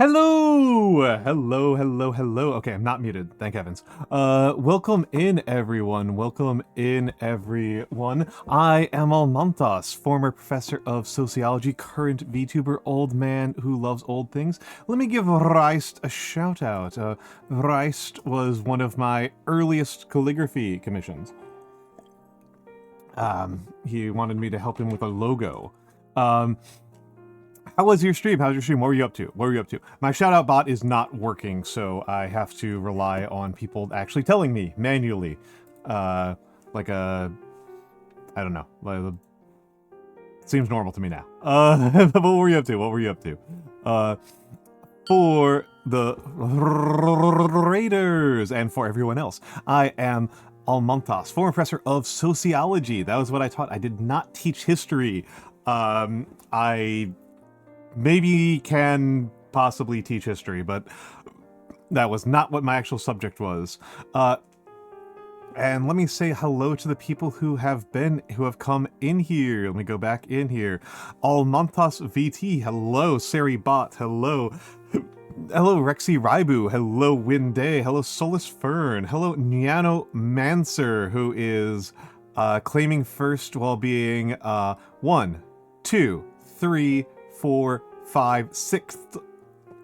Hello! Hello, hello, hello. Okay, I'm not muted, thank heavens. Welcome in, everyone. Welcome in, everyone. I am Almantas, former professor of sociology, current VTuber, old man who loves old things. Let me give Reist a shout out. Reist was one of my earliest calligraphy commissions. He wanted me to help him with a logo. How was your stream? How's your stream? What were you up to? What were you up to? My shout-out bot is not working, so I have to rely on people actually telling me manually. I don't know. It seems normal to me now. What were you up to? What were you up to? For the Raiders and for everyone else, I am Almantas, former professor of sociology. That was what I taught. I did not teach history. I maybe can possibly teach history, but that was not what my actual subject was. And let me say hello to the people who have come in here. Let me go back in here. Almantas VT, hello. Sari Bot, hello. Hello, Rexy Raibu, hello, Winday, hello, Solus Fern, hello, Nyano Manser, who is claiming first while being 1, 2, 3, 4, 5, 6th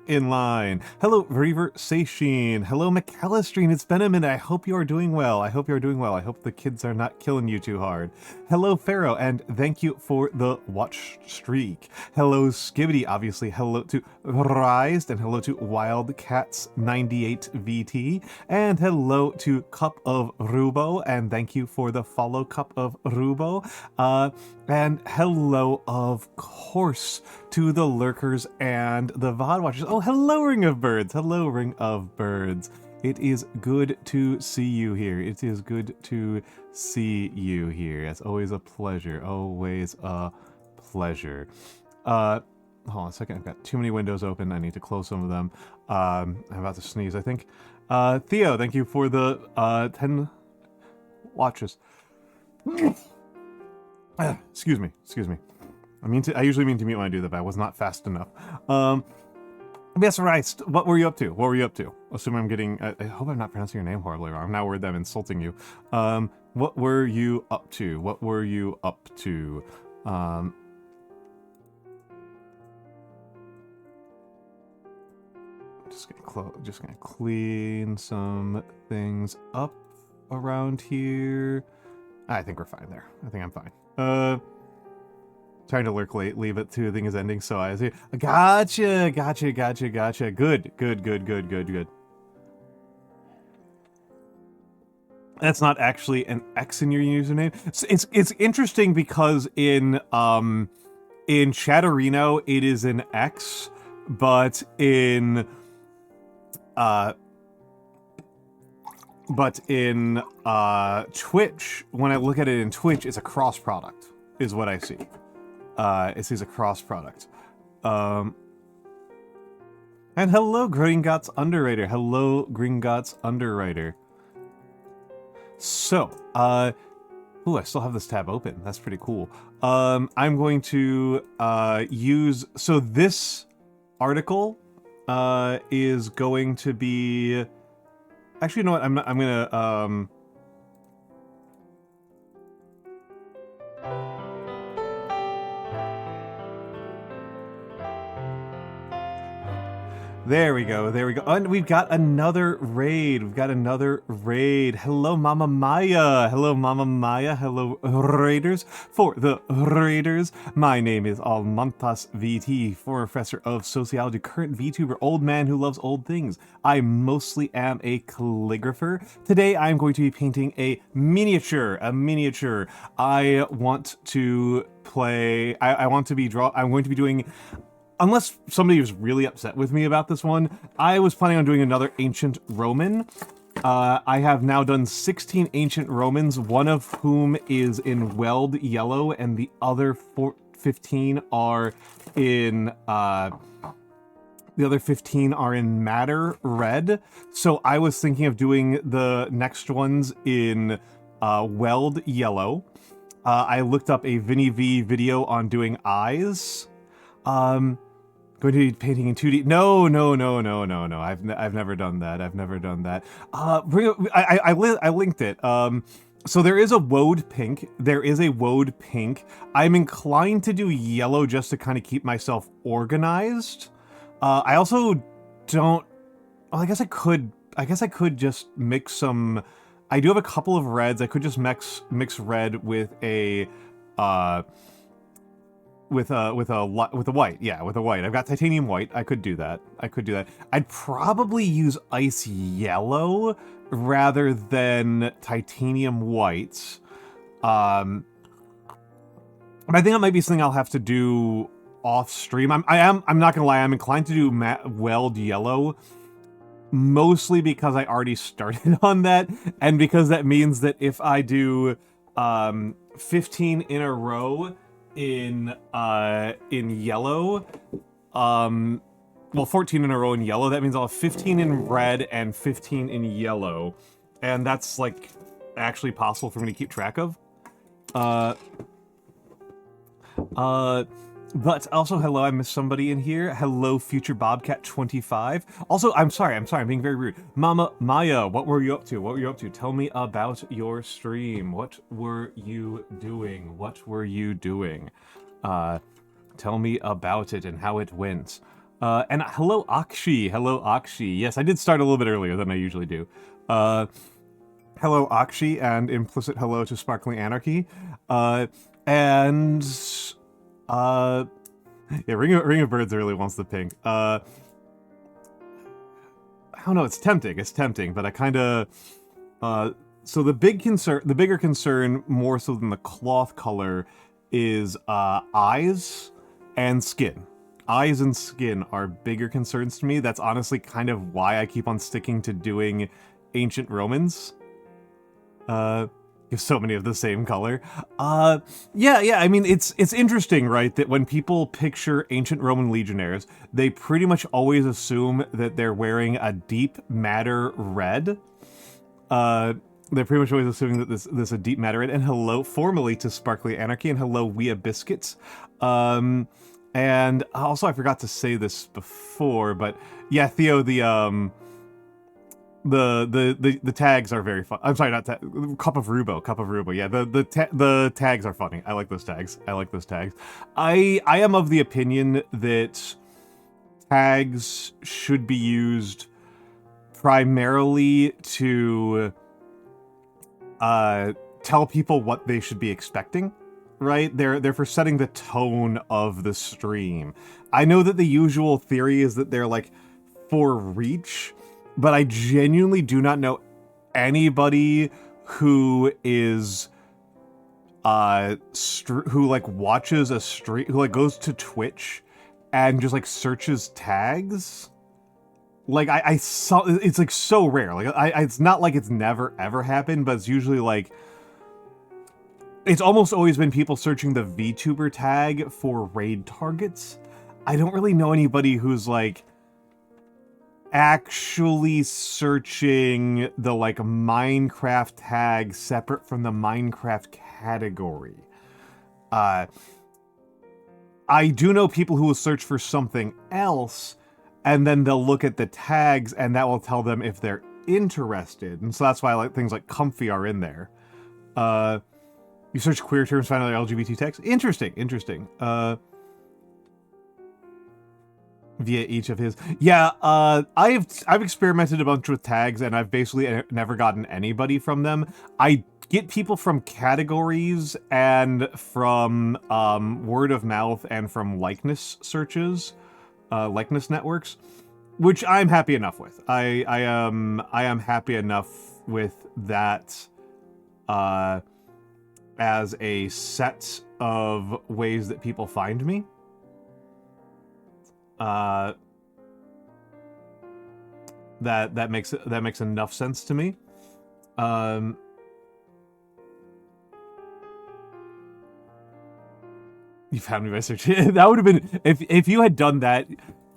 in line. Hello, Reaver Seishin. Hello, McAllistrine. It's been a minute. I hope you are doing well. I hope the kids are not killing you too hard. Hello, Pharaoh, and thank you for the watch streak. Hello, Skibbity, obviously. Hello to Rised, and hello to Wildcats98 VT, and hello to Cup of Rubo, and thank you for the follow, Cup of Rubo. And hello, of course, to the lurkers and the VOD watchers. Oh, hello, Ring of Birds. Hello, Ring of Birds. It is good to see you here. It is good to see you here. It's always a pleasure. Always a pleasure. Hold on a second. I've got too many windows open. I need to close some of them. I'm about to sneeze, I think. Theo, thank you for the 10 watches. Excuse me. I usually mean to mute when I do that, but I was not fast enough. Yes, Reist, what were you up to? Assuming I'm getting, I hope I'm not pronouncing your name horribly wrong. I'm now worried that I'm insulting you. What were you up to? Just gonna clean some things up around here. I think we're fine there. I think I'm fine. Trying to lurk late, leave it to the thing is ending, so I see. Gotcha. Good. That's not actually an X in your username. It's interesting because in Chatterino it is an X, but in Twitch, when I look at it in Twitch, it's a cross product, is what I see. It sees a cross product. And hello, Gringotts Underwriter. So, ooh, I still have this tab open. That's pretty cool. I'm going to so this article is going to be, actually, you know what? I'm gonna There we go. And we've got another raid. Hello, Mama Maya. Hello, Raiders. For the Raiders, my name is Almantas VT, former professor of sociology, current VTuber, old man who loves old things. I mostly am a calligrapher. Today, I'm going to be painting a miniature. I want to play, I'm going to be doing, unless somebody was really upset with me about this one, I was planning on doing another Ancient Roman. I have now done 16 Ancient Romans, one of whom is in weld yellow, and the other 15 are in matter red. So I was thinking of doing the next ones in weld yellow. I looked up a Vinny V video on doing eyes. Going to be painting in 2D. No, no, no, no, no, no. I've never done that. I've never done that. I linked it. So there is a WOD pink. There is a WOD pink. I'm inclined to do yellow just to kind of keep myself organized. I also don't. Well, I guess I could. I guess I could just mix some. I do have a couple of reds. I could just mix red with a. With a white, yeah, with a white. I've got titanium white. I could do that. I'd probably use ice yellow rather than titanium white. But I think that might be something I'll have to do off stream. I'm not gonna lie. I'm inclined to do weld yellow, mostly because I already started on that, and because that means that if I do 15 in a row in yellow, well, 14 in a row in yellow, that means I'll have 15 in red and 15 in yellow, and that's like actually possible for me to keep track of. But also, hello, I missed somebody in here. Hello, Future Bobcat 25. Also, I'm sorry, I'm being very rude. Mama Maya, what were you up to? Tell me about your stream. What were you doing? Tell me about it and how it went. And hello, Akshi. Yes, I did start a little bit earlier than I usually do. Hello, Akshi, and implicit hello to Sparkling Anarchy. Yeah, Ring of Birds really wants the pink. I don't know, it's tempting, but I kinda, so the bigger concern, more so than the cloth color, is, eyes and skin. Eyes and skin are bigger concerns to me. That's honestly kind of why I keep on sticking to doing ancient Romans. Have so many of the same color. Yeah, I mean, it's interesting, right, that when people picture ancient Roman legionnaires, they pretty much always assume that they're wearing a deep matter red. They're pretty much always assuming that this is a deep matter red. And hello, formally, to Sparkly Anarchy, and hello, Wea Biscuits. And also, I forgot to say this before, but yeah, Theo, the tags are very fun. I'm sorry, not Cup of Rubo. Yeah, the tags are funny. I like those tags. I am of the opinion that tags should be used primarily to tell people what they should be expecting. Right? They're for setting the tone of the stream. I know that the usual theory is that they're like for reach, but I genuinely do not know anybody who is who like watches a stream, who like goes to Twitch and just like searches tags. Like I saw, it's like so rare. Like it's not like it's never ever happened, but it's usually like it's almost always been people searching the VTuber tag for raid targets. I don't really know anybody who's like actually searching the like Minecraft tag separate from the Minecraft category. I do know people who will search for something else and then they'll look at the tags and that will tell them if they're interested. And so that's why like things like comfy are in there. You search queer terms, find other LGBT tags. Interesting. Via each of his. Yeah, I've experimented a bunch with tags and I've basically never gotten anybody from them. I get people from categories and from word of mouth and from likeness searches, likeness networks, which I'm happy enough with. I am happy enough with that as a set of ways that people find me. That makes enough sense to me. You found me by searching. That would have been if you had done that.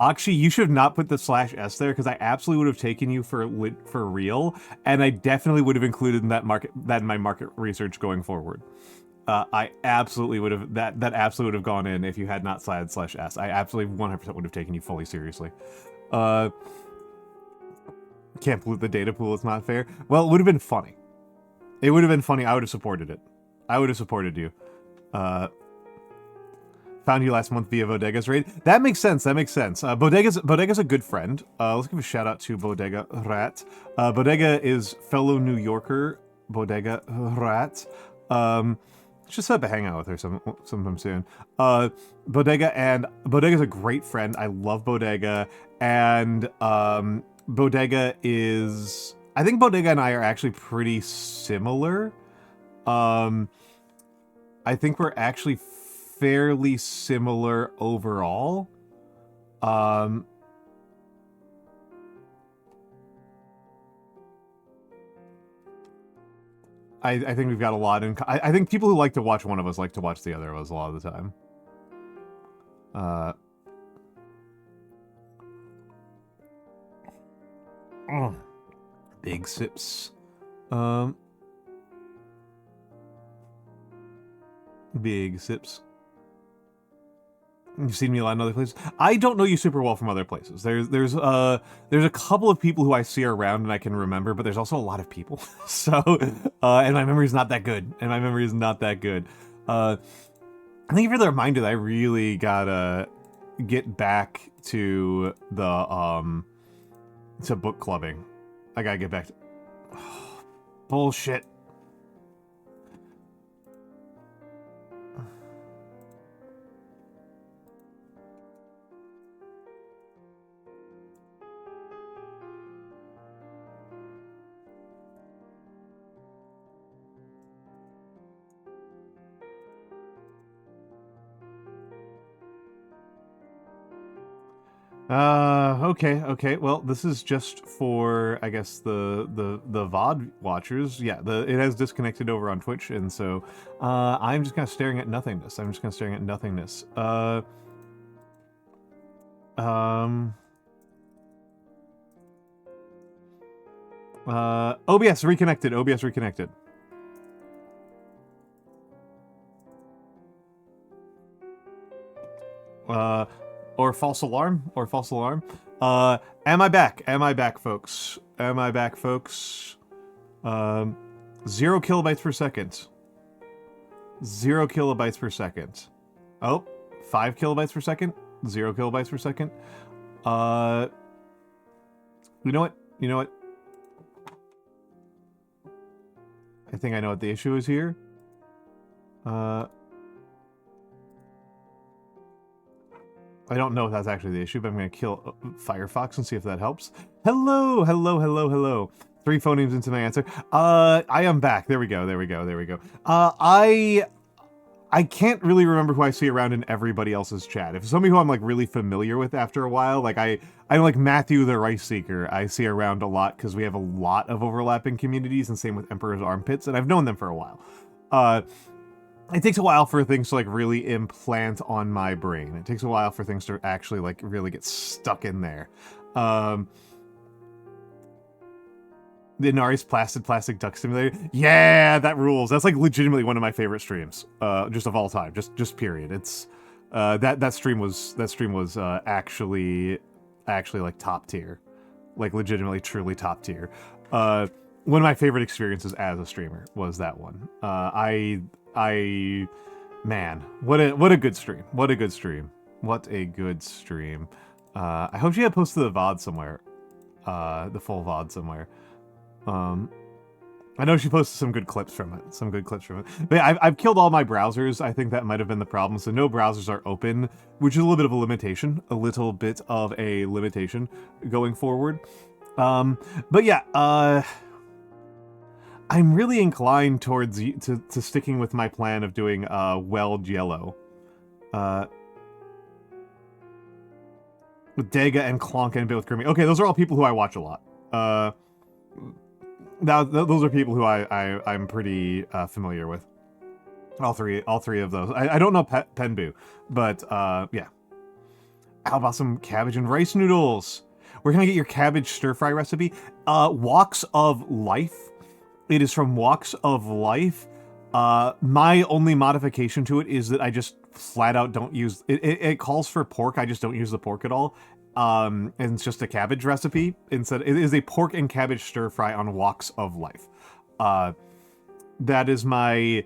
Actually, you should have not put the /s there because I absolutely would have taken you for real, and I definitely would have included that in my market research going forward. I absolutely would have that absolutely would have gone in if you had not /s. I absolutely 100% would have taken you fully seriously. Can't pollute the data pool. It's not fair. Well, it would have been funny. It would have been funny. I would have supported it. I would have supported you. Found you last month via Bodega's raid. That makes sense. That makes sense. Bodega's a good friend. Let's give a shout out to Bodega Rat. Bodega is fellow New Yorker. Bodega Rat. Just set up a hangout with her sometime soon. Bodega's a great friend. I love Bodega, and Bodega is. I think Bodega and I are actually pretty similar. I think we're actually fairly similar overall. I think we've got a lot in. I think people who like to watch one of us like to watch the other of us a lot of the time. Big sips. Big sips. You've seen me a lot in other places. I don't know you super well from other places. There's a couple of people who I see around and I can remember, but there's also a lot of people. So, and my memory's not that good. Thank you for the reminder that I really gotta get back to the to book clubbing. I gotta get back to bullshit. Okay. Well, this is just for, I guess, the VOD watchers. Yeah, it has disconnected over on Twitch, and so I'm just kind of staring at nothingness. OBS reconnected. Or false alarm. Am I back, folks? 0 kilobytes per second. 0 kilobytes per second. Oh, 5 kilobytes per second. 0 kilobytes per second. You know what? I think I know what the issue is here. I don't know if that's actually the issue, but I'm going to kill Firefox and see if that helps. Hello. 3 phonemes into my answer. I am back. There we go. I can't really remember who I see around in everybody else's chat. If it's somebody who I'm like really familiar with after a while, like I like Matthew the Rice Seeker, I see around a lot because we have a lot of overlapping communities, and same with Emperor's Armpits, and I've known them for a while. It takes a while for things to like really implant on my brain. It takes a while for things to actually like really get stuck in there. The Inari's Plastic Duck Simulator. Yeah, that rules. That's like legitimately one of my favorite streams, just of all time. Just period. It's that stream was actually like top tier, like legitimately truly top tier. One of my favorite experiences as a streamer was that one. Man, what a good stream. What a good stream. I hope she had posted the VOD somewhere. The full VOD somewhere. I know she posted some good clips from it. But yeah, I've killed all my browsers. I think that might have been the problem. So no browsers are open, which is a little bit of a limitation going forward. But yeah, I'm really inclined towards to sticking with my plan of doing weld yellow. With Dega and Clonk and a bit with Grimmy. Okay, those are all people who I watch a lot. Now those are people who I'm pretty familiar with. All three of those. I don't know Penbu, but yeah. How about some cabbage and rice noodles? Where can I get your cabbage stir fry recipe? Walks of Life. It is from Walks of Life. My only modification to it is that I just flat out don't use it. It calls for pork. I just don't use the pork at all. And it's just a cabbage recipe. Instead, it is a pork and cabbage stir fry on walks of life. That is my...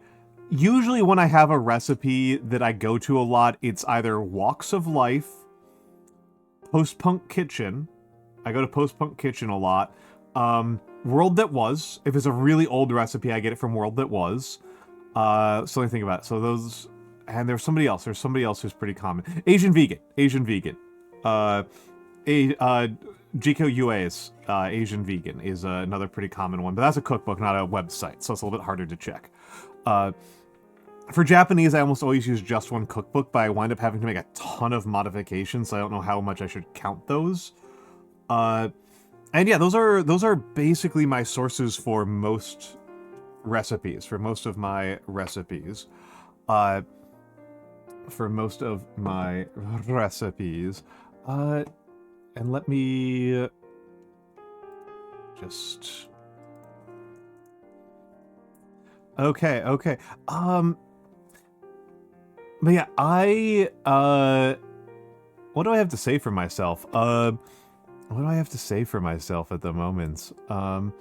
Usually when I have a recipe that I go to a lot, it's either Walks of Life, Post-Punk Kitchen. I go to Post-Punk Kitchen a lot. World That Was. If it's a really old recipe, I get it from World That Was. So let me think about it. So those... And there's somebody else. There's somebody else who's pretty common. Asian Vegan. Jiko Yue's Asian Vegan is another pretty common one. But that's a cookbook, not a website. So it's a little bit harder to check. For Japanese, I almost always use just one cookbook, but I wind up having to make a ton of modifications, so I don't know how much I should count those. And yeah, those are basically my sources for most recipes, for most of my recipes. And let me just... Okay. But yeah, what do I have to say for myself? What do I have to say for myself at the moment? Oh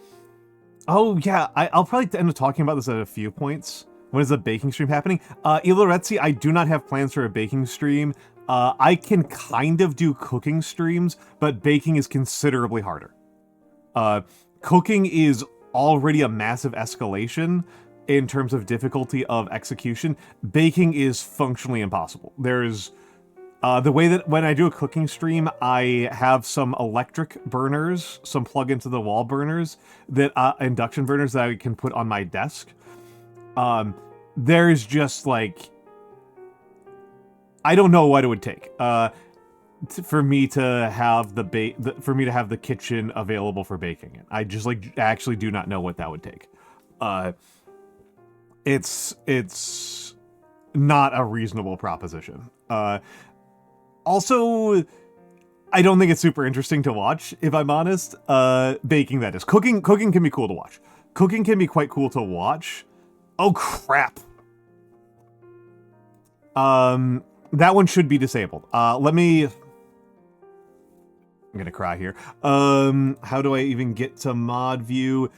yeah, I'll probably end up talking about this at a few points. When is the baking stream happening? Ilorezzi, I do not have plans for a baking stream. I can kind of do cooking streams, but baking is considerably harder. Cooking is already a massive escalation in terms of difficulty of execution. Baking is functionally impossible. There's the way that when I do a cooking stream, I have some electric burners, some plug into the wall burners, that induction burners that I can put on my desk. There's just like, I don't know what it would take for me to have the kitchen available for baking it. I just actually do not know what that would take. It's not a reasonable proposition. Also, I don't think it's super interesting to watch, if I'm honest. Baking, that is. Cooking can be cool to watch. Cooking can be quite cool to watch. Oh, crap. That one should be disabled. I'm gonna cry here. How do I even get to mod view?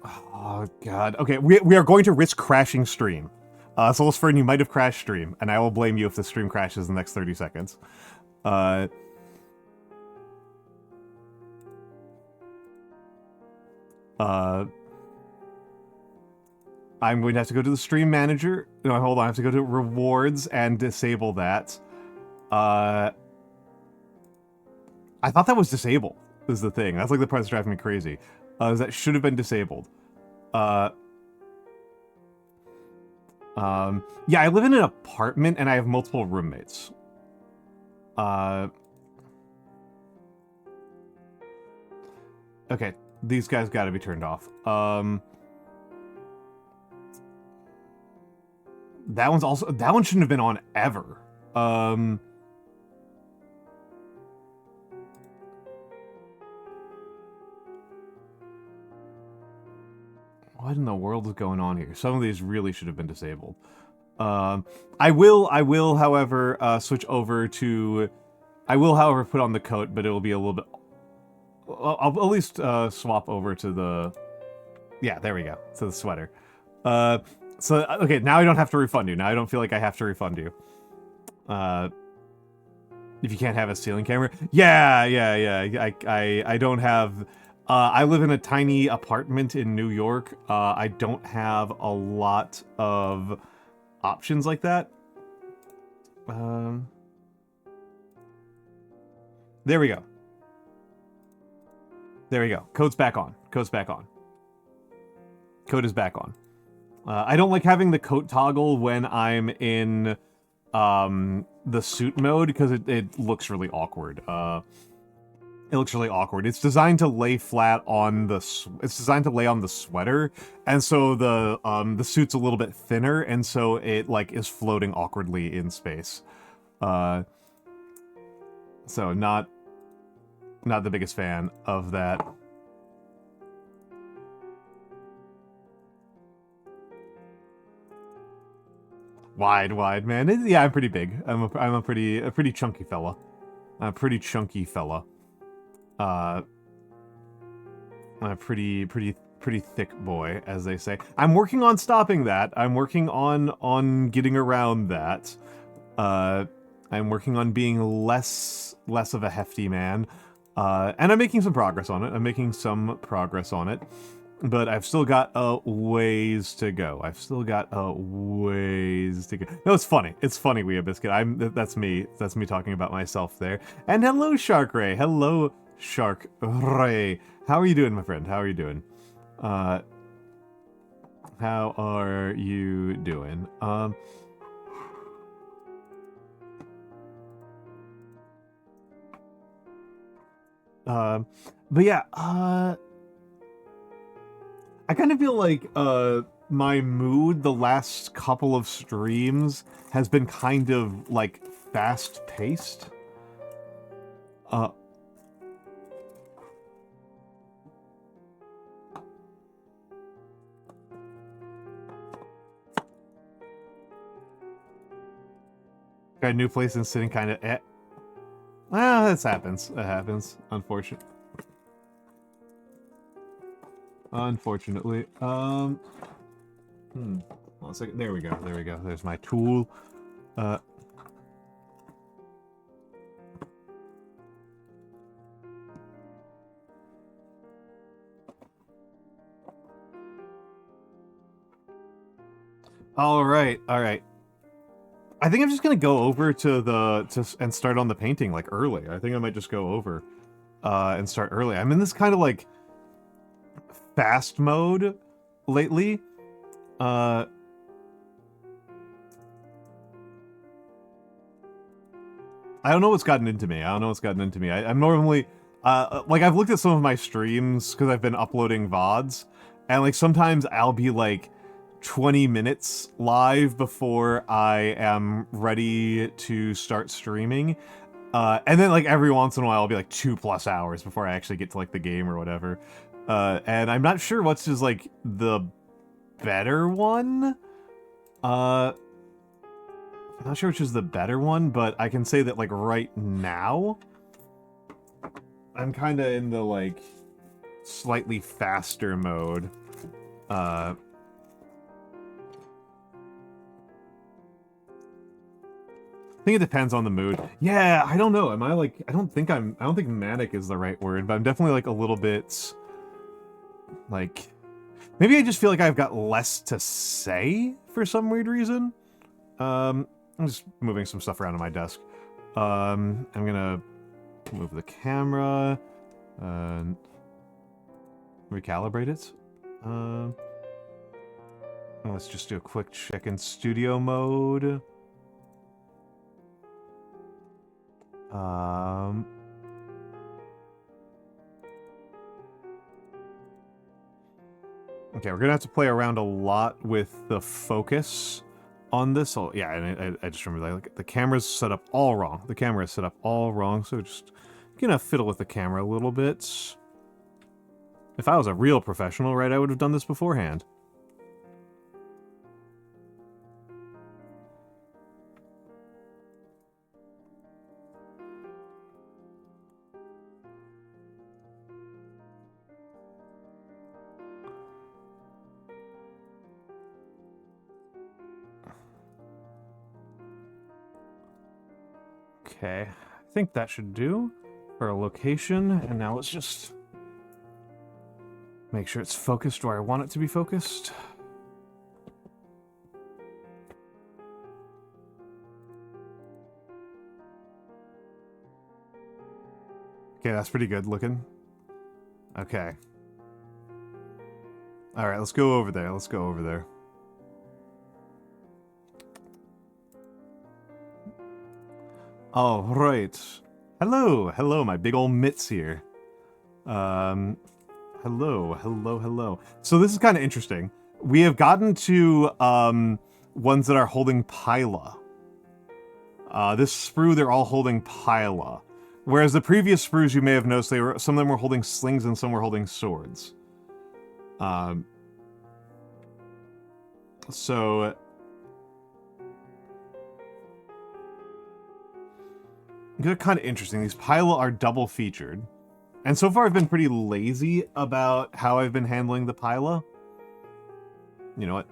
Oh, God. Okay, we are going to risk crashing stream. Soulsfern, you might have crashed stream, and I will blame you if the stream crashes in the next 30 seconds. I'm going to have to go to the stream manager. No, hold on. I have to go to rewards and disable that. I thought that was disabled, is the thing. That's like the part that's driving me crazy. That should have been disabled. Yeah, I live in an apartment and I have multiple roommates. Okay, these guys gotta be turned off. That one shouldn't have been on ever. What in the world is going on here? Some of these really should have been disabled. I will, however, switch over to... I will, however, put on the coat, but it will be a little bit... I'll at least swap over to the... Yeah, there we go. To the sweater. So, okay, now I don't have to refund you. Now I don't feel like I have to refund you. If you can't have a ceiling camera. Yeah. I don't have... I live in a tiny apartment in New York. I don't have a lot of options like that. There we go. There we go. Code's back on. Code's back on. Code is back on. I don't like having the coat toggle when I'm in the suit mode because it looks really awkward. It looks really awkward. It's designed to lay flat on the... It's designed to lay on the sweater, and so the suit's a little bit thinner, and so it like is floating awkwardly in space. So not the biggest fan of that. Wide, man. Yeah, I'm pretty big. I'm a pretty chunky fella. A pretty chunky fella. A pretty thick boy, as they say. I'm working on stopping that. I'm working on getting around that. I'm working on being less of a hefty man. And I'm making some progress on it. But I've still got a ways to go. No, it's funny. It's funny, Wea Biscuit. That's me. That's me talking about myself there. And hello, Shark Ray. Hello, Shark Ray. How are you doing, my friend? How are you doing? How are you doing? But yeah, I kind of feel like, my mood the last couple of streams has been kind of, like, fast-paced. Got a new place and sitting kind of Well, this happens. It happens. Unfortunately. Hold on a second. There we go. There's my tool. All right. I think I'm just gonna go over and start on the painting like early. I think I might just go over and start early. I'm in this kind of like fast mode lately. I don't know what's gotten into me. I'm normally like I've looked at some of my streams because I've been uploading VODs, and like sometimes I'll be like 20 minutes live before I am ready to start streaming. And then like every once in a while I'll be like 2+ hours before I actually get to like the game or whatever. And I'm not sure what's just like the better one. I'm not sure which is the better one, but I can say that like right now I'm kind of in the like slightly faster mode. I think it depends on the mood. Yeah, I don't know. Am I like, I don't think manic is the right word, but I'm definitely like a little bit like, maybe I just feel like I've got less to say for some weird reason. I'm just moving some stuff around on my desk. I'm gonna move the camera, recalibrate it. Let's just do a quick check in studio mode. Okay, we're gonna have to play around a lot with the focus on this. Oh, yeah, and I just remember that like, the camera's set up all wrong. So just gonna fiddle with the camera a little bit. If I was a real professional, right, I would have done this beforehand. Okay, I think that should do for a location, and now let's just make sure it's focused where I want it to be focused. Okay, that's pretty good looking. Okay. Alright, let's go over there. All right. Hello, my big old mitts here. Hello. So this is kind of interesting. We have gotten to ones that are holding pila. This sprue, they're all holding pila. Whereas the previous sprues, you may have noticed, some of them were holding slings and some were holding swords. So They're kind of interesting. These Pila are double featured. And so far I've been pretty lazy about how I've been handling the Pila. You know what?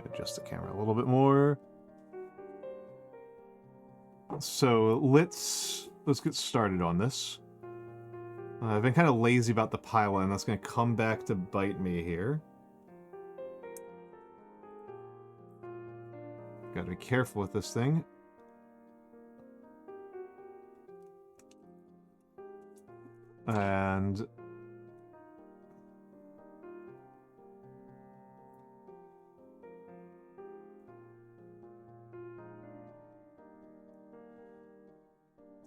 Adjust the camera a little bit more. So let's get started on this. I've been kind of lazy about the Pila, and that's going to come back to bite me here. Got to be careful with this thing. And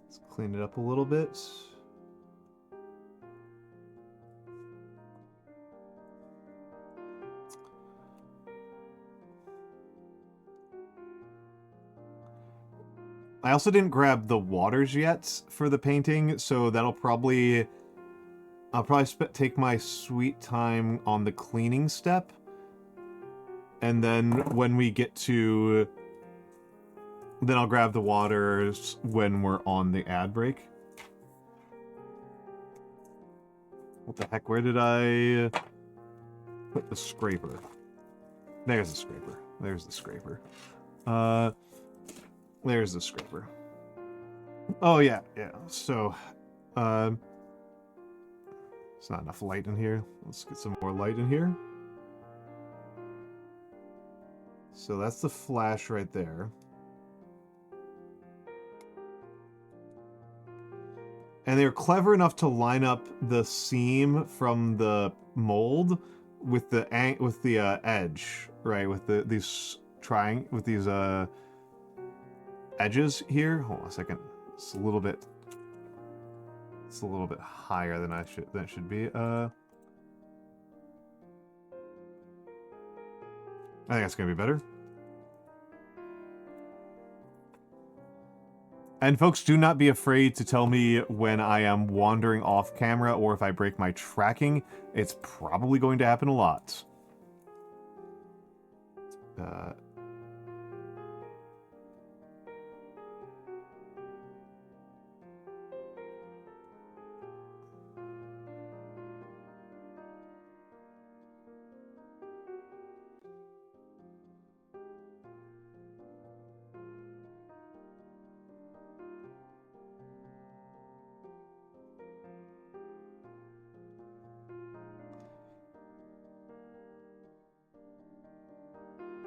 let's clean it up a little bit. I also didn't grab the waters yet for the painting, so that'll probably... I'll probably take my sweet time on the cleaning step. And then when we get to... Then I'll grab the waters when we're on the ad break. What the heck? Where did I put the scraper? There's the scraper. There's the scraper. There's the scraper. Oh, yeah, yeah. So, there's not enough light in here. Let's get some more light in here. So that's the flash right there. And they're clever enough to line up the seam from the mold with the edge, right? With these edges here. Hold on a second. It's a little bit higher than it should be. I think that's gonna be better. And folks, do not be afraid to tell me when I am wandering off camera or if I break my tracking. It's probably going to happen a lot.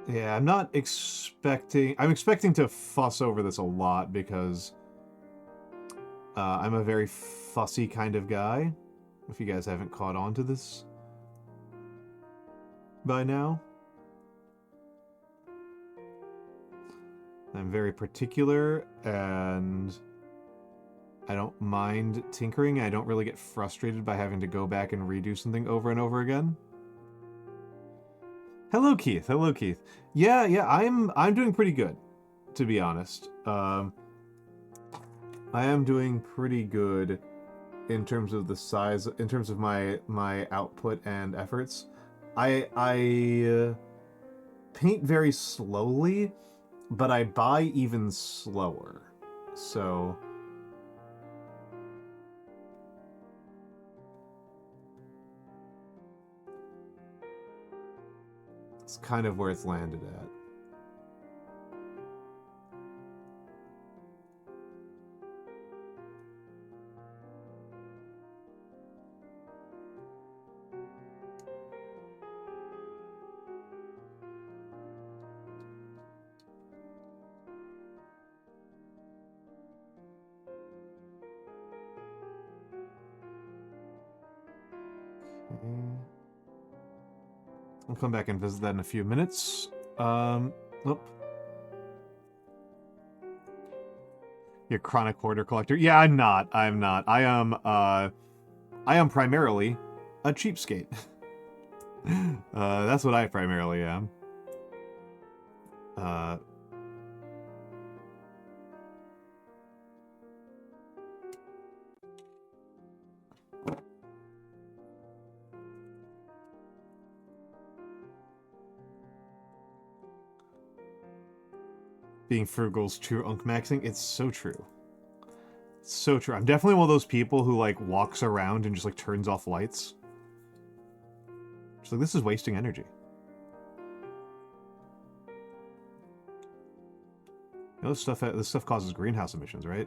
Yeah, I'm expecting to fuss over this a lot because I'm a very fussy kind of guy, if you guys haven't caught on to this by now. I'm very particular, and I don't mind tinkering. I don't really get frustrated by having to go back and redo something over and over again. Hello, Keith. Hello, Keith. Yeah, I'm doing pretty good, to be honest. I am doing pretty good in terms of the size, in terms of my output and efforts. I paint very slowly, but I buy even slower. So it's kind of where it's landed at. I'll come back and visit that in a few minutes. Nope. You're a chronic hoarder collector. Yeah, I'm not. I am primarily a cheapskate. That's what I primarily am. being frugal's true unk maxing. It's so true. It's so true. I'm definitely one of those people who, like, walks around and just, like, turns off lights. Just like, this is wasting energy. You know, this stuff causes greenhouse emissions, right?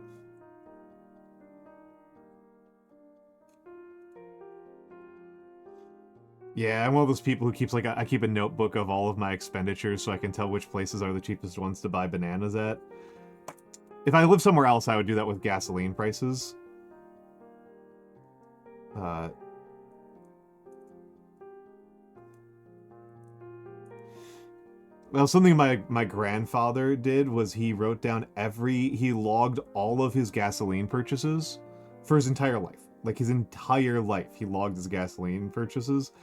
Yeah, I'm one of those people who keeps, like, I keep a notebook of all of my expenditures so I can tell which places are the cheapest ones to buy bananas at. If I lived somewhere else, I would do that with gasoline prices. Well, something my grandfather did was he wrote down he logged all of his gasoline purchases for his entire life. Like, his entire life, he logged his gasoline purchases.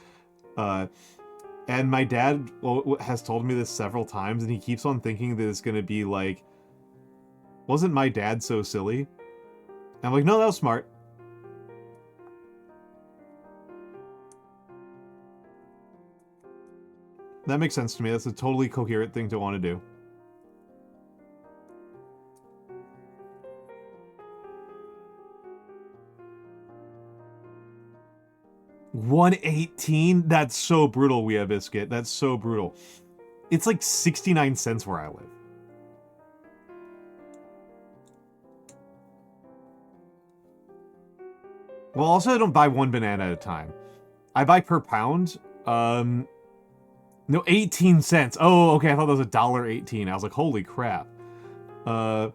And my dad has told me this several times, and he keeps on thinking that it's going to be like, wasn't my dad so silly? And I'm like, no, that was smart. That makes sense to me. That's a totally coherent thing to want to do. $1.18? That's so brutal, Wea Biscuit. That's so brutal. It's like 69 cents where I live. Well, also, I don't buy one banana at a time. I buy per pound. No, 18 cents. Oh, okay, I thought that was $1.18. I was like, holy crap. Okay,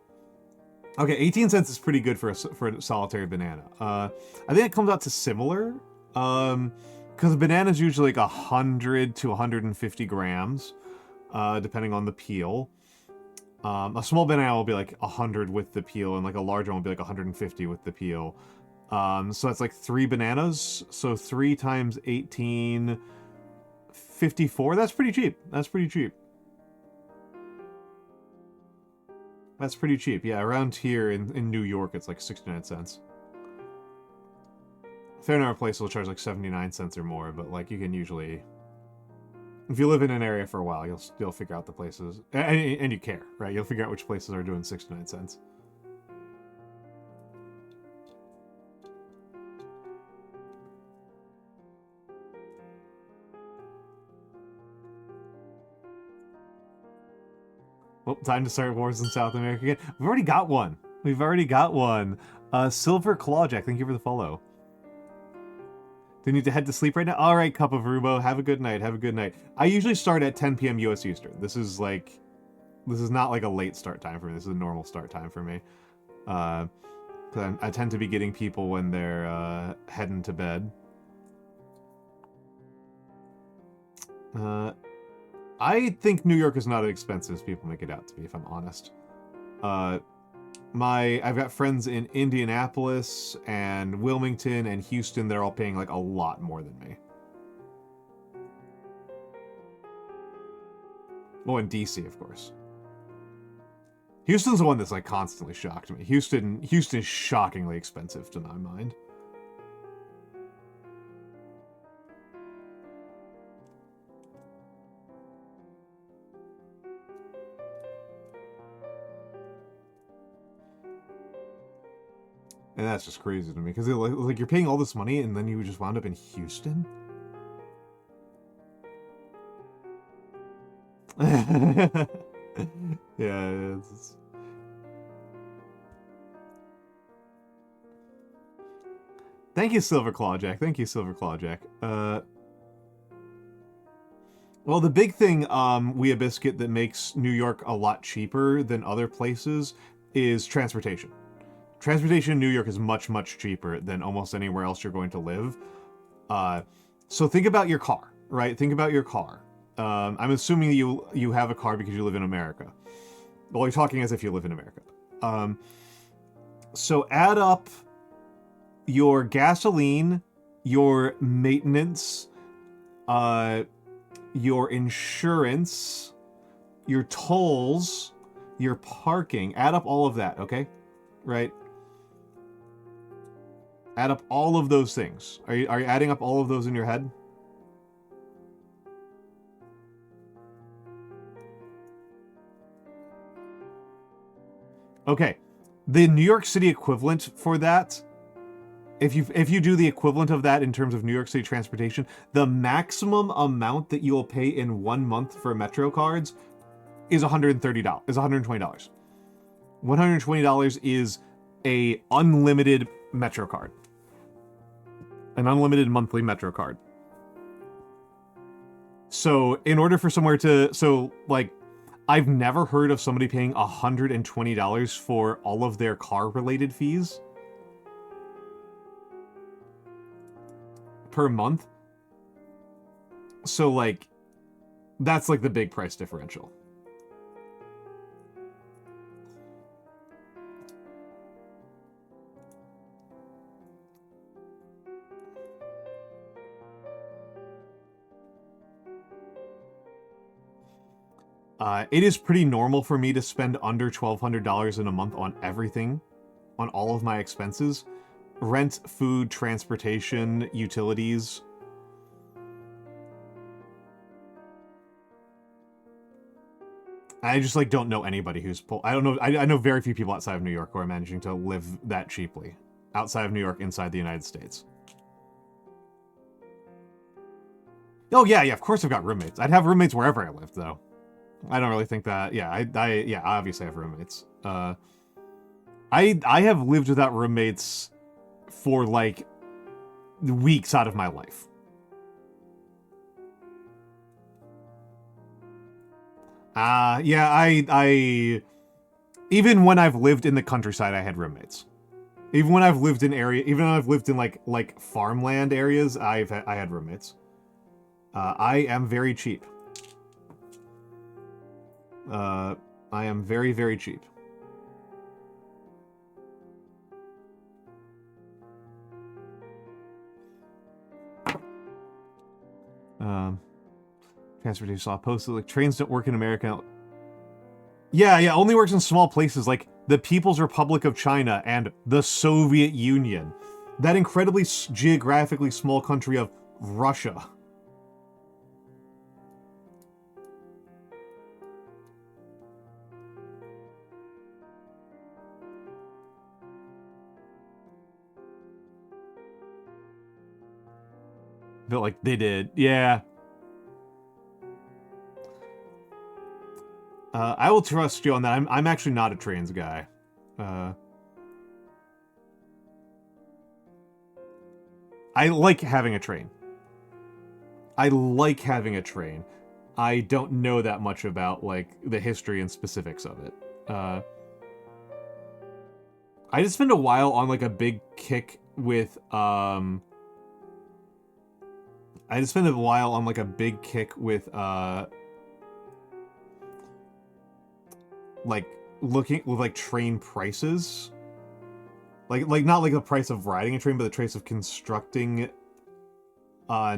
18 cents is pretty good for a solitary banana. I think it comes out to similar. Because a banana is usually like 100 to 150 grams, depending on the peel. A small banana will be like 100 with the peel, and like a larger one will be like 150 with the peel. So that's like 3 bananas. So 3 times 18, 54. That's pretty cheap. That's pretty cheap. That's pretty cheap. Yeah, around here in New York, it's like 69 cents. Fair number of places will charge like 79 cents or more, but like you can usually, if you live in an area for a while, you'll figure out the places, and you care, right? You'll figure out which places are doing 69 cents. Well, time to start wars in South America again. We've already got one. We've already got one. Silver Clawjack, thank you for the follow. Do you need to head to sleep right now? All right, Cup of Rubo. Have a good night. Have a good night. I usually start at 10 p.m. U.S. Eastern. This is not like a late start time for me. This is a normal start time for me. Because I tend to be getting people when they're heading to bed. I think New York is not as expensive as people make it out to be, if I'm honest. I've got friends in Indianapolis and Wilmington and Houston. They're all paying like a lot more than me. Well, in DC, of course. Houston's the one that's like constantly shocked me. Houston is shockingly expensive to my mind. And that's just crazy to me, because like you're paying all this money and then you just wound up in Houston? Yeah, it's... Thank you, Silver Clawjack. Thank you, Silver Clawjack. Well, the big thing, Wea Biscuit, that makes New York a lot cheaper than other places is transportation. Transportation in New York is much, much cheaper than almost anywhere else you're going to live. So think about your car, right? Think about your car. I'm assuming you have a car because you live in America. Well, you're talking as if you live in America. So add up your gasoline, your maintenance, your insurance, your tolls, your parking. Add up all of that, okay? Right? Add up all of those things. Are you adding up all of those in your head? Okay, the New York City equivalent for that, if you do the equivalent of that in terms of New York City transportation, the maximum amount that you'll pay in 1 month for Metro cards is $130. Is $120. $120 is a unlimited Metro card, an unlimited monthly Metro card. So in order for somewhere to, so like, I've never heard of somebody paying $120 for all of their car-related fees per month. So, like, that's, like, the big price differential. It is pretty normal for me to spend under $1,200 in a month on everything, on all of my expenses. Rent, food, transportation, utilities. I just, like, don't know anybody who's... I don't know... I know very few people outside of New York who are managing to live that cheaply. Outside of New York, inside the United States. Oh, yeah, of course I've got roommates. I'd have roommates wherever I lived, though. I don't really think that... Yeah, I obviously have roommates. I have lived without roommates for, like, weeks out of my life. Yeah, I... Even when I've lived in the countryside, I had roommates. Even when I've lived in like farmland areas, I had roommates. I am very cheap. I am very, very cheap. Transportation law posted, like, trains don't work in America. Yeah, only works in small places like the People's Republic of China and the Soviet Union. That incredibly geographically small country of Russia. But, like, they did. Yeah. I will trust you on that. I'm actually not a trains guy. I like having a train. I don't know that much about, like, the history and specifics of it. I just spent a while on, like, a big kick with, like, looking with, like, train prices. Like not like the price of riding a train, but the price of constructing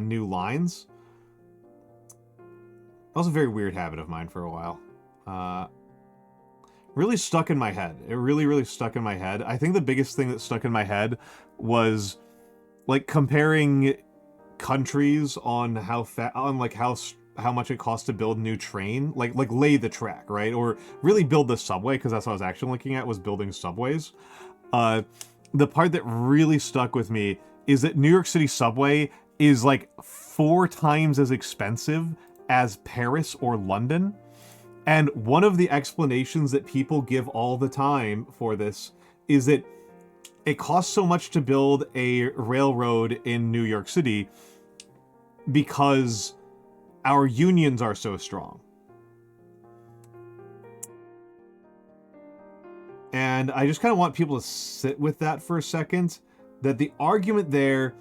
new lines. That was a very weird habit of mine for a while. Really stuck in my head. It really, really stuck in my head. I think the biggest thing that stuck in my head was, like, comparing countries on how much it costs to build a new train, like lay the track, right? Or really build the subway, because that's what I was actually looking at, was building subways. The part that really stuck with me is that New York City subway is, like, 4 times as expensive as Paris or London. And one of the explanations that people give all the time for this is that it costs so much to build a railroad in New York City because our unions are so strong. And I just kind of want people to sit with that for a second, that the argument there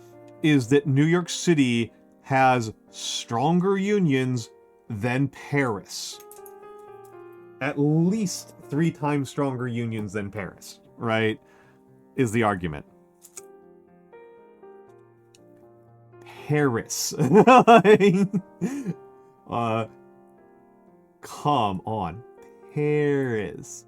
is that New York City has stronger unions than Paris. At least 3 times stronger unions than Paris, right? Is the argument. Paris. Come on. Paris.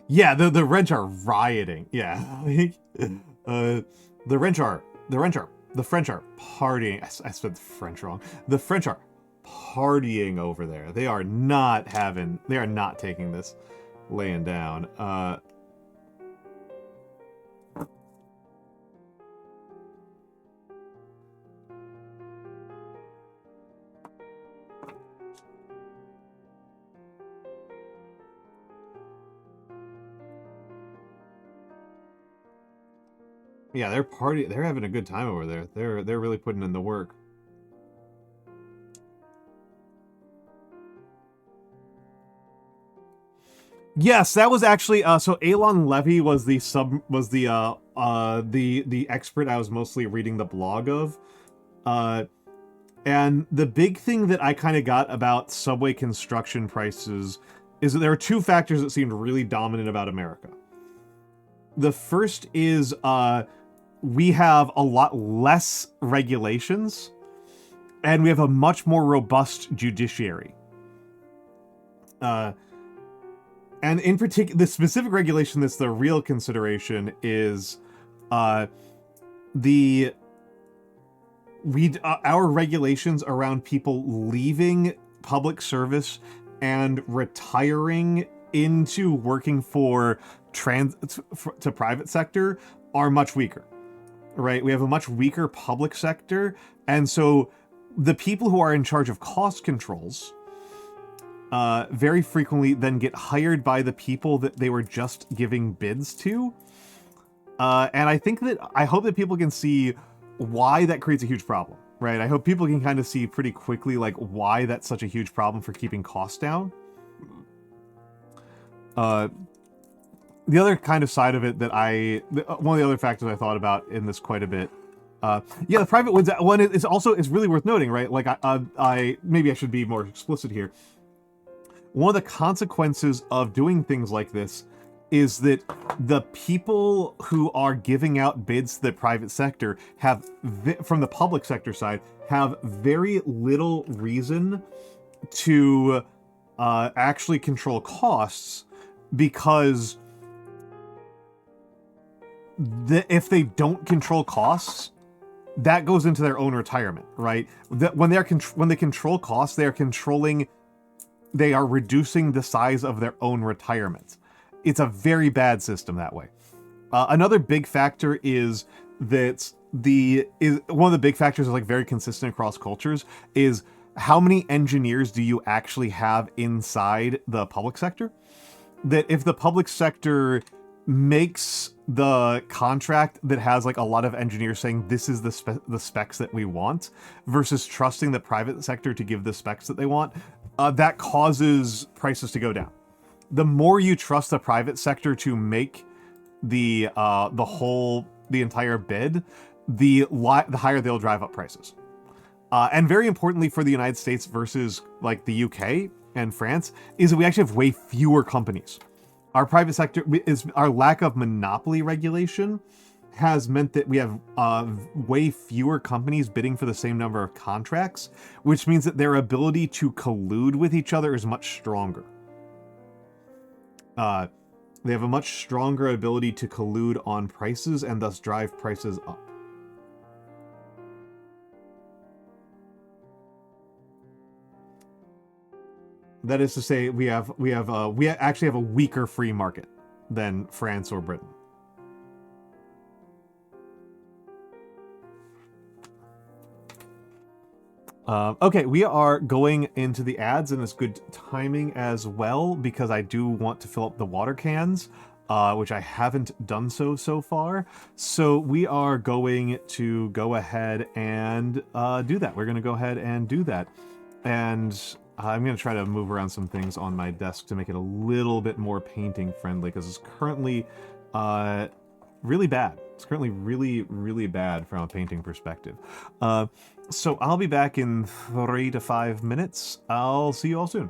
Yeah, the Wrench are rioting. Yeah. The Wrench are The French are partying. I said French wrong. The French are partying over there. They are not taking this laying down. Yeah, they're having a good time over there. They're really putting in the work. Yes, that was actually so Alon Levy was the expert I was mostly reading the blog of. And the big thing that I kind of got about subway construction prices is that there are two factors that seemed really dominant about America. The first is we have a lot less regulations, and we have a much more robust judiciary. And in particular, the specific regulation that's the real consideration is our regulations around people leaving public service and retiring into working for to private sector are much weaker, right? We have a much weaker public sector, and so the people who are in charge of cost controls very frequently then get hired by the people that they were just giving bids to. And I hope that people can see why that creates a huge problem, right? I hope people can kind of see pretty quickly like why that's such a huge problem for keeping costs down. The other kind of side of it that one of the other factors I thought about in this quite a bit, yeah, the private one is really worth noting, right? Like I maybe I should be more explicit here. One of the consequences of doing things like this is that the people who are giving out bids to the private sector from the public sector side, have very little reason to actually control costs, because if they don't control costs, that goes into their own retirement, right? When they control costs, they are reducing the size of their own retirement. It's a very bad system that way. Another big factor is that one of the big factors is like very consistent across cultures is how many engineers do you actually have inside the public sector? That if the public sector makes the contract that has like a lot of engineers saying this is the specs that we want, versus trusting the private sector to give the specs that they want, that causes prices to go down. The more you trust the private sector to make the entire bid, the higher they'll drive up prices. And very importantly for the United States versus like the UK and France is that we actually have way fewer companies. Our private sector our lack of monopoly regulation has meant that we have way fewer companies bidding for the same number of contracts, which means that their ability to collude with each other is much stronger. They have a much stronger ability to collude on prices and thus drive prices up. That is to say, we actually have a weaker free market than France or Britain. Okay, we are going into the ads, and it's good timing as well, because I do want to fill up the water cans, which I haven't done so far. So we are going to go ahead and do that. We're going to go ahead and do that. And I'm going to try to move around some things on my desk to make it a little bit more painting friendly, because it's currently really bad. It's currently really, really bad from a painting perspective. So I'll be back in 3 to 5 minutes. I'll see you all soon.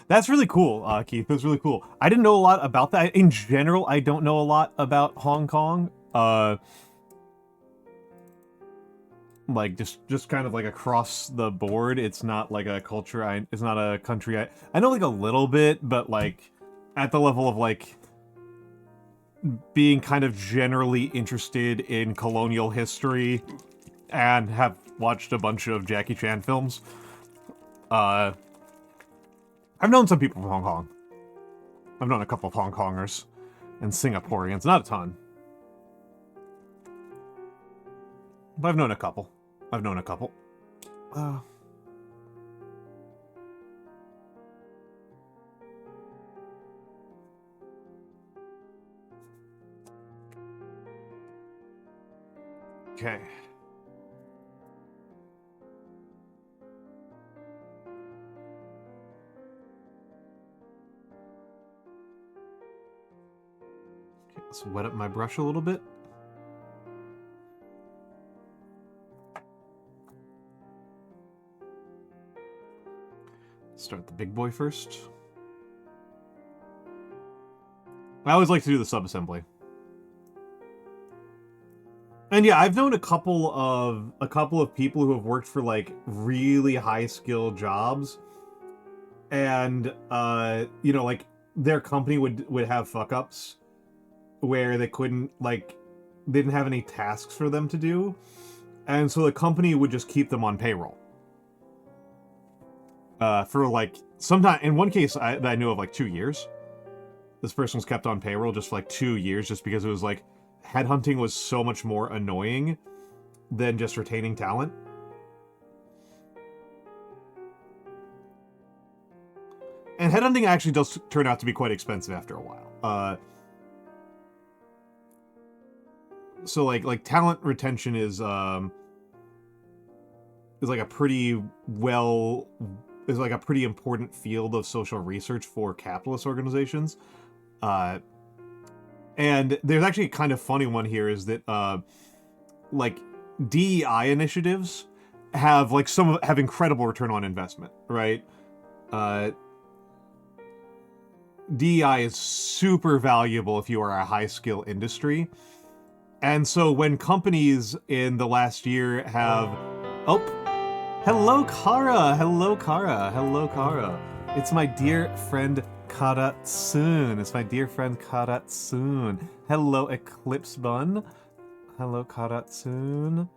That's really cool, Keith. That's really cool. I didn't know a lot about that. In general, I don't know a lot about Hong Kong. Like just kind of like across the board. It's not like a culture. It's not a country. I know like a little bit, but like at the level of like being kind of generally interested in colonial history and have watched a bunch of Jackie Chan films. I've known some people from Hong Kong. I've known a couple of Hong Kongers and Singaporeans, not a ton. But I've known a couple. Okay. Let's wet up my brush a little bit. Start the big boy first. I always like to do the sub-assembly. And yeah, I've known a couple of people who have worked for like really high-skill jobs, and you know, like their company would have fuck-ups where they couldn't they didn't have any tasks for them to do, and so the company would just keep them on payroll. For like sometime in one case that I knew of, like 2 years. This person was kept on payroll just for like 2 years, just because it was like headhunting was so much more annoying than just retaining talent. And headhunting actually does turn out to be quite expensive after a while. So like talent retention is like a pretty important field of social research for capitalist organizations. And there's actually a kind of funny one here, is that like DEI initiatives have have incredible return on investment, right? DEI is super valuable if you are a high skill industry. And so when companies in the last year have hello Kara, hello Kara, hello Kara. It's my dear friend Kara-tsun. It's my dear friend Kara-tsun. Hello Eclipse Bun. Hello Kara-tsun.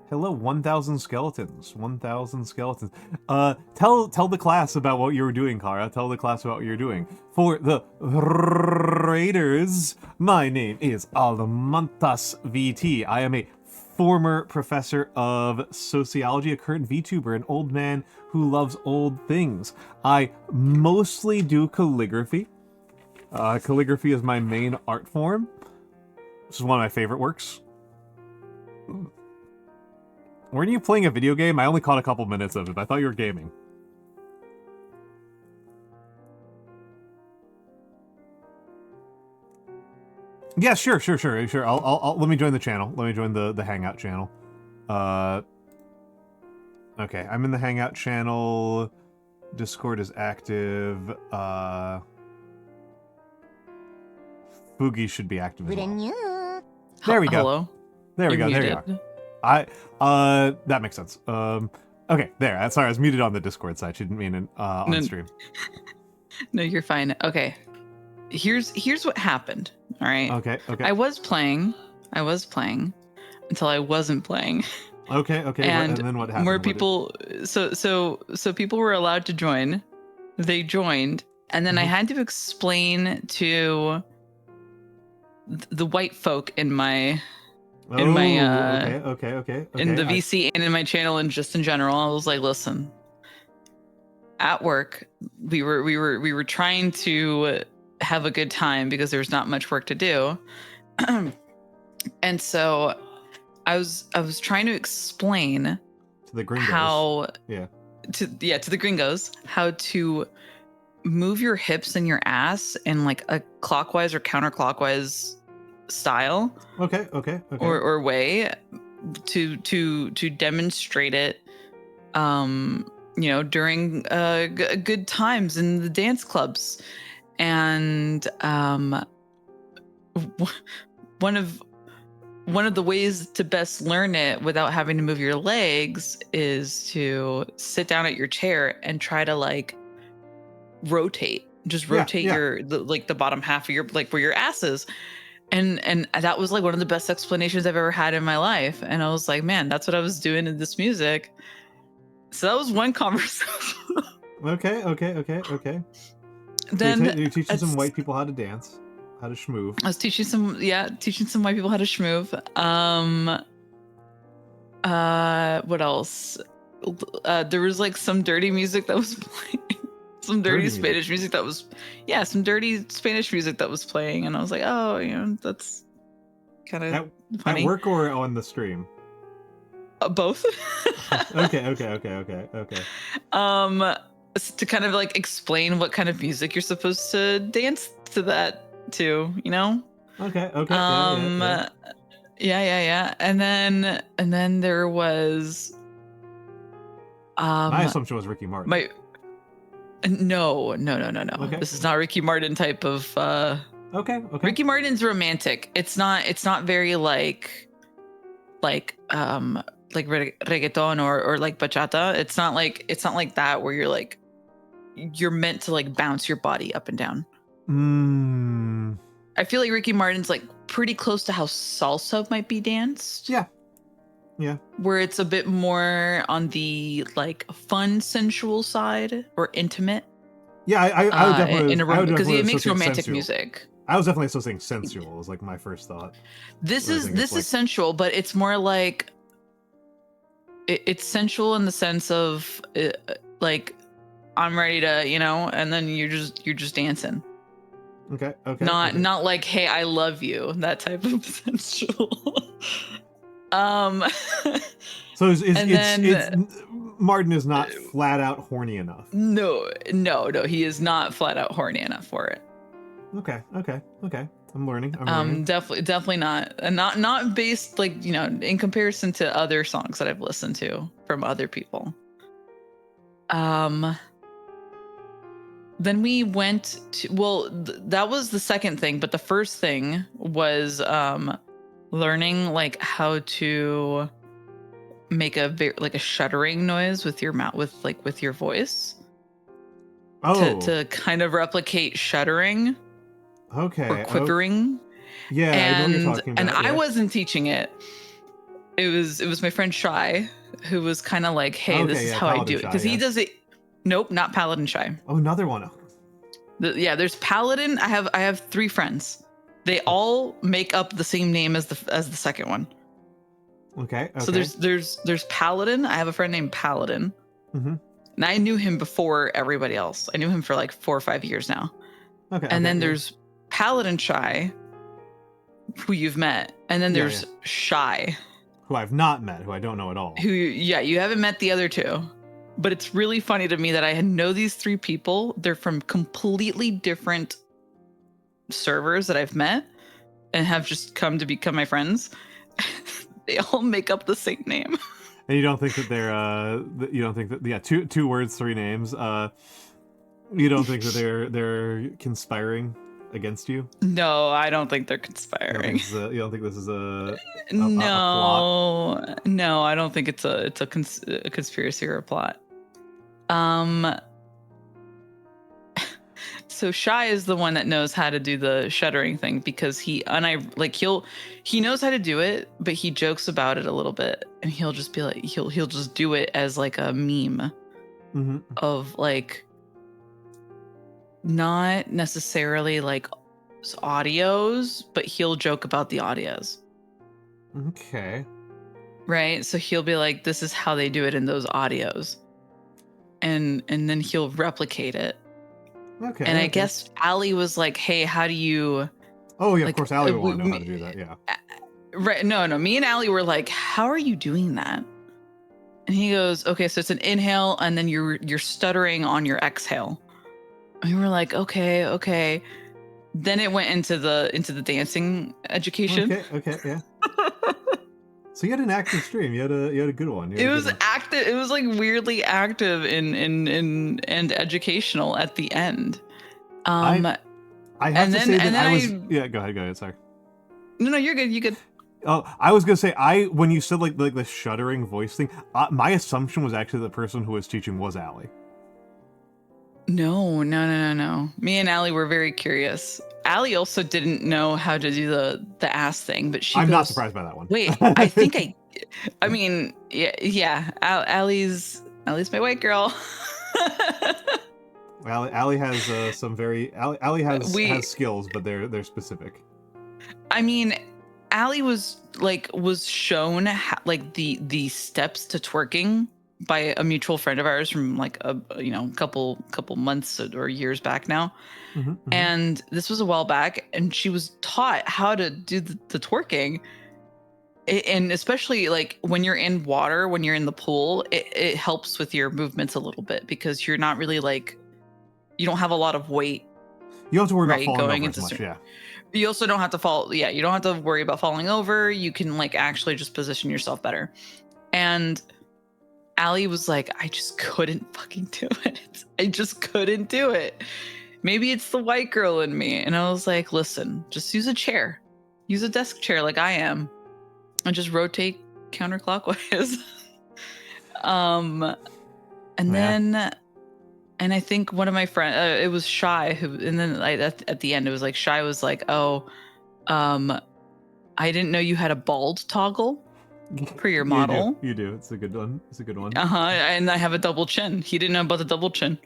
Hello 1,000 skeletons. 1,000 skeletons. Tell the class about what you were doing, Kara. Tell the class about what you're doing. For the Raiders, my name is Almantas VT. I am a former professor of sociology, a current VTuber, an old man who loves old things. I mostly do calligraphy. Calligraphy is my main art form. This is one of my favorite works. Weren't you playing a video game? I only caught a couple minutes of it, but I thought you were gaming. Yeah, sure. I'll let me join the channel. Let me join the Hangout channel. Okay, I'm in the Hangout channel. Discord is active. Fugi should be active as well. There we go. Hello? There we go. There you are. That makes sense. Okay, there. Sorry, I was muted on the Discord side. She didn't mean it on stream. No, you're fine. Okay. Here's what happened. All right. Okay. I was playing until I wasn't playing. Okay. And then what happened? More people. So people were allowed to join. They joined, and then I had to explain to the white folk in my okay. In the VC and in my channel and just in general. I was like, listen. At work, we were trying to have a good time because there's not much work to do. And so I was trying to explain to the gringos to the gringos how to move your hips and your ass in like a clockwise or counterclockwise style. Okay. Or way to demonstrate it during good times in the dance clubs. And one of the ways to best learn it without having to move your legs is to sit down at your chair and try to like rotate the bottom half of your, like where your ass is. And that was like one of the best explanations I've ever had in my life. And I was like, man, that's what I was doing in this music. So that was one conversation. Okay. Then you're teaching some white people how to dance, how to schmoove. I was teaching some white people how to schmoove. What else? There was like some dirty music that was playing. Some dirty Spanish music that was, some dirty Spanish music that was playing, and I was like, oh, that's kind of funny. At work or on the stream? Both. Okay. To kind of like explain what kind of music you're supposed to dance to that to, Okay. Yeah. And then there was. My assumption was Ricky Martin. No. Okay. This is not Ricky Martin type of. Okay. Ricky Martin's romantic. It's not very like reggaeton or like bachata. It's not like that where you're meant to like bounce your body up and down. I feel like Ricky Martin's like pretty close to how salsa might be danced. Yeah. Where it's a bit more on the like fun, sensual side or intimate. Yeah, I would definitely because he makes romantic music. I was definitely associating sensual was like my first thought. This is sensual, but it's more like it's sensual in the sense of like I'm ready to, and then you're just dancing. Okay. Not like, hey, I love you, that type of sensual. So Martin is not flat out horny enough. No, he is not flat out horny enough for it. Okay. I'm learning. Definitely not. And not based like, in comparison to other songs that I've listened to from other people. Then we went to, that was the second thing, but the first thing was learning like how to make a shuddering noise with your mouth, with your voice. To kind of replicate shuddering. Okay. Or quivering. Yeah, I know what you're talking about. And I wasn't teaching it. It was my friend Shy who was kind of like, hey, this is how I do it. Because he does it. Nope, not Paladin Shy. Oh, another one. There's Paladin. I have 3 friends. They all make up the same name as the second one. Okay. So there's Paladin. I have a friend named Paladin. Mm-hmm. And I knew him before everybody else. I knew him for like 4 or 5 years now. Okay. And then there's Paladin Shy, who you've met. And then there's Shy, who I've not met, who I don't know at all. You haven't met the other 2. But it's really funny to me that I know these 3 people. They're from completely different servers that I've met and have just come to become my friends. They all make up the same name. And you don't think that they're two words, 3 names. You don't think that they're conspiring against you? No, I don't think they're conspiring. You don't think this is a plot? No, I don't think it's a conspiracy or a plot. So Shy is the one that knows how to do the shuddering thing because he knows how to do it, but he jokes about it a little bit, and he'll just be like he'll just do it as like a meme of like not necessarily like audios, but he'll joke about the audios. Okay. Right? So he'll be like, this is how they do it in those audios. And then he'll replicate it. Okay. And I guess Allie was like, hey, how do you... Oh, yeah, of course, Allie would want to know how to do that, yeah. Right. No. Me and Allie were like, how are you doing that? And he goes, okay, so it's an inhale, and then you're stuttering on your exhale. And we were like, okay. Then it went into the dancing education. Okay, yeah. So you had an active stream. You had a good one. It was active. It was like weirdly active and educational at the end. I have to say that I was. Yeah, go ahead. Sorry. No, you're good. You good. Oh, I was gonna say when you said like the shuddering voice thing, my assumption was actually the person who was teaching was Allie. No. Me and Allie were very curious. Allie also didn't know how to do the ass thing, but I'm not surprised by that one. Wait, I think I mean, yeah. Allie's my white girl. Allie has some very Allie has skills, but they're specific. I mean, Allie was shown like the steps to twerking by a mutual friend of ours from like a couple months or years back now. And this was a while back, and she was taught how to do the twerking. And especially like when you're in water, when you're in the pool, it helps with your movements a little bit because you're not really like, you don't have a lot of weight. You don't have to worry about falling over as much, yeah. You also don't have to fall. Yeah, you don't have to worry about falling over. You can like actually just position yourself better. And Allie was like, I just couldn't fucking do it. I just couldn't do it. Maybe it's the white girl in me. And I was like, listen, just use a chair. Use a desk chair like I am. And just rotate counterclockwise. And I think one of my friends, it was Shy, and then at the end, it was like Shy was like, "Oh, I didn't know you had a bald toggle for your model." You do. It's a good one. And I have a double chin. He didn't know about the double chin.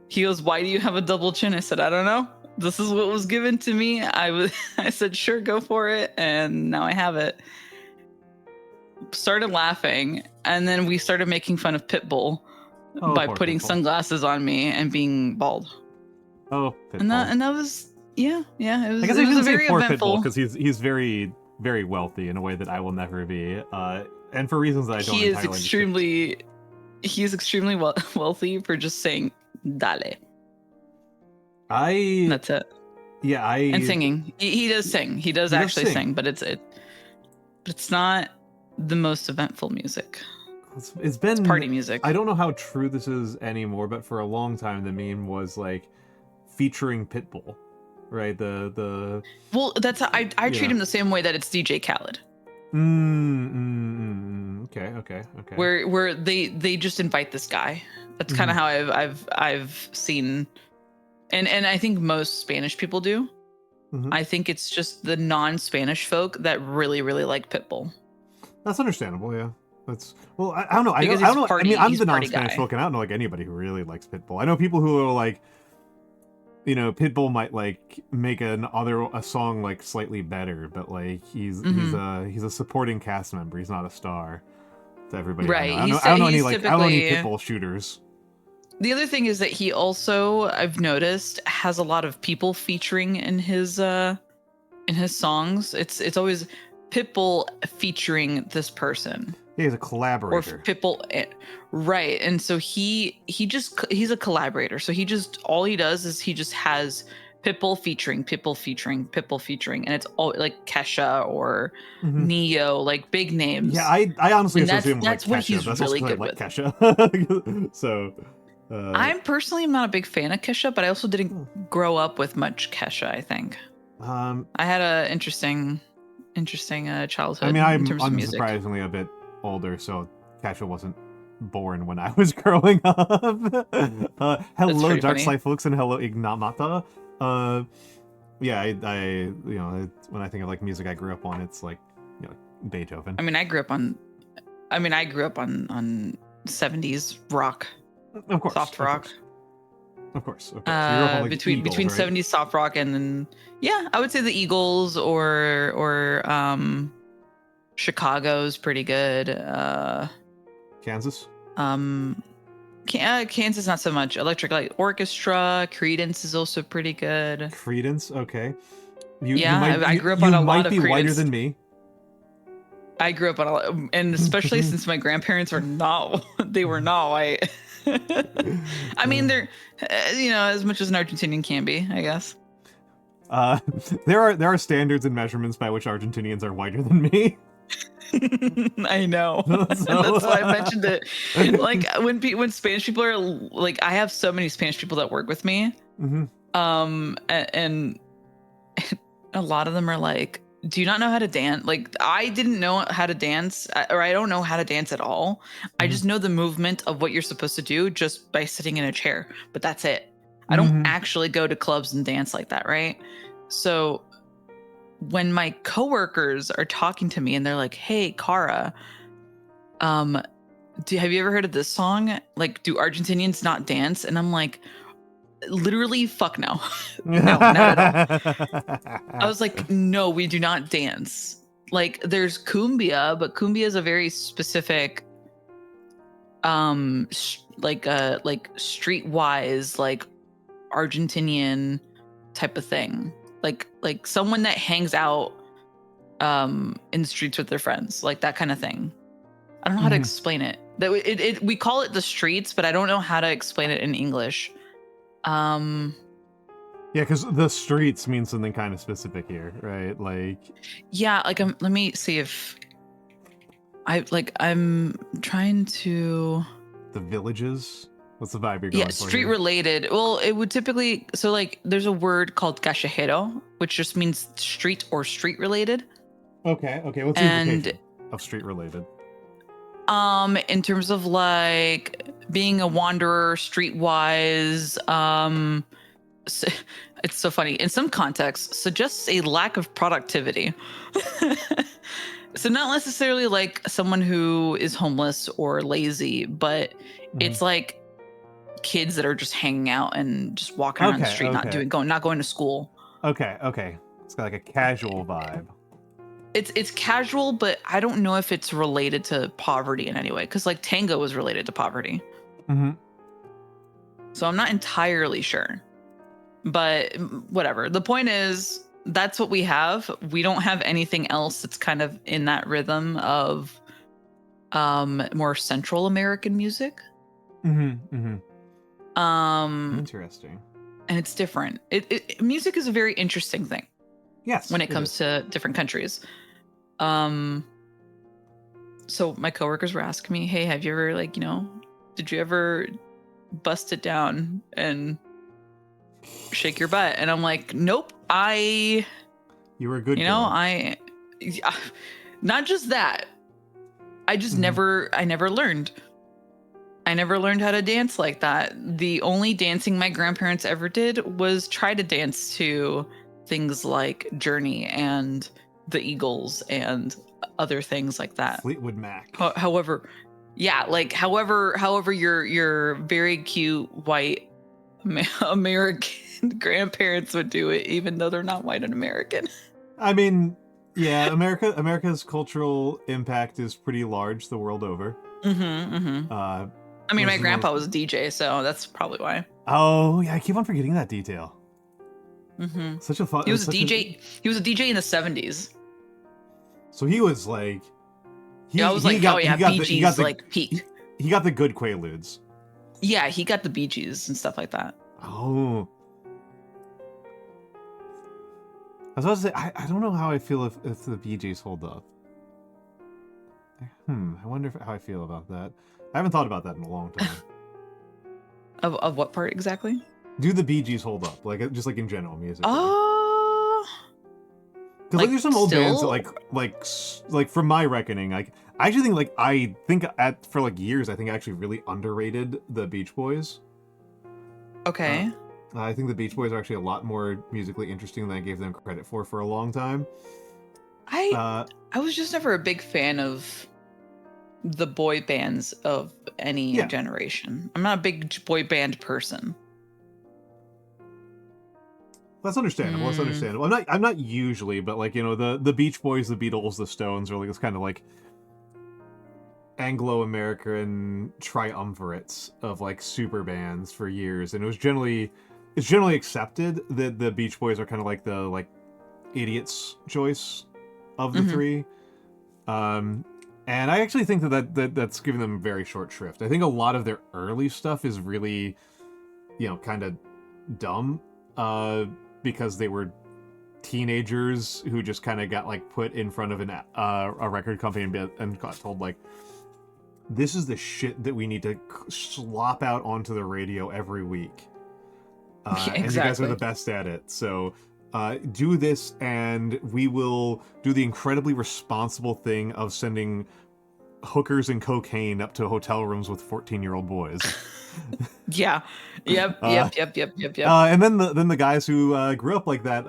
He goes, "Why do you have a double chin?" I said, "I don't know. This is what was given to me." I said, "Sure, go for it," and now I have it. Started laughing, and then we started making fun of Pitbull. By putting sunglasses on me and being bald. Oh, and that was it was. I guess it was a very poor eventful because he's very, very wealthy in a way that I will never be, and for reasons that I don't. He is extremely wealthy for just saying "dale." That's it. Yeah, and singing. He does sing. He does actually sing, but it's not the most eventful music. It's been party music. I don't know how true this is anymore, but for a long time the meme was like featuring Pitbull, right? Well, that's how I treat him the same way that it's DJ Khaled. Okay. Where they just invite this guy. That's kind of how I've seen, and I think most Spanish people do. I think it's just the non-Spanish folk that really, really like Pitbull. That's understandable, yeah. I don't know. I don't know. I mean, I'm the non-Spanish folk, and I don't know like anybody who really likes Pitbull. I know people who are like, Pitbull might like make a song like slightly better, but like he's a supporting cast member. He's not a star to everybody. Right. I don't know any Pitbull shooters. The other thing is that he also, I've noticed, has a lot of people featuring in his songs. It's always Pitbull featuring this person. Yeah, he's a collaborator. Or Pitbull, right? And so he's a collaborator. So all he does is he just has Pitbull featuring, and it's all like Kesha or Neo, like big names. Yeah, I honestly associate him with that's like what Kesha. he's that's really good with. Kesha. So. I'm personally not a big fan of Kesha, but I also didn't grow up with much Kesha. I think. I had a interesting childhood. I mean, I'm in terms of music. Unsurprisingly a bit older, so Kesha wasn't born when I was growing up. Hello, Dark Side folks, and hello, Ignamata. Yeah, I when I think of like music I grew up on, it's like Beethoven. I mean, I grew up on 70s rock. Of course, soft rock. Of course. So like between Eagles, right? 70s soft rock and then I would say the Eagles or Chicago's pretty good. Kansas. Kansas not so much. Electric Light Orchestra, Creedence is also pretty good. Creedence, okay. I grew up on a lot of Creedence. You might be whiter than me. I grew up on a lot, and especially since my grandparents were not white. I mean, they're, as much as an Argentinian can be, I guess. There are standards and measurements by which Argentinians are whiter than me. I know. So- That's why I mentioned it. Like when Spanish people are like, I have so many Spanish people that work with me. Mhm. And a lot of them are like, do you not know how to dance? Like, I didn't know how to dance, or I don't know how to dance at all. I just know the movement of what you're supposed to do just by sitting in a chair, but that's it. I don't Mhm. actually go to clubs and dance like that, right? So when my coworkers are talking to me and they're like, "Hey, Kara, have you ever heard of this song? Like, do Argentinians not dance?" And I'm like, literally, fuck no. No, not at all. I was like, no, we do not dance. Like, there's cumbia, but cumbia is a very specific, like streetwise, like Argentinian type of thing. Like someone that hangs out in the streets with their friends, like that kind of thing. I don't know how to explain it. That we call it the streets, but I don't know how to explain it in English. Yeah, because the streets mean something kind of specific here, right? Like, yeah, like let me see if I'm trying to. the villages. What's the vibe you're going Yeah, for street here? related. Well, it would typically, so like there's a word called callejero, which just means street or street related. Okay, what's the And implication of street related? in terms of like being a wanderer streetwise, it's so funny. In some contexts, suggests a lack of productivity. So not necessarily like someone who is homeless or lazy, but it's like kids that are just hanging out and just walking around the street, not going to school. Okay. It's got like a casual vibe. It's casual, but I don't know if it's related to poverty in any way, because like tango was related to poverty. So I'm not entirely sure, but whatever. The point is, that's what we have. We don't have anything else that's kind of in that rhythm of more Central American music. Interesting. And it's different. Music is a very interesting thing. Yes. When it comes to different countries. So my coworkers were asking me, "Hey, have you ever did you ever bust it down and shake your butt?" And I'm like, "Nope. You were a good girl. Not just that. I just I never learned. I never learned how to dance like that. The only dancing my grandparents ever did was try to dance to things like Journey and the Eagles and other things like that. Fleetwood Mac. However, your very cute white American grandparents would do it, even though they're not white and American. I mean, yeah, America's cultural impact is pretty large the world over. I mean, my grandpa was a DJ, so that's probably why. Oh yeah, I keep on forgetting that detail. Such a fun. He was a DJ. He was a DJ in the 70s. So he was like. Bee Gees like peak. He got the good Quaaludes. Yeah, he got the Bee Gees and stuff like that. Oh. I was about to say, I don't know how I feel if the Bee Gees hold up. I wonder how I feel about that. I haven't thought about that in a long time. Of what part exactly? Do the Bee Gees hold up? Like, just like in general music? Because like there's some old bands that like from my reckoning, like I actually think for like years I actually really underrated the Beach Boys. Okay. I think the Beach Boys are actually a lot more musically interesting than I gave them credit for a long time. I was just never a big fan of the boy bands of any generation. I'm not a big boy band person. That's understandable. That's understandable. I'm not usually, but like, you know, the Beach Boys, the Beatles, the Stones are like this kind of like Anglo-American triumvirates of like super bands for years, and it's generally accepted that the Beach Boys are kind of like the idiot's choice of the three. And I actually think that's giving them very short shrift. I think a lot of their early stuff is really, you know, kind of dumb, because they were teenagers who just kind of got like put in front of a record company and got told like, this is the shit that we need to slop out onto the radio every week. Exactly. And you guys are the best at it. So do this, and we will do the incredibly responsible thing of sending hookers and cocaine up to hotel rooms with 14-year-old boys. Yeah. Yep. And then the guys who grew up like that,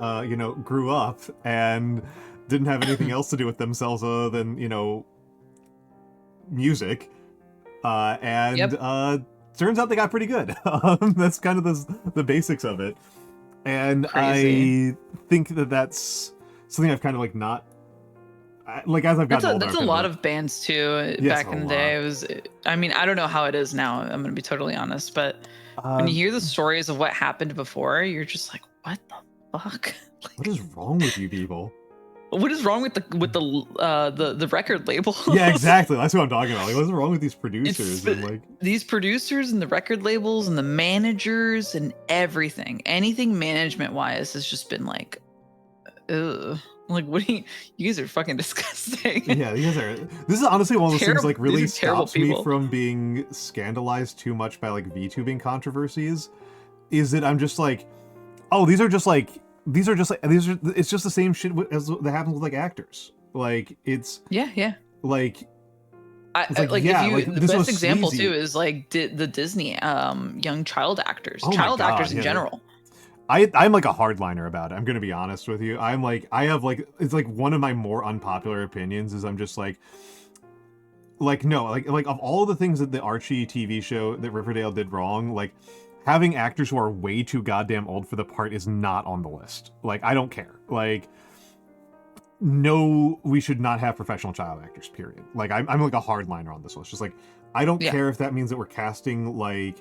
grew up and didn't have anything else to do with themselves other than, music. Turns out they got pretty good. That's kind of the basics of it. And Crazy. I think that's something I've kind of like not... Like, as I've gotten older... That's a lot of bands, too, back in the day. It was... I mean, I don't know how it is now, I'm going to be totally honest, but when you hear the stories of what happened before, you're just like, what the fuck? Like, what is wrong with you people? What is wrong with the record label? Yeah, exactly. That's what I'm talking about. Like, what's wrong with these producers? And like these producers and the record labels and the managers and everything. Anything management wise has just been like, ugh. Like, what do you guys are fucking disgusting. Yeah, you guys are. This is honestly one of those things like really stops me people. from being scandalized too much by like VTubing controversies. Is that I'm just like, oh, it's just the same shit as that happens with like actors. Like it's yeah. Like the best example sleazy. Too is like the Disney young child actors, actors in general. I'm like a hardliner about it. I'm gonna be honest with you. It's like one of my more unpopular opinions is I'm just like no, like of all the things that the Archie TV show that Riverdale did wrong, like having actors who are way too goddamn old for the part is not on the list. Like, I don't care. Like, no, we should not have professional child actors, period. Like, I'm like a hardliner on this one. It's just like, I don't care if that means that we're casting like,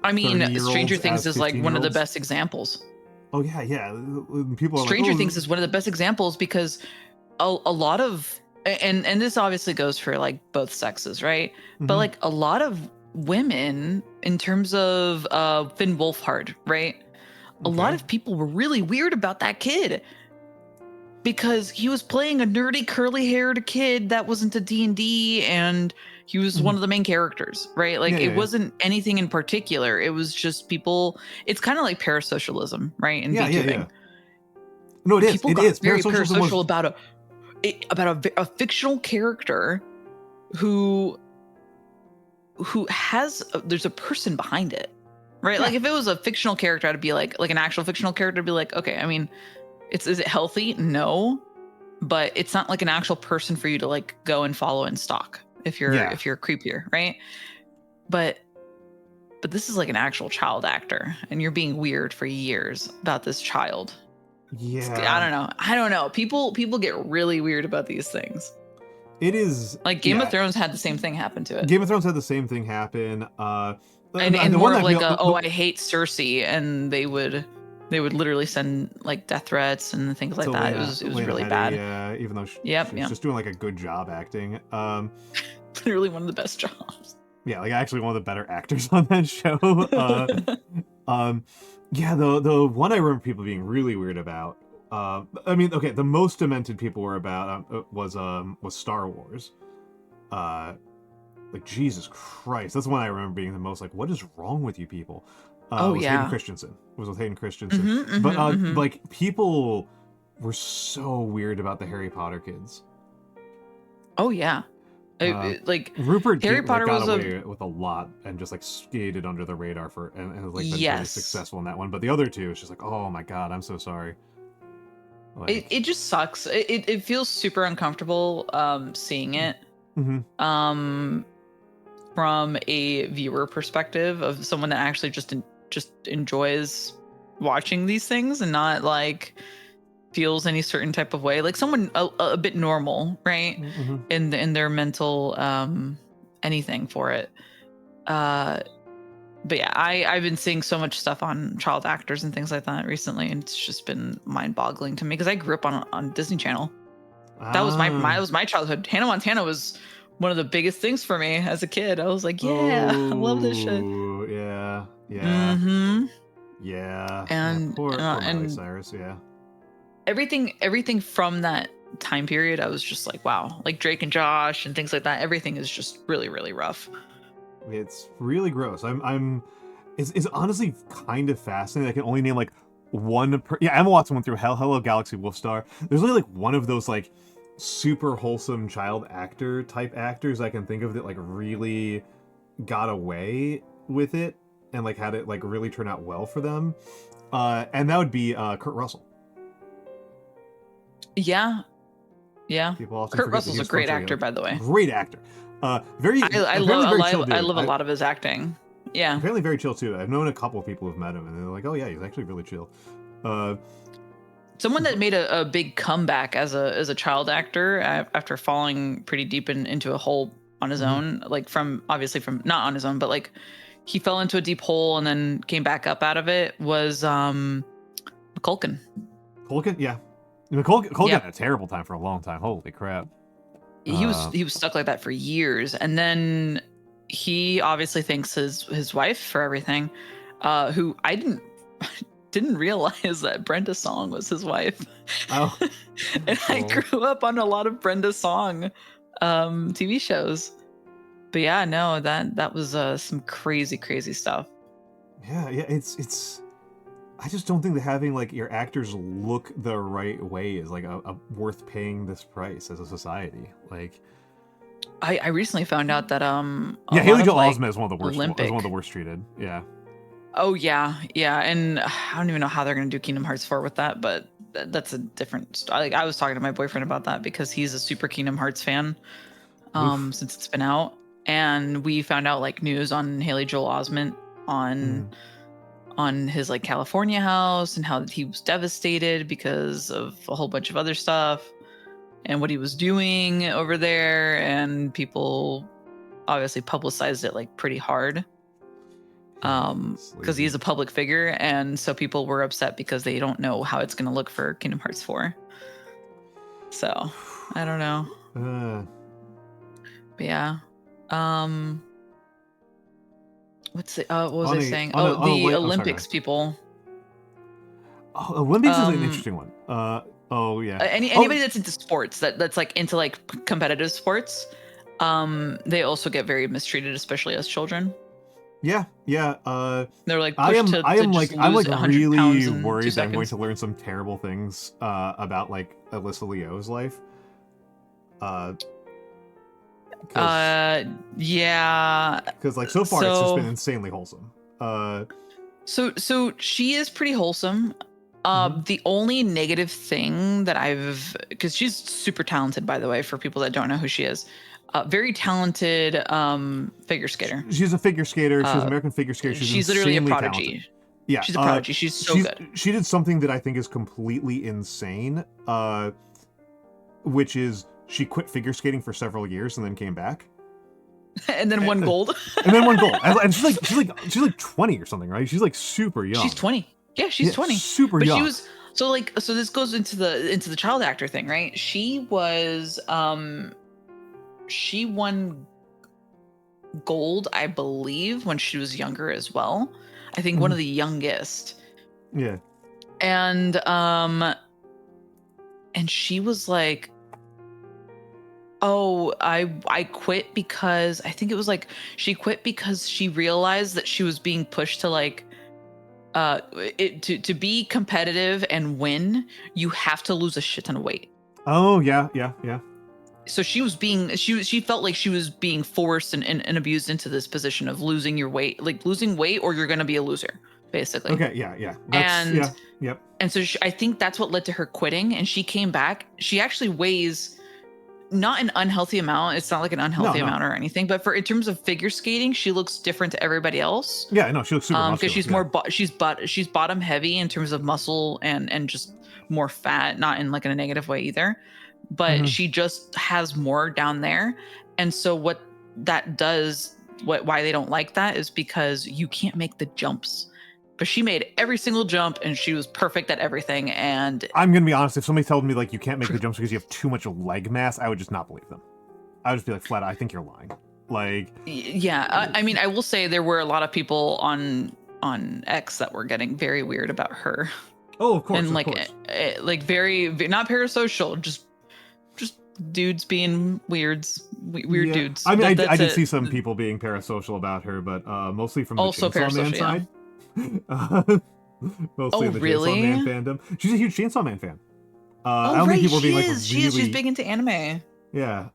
I mean, Stranger Things is like one of the best examples. Oh yeah. People are Stranger Things is one of the best examples because a lot of, and this obviously goes for like both sexes, right? Mm-hmm. But like a lot of women, in terms of Finn Wolfhard, right? A lot of people were really weird about that kid because he was playing a nerdy curly-haired kid that was into D&D, and he was one of the main characters, right? Like it wasn't anything in particular. It was just people. It's kind of like parasocialism, right? In VTubing. Yeah. No, it is. People got very parasocial about a fictional character who has there's a person behind it, right? Like if it was a fictional character, I'd be like an actual fictional character, I'd be like, okay, I mean, is it healthy? No, but it's not like an actual person for you to like go and follow and stalk if you're creepier, right? But this is like an actual child actor, and you're being weird for years about this child. Yeah, I don't know. People get really weird about these things. It is like Game of Thrones had the same thing happen to it. Game of Thrones had the same thing happen. And more of like I hate Cersei, and they would literally send like death threats and things like that. It was really bad. Yeah, even though she's just doing like a good job acting. Literally one of the best jobs. Yeah, like actually one of the better actors on that show. Yeah, the one I remember people being really weird about. I mean, okay, the most demented people were about was Star Wars. Like Jesus Christ, that's the one I remember being the most like, what is wrong with you people? Hayden Christensen. It was with Hayden Christensen. Like people were so weird about the Harry Potter kids. Oh yeah. Like Rupert Harry Potter got away with a lot and just like skated under the radar and was like very successful in that one. But the other two, it's just like, oh my god, I'm so sorry. Like, it just sucks. It feels super uncomfortable seeing it from a viewer perspective of someone that actually just enjoys watching these things and not like feels any certain type of way, like someone a bit normal, right? In their mental anything for it. But yeah, I've been seeing so much stuff on child actors and things like that recently, and it's just been mind-boggling to me because I grew up on Disney Channel. That was my childhood. Hannah Montana was one of the biggest things for me as a kid. I was like, I love this shit. Yeah. Mm-hmm. Yeah. And poor Miley Cyrus, everything from that time period, I was just like, wow, like Drake and Josh and things like that. Everything is just really, really rough. It's really gross. It's honestly kind of fascinating. I can only name like one. Emma Watson went through Hell, Hello Galaxy, Wolfstar. There's only like one of those like super wholesome child actor type actors I can think of that like really got away with it and like had it like really turn out well for them. And that would be Kurt Russell. Yeah. People often Kurt forget that Russell's he a was great functionally actor, by the way. great actor. Very I apparently very chill dude. I love a lot of his acting. Yeah. Apparently very chill too. I've known a couple of people who've met him and they're like, oh yeah, he's actually really chill. Someone that made a big comeback as a child actor after falling pretty deep into a hole on his own, like from not on his own, but like he fell into a deep hole and then came back up out of it, was Culkin. Culkin, yeah. Culkin Yep. had a terrible time for a long time. Holy crap. He was stuck like that for years, and then he obviously thanks his wife for everything, who I didn't realize that Brenda Song was his wife. Oh. And I grew up on a lot of Brenda Song TV shows. But yeah, no, that was some crazy stuff. Yeah, it's I just don't think that having like your actors look the right way is like a worth paying this price as a society. Like I recently found out that Haley Joel Osment is one of the worst Olympic. is one of the worst treated. Yeah. Oh yeah, and I don't even know how they're gonna do Kingdom Hearts 4 with that, but that's a different story. Like I was talking to my boyfriend about that because he's a super Kingdom Hearts fan since it's been out, and we found out like news on Haley Joel Osment on his like California house and how he was devastated because of a whole bunch of other stuff and what he was doing over there, and people obviously publicized it like pretty hard. Because he's a public figure, and so people were upset because they don't know how it's going to look for Kingdom Hearts 4. So I don't know. But yeah, what was I saying? The Olympics people. Oh, Olympics is an interesting one. Oh yeah. Anybody that's into sports, that's like into like competitive sports, they also get very mistreated, especially as children. Yeah. They're like I'm really worried that I'm going to learn some terrible things about like Alyssa Leo's life. Yeah. Because like so far it's just been insanely wholesome. So she is pretty wholesome. The only negative thing that because she's super talented, by the way, for people that don't know who she is. Very talented figure skater. She's a figure skater. She's an American figure skater. She's literally a prodigy. Talented. Yeah, she's a prodigy. She's so good. She did something that I think is completely insane, which is she quit figure skating for several years and then came back. And then won gold. And she's like 20 or something, right? She's like super young. She's 20. Yeah, she's 20. Super young. But she was so this goes into the child actor thing, right? She was she won gold, I believe, when she was younger as well. I think one of the youngest. Yeah. And she was like, oh, I quit because I think it was like she quit because she realized that she was being pushed to like to be competitive and win, you have to lose a shit ton of weight. Oh yeah. So she felt like she was being forced and abused into this position of losing your weight, like losing weight or you're going to be a loser, basically. Okay, yeah. Yep. And so I think that's what led to her quitting, and she came back. She actually weighs not an unhealthy amount. It's not like an unhealthy amount or anything, but in terms of figure skating, she looks different to everybody else. Yeah, no, she looks super muscular. Because she's bottom heavy in terms of muscle and just more fat, not in like in a negative way either. But she just has more down there. And so what that does, why they don't like that is because you can't make the jumps. But she made every single jump and she was perfect at everything. And I'm going to be honest, if somebody told me like you can't make the jumps because you have too much leg mass, I would just not believe them. I would just be like, flat out, I think you're lying. Like, yeah, I mean, I will say there were a lot of people on X that were getting very weird about her Oh, of course, and of like course. like very not parasocial, just dudes being weird Yeah, dudes. I mean, I That's did it. see some people being parasocial about her, but mostly from the Also Chainsaw Man parasocial, yeah. side. Uh, Mostly Oh in the Chainsaw Man really? fandom. She's a huge Chainsaw Man fan. I Oh don't think right, people were being she like is. She is. She's really, big into anime. yeah,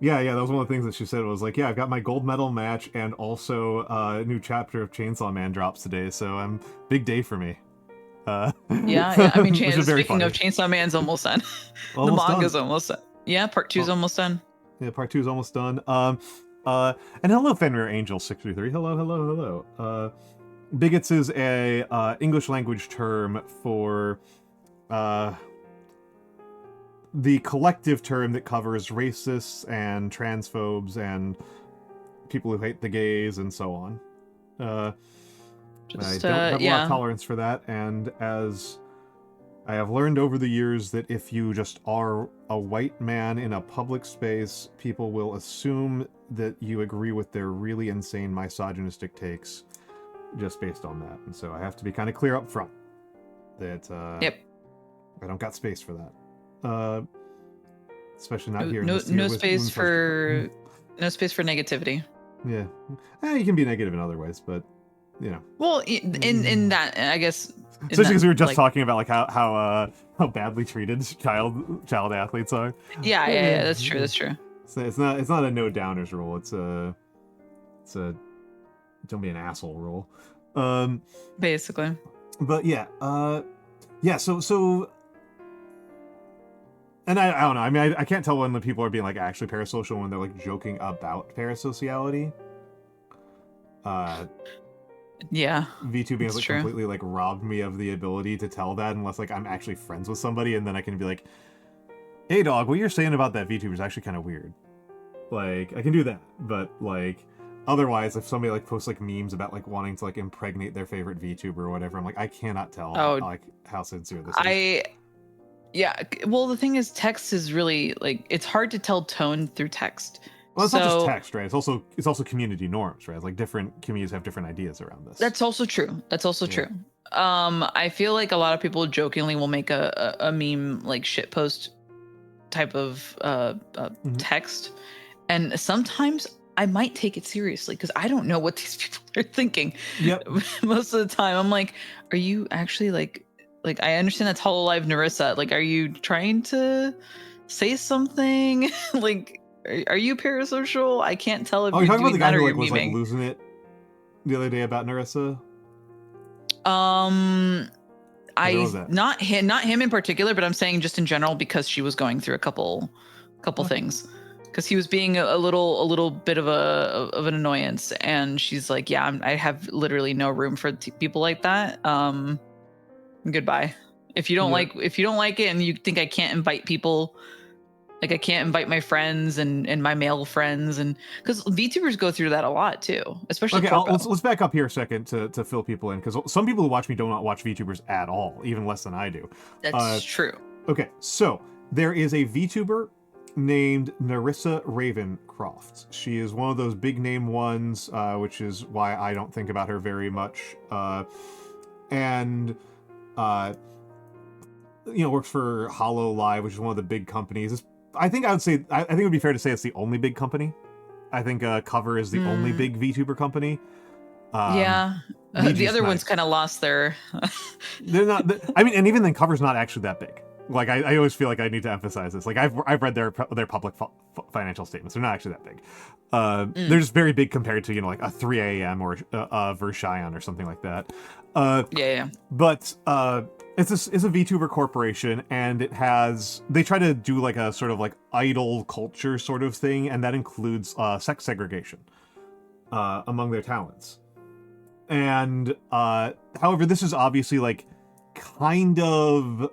yeah. That was one of the things that she said was like, yeah, I've got my gold medal match and also a new chapter of Chainsaw Man drops today, so big day for me. Yeah, yeah. I mean, Which is very speaking of funny. Chainsaw Man's almost done. The Almost done. manga's almost done. Yeah, part two's Oh, almost done. yeah, part 2 is almost done. And hello, Fenrir Angel 633. Hello, hello, hello. Bigots is a English language term for uh, the collective term that covers racists and transphobes and people who hate the gays and so on. I Just don't have a lot of yeah. tolerance for that, and as I have learned over the years that if you just are a white man in a public space, people will assume that you agree with their really insane misogynistic takes just based on that. And so I have to be kind of clear up front that Yep. I don't got space for that. Especially not here in No this year with Women's no space for negativity. Yeah. You can be negative in other ways, but you know. Well, in that, I guess. Especially because we were just like, talking about like how badly treated child athletes are. yeah, that's true. That's true. So it's not a no downers rule. It's a don't be an asshole rule. Basically. But yeah, yeah. So, and I don't know. I mean, I can't tell when the people are being like actually parasocial when they're like joking about parasociality. Yeah. VTubing has like true. completely like robbed me of the ability to tell that unless like I'm actually friends with somebody and then I can be like, hey dog, what you're saying about that VTuber is actually kind of weird. Like I can do that, but like otherwise if somebody like posts like memes about like wanting to like impregnate their favorite VTuber or whatever, I'm like, I cannot tell like how sincere this is. Yeah, well the thing is text is really like it's hard to tell tone through text. Well, it's not just text, right? It's also community norms, right? Like different communities have different ideas around this. That's also true. I feel like a lot of people jokingly will make a meme like shit post type of text, and sometimes I might take it seriously because I don't know what these people are thinking. Yep. Most of the time, I'm like, are you actually like I understand that's Hololive Narissa. Like, are you trying to say something? Like, are you parasocial? I can't tell if you're you're talking about doing the guy that or who you're like was like memeing. losing it the other day about Narissa. Not him in particular, but I'm saying just in general because she was going through a couple things. Because he was being a little bit of an annoyance, and she's like, "Yeah, I have literally no room for people like that. Goodbye. If you don't like it, and you think I can't invite people, like I can't invite my friends and my male friends, and because VTubers go through that a lot too, especially Okay, Corpo. let's back up here a second to fill people in because some people who watch me do not watch VTubers at all, even less than I do. That's true. Okay, so there is a VTuber named Narissa Ravencroft. She is one of those big name ones, which is why I don't think about her very much. And works for Hololive, which is one of the big companies. I think it would be fair to say it's the only big company. I think Cover is the only big VTuber company. Yeah. The other ones kind of lost their. They're not. I mean, and even then, Cover's not actually that big. Like I always feel like I need to emphasize this. Like I've read their public financial statements. They're not actually that big. They're just very big compared to like a 3AM or Vershion or something like that. Yeah. But it's a VTuber corporation, and they try to do like a sort of like idol culture sort of thing, and that includes sex segregation among their talents. And however, this is obviously like kind of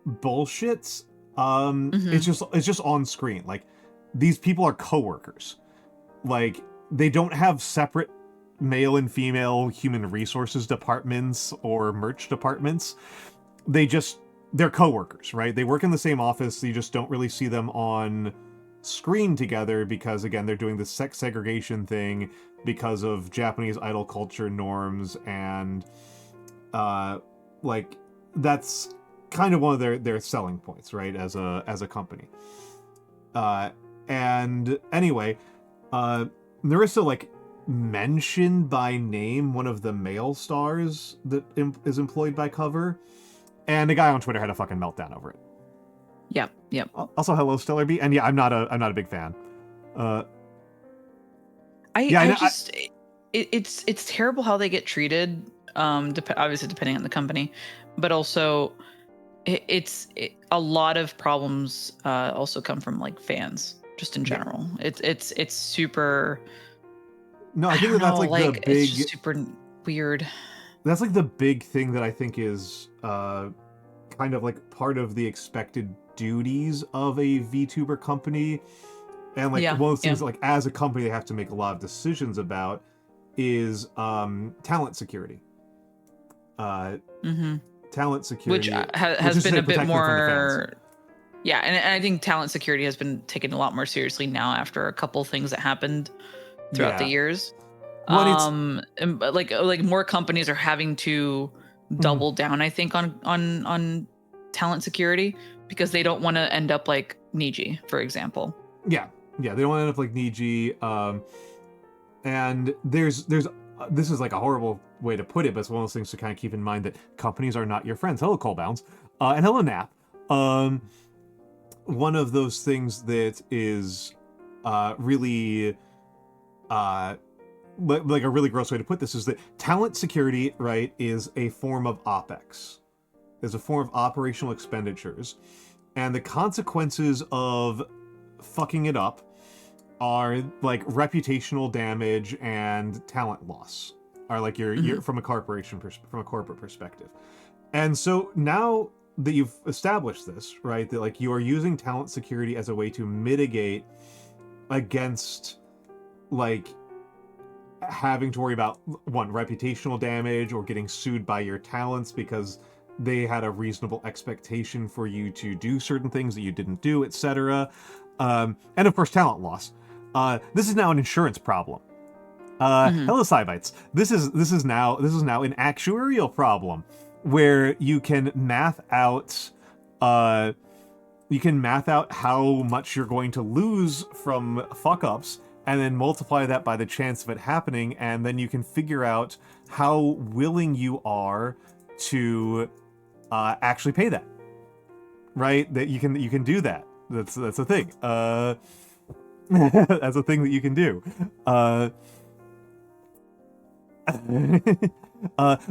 bullshit. It's just on screen. Like these people are coworkers. Like they don't have separate male and female human resources departments or merch departments. They're coworkers, right? They work in the same office. You just don't really see them on screen together because again, they're doing the sex segregation thing because of Japanese idol culture norms and like that's kind of one of their selling points, right? As a company. And anyway, Narissa like mentioned by name one of the male stars that is employed by Cover, and a guy on Twitter had a fucking meltdown over it. Yep. Also, hello, Stellar B, and yeah, I'm not a big fan. It's terrible how they get treated. Obviously depending on the company, but also a lot of problems also come from like fans just in general. It's super. No, I think that's like the big. It's just super weird. That's like the big thing that I think is kind of like part of the expected duties of a VTuber company, and like one of those things that, like, as a company they have to make a lot of decisions about is talent security. Talent security, which has been a bit more. Yeah, and I think talent security has been taken a lot more seriously now after a couple things that happened throughout the years. And, like more companies are having to double down, I think, on talent security because they don't want to end up like Niji, for example. Yeah, they don't want to end up like Niji. And there's this is like a horrible way to put it, but it's one of those things to kind of keep in mind that companies are not your friends. Hello, Colebounds, and hello, Nap. One of those things that is really like a really gross way to put this is that talent security, right, is a form of OPEX. Is a form of operational expenditures. And the consequences of fucking it up are like reputational damage and talent loss. Are like you're from a corporate perspective. And so now that you've established this, right, that like you are using talent security as a way to mitigate against like having to worry about one, reputational damage or getting sued by your talents because they had a reasonable expectation for you to do certain things that you didn't do, etc. And of course, talent loss. This is now an insurance problem. Hello, Cybites. This is now an actuarial problem where you can math out how much you're going to lose from fuck ups, and then multiply that by the chance of it happening, and then you can figure out how willing you are to actually pay that. Right? That you can do that. That's a thing. That's a thing that you can do.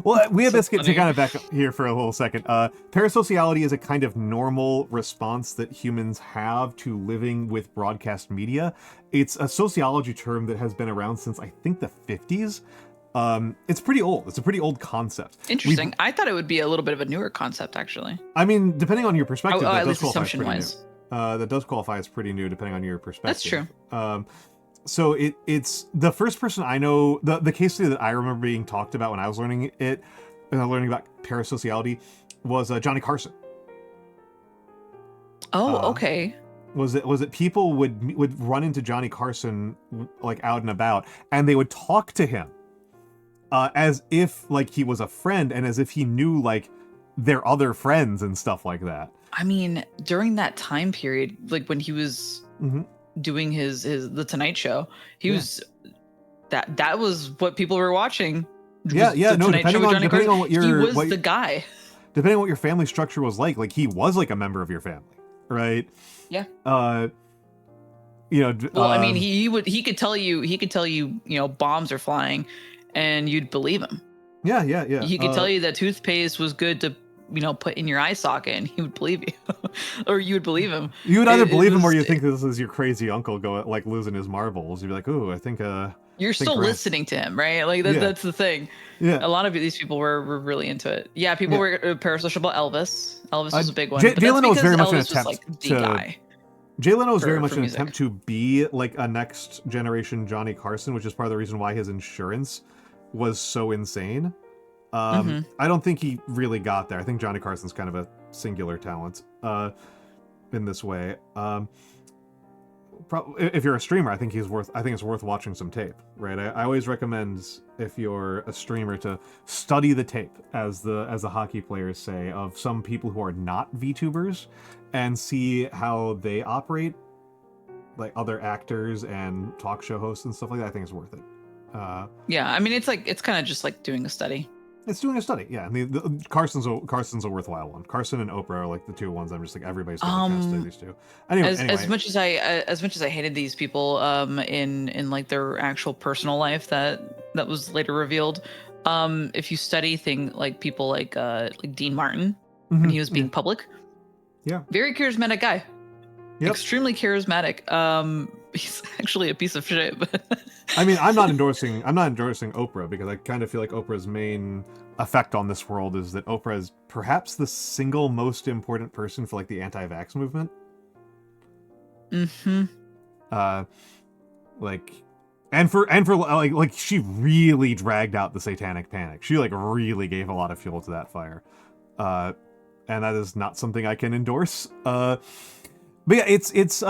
Well, we have this to kind of back up here for a little second. Parasociality is a kind of normal response that humans have to living with broadcast media. It's a sociology term that has been around since I think the 50s. It's pretty old. It's a pretty old concept. Interesting. I thought it would be a little bit of a newer concept, actually. I mean, depending on your perspective, at least assumption-wise. That does qualify as pretty new, depending on your perspective. That's true. So it's the first person I know, the case study that I remember being talked about when I was learning about parasociality was Johnny Carson. Oh, okay. Was it people would run into Johnny Carson like out and about, and they would talk to him as if like he was a friend, and as if he knew like their other friends and stuff like that. I mean, during that time period, like when he was doing the Tonight Show, he was that was what people were watching. Depending on what your he was the guy. Depending on what your family structure was like he was like a member of your family, right? Yeah. Well, I mean, he could tell you, bombs are flying, and you'd believe him. Yeah. He could tell you that toothpaste was good to, put in your eye socket, and he would believe you, or you would believe him. You would either believe him, or you think this is your crazy uncle like losing his marbles. You'd be like, "Ooh, I think." You're still listening to him, right? Like that's the thing. Yeah. A lot of these people were really into it. Yeah, people were parasocial. Elvis was a big one. Jay Leno was very much an attempt Jay Leno was very much an attempt to be like a next generation Johnny Carson, which is part of the reason why his insurance was so insane. I don't think he really got there. I think Johnny Carson's kind of a singular talent in this way. if you're a streamer, I think it's worth watching some tape, right? I always recommend, if you're a streamer, to study the tape, as the hockey players say, of some people who are not VTubers, and see how they operate, like other actors and talk show hosts and stuff like that. I think it's worth it. Yeah, I mean, it's kind of just like doing a study. It's doing a study, yeah. And Carson's a worthwhile one. Carson and Oprah are like the two ones I'm just like, everybody's going to study these two. Anyway, as much as I hated these people in like their actual personal life that was later revealed, if you study people like Dean Martin when he was being public, very charismatic guy, extremely charismatic. He's actually a piece of shit. But I mean, I'm not endorsing Oprah, because I kind of feel like Oprah's main effect on this world is that Oprah is perhaps the single most important person for like the anti-vax movement. And for like she really dragged out the satanic panic. She like really gave a lot of fuel to that fire. And that is not something I can endorse. But yeah, it's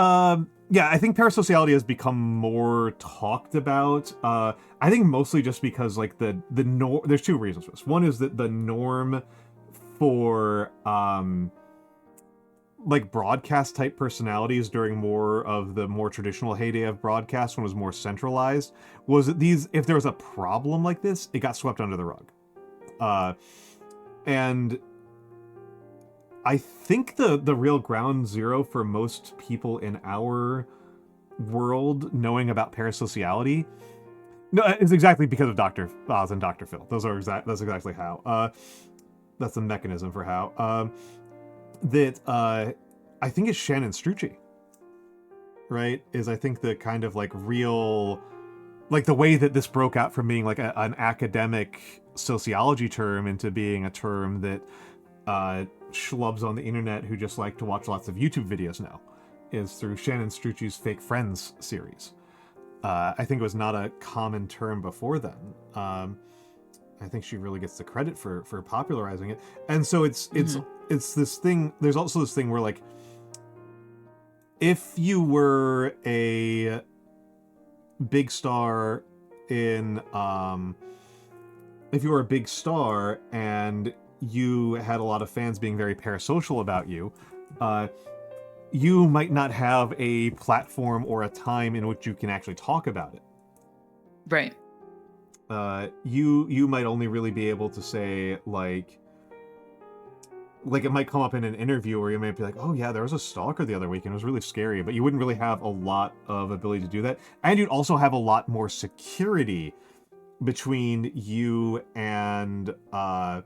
I think parasociality has become more talked about. I think mostly just because like the norm. There's two reasons for this. One is that the norm for like broadcast type personalities during more of the more traditional heyday of broadcast, when it was more centralized, was that if there was a problem like this, it got swept under the rug. And I think the real ground zero for most people in our world knowing about parasociality, is exactly because of Dr. Oz and Dr. Phil. That's exactly how. That's the mechanism for how. I think it's Shannon Strucci, right? I think the kind of like real, like the way that this broke out from being like an academic sociology term into being a term that schlubs on the internet who just like to watch lots of YouTube videos now, is through Shannon Strucci's Fake Friends series. I think it was not a common term before then. I think she really gets the credit for popularizing it. And so it's this thing. There's also this thing where like, if you were a big star and you had a lot of fans being very parasocial about you, you might not have a platform or a time in which you can actually talk about it. Right. You might only really be able to say like it might come up in an interview where you might be like, oh yeah, there was a stalker the other week and it was really scary, but you wouldn't really have a lot of ability to do that. And you'd also have a lot more security between you and the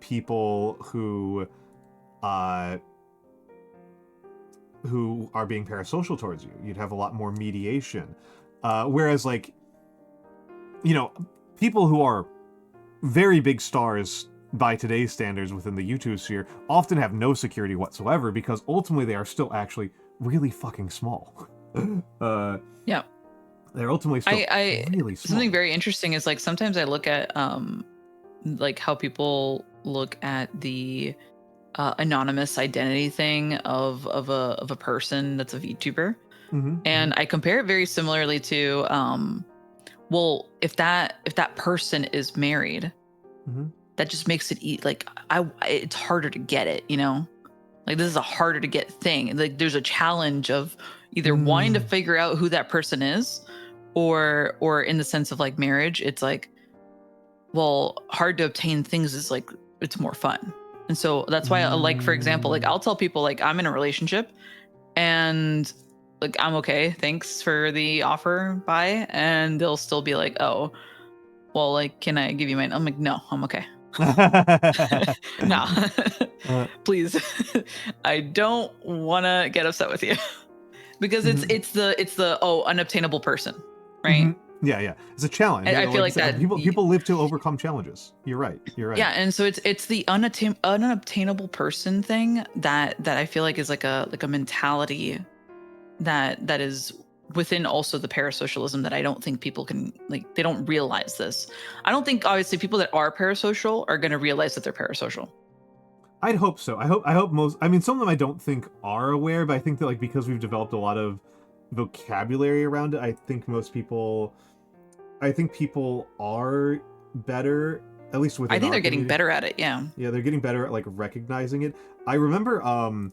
people who are being parasocial towards you. You'd have a lot more mediation. Whereas like, people who are very big stars by today's standards within the YouTube sphere often have no security whatsoever, because ultimately they are still actually really fucking small. Yeah. They're ultimately still really small. Something very interesting is like, sometimes I look at like how people look at the anonymous identity thing of a person that's a VTuber. And I compare it very similarly to well, if that person is married, that just makes it it's harder to get it, like this is a harder to get thing. Like there's a challenge of either wanting to figure out who that person is, or in the sense of like marriage, it's like, well, hard to obtain things is like, it's more fun. And so that's why like, for example, like I'll tell people like I'm in a relationship and like, I'm okay, thanks for the offer, bye. And they'll still be like, oh, well, like, can I give you mine? I'm like, no, I'm okay. No, please. I don't want to get upset with you because it's the unobtainable person, right? Yeah, it's a challenge. I feel like that people live to overcome challenges. You're right. Yeah, and so it's the unobtainable person thing that I feel like is like a mentality that is within also the parasocialism that I don't think people can, like, they don't realize this. I don't think obviously people that are parasocial are going to realize that they're parasocial. I'd hope so. I hope most. I mean, some of them I don't think are aware, but I think that like because we've developed a lot of vocabulary around it, I think people are better, at least within I think our they're getting community. better at it. Yeah. Yeah, they're getting better at like recognizing it. I remember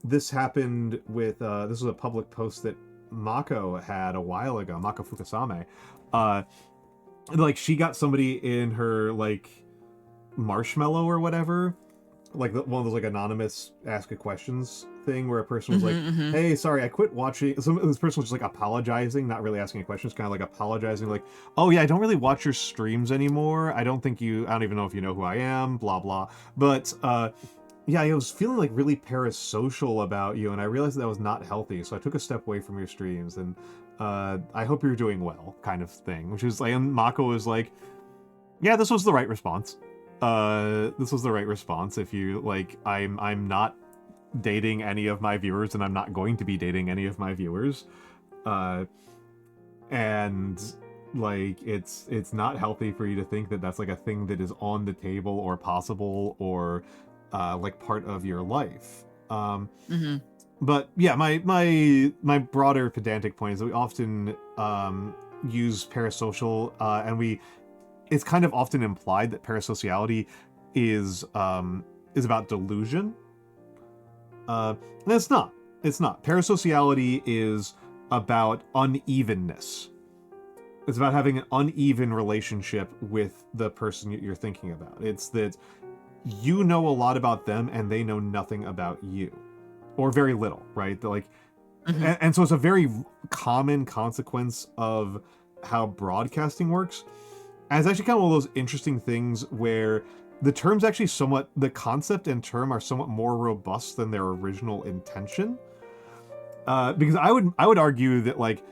this happened with this was a public post that Mako had a while ago, Mako Fukusame. Like she got somebody in her like marshmallow or whatever, like one of those like anonymous ask a questions thing where a person was like, hey, sorry, I quit watching. This person was just like apologizing, not really asking questions, kind of like apologizing, like, oh yeah, I don't really watch your streams anymore. I don't even know if you know who I am, blah blah. But yeah, I was feeling like really parasocial about you, and I realized that was not healthy, so I took a step away from your streams, and I hope you're doing well, kind of thing. Which is like, and Mako was like, yeah, this was the right response. This was the right response. If you like, I'm not dating any of my viewers, and I'm not going to be dating any of my viewers. And like, it's not healthy for you to think that that's like a thing that is on the table or possible or like part of your life. But yeah, my broader pedantic point is that we often use parasocial, and it's kind of often implied that parasociality is about delusion. And it's not. It's not. Parasociality is about unevenness. It's about having an uneven relationship with the person you're thinking about. It's that you know a lot about them and they know nothing about you. Or very little, right? Like, and so it's a very common consequence of how broadcasting works. And it's actually kind of one of those interesting things where the concept and term are somewhat more robust than their original intention. Because I would argue that like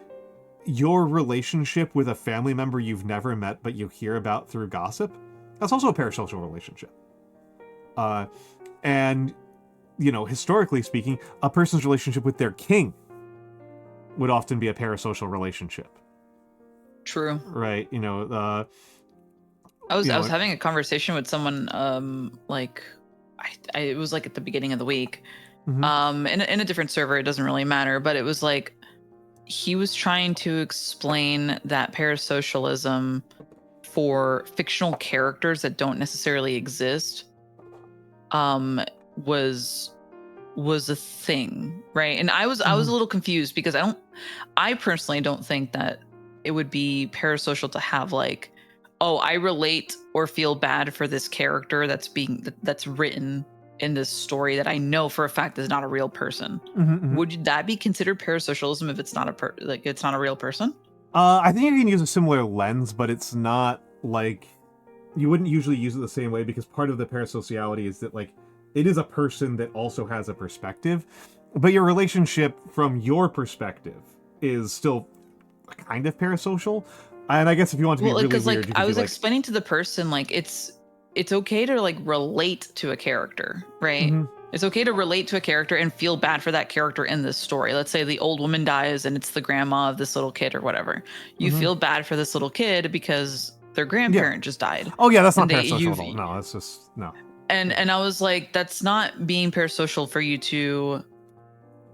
your relationship with a family member you've never met but you hear about through gossip, that's also a parasocial relationship. And you know, historically speaking, a person's relationship with their king would often be a parasocial relationship. True. Right. You know, I was having a conversation with someone, like, it was like at the beginning of the week, in a different server. It doesn't really matter, but it was like he was trying to explain that parasocialism for fictional characters that don't necessarily exist, was a thing, right? And I was a little confused because I personally don't think that it would be parasocial to have like, oh, I relate or feel bad for this character that's written in this story that I know for a fact is not a real person. Would that be considered parasocialism if it's not it's not a real person? I think you can use a similar lens, but it's not like you wouldn't usually use it the same way, because part of the parasociality is that like it is a person that also has a perspective, but your relationship from your perspective is still kind of parasocial. And I guess if you want to be really weird, like I was explaining to the person, like it's okay to like relate to a character, right? It's okay to relate to a character and feel bad for that character in this story. Let's say the old woman dies and it's the grandma of this little kid or whatever. You feel bad for this little kid because their grandparent just died. Oh yeah, that's not parasocial at all. No, that's just no. And I was like, that's not being parasocial for you to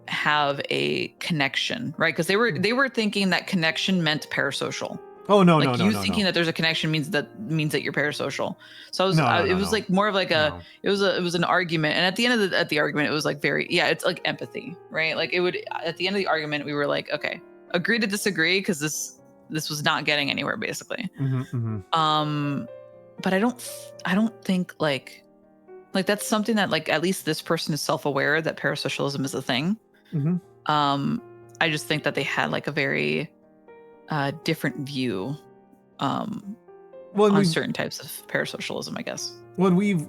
have a connection, right? Because they were thinking that connection meant parasocial. Oh no, like no, you no, thinking no. that there's a connection means that you're parasocial. So it was no. like more of like it was an argument, and at the end of the argument, it was like it's like empathy, right? Like it would, at the end of the argument, we were like, okay, agree to disagree, because this was not getting anywhere basically. But I don't think like that's something that like at least this person is self-aware that parasocialism is a thing. I just think that they had like a very different view on certain types of parasocialism, I guess. Well, we've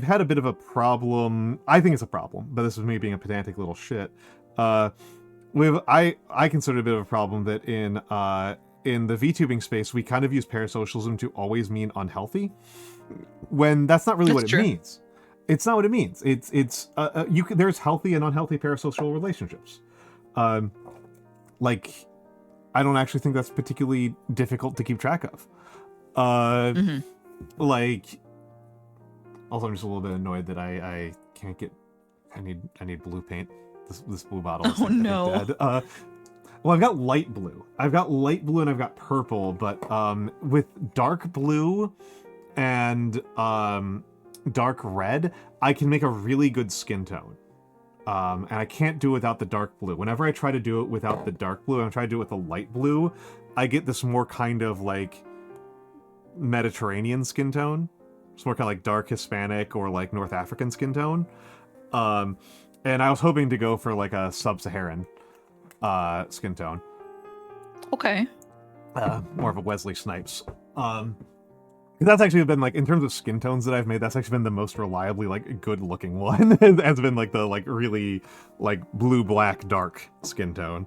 had a bit of a problem. I think it's a problem, but this is me being a pedantic little shit. I consider it a bit of a problem that in the VTubing space, we kind of use parasocialism to always mean unhealthy, when that's not really what it means. It's not what it means. It's there's healthy and unhealthy parasocial relationships. Like, I don't actually think that's particularly difficult to keep track of. Like, Also, I'm just a little bit annoyed that I can't get. I need blue paint. This blue bottle is Oh, I think, no. dead. Well, I've got light blue. I've got light blue and I've got purple, but with dark blue and dark red, I can make a really good skin tone. And I can't do it without the dark blue. Whenever I try to do it without the dark blue and I try to do it with the light blue, I get this more kind of like Mediterranean skin tone. It's more kind of like dark Hispanic or like North African skin tone. And I was hoping to go for like a sub-Saharan skin tone. Okay. More of a Wesley Snipes. That's actually been like, in terms of skin tones that I've made, that's actually been the most reliably like good looking one. Has been like the like really like blue, black, dark skin tone.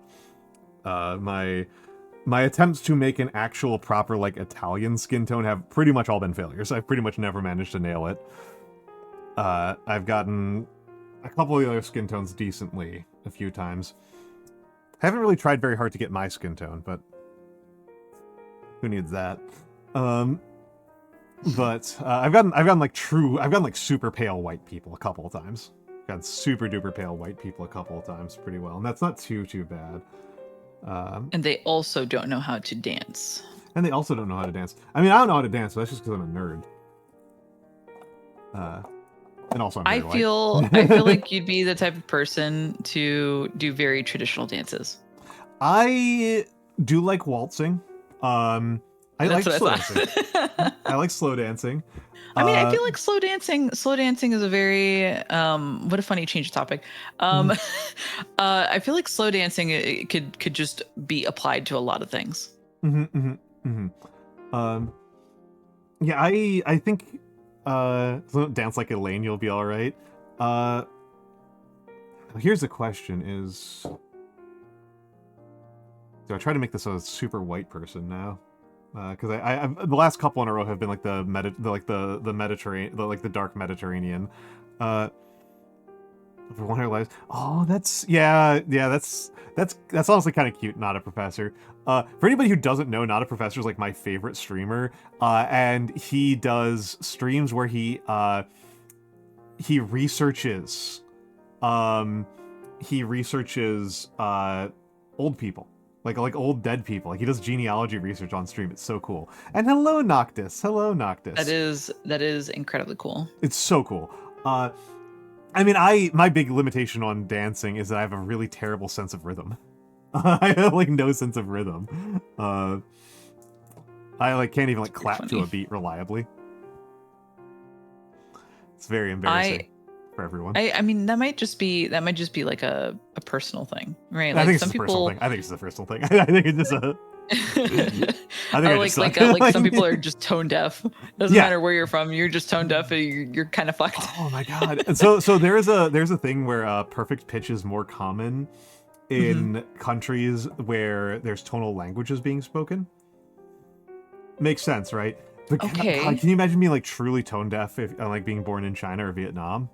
My attempts to make an actual proper like Italian skin tone have pretty much all been failures. I've pretty much never managed to nail it. I've gotten a couple of the other skin tones decently a few times. Haven't really tried very hard to get my skin tone, but who needs that? But I've gotten like super pale white people a couple of times. Got super duper pale white people a couple of times pretty well, and that's not too bad. And they also don't know how to dance. And they also don't know how to dance. I mean, I don't know how to dance, but that's just because I'm a nerd. And also I'm very I feel like you'd be the type of person to do very traditional dances. I do like waltzing. I like slow dancing. I like slow dancing. I mean, I feel like slow dancing is a very what a funny change of topic. I feel like slow dancing it could just be applied to a lot of things. Yeah, I think dance like Elaine, you'll be all right. Here's the question: is do I try to make this a super white person now? Because I the last couple in a row have been like the Mediterranean, the dark Mediterranean. For one of our lives. Oh, that's honestly kind of cute. Not a professor. For anybody who doesn't know, Not a Professor is like my favorite streamer, and he does streams where he researches old people. Like old dead people. Like he does genealogy research on stream. It's so cool. And hello Noctis. Hello Noctis. That is incredibly cool. It's so cool. I mean, my big limitation on dancing is that I have a really terrible sense of rhythm. I have like no sense of rhythm. I like can't even like clap to a beat reliably. It's very embarrassing for everyone. I mean that might just be like a personal thing, right? Like, I think some it's a people. personal thing. I think it's a personal thing. I think it's just a. I think like some people are just tone deaf. Doesn't matter where you're from, you're just tone deaf. You're kind of fucked. Oh my god! So there's a thing where perfect pitch is more common in countries where there's tonal languages being spoken. Makes sense, right? But okay. God, can you imagine being like truly tone deaf if like being born in China or Vietnam?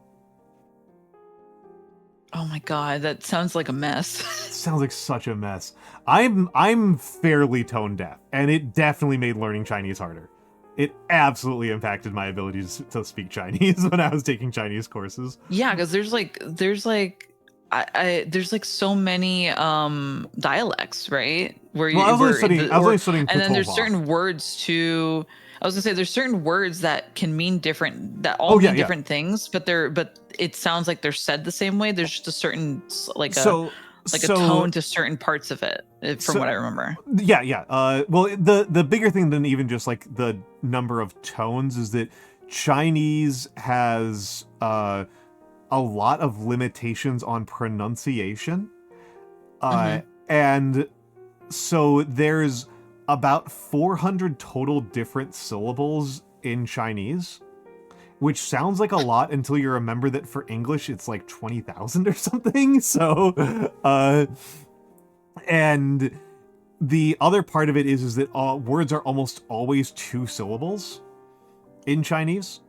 Oh my god, that sounds like a mess. It sounds like such a mess. I'm fairly tone deaf, and it definitely made learning Chinese harder. It absolutely impacted my ability to speak Chinese when I was taking Chinese courses. Yeah, because there's so many dialects, right? Where I was only studying and then there's certain words to. I was gonna say there's certain words that can mean different mean different things, but it sounds like they're said the same way. There's just a certain a tone to certain parts of it, from what I remember. Yeah. Well, the bigger thing than even just like the number of tones is that Chinese has a lot of limitations on pronunciation, and so there's about 400 total different syllables in Chinese, which sounds like a lot until you remember that for English it's like 20,000 or something. So, and the other part of it is that words are almost always 2 syllables in Chinese.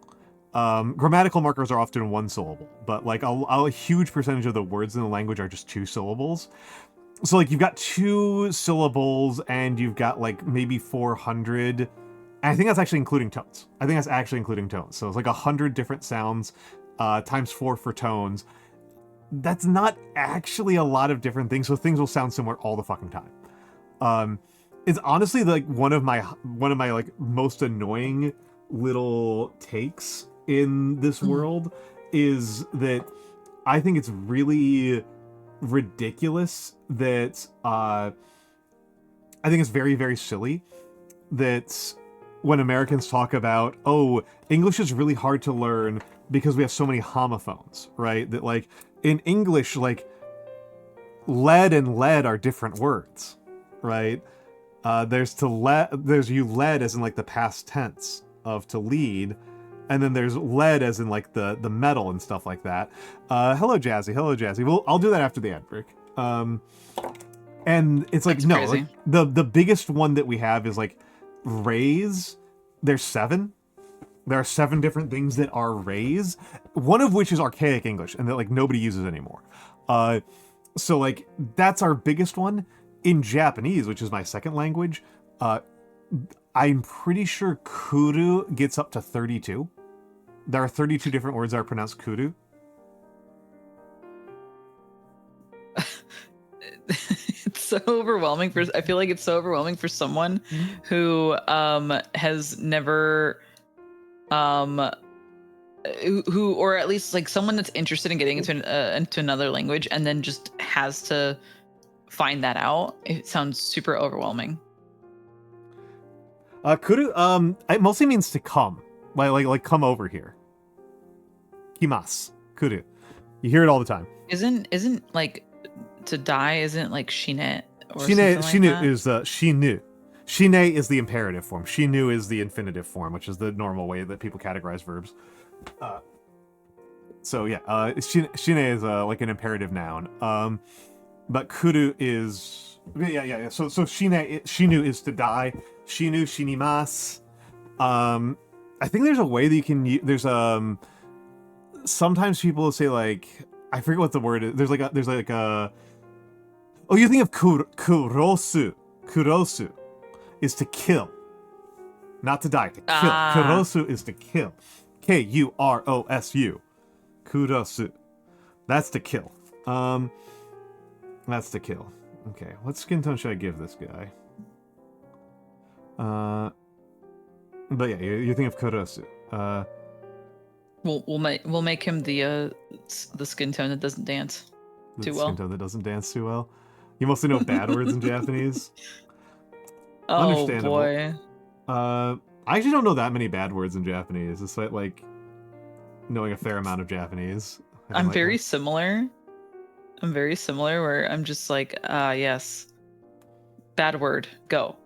Grammatical markers are often 1 syllable, but like a huge percentage of the words in the language are just 2 syllables. So like you've got 2 syllables and you've got like maybe 400 And I think that's actually including tones. So it's like 100 different sounds, times 4 for tones. That's not actually a lot of different things, so things will sound similar all the fucking time. It's honestly like one of my like most annoying little takes in this world is that I think it's really ridiculous that I think it's very, very silly that when Americans talk about, oh, English is really hard to learn because we have so many homophones, right? That like in English, like lead and lead are different words, right? There's you led as in like the past tense of to lead, and then there's lead as in like the metal and stuff like that. Hello Jazzy. Well, I'll do that after the ad break. And it's like, That's no, crazy. like, the biggest one that we have is like raise. There's 7. There are 7 different things that are raise, one of which is archaic English and that like nobody uses anymore. So like that's our biggest one. In Japanese, which is my second language, I'm pretty sure kuru gets up to 32. There are 32 different words that are pronounced kuru. It's so overwhelming I feel like it's so overwhelming for someone who has never who or at least like someone that's interested in getting into another language and then just has to find that out. It sounds super overwhelming. Kuru, it mostly means to come, like come over here. Kimasu, kuru. You hear it all the time. Isn't like to die? Isn't like shine or Shine, something like that? is the shinu. Shine is the imperative form. Shinu is the infinitive form, which is the normal way that people categorize verbs. So yeah, shine is like an imperative noun. But kuru is yeah. So shinu is to die. Shinu, shinimasu. I think there's a way that you can use. There's sometimes people say like, I forget what the word is. There's like a. Oh, you think of kurosu. Kurosu is to kill, not to die. To kill. Kurosu is to kill. Kurosu. Kurosu. That's to kill. That's to kill. Okay, what skin tone should I give this guy? But yeah, you think of kurosu. We'll make him the skin tone that doesn't dance too well. Skin tone that doesn't dance too well. You mostly know bad words in Japanese. Oh Understandable. boy. I actually don't know that many bad words in Japanese, despite like knowing a fair amount of Japanese. I'm very similar. Where I'm just like, yes. Bad word, go.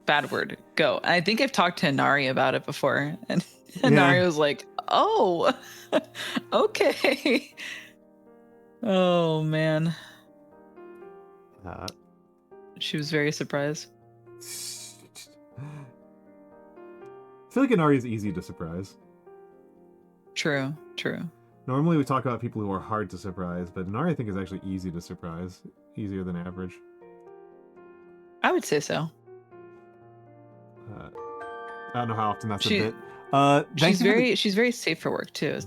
Bad word, go. And I think I've talked to Inari about it before, and Inari was like, "Oh, okay." Oh man. She was very surprised. I feel like Inari is easy to surprise. True. Normally we talk about people who are hard to surprise, but Inari I think is actually easy to surprise. Easier than average. I would say so. I don't know how often that's a bit. She's very safe for work too. So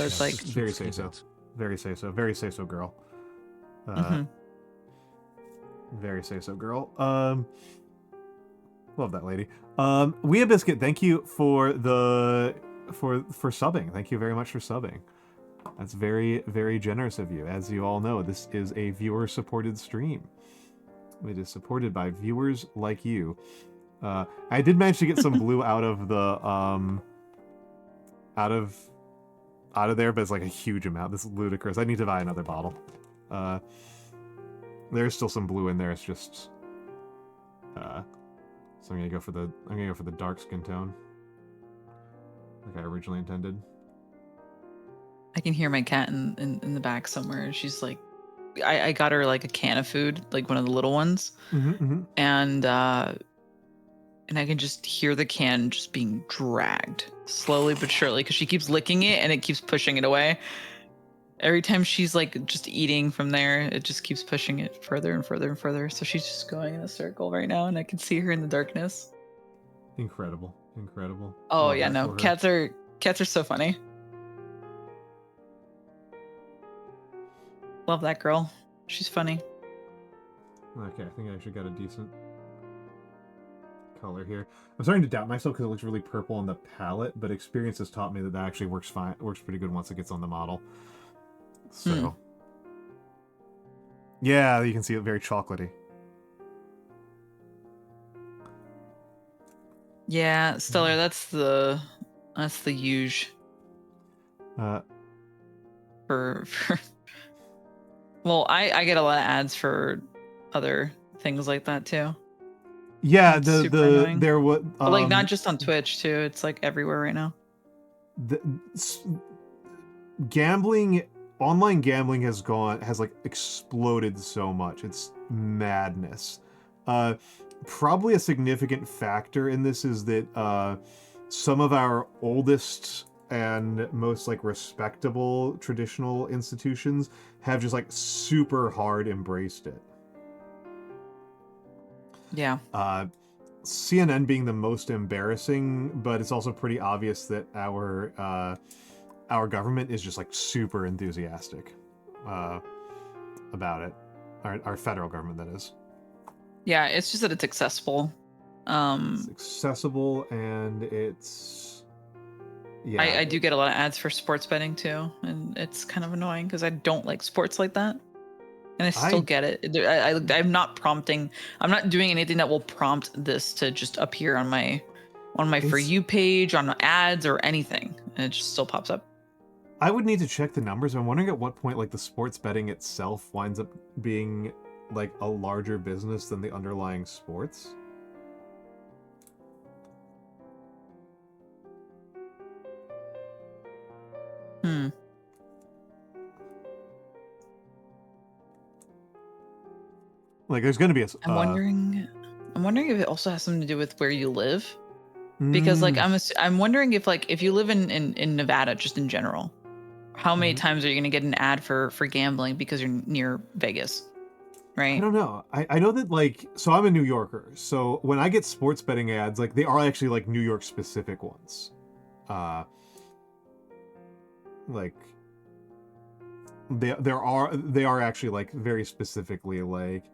it's like very safe so. Very safe so girl. Very safe so girl. Love that lady. Wea Biscuit, thank you for subbing. Thank you very much for subbing. That's very, very generous of you. As you all know, this is a viewer-supported stream. It is supported by viewers like you. I did manage to get some blue out of the out of there, but it's like a huge amount. This is ludicrous. I need to buy another bottle. There's still some blue in there. It's just so I'm gonna go for the dark skin tone, like I originally intended. I can hear my cat in the back somewhere. She's like, I got her like a can of food, like one of the little ones, and I can just hear the can just being dragged slowly but surely because she keeps licking it and it keeps pushing it away. Every time she's like just eating from there, it just keeps pushing it further and further and further. So she's just going in a circle right now, and I can see her in the darkness. Incredible. incredible. Oh Love yeah, that no, for her. cats are so funny. Love that girl. She's funny. Okay, I think I actually got a decent color here. I'm starting to doubt myself because it looks really purple on the palette, but experience has taught me that that actually works fine. Works pretty good once it gets on the model. So, yeah, you can see it very chocolatey. Yeah, Stellar, that's the huge for well, I get a lot of ads for other things like that too. Yeah, It's super annoying. there was But like not just on Twitch too, it's like everywhere right now. Gambling, online gambling has like exploded so much. It's madness. Probably a significant factor in this is that some of our oldest and most like respectable traditional institutions have just like super hard embraced it. Yeah. CNN being the most embarrassing, but it's also pretty obvious that our government is just like super enthusiastic about it. Our federal government, that is. Yeah, it's just that it's accessible. It's accessible and it's yeah. I do get a lot of ads for sports betting too, and it's kind of annoying because I don't like sports like that, and I still get it. I'm not prompting. I'm not doing anything that will prompt this to just appear on my For You page, on ads or anything, and it just still pops up. I would need to check the numbers. I'm wondering at what point like the sports betting itself winds up being like a larger business than the underlying sports. Like there's going to be a I'm wondering if it also has something to do with where you live, because like I'm wondering if like if you live in Nevada just in general, how many times are you going to get an ad for gambling because you're near Vegas, right? I don't know. I know that like, so I'm a New Yorker, so when I get sports betting ads, like they are actually like New York specific ones. Like they are actually like very specifically like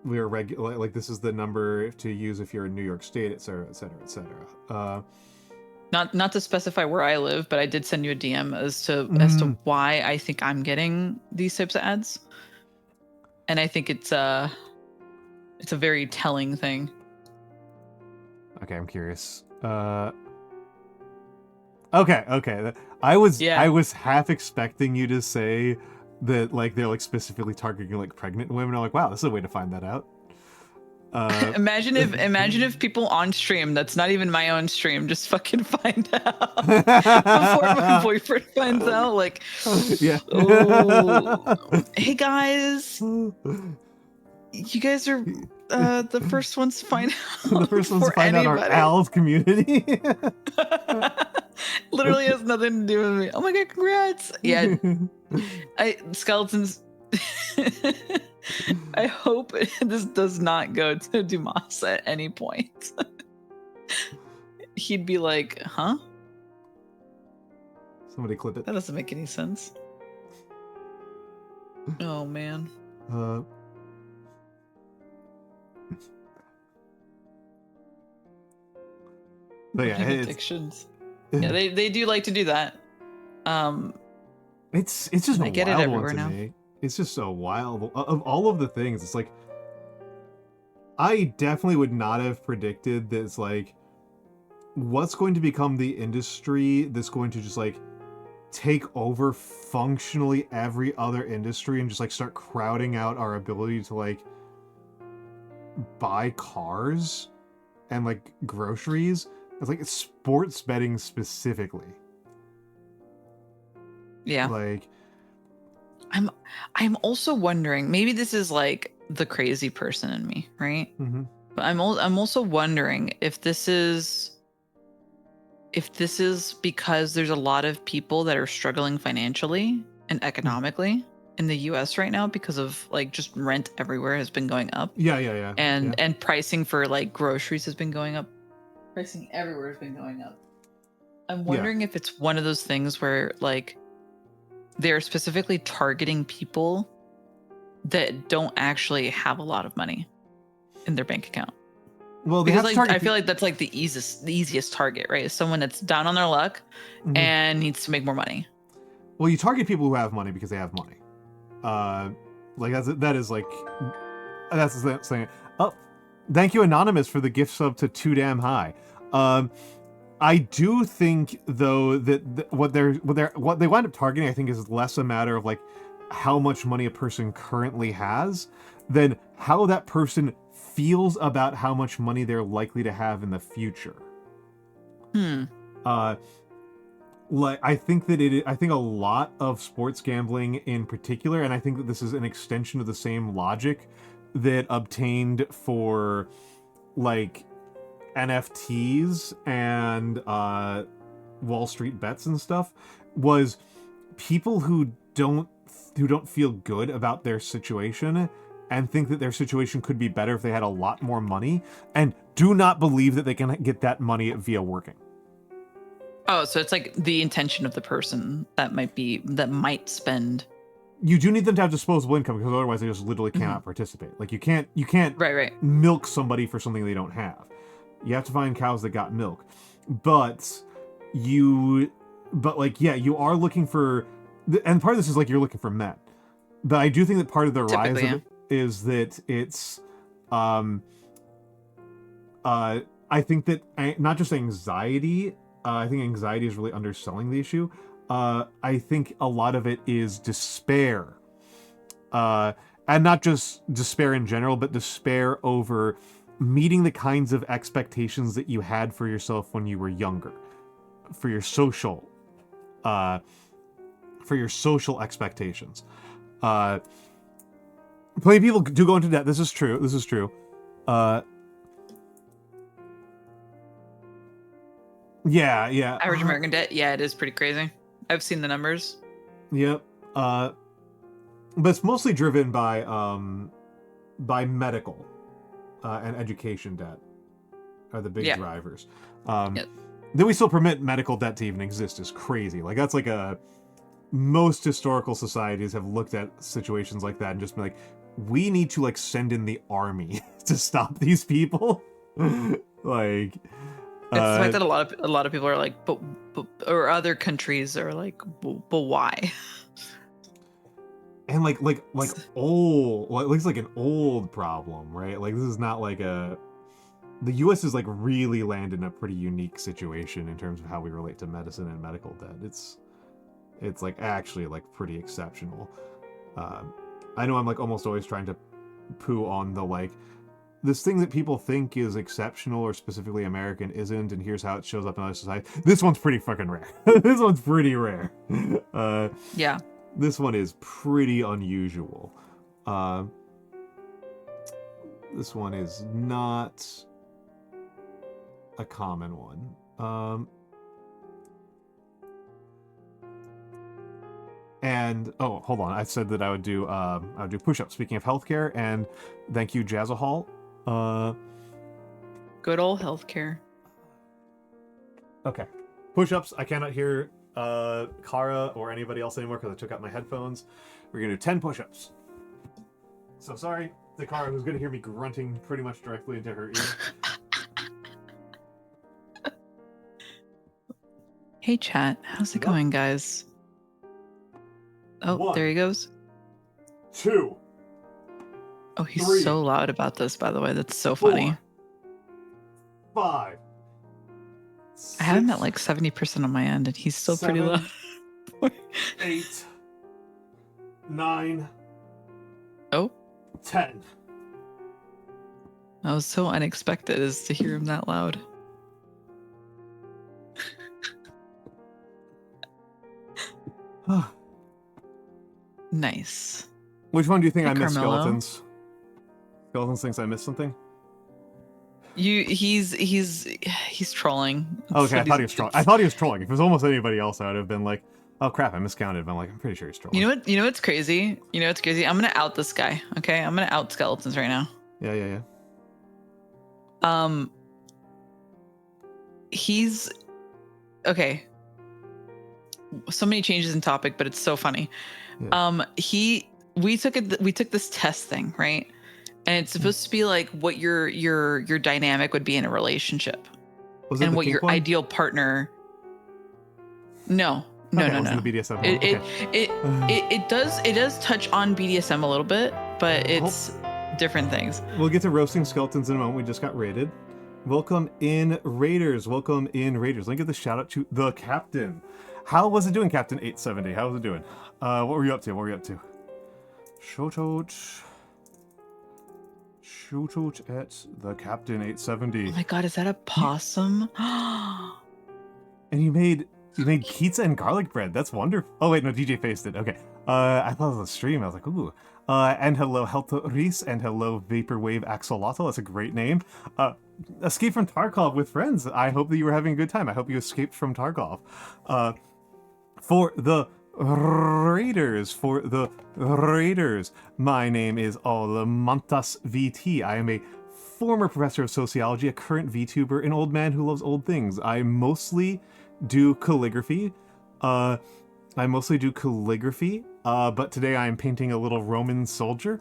we are regular, like this is the number to use if you're in New York State, etc., etc., etc. Not to specify where I live, but I did send you a DM as to why I think I'm getting these types of ads, and I think it's a very telling thing. Okay, I'm curious. Okay. I was half expecting you to say that like they're like specifically targeting like pregnant women. I'm like, wow, this is a way to find that out. Imagine if people on stream, that's not even my own stream, just fucking find out before my boyfriend finds out. Like, yeah. Oh, hey guys, you guys are the first ones to find out. The first ones to find out our ALS community. Literally has nothing to do with me. Oh my god, congrats! Yeah, skeletons. I hope this does not go to Dumas at any point. He'd be like, huh? Somebody clip it. That doesn't make any sense. Oh man. But yeah, addictions. Yeah, they do like to do that. It's just a I get it wild everywhere one to now. me. It's just so wild. Of all of the things, it's like I definitely would not have predicted that it's like what's going to become the industry that's going to just like take over functionally every other industry and just like start crowding out our ability to like buy cars and like groceries. It's like sports betting specifically. Yeah. Like I'm also wondering, maybe this is like the crazy person in me, right? Mm-hmm. But I'm also wondering if this is because there's a lot of people that are struggling financially and economically in the US right now because of like just rent everywhere has been going up. Yeah. And pricing for like groceries has been going up. Pricing everywhere has been going up. I'm wondering if it's one of those things where like they're specifically targeting people that don't actually have a lot of money in their bank account. Well, they because have to like target I feel like that's like the easiest target, right? Is someone that's down on their luck and needs to make more money. Well, you target people who have money because they have money. Like that's the thing. Oh, thank you, Anonymous, for the gift sub to Too Damn High. I do think though that what they wind up targeting, I think, is less a matter of like how much money a person currently has than how that person feels about how much money they're likely to have in the future. Like I think a lot of sports gambling in particular, and I think that this is an extension of the same logic that obtained for like NFTs and Wall Street bets and stuff, was people who don't feel good about their situation and think that their situation could be better if they had a lot more money, and do not believe that they can get that money via working. Oh, so it's like the intention of the person that might spend. You do need them to have disposable income, because otherwise they just literally cannot participate. Like you can't Right. milk somebody for something they don't have. You have to find cows that got milk. But you are looking for, and part of this is like you're looking for men. But I do think that part of the rise of it is that it's I think that not just anxiety. I think anxiety is really underselling the issue. I think a lot of it is despair. And not just despair in general, but despair over meeting the kinds of expectations that you had for yourself when you were younger. For your social expectations. Plenty of people do go into debt. This is true. Yeah. Average American debt. Yeah, it is pretty crazy. I've seen the numbers. Yep. But it's mostly driven by medical and education debt are the big drivers. That we still permit medical debt to even exist is crazy. Like that's like most historical societies have looked at situations like that and just been like, we need to like send in the army to stop these people. Like. It's the fact that a lot of people are like, but or other countries are like, but why? And like old, like it's like an old problem, right? Like this is not like the U.S. is like really landed in a pretty unique situation in terms of how we relate to medicine and medical debt. It's like actually like pretty exceptional. I know I'm like almost always trying to poo on the like, this thing that people think is exceptional or specifically American isn't, and here's how it shows up in other societies. This one's pretty fucking rare. This one's pretty rare. Yeah. This one is pretty unusual. This one is not a common one. And hold on, I said that I would do push-ups. Speaking of healthcare, and thank you, Jazzahall. Good old healthcare. Okay, push-ups. I cannot hear Kara or anybody else anymore because I took out my headphones. We're gonna do 10 push-ups. So sorry to Kara, who's gonna hear me grunting pretty much directly into her ear. Hey chat, how's it going, guys? Oh, 1, there he goes. 2. Oh, he's 3, so loud about this, by the way. That's so 4, funny. 5. I have him at like 70% on my end, and he's still 7, pretty loud. 8, 9. Oh. 10. That was so unexpected, is to hear him that loud. Nice. Which one do you think Hey, I missed, Carmelo. Skeletons? Skeletons thinks I missed something? He's trolling. Okay, I thought he was trolling. If it was almost anybody else, I would have been like, Oh crap! I miscounted. But I'm pretty sure he's trolling. You know what's crazy? You know what's crazy? I'm gonna out this guy. Okay, I'm gonna out skeletons right now. Yeah. He's okay. So many changes in topic, but it's so funny. Yeah. We took this test thing, right? And it's supposed to be like what your dynamic would be in a relationship, and what your ideal partner. No. The BDSM It does touch on BDSM a little bit, but it's different things. We'll get to roasting skeletons in a moment. We just got raided. Welcome in, Raiders. Let me give the shout out to the captain. How was it doing, Captain 870? How was it doing? What were you up to? Shout out at the Captain 870. Oh my god, is that a possum? And you made pizza and garlic bread. That's wonderful. Oh wait, no, DJ faced it. Okay. I thought it was a stream. I was like, ooh. And hello, Helto Reese, and hello, Vaporwave Axolotl. That's a great name. Escape from Tarkov with friends. I hope that you were having a good time. I hope you escaped from Tarkov. For the Raiders, my name is Almantas VT. I am a former professor of sociology, a current VTuber, an old man who loves old things. I mostly do calligraphy. But today I am painting a little Roman soldier.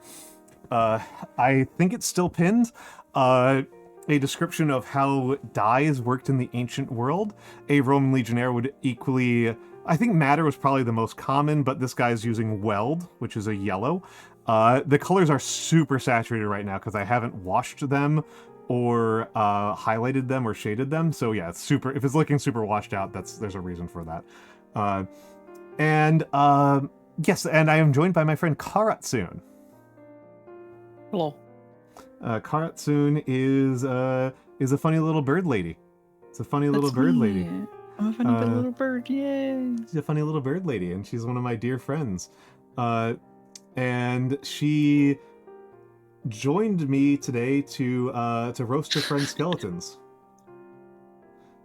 I think it's still pinned. A description of how dyes worked in the ancient world. A Roman legionnaire would equally... I think madder was probably the most common, but this guy's using weld, which is a yellow. The colors are super saturated right now because I haven't washed them or highlighted them or shaded them. So yeah, it's super. If it's looking super washed out, there's a reason for that. Yes, and I am joined by my friend Karatsun. Hello. Karatsun is a funny little bird lady. It's a funny little bird lady. I'm a funny little bird, yay! She's a funny little bird lady, and she's one of my dear friends. And she joined me today to roast her friend's skeletons.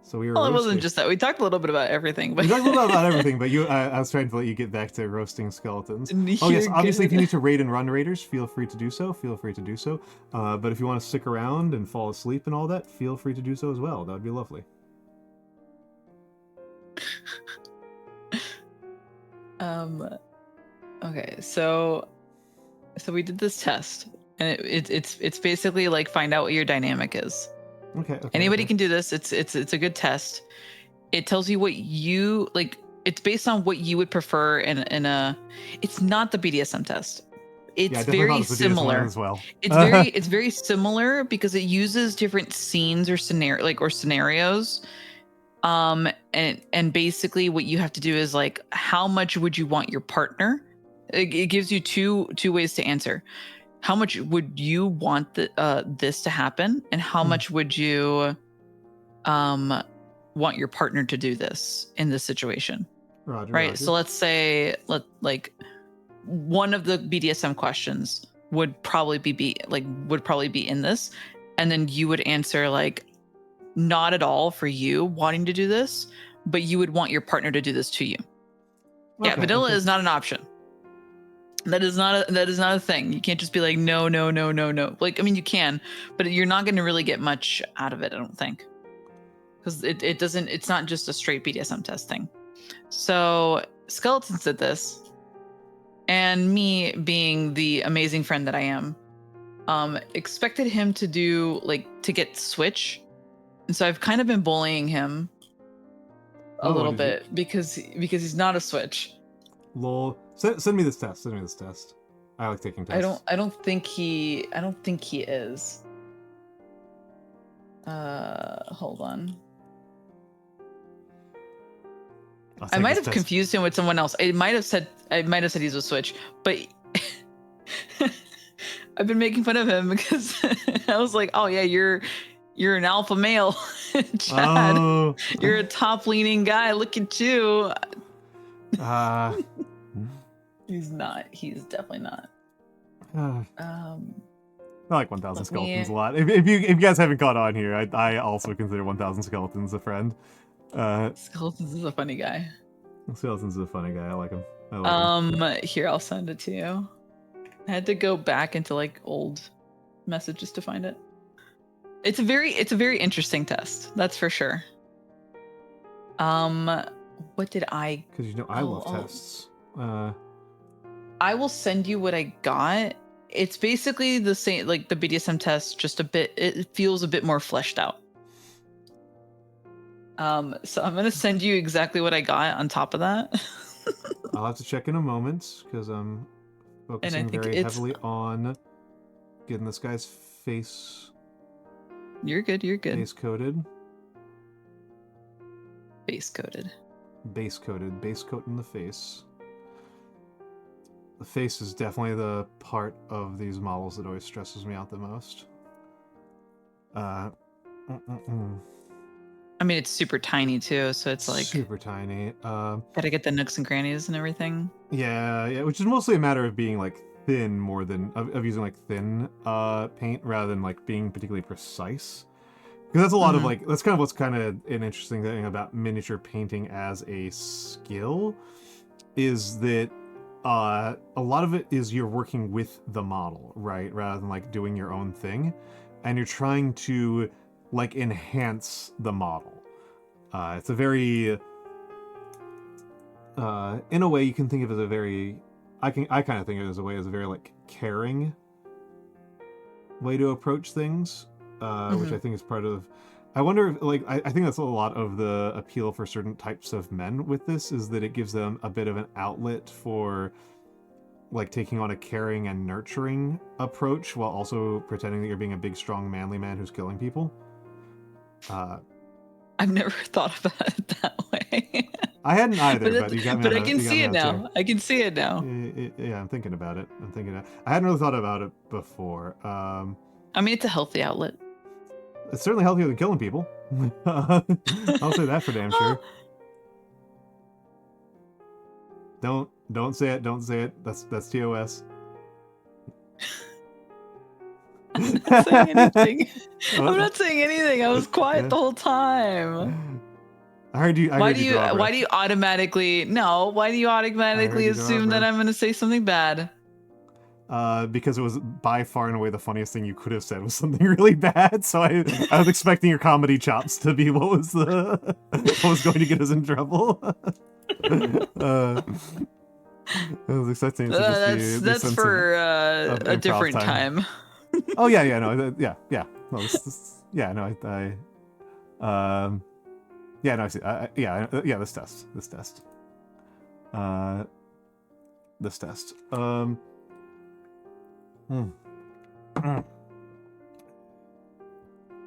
So we were. Well, it wasn't just that. We talked a little bit about everything. But we talked a little about everything, but I was trying to let you get back to roasting skeletons. Oh yes, obviously, if you need to raid and run raiders, feel free to do so. But if you want to stick around and fall asleep and all that, feel free to do so as well. That would be lovely. Okay, so we did this test, and it's basically like find out what your dynamic is. Okay. Anybody can do this. It's a good test. It tells you what you like. It's based on what you would prefer in a. It's not the BDSM test. It's very similar as well. It's very similar because it uses different scenes or scenarios. And basically what you have to do is like, how much would you want your partner? It gives you two ways to answer. How much would you want this to happen, and how much would you want your partner to do this in this situation? Roger. So let's say one of the BDSM questions would probably be in this, and then you would answer like, not at all for you wanting to do this, but you would want your partner to do this to you. Okay, yeah, vanilla is not an option. That is not a thing. You can't just be like, no. Like, I mean, you can, but you're not going to really get much out of it, I don't think. Because it's not just a straight BDSM test thing. So Skeletons did this, and me being the amazing friend that I am, expected him to get switch. And so I've kind of been bullying him a little bit because he's not a switch. Lol. Send me this test. I like taking tests. I don't think he is. Hold on. I might have confused him with someone else. I might have said he's a switch, but I've been making fun of him because I was like, oh yeah, you're an alpha male, Chad. Oh. You're a top-leaning guy. Look at you. He's not. He's definitely not. I like 1,000 Skeletons a lot. If you guys haven't caught on here, I also consider 1,000 Skeletons a friend. Skeletons is a funny guy. Skeleton's a funny guy. I like him. I like him. Here, I'll send it to you. I had to go back into like old messages to find it. It's a very interesting test. That's for sure. What did I? Because I love tests. I will send you what I got. It's basically the same, like the BDSM test, just a bit. It feels a bit more fleshed out. So I'm gonna send you exactly what I got on top of that. I'll have to check in a moment because I'm focusing very heavily on getting this guy's face. You're good. You're good. Base coated. Base coated. Base coated. Base coat in the face. The face is definitely the part of these models that always stresses me out the most. I mean, it's super tiny too, so it's like super tiny. Gotta get the nooks and crannies and everything. Yeah, which is mostly a matter of being like thin more than of using like thin paint rather than like being particularly precise. Because that's a lot of like that's kind of what's kind of an interesting thing about miniature painting as a skill is that a lot of it is you're working with the model, right, rather than like doing your own thing, and you're trying to like enhance the model. It's a very in a way you can think of it as a very I kind of think of it as a very like caring way to approach things, which I think is part of I wonder if, like I think that's a lot of the appeal for certain types of men with this is that it gives them a bit of an outlet for like taking on a caring and nurturing approach while also pretending that you're being a big strong manly man who's killing people. I've never thought about it that way. I hadn't either, but you got me. But I can see it now. I can see it now. Yeah, I'm thinking about it. I hadn't really thought about it before. I mean, it's a healthy outlet. It's certainly healthier than killing people. I'll say that for damn sure. Don't say it. Don't say it. That's TOS. I'm not saying anything. I'm not saying anything. I was quiet the whole time. I heard you. Why do you automatically assume that I'm going to say something bad? Because it was by far and away the funniest thing you could have said was something really bad. So I was expecting your comedy chops to be what was going to get us in trouble. I was expecting it to just be that's for a different time. Oh yeah, no, yeah. Well, I see. This test. This test.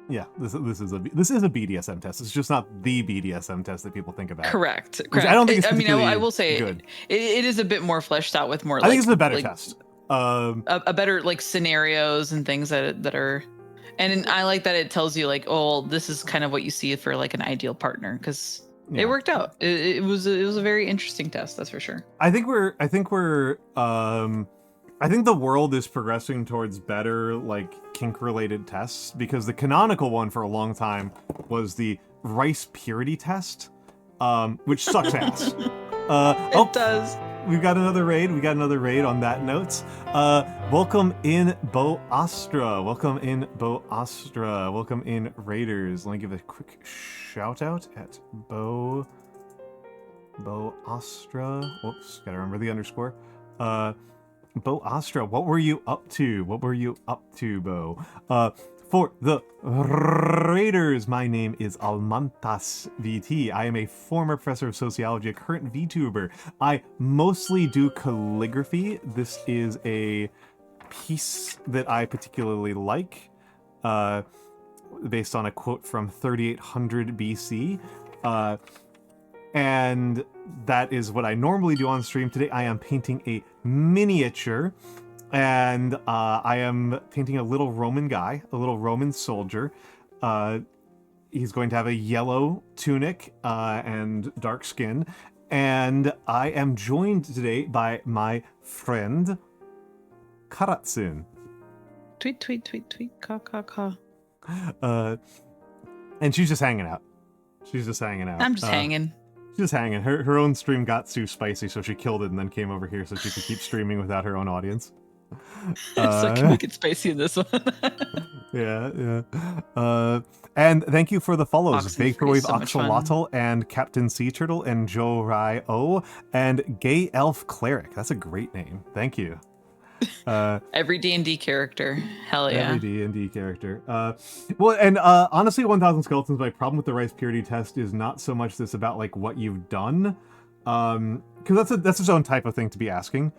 Yeah, this is a BDSM test. It's just not the BDSM test that people think about. Correct. Which I don't think. I will say good. It is a bit more fleshed out with more. I think it's a better test. A better like scenarios and things that are, and I like that it tells you like, oh, this is kind of what you see for like an ideal partner because it worked out. It was a very interesting test, that's for sure. I think the world is progressing towards better like kink related tests because the canonical one for a long time was the rice purity test, which sucks ass. It does. We've got another raid. On that note. Welcome in, Bo Astra. Welcome in, Raiders. Let me give a quick shout out at Bo Astra. Whoops, gotta remember the underscore. Bo Astra, what were you up to? Bo? For the Raiders, my name is Almantas VT. I am a former professor of sociology, a current VTuber. I mostly do calligraphy. This is a piece that I particularly like, based on a quote from 3800 BC. And that is what I normally do on stream. Today I am painting a miniature. And I am painting a little Roman guy, a little Roman soldier. He's going to have a yellow tunic and dark skin. And I am joined today by my friend, Karatsun. Tweet, ka. And she's just hanging out. I'm just hanging. She's just hanging. Her own stream got too spicy, so she killed it and then came over here so she could keep streaming without her own audience. So I can make it spicy in this one. Yeah. And thank you for the follows, Oxenfree is Vaporwave so much fun. Axolotl and Captain Sea Turtle and Joe Rai O and Gay Elf Cleric. That's a great name. Thank you. Every D&D character. Hell yeah. Every D&D character. Well, and honestly, 1000 Skeletons, my problem with the Rice Purity test is not so much this about like what you've done, because that's its own type of thing to be asking.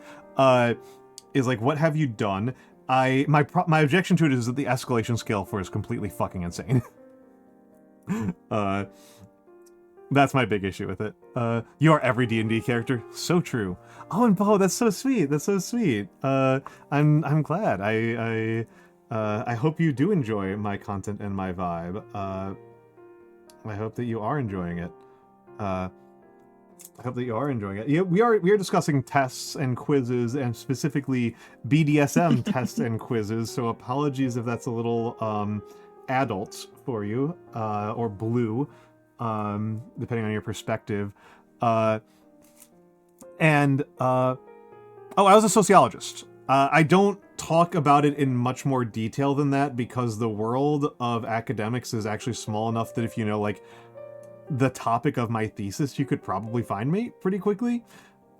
Is like, what have you done? My objection to it is that the escalation scale for it is completely fucking insane. That's my big issue with it. You are every D&D character. So true. Oh, and Bo, that's so sweet. That's so sweet. I'm glad. I hope you do enjoy my content and my vibe. I hope that you are enjoying it. I hope that you are enjoying it. Yeah, we are discussing tests and quizzes, and specifically BDSM tests and quizzes. So apologies if that's a little adult for you, or blue, depending on your perspective. Oh, I was a sociologist. I don't talk about it in much more detail than that because the world of academics is actually small enough that if you know, like, the topic of my thesis, you could probably find me pretty quickly.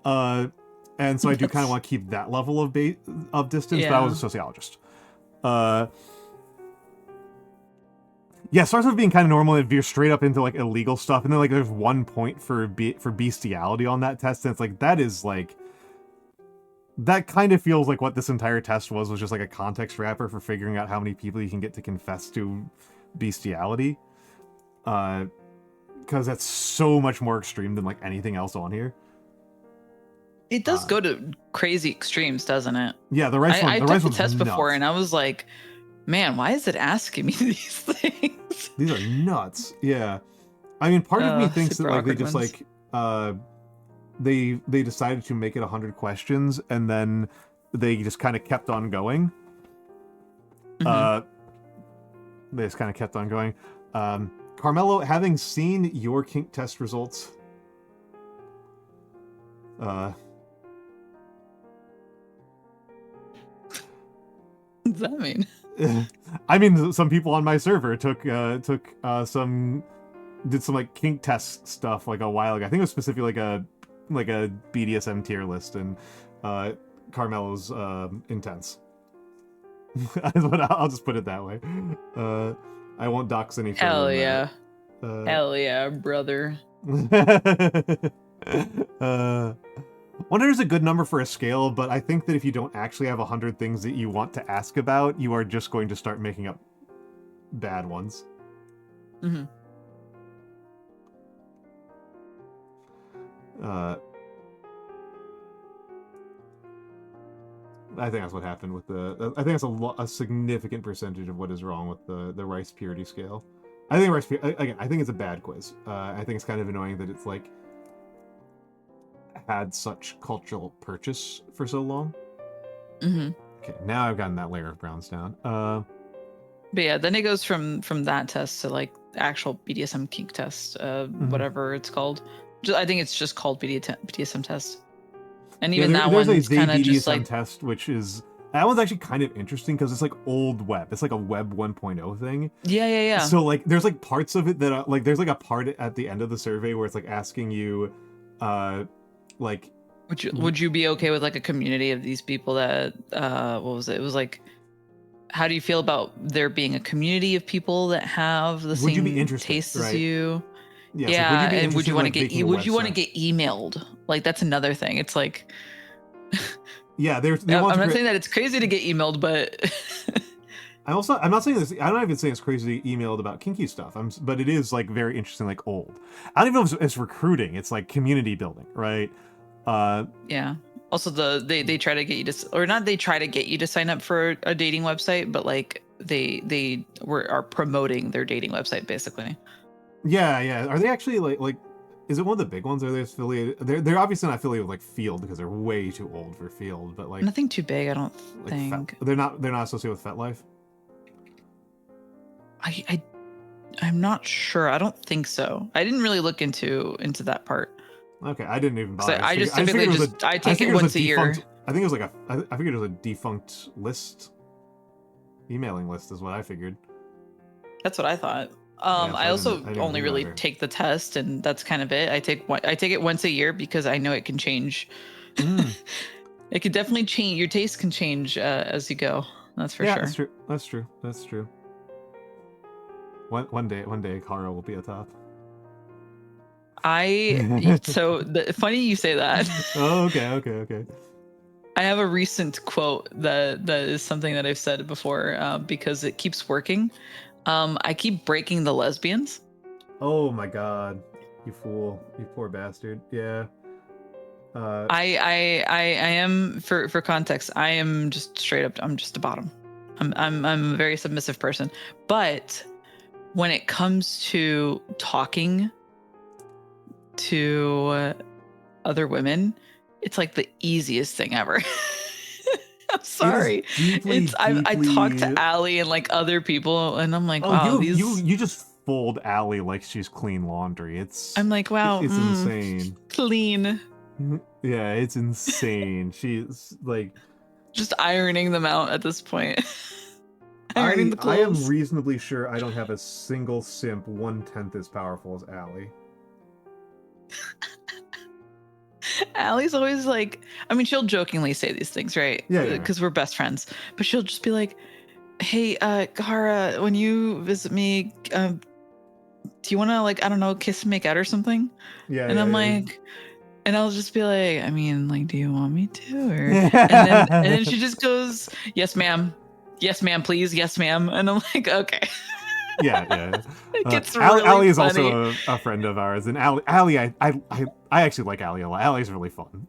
And so I do kind of want to keep that level of distance, Yeah. but I was a sociologist. Yeah, it starts with being kind of normal and veers straight up into like illegal stuff, and then like there's 1 point for bestiality on that test, and it's like that kind of feels like what this entire test was just like a context wrapper for figuring out how many people you can get to confess to bestiality. Because that's so much more extreme than like anything else on here. It does go to crazy extremes, doesn't it? Yeah, the rice one. I The took rice the one's test nuts. before, and I was like, "Man, why is it asking me these things?" These are nuts. Yeah, I mean, part of me thinks that super like they awkward just ones. like they decided to make it 100 questions, and then they just kind of kept on going. Mhm. They just kind of kept on going. Carmelo, having seen your kink test results, What does that mean? I mean, some people on my server did some like kink test stuff like a while ago. I think it was specifically like a BDSM tier list, and Carmelo's intense. I'll just put it that way. I won't dox any further. Hell than yeah. that. Hell yeah, brother. Wonder is a good number for a scale, but I think that if you don't actually have 100 things that you want to ask about, you are just going to start making up bad ones. Mm-hmm. I think that's what happened with the. I think that's a significant percentage of what is wrong with the rice purity scale. I think again. I think it's a bad quiz. I think it's kind of annoying that it's like had such cultural purchase for so long. Mm-hmm. Okay, now I've gotten that layer of browns down. But yeah, then it goes from that test to like actual BDSM kink test, whatever it's called. I think it's just called BDSM test. And even that one's kind of just like test, which is that one's actually kind of interesting because it's like old web. It's like a web 1.0 thing. Yeah. So like, there's like parts of it that are like, there's like a part at the end of the survey where it's like asking you, like, would you be okay with like a community of these people that what was it? It was like, how do you feel about there being a community of people that have the same tastes as you? Yeah, yeah, like, and would you want to get emailed? Like that's another thing. It's like, yeah, I'm not saying that it's crazy to get emailed, but I'm not saying this. I'm not even saying it's crazy to get emailed about kinky stuff. But it is like very interesting, like old. I don't even know if it's recruiting. It's like community building, right? Yeah. Also, they try to get you to, or not they try to get you to sign up for a dating website, but like they are promoting their dating website basically. Yeah. Are they actually like? Is it one of the big ones? Are they affiliated? They're obviously not affiliated with like Field because they're way too old for Field. But like nothing too big, I don't think. They're not associated with FetLife. I I'm not sure. I don't think so. I didn't really look into that part. Okay, I didn't even 'Cause bother. I just figured typically it was just I I take it figured once a year. defunct. I think it was like I figured it was a defunct list, emailing list is what I figured. That's what I thought. Yeah, so I also I didn't only think really about it. take the test, and that's kind of it. I take it once a year because I know it can change. Mm. It could definitely change. Your taste can change as you go. That's for Yeah, sure. that's true. That's true. That's true. One day, Kara will be a top. So funny you say that. Oh, okay. I have a recent quote that is something that I've said before because it keeps working. I keep breaking the lesbians. Oh my god, you fool, you poor bastard. Yeah. I am for context. I am just straight up. I'm just a bottom. I'm a very submissive person, but when it comes to talking to other women, it's like the easiest thing ever. I'm sorry. Deeply, I talk to deeply. Allie and like other people, and I'm like, Oh, wow, you just fold Allie like she's clean laundry. I'm like, wow, it's insane. clean. Yeah, it's insane. She's like Just ironing them out at this point. Ironing the I am clothes. reasonably sure I don't have a single simp 1/10 as powerful as Allie. Allie's always like, I mean, she'll jokingly say these things, right? Yeah. Because we're best friends. But she'll just be like, hey, Kara, when you visit me, do you want to, like, I don't know, kiss and make out or something? Yeah. And I'm yeah. like, and I'll just be like, I mean, like, do you want me to? Or Yeah. and then she just goes, yes, ma'am. Yes, ma'am, please. Yes, ma'am. And I'm like, okay. Yeah. It gets really Allie is funny. also a friend of ours, and Allie, I actually like Allie a lot. Allie's really fun.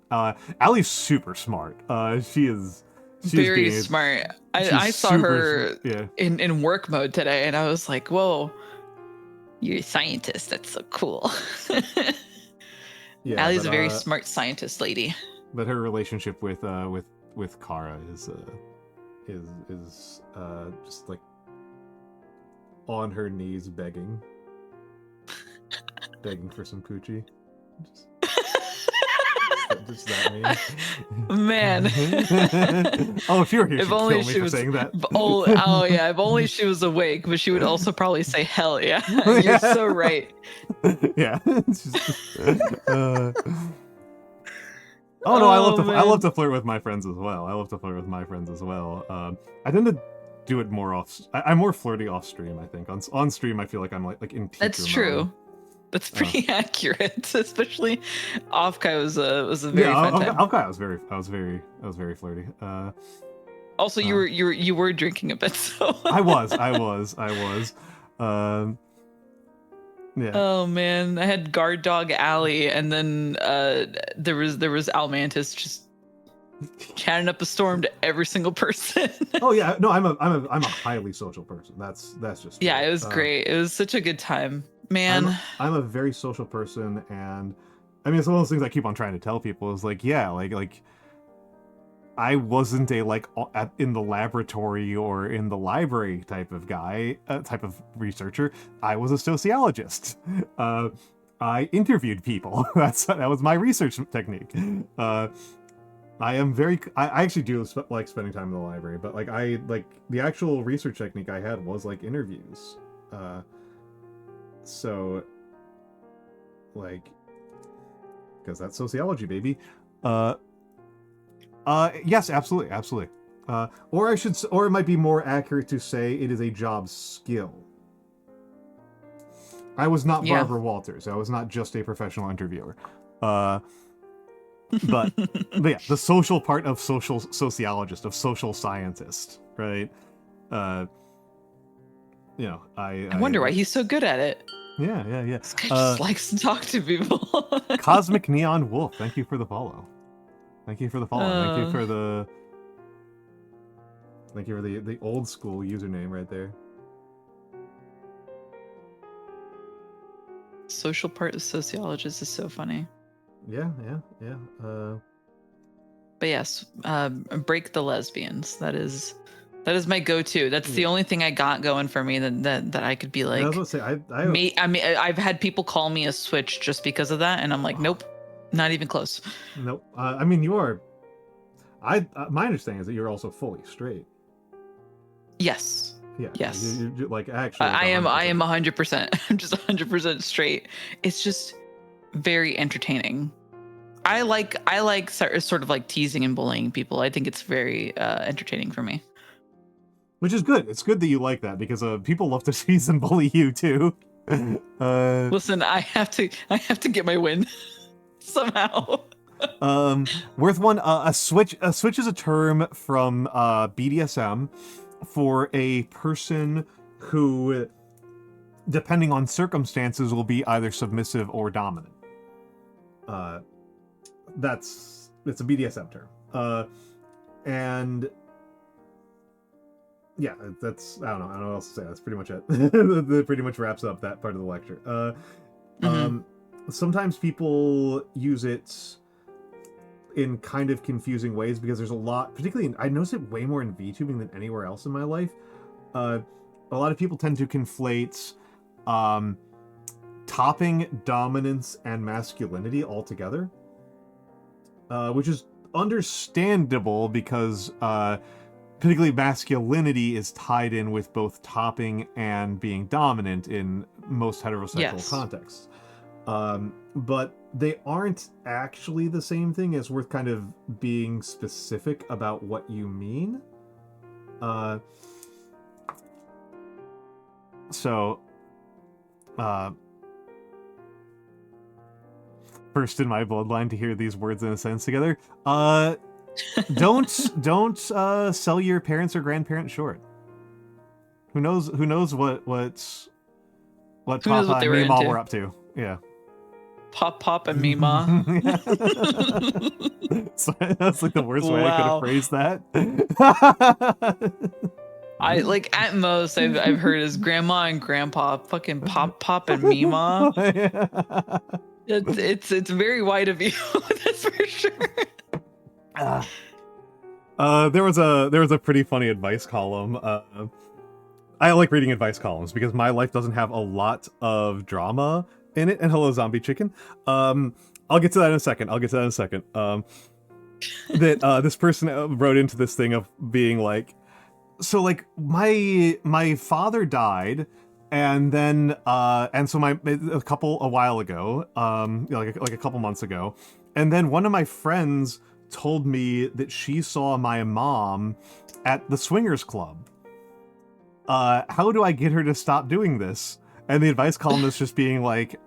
Allie's super smart. She's very smart. I saw her in work mode today, and I was like, whoa, you're a scientist. That's so cool. Yeah, Allie's a very smart scientist lady. But her relationship with Kara is just like on her knees begging for some coochie. Just that mean. Man. Oh, if you were here, if she'd only kill me she for was saying that. oh yeah, if only she was awake, but she would also probably say hell yeah. You're so right. Yeah. Oh no, I love to flirt with my friends as well. I tend to do it more off. I'm more flirty off stream. I think on stream I feel like I'm like in teacher That's true. mode. That's pretty accurate, especially Offkai was a very fun time. Offkai I was very flirty. Also, you were drinking a bit, so I was. Yeah. Oh man, I had guard dog Allie, and then there was Almantas just chatting up a storm to every single person. Oh yeah, no, I'm a highly social person. That's just true. Yeah, it was great. It was such a good time, man. I'm a very social person, and I mean it's one of those things I keep on trying to tell people is like, yeah, like I wasn't a like in the laboratory or in the library type of guy, type of researcher. I was a sociologist. I interviewed people. That was my research technique. I actually do like spending time in the library, but like the actual research technique I had was like interviews. So like, because that's sociology, baby. Yes, absolutely. Or it might be more accurate to say it is a job skill. I was not Barbara Walters. I was not just a professional interviewer. But yeah, the social part of social sociologist, of social scientist, right? I wonder why he's so good at it. Yeah. This guy just likes to talk to people. Cosmic Neon Wolf, thank you for the follow. Thank you for the old school username right there. Social part of sociologist is so funny. Yeah. But yes, break the lesbians. That is That is my go-to. That's the only thing I got going for me that I could be like. I was gonna say I mean, I've had people call me a switch just because of that, and I'm like, nope, not even close. Nope. I mean, you are. My understanding is that you're also fully straight. Yes. Yeah. Yes. You're like actually. Like I am 100%. 100%. I'm just 100% straight. It's just very entertaining. I like sort of like teasing and bullying people. I think it's very entertaining for me. Which is good. It's good that you like that because people love to tease and bully you too. Listen, I have to get my win somehow. Worth one. A switch. A switch is a term from BDSM for a person who, depending on circumstances, will be either submissive or dominant. It's a BDSM term. And yeah, that's I don't know what else to say. That's pretty much it. That pretty much wraps up that part of the lecture. Sometimes people use it in kind of confusing ways because there's a lot, particularly I notice it way more in VTubing than anywhere else in my life. A lot of people tend to conflate topping, dominance, and masculinity all together, which is understandable because particularly masculinity is tied in with both topping and being dominant in most heterosexual contexts. But they aren't actually the same thing. It's worth kind of being specific about what you mean. First in my bloodline to hear these words in a sentence together. Don't sell your parents or grandparents short. Who knows what Papa and Mima were up to. Yeah. Pop and Mima. So that's like the worst way I could have phrased that. I like at most I've heard is grandma and grandpa, fucking pop and Mima. It's very wide of you. That's for sure. There was a pretty funny advice column. I like reading advice columns because my life doesn't have a lot of drama in it. And hello, zombie chicken. I'll get to that in a second. That this person wrote into this thing of being like, so like my father died, and then and so a while ago, like a couple months ago, and then one of my friends told me that she saw my mom at the swingers club. How do I get her to stop doing this? And the advice column is just being like,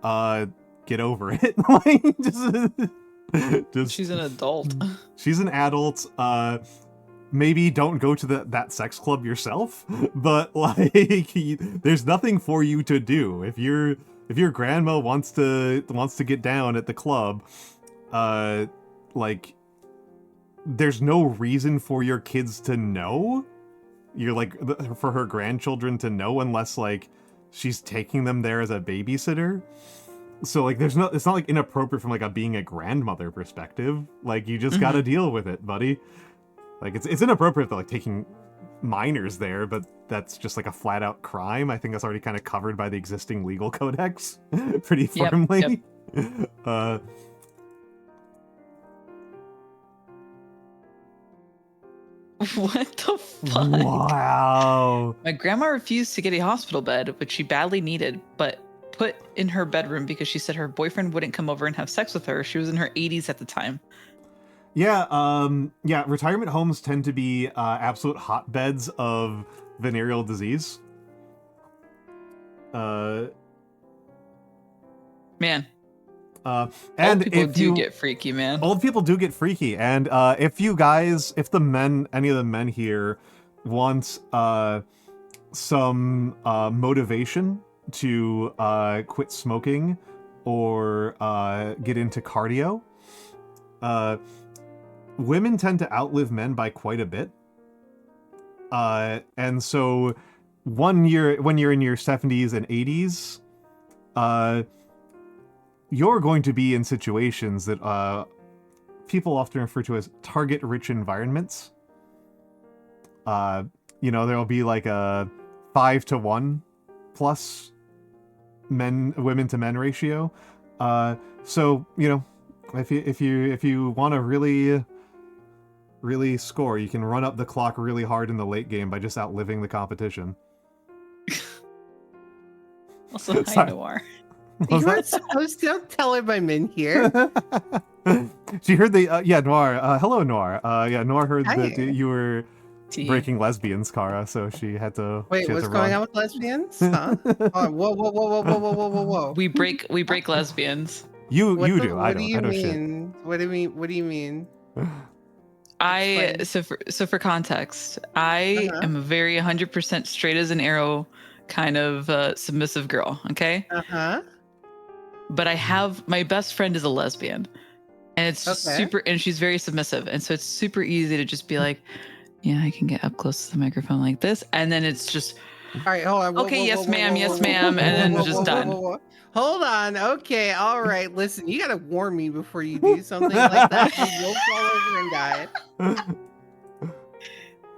get over it. Like, just she's an adult. She's an adult. Maybe don't go to that sex club yourself, but like, there's nothing for you to do. If your grandma wants to get down at the club, like, there's no reason for your kids to know. You're like, for her grandchildren to know, unless like she's taking them there as a babysitter. So like, it's not like inappropriate from like being a grandmother perspective. Like, you just gotta deal with it, buddy. Like, it's inappropriate to like taking minors there, but that's just like a flat out crime. I think that's already kind of covered by the existing legal codex pretty firmly. Yep. What the fuck? Wow. My grandma refused to get a hospital bed, which she badly needed, but put in her bedroom because she said her boyfriend wouldn't come over and have sex with her. She was in her 80s at the time. Yeah, retirement homes tend to be absolute hotbeds of venereal disease. Man. And old people do get freaky, man. Old people do get freaky, and if any of the men here want some motivation to quit smoking or get into cardio, women tend to outlive men by quite a bit. And so when you're in your 70s and 80s, you're going to be in situations that people often refer to as target-rich environments. there'll be like a 5-to-1 plus women to men ratio. So if you want to really score, you can run up the clock really hard in the late game by just outliving the competition. Also, hi, Noire. You weren't supposed to. Don't tell him I'm in here. She heard Noire. Hello, Noire. Noire heard Hi. that you were breaking lesbians, Kara, so she had to. Wait, what's going on with lesbians? Huh? Oh, whoa. We break lesbians. You What do. What do you I mean? What do you mean? So for context, I am a very 100% straight as an arrow kind of submissive girl. Okay. But I have my best friend is a lesbian, and it's just super, and she's very submissive, and so it's super easy to just be like, yeah, I can get up close to the microphone like this, and then it's just, all right, hold on. Okay, yes, ma'am, and then just done. Hold on. Okay, all right. Listen, you gotta warn me before you do something like that. You'll fall over and die.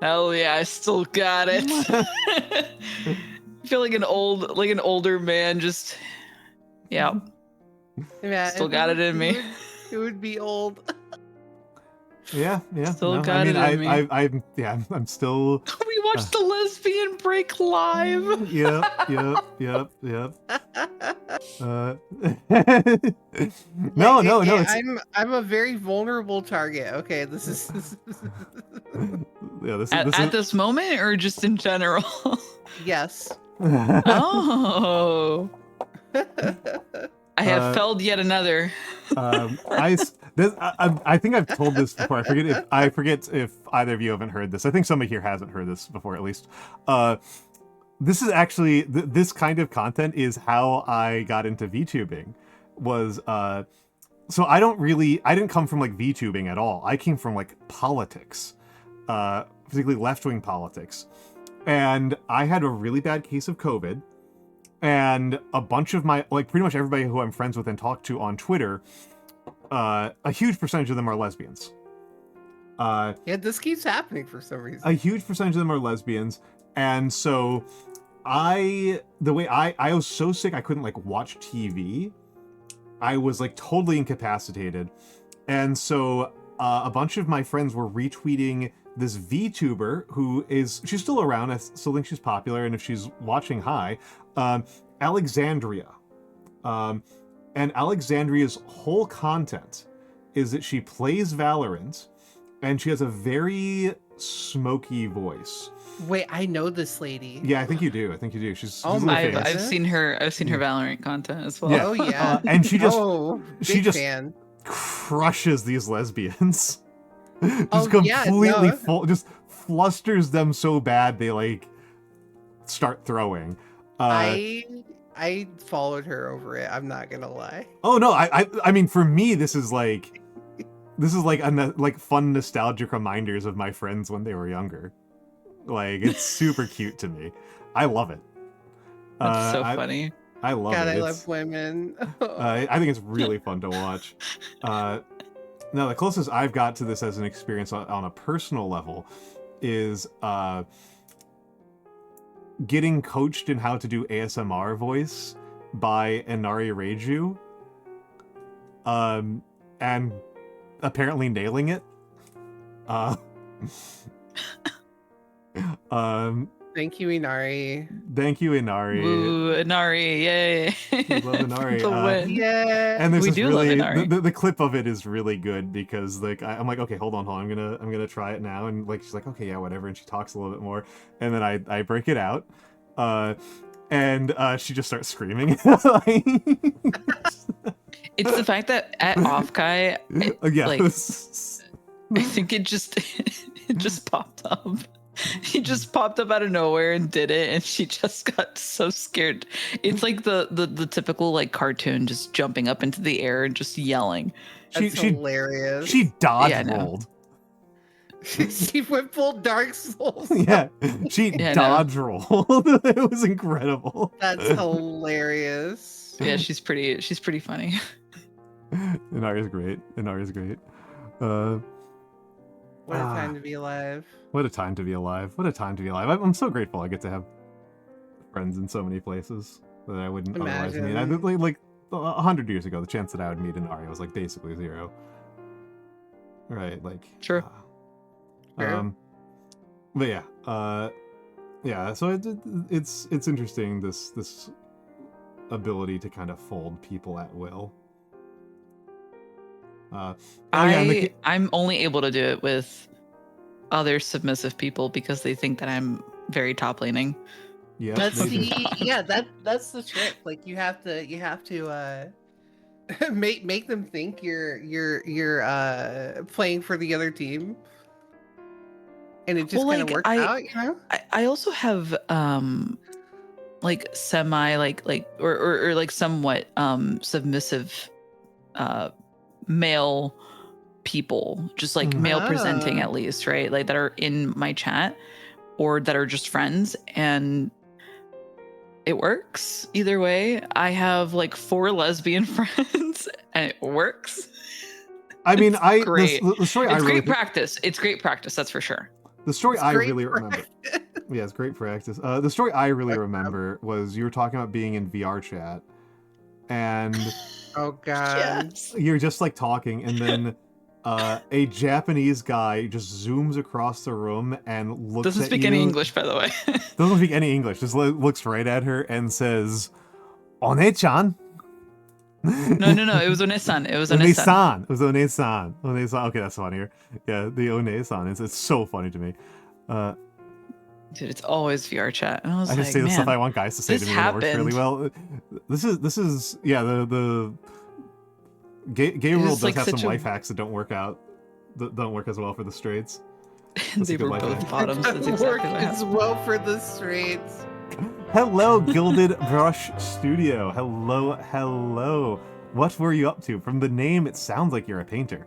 Hell yeah, I still got it. I feel like an older man, just still got it in me. It would be old. Yeah. Still got it in me. I'm still. We watched the lesbian break live. Yep. No. I'm a very vulnerable target. Okay, this is. At this moment, or just in general? Yes. Oh. I have felled yet another. I think I've told this before. I forget if either of you haven't heard this. I think somebody here hasn't heard this before, at least. This is actually this kind of content is how I got into VTubing. So I didn't come from like VTubing at all. I came from like politics, particularly left-wing politics, and I had a really bad case of COVID. And a bunch of pretty much everybody who I'm friends with and talk to on Twitter, a huge percentage of them are lesbians. This keeps happening for some reason. A huge percentage of them are lesbians. And so I was so sick I couldn't like watch TV. I was like totally incapacitated. And so a bunch of my friends were retweeting this VTuber she's still around. I still think she's popular. And if she's watching, hi. Alexandria. And Alexandria's whole content is that she plays Valorant and she has a very smoky voice. Wait, I know this lady. Yeah, I think you do. She's I've seen her Valorant content as well. Yeah. Oh yeah. And she just fan. crushes these lesbians. Just flusters them so bad they like start throwing. I followed her over it. I'm not gonna lie. Oh no, I mean for me this is like fun nostalgic reminders of my friends when they were younger. Like it's super cute to me. I love it. That's so funny. I love it. I love women. I think it's really fun to watch. Now the closest I've got to this as an experience on a personal level is getting coached in how to do ASMR voice by Inari Reiju, and apparently nailing it. Thank you, Inari. Ooh, Inari, yay! We love Inari. Yeah, and we do love Inari. The clip of it is really good because like I'm like, okay, hold on, I'm gonna try it now, and like she's like, okay, yeah, whatever, and she talks a little bit more, and then I break it out, and she just starts screaming. It's the fact that at Offkai, I think it just popped up. He just popped up out of nowhere and did it, and she just got so scared. It's like the typical like cartoon, just jumping up into the air and just yelling. That's hilarious. She dodge rolled. She went full Dark Souls. Yeah, she dodge rolled. It was incredible. That's hilarious. Yeah, she's pretty funny. Inari's great. What a time to be alive. What a time to be alive. What a time to be alive. I'm so grateful I get to have friends in so many places that I wouldn't otherwise meet. Like 100 years ago, the chance that I would meet an Arya was like basically zero. Right, like... True. But yeah, so it's interesting, this ability to kind of fold people at will. I'm only able to do it with other submissive people because they think that I'm very top leaning. Yeah, that's that's the trick. Like you have to make them think you're playing for the other team, and it just kind of works out, you know. I also have like semi or like somewhat submissive male people, just like male presenting at least, right? Like that are in my chat or that are just friends, and it works either way. I have like 4 lesbian friends and it works. I mean, great. The story it's great practice. It's great practice, that's for sure. The story I really remember. Yeah, it's great practice. The story I really remember was you were talking about being in VR chat, and oh god, yes. You're just like talking, and then a Japanese guy just zooms across the room and looks at you. Doesn't speak any English, by the way. Doesn't speak any English. Just looks right at her and says, "One-chan." No. It was One-san. It was One-san. It was One-san. One-san. Okay, that's funnier. Yeah, the One-san. It's so funny to me. Dude, it's always VR chat. And I was just say the stuff I want guys to say to me that works really well. This is yeah, the gay world does have some life hacks that don't work out, that don't work as well for the straights. They were both bottoms. That's exactly work as well for the straights. Hello, Gilded Brush Studio. Hello. What were you up to? From the name, it sounds like you're a painter.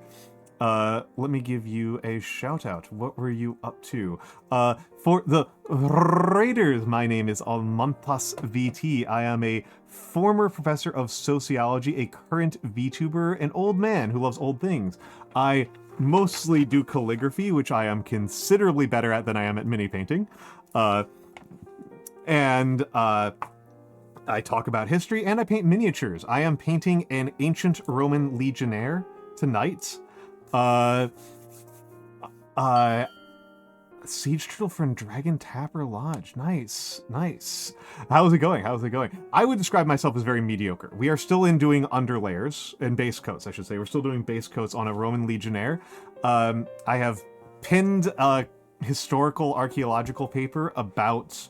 Let me give you a shout out. What were you up to? For the Raiders, my name is Almantas VT. I am a former professor of sociology, a current VTuber, an old man who loves old things. I mostly do calligraphy, which I am considerably better at than I am at mini painting. And I talk about history, and I paint miniatures. I am painting an ancient Roman legionnaire tonight. Siege Turtle from Dragon Tapper Lodge. Nice. How's it going? I would describe myself as very mediocre. We are still doing underlayers and base coats, I should say. We're still doing base coats on a Roman legionnaire. I have pinned a historical archaeological paper about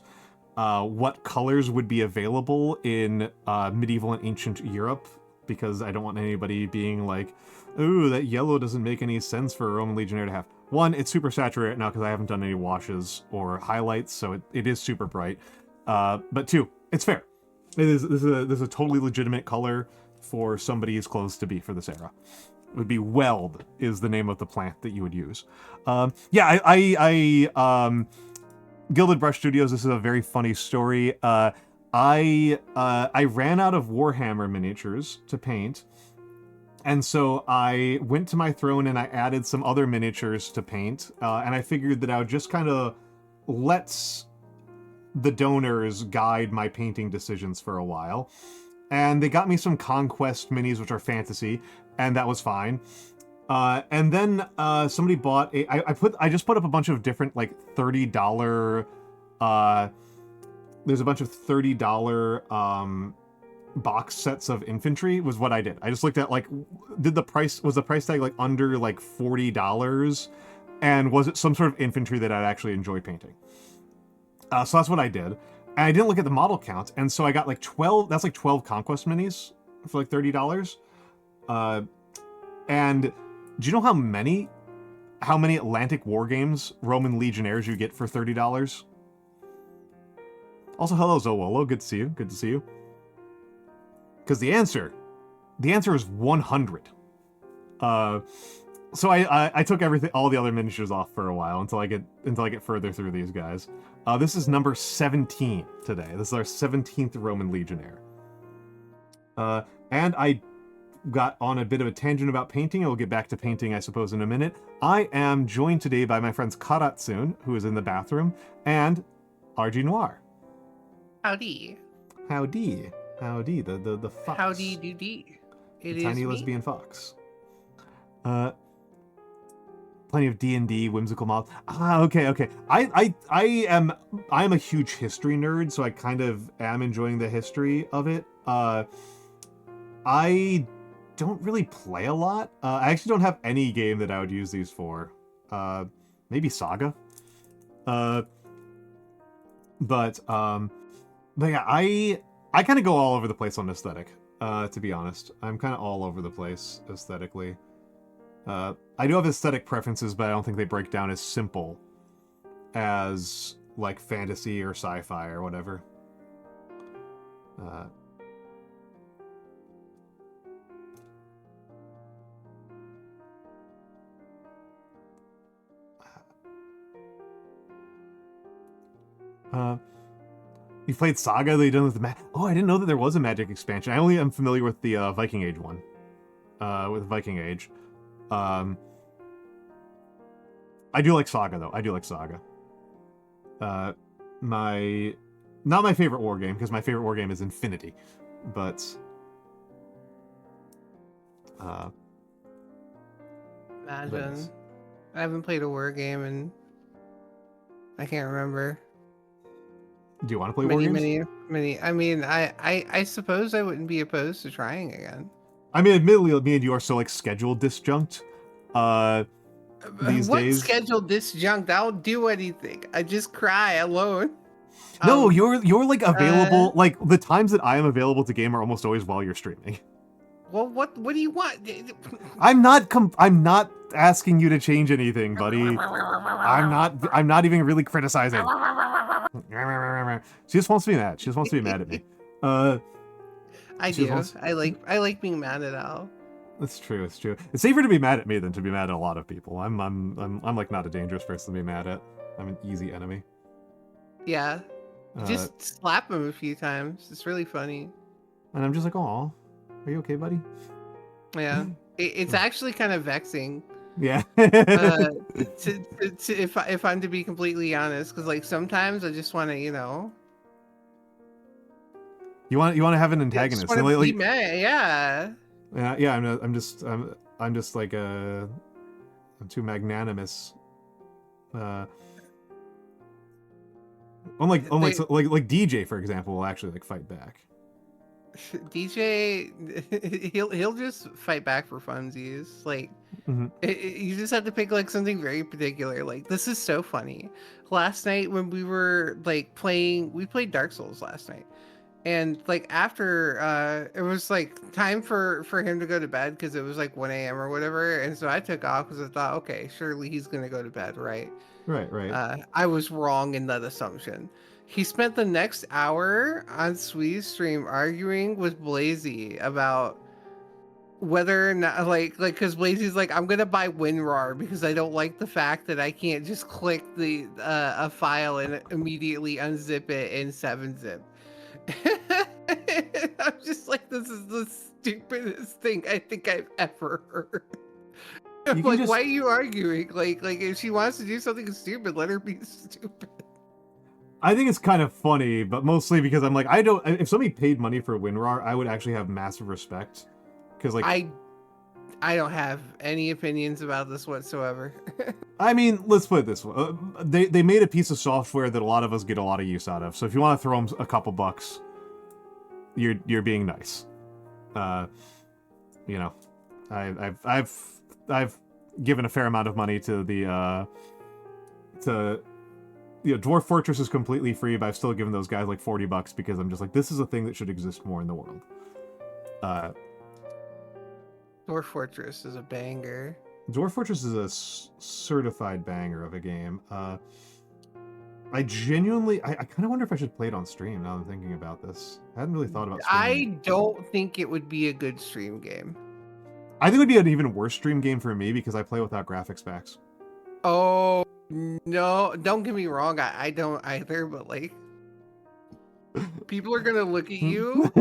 what colors would be available in medieval and ancient Europe, because I don't want anybody being like, ooh, that yellow doesn't make any sense for a Roman legionnaire to have. One, it's super saturated now because I haven't done any washes or highlights, so it is super bright. But 2, it's fair. This is a totally legitimate color for somebody's clothes to be for this era. It would be weld is the name of the plant that you would use. Gilded Brush Studios, this is a very funny story. I ran out of Warhammer miniatures to paint, and so I went to my throne and I added some other miniatures to paint, and I figured that I would just kind of let the donors guide my painting decisions for a while. And they got me some Conquest minis, which are fantasy, and that was fine. And then somebody bought I just put up a bunch of different like $30 there's a bunch of $30 box sets of infantry was what I did. I just looked at like, was the price tag like under like $40, and was it some sort of infantry that I'd actually enjoy painting? So that's what I did. And I didn't look at the model count, and so I got like 12, that's like 12 Conquest minis for like $30. And do you know how many Atlantic War Games Roman Legionnaires you get for $30? Also, hello Zowolo, good to see you. Because the answer is 100. So I took all the other miniatures off for a while until I get further through these guys. This is number 17 today. This is our 17th Roman Legionnaire. And I got on a bit of a tangent about painting. I'll get back to painting, I suppose, in a minute. I am joined today by my friends Karatsun, who is in the bathroom, and RG Noir. Howdy. Howdy. Howdy, the fox. Howdy doody. It is Tiny me. lesbian fox. Plenty of D&D, whimsical moths. Okay. I am a huge history nerd, so I kind of am enjoying the history of it. I don't really play a lot. I actually don't have any game that I would use these for. Maybe Saga. But yeah, I kind of go all over the place on aesthetic. To be honest, I'm kind of all over the place aesthetically. I do have aesthetic preferences, but I don't think they break down as simple as like fantasy or sci-fi or whatever. You played Saga? They done with the Oh, I didn't know that there was a Magic expansion. I only am familiar with the Viking Age one. With Viking Age. I do like Saga though. I do like Saga. Not my favorite war game, because my favorite war game is Infinity, but Imagine. I haven't played a war game and I can't remember. Do you want to play war games? Many. I mean, I suppose I wouldn't be opposed to trying again. I mean, admittedly, me and you are so like schedule disjunct. These what days. scheduled disjunct? I don't do anything. I just cry alone. No, you're like available. Like the times that I am available to game are almost always while you're streaming. Well, what do you want? I'm not asking you to change anything, buddy. I'm not even really criticizing. She just wants to be mad. She just wants to be mad at me. I do. I like being mad at Al. That's true. It's true. It's safer to be mad at me than to be mad at a lot of people. I'm like not a dangerous person to be mad at. I'm an easy enemy. Yeah. Just slap him a few times. It's really funny. And I'm just like, "Aw, are you okay, buddy?" Yeah. It's actually kind of vexing. Yeah. If I'm to be completely honest, because like sometimes I just want to, You want to have an antagonist. Just wanna be mad. Yeah. Yeah. I'm just like I'm too magnanimous. Unlike DJ, for example, will actually like fight back. DJ, he'll just fight back for funsies. Like, you just have to pick like something very particular. Like, this is so funny. Last night when we were like we played Dark Souls last night, and like after it was like time for him to go to bed because it was like 1 a.m. or whatever, and so I took off because I thought, okay, surely he's gonna go to bed, right? Right. I was wrong in that assumption. He spent the next hour on Swee's stream arguing with Blazy about whether or not, because Blazy's like, I'm gonna buy WinRAR because I don't like the fact that I can't just click the a file and immediately unzip it in 7-zip. I'm just like, this is the stupidest thing I think I've ever heard. I'm like, why are you arguing? Like if she wants to do something stupid, let her be stupid. I think it's kind of funny, but mostly because I'm like, if somebody paid money for WinRAR, I would actually have massive respect. Because like I don't have any opinions about this whatsoever. I mean, let's put it this way: they made a piece of software that a lot of us get a lot of use out of. So if you want to throw them a couple bucks, you're being nice. I've given a fair amount of money to the Dwarf Fortress is completely free, but I've still given those guys like $40 because I'm just like, this is a thing that should exist more in the world. Dwarf Fortress is a banger. Dwarf Fortress is a certified banger of a game. I kind of wonder if I should play it on stream now that I'm thinking about this. I hadn't really thought about streaming. I don't think it would be a good stream game. I think it would be an even worse stream game for me because I play without graphics packs. Oh, no, don't get me wrong. I don't either, but like, people are going to look at you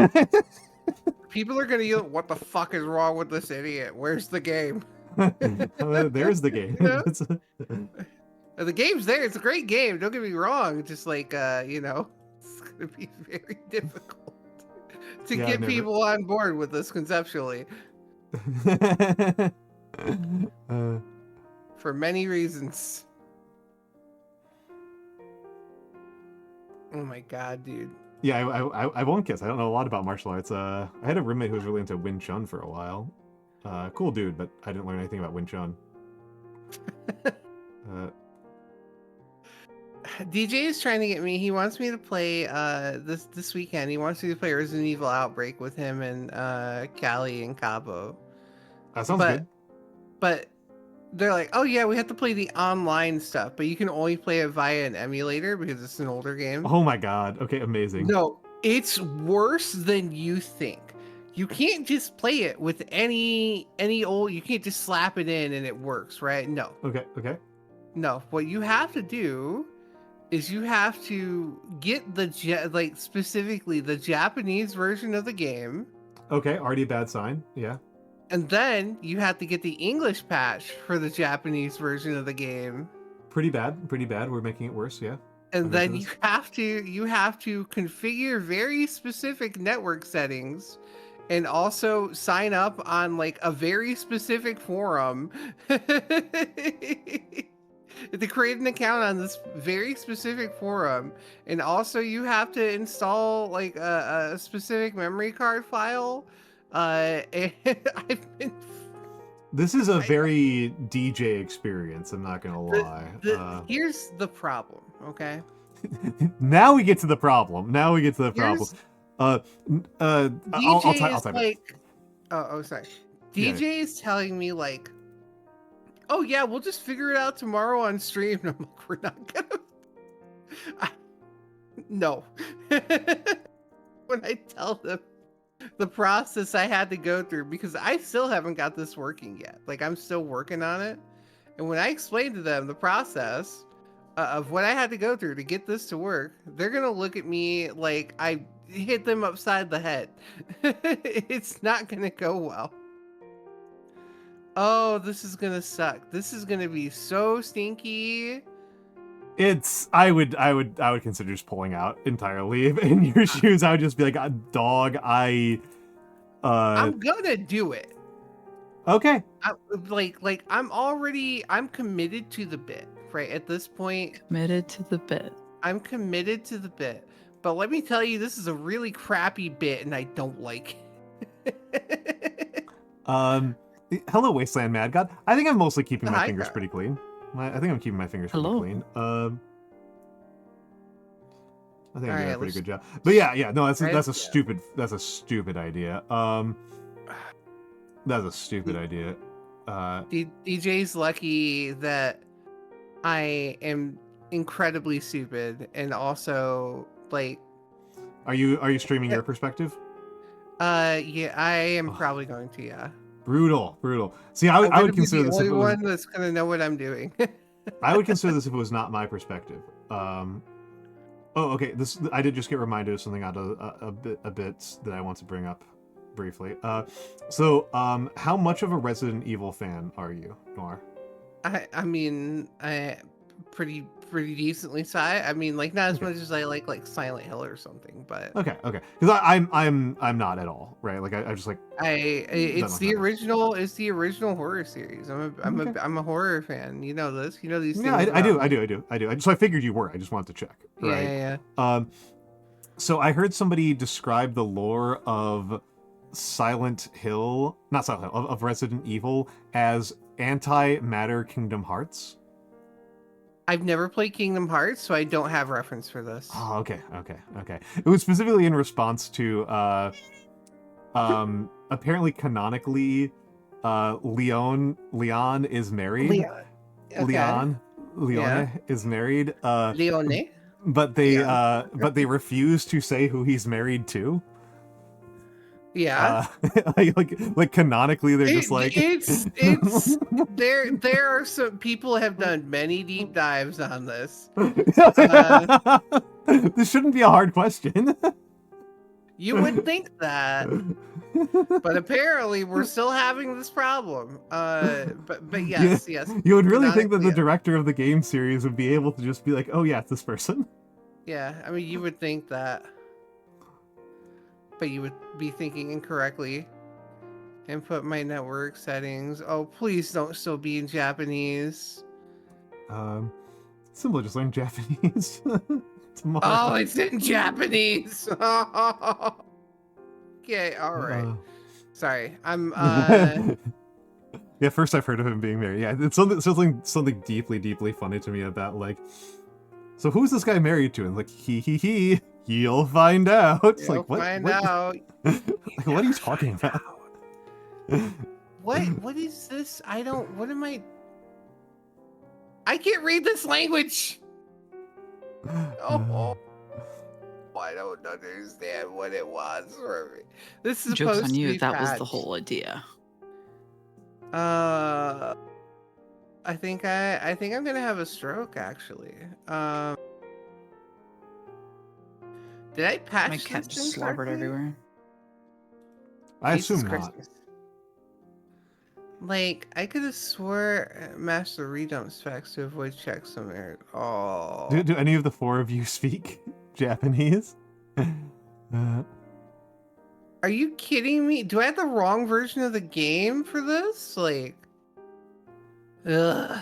people are gonna yell, "What the fuck is wrong with this idiot? Where's the game?" There's the game. You know? The game's there. It's a great game. Don't get me wrong. Just like it's gonna be very difficult to Yeah, get never- people on board with this conceptually for many reasons. Oh my god, dude. Yeah, I won't guess. I don't know a lot about martial arts. I had a roommate who was really into Wing Chun for a while. Cool dude, but I didn't learn anything about Wing Chun. DJ is trying to get me. He wants me to play this weekend. He wants me to play Resident Evil Outbreak with him and Callie and Cabo. That sounds good. But they're like, oh yeah, we have to play the online stuff, but you can only play it via an emulator because it's an older game. Oh my god. Okay, amazing. No, it's worse than you think. You can't just play it with any old. You can't just slap it in and it works, right? No. Okay. No. What you have to do is you have to get specifically the Japanese version of the game. Okay, already a bad sign. Yeah. And then you have to get the English patch for the Japanese version of the game. Pretty bad. We're making it worse. Yeah. And Okay, then you have to configure very specific network settings and also sign up on like a very specific forum to create an account on this very specific forum. And also you have to install like a specific memory card file. And I've been This is a very DJ experience, I'm not gonna lie. Here's the problem, okay? Now we get to the problem. DJ I'll type is it. like, sorry. Yeah. DJ is telling me like, oh yeah, we'll just figure it out tomorrow on stream. And I'm like, we're not gonna. No. When I tell them the process I had to go through, because I still haven't got this working yet. Like I'm still working on it. And when I explained to them the process of what I had to go through to get this to work, they're gonna look at me like I hit them upside the head. It's not gonna go well. Oh, this is gonna suck. This is gonna be so stinky. I would consider just pulling out entirely. In your shoes, I would just be like, dog, I'm gonna do it. Okay. I'm committed to the bit, right? At this point, Committed to the bit. I'm committed to the bit. But let me tell you, this is a really crappy bit and I don't like it. Hello, Wasteland Mad God. I think I'm mostly keeping my Hi, fingers God. pretty clean. I think I'm keeping my fingers Hello. pretty clean. I think I'm Alright, doing a pretty let's- good job. But yeah, no, that's a Yeah. stupid idea. That's a stupid idea. DJ's lucky that I am incredibly stupid and also like Are you streaming your perspective? yeah, I am probably going to, yeah. Brutal. See, I I'm would gonna be consider the this if only it was, one that's gonna know what I'm doing. I would consider this if it was not my perspective. Okay. I did just get reminded of something out of a bit that I want to bring up briefly. So how much of a Resident Evil fan are you, Noir? I mean, I pretty decently sized. I mean, like not as much as I like Silent Hill or something, but Okay. Because I'm not at all, right? Like I just like it's the matter. original. It's the original horror series. Okay. I'm a horror fan. You know this. You know these things. yeah, I about me. do. So I figured you were. I just wanted to check. Right? Yeah. So I heard somebody describe the lore of Silent Hill, not Silent Hill, of Resident Evil as anti-matter Kingdom Hearts. I've never played Kingdom Hearts, so I don't have reference for this. Oh, okay. It was specifically in response to apparently canonically Leon is married. Leon. Okay. Leone is married. Leone. But they refuse to say who he's married to. Yeah. Like canonically they're just like it's there are some people have done many deep dives on this. This shouldn't be a hard question. You would think that, but apparently we're still having this problem. But yes, yes. You would really think that the canonically, director of the game series would be able to just be like, oh yeah, it's this person. yeah, I mean, you would think that, but you would be thinking incorrectly. Input my network settings. Oh, please don't still be in Japanese. Simba just learned Japanese tomorrow. Oh, it's in Japanese. Okay, all right. Sorry, I'm. Yeah, first I've heard of him being married. Yeah, it's something deeply funny to me about like. So who's this guy married to? And like he, you'll find out. It's You'll like what? find what? out. Like, what are you talking about? What is this? I don't. What am I? I can't read this language. Oh, I don't understand what it was for me. This is Joke's supposed on to you. be That was the patched. whole idea. I think I'm gonna have a stroke actually. Did I patch My this cat just slobbered incorrectly? everywhere. I Jesus assume not. Christmas. Like, I could have swore master redump specs to avoid checksum error. Oh. Do any of the four of you speak Japanese? Are you kidding me? Do I have the wrong version of the game for this? Like, ugh.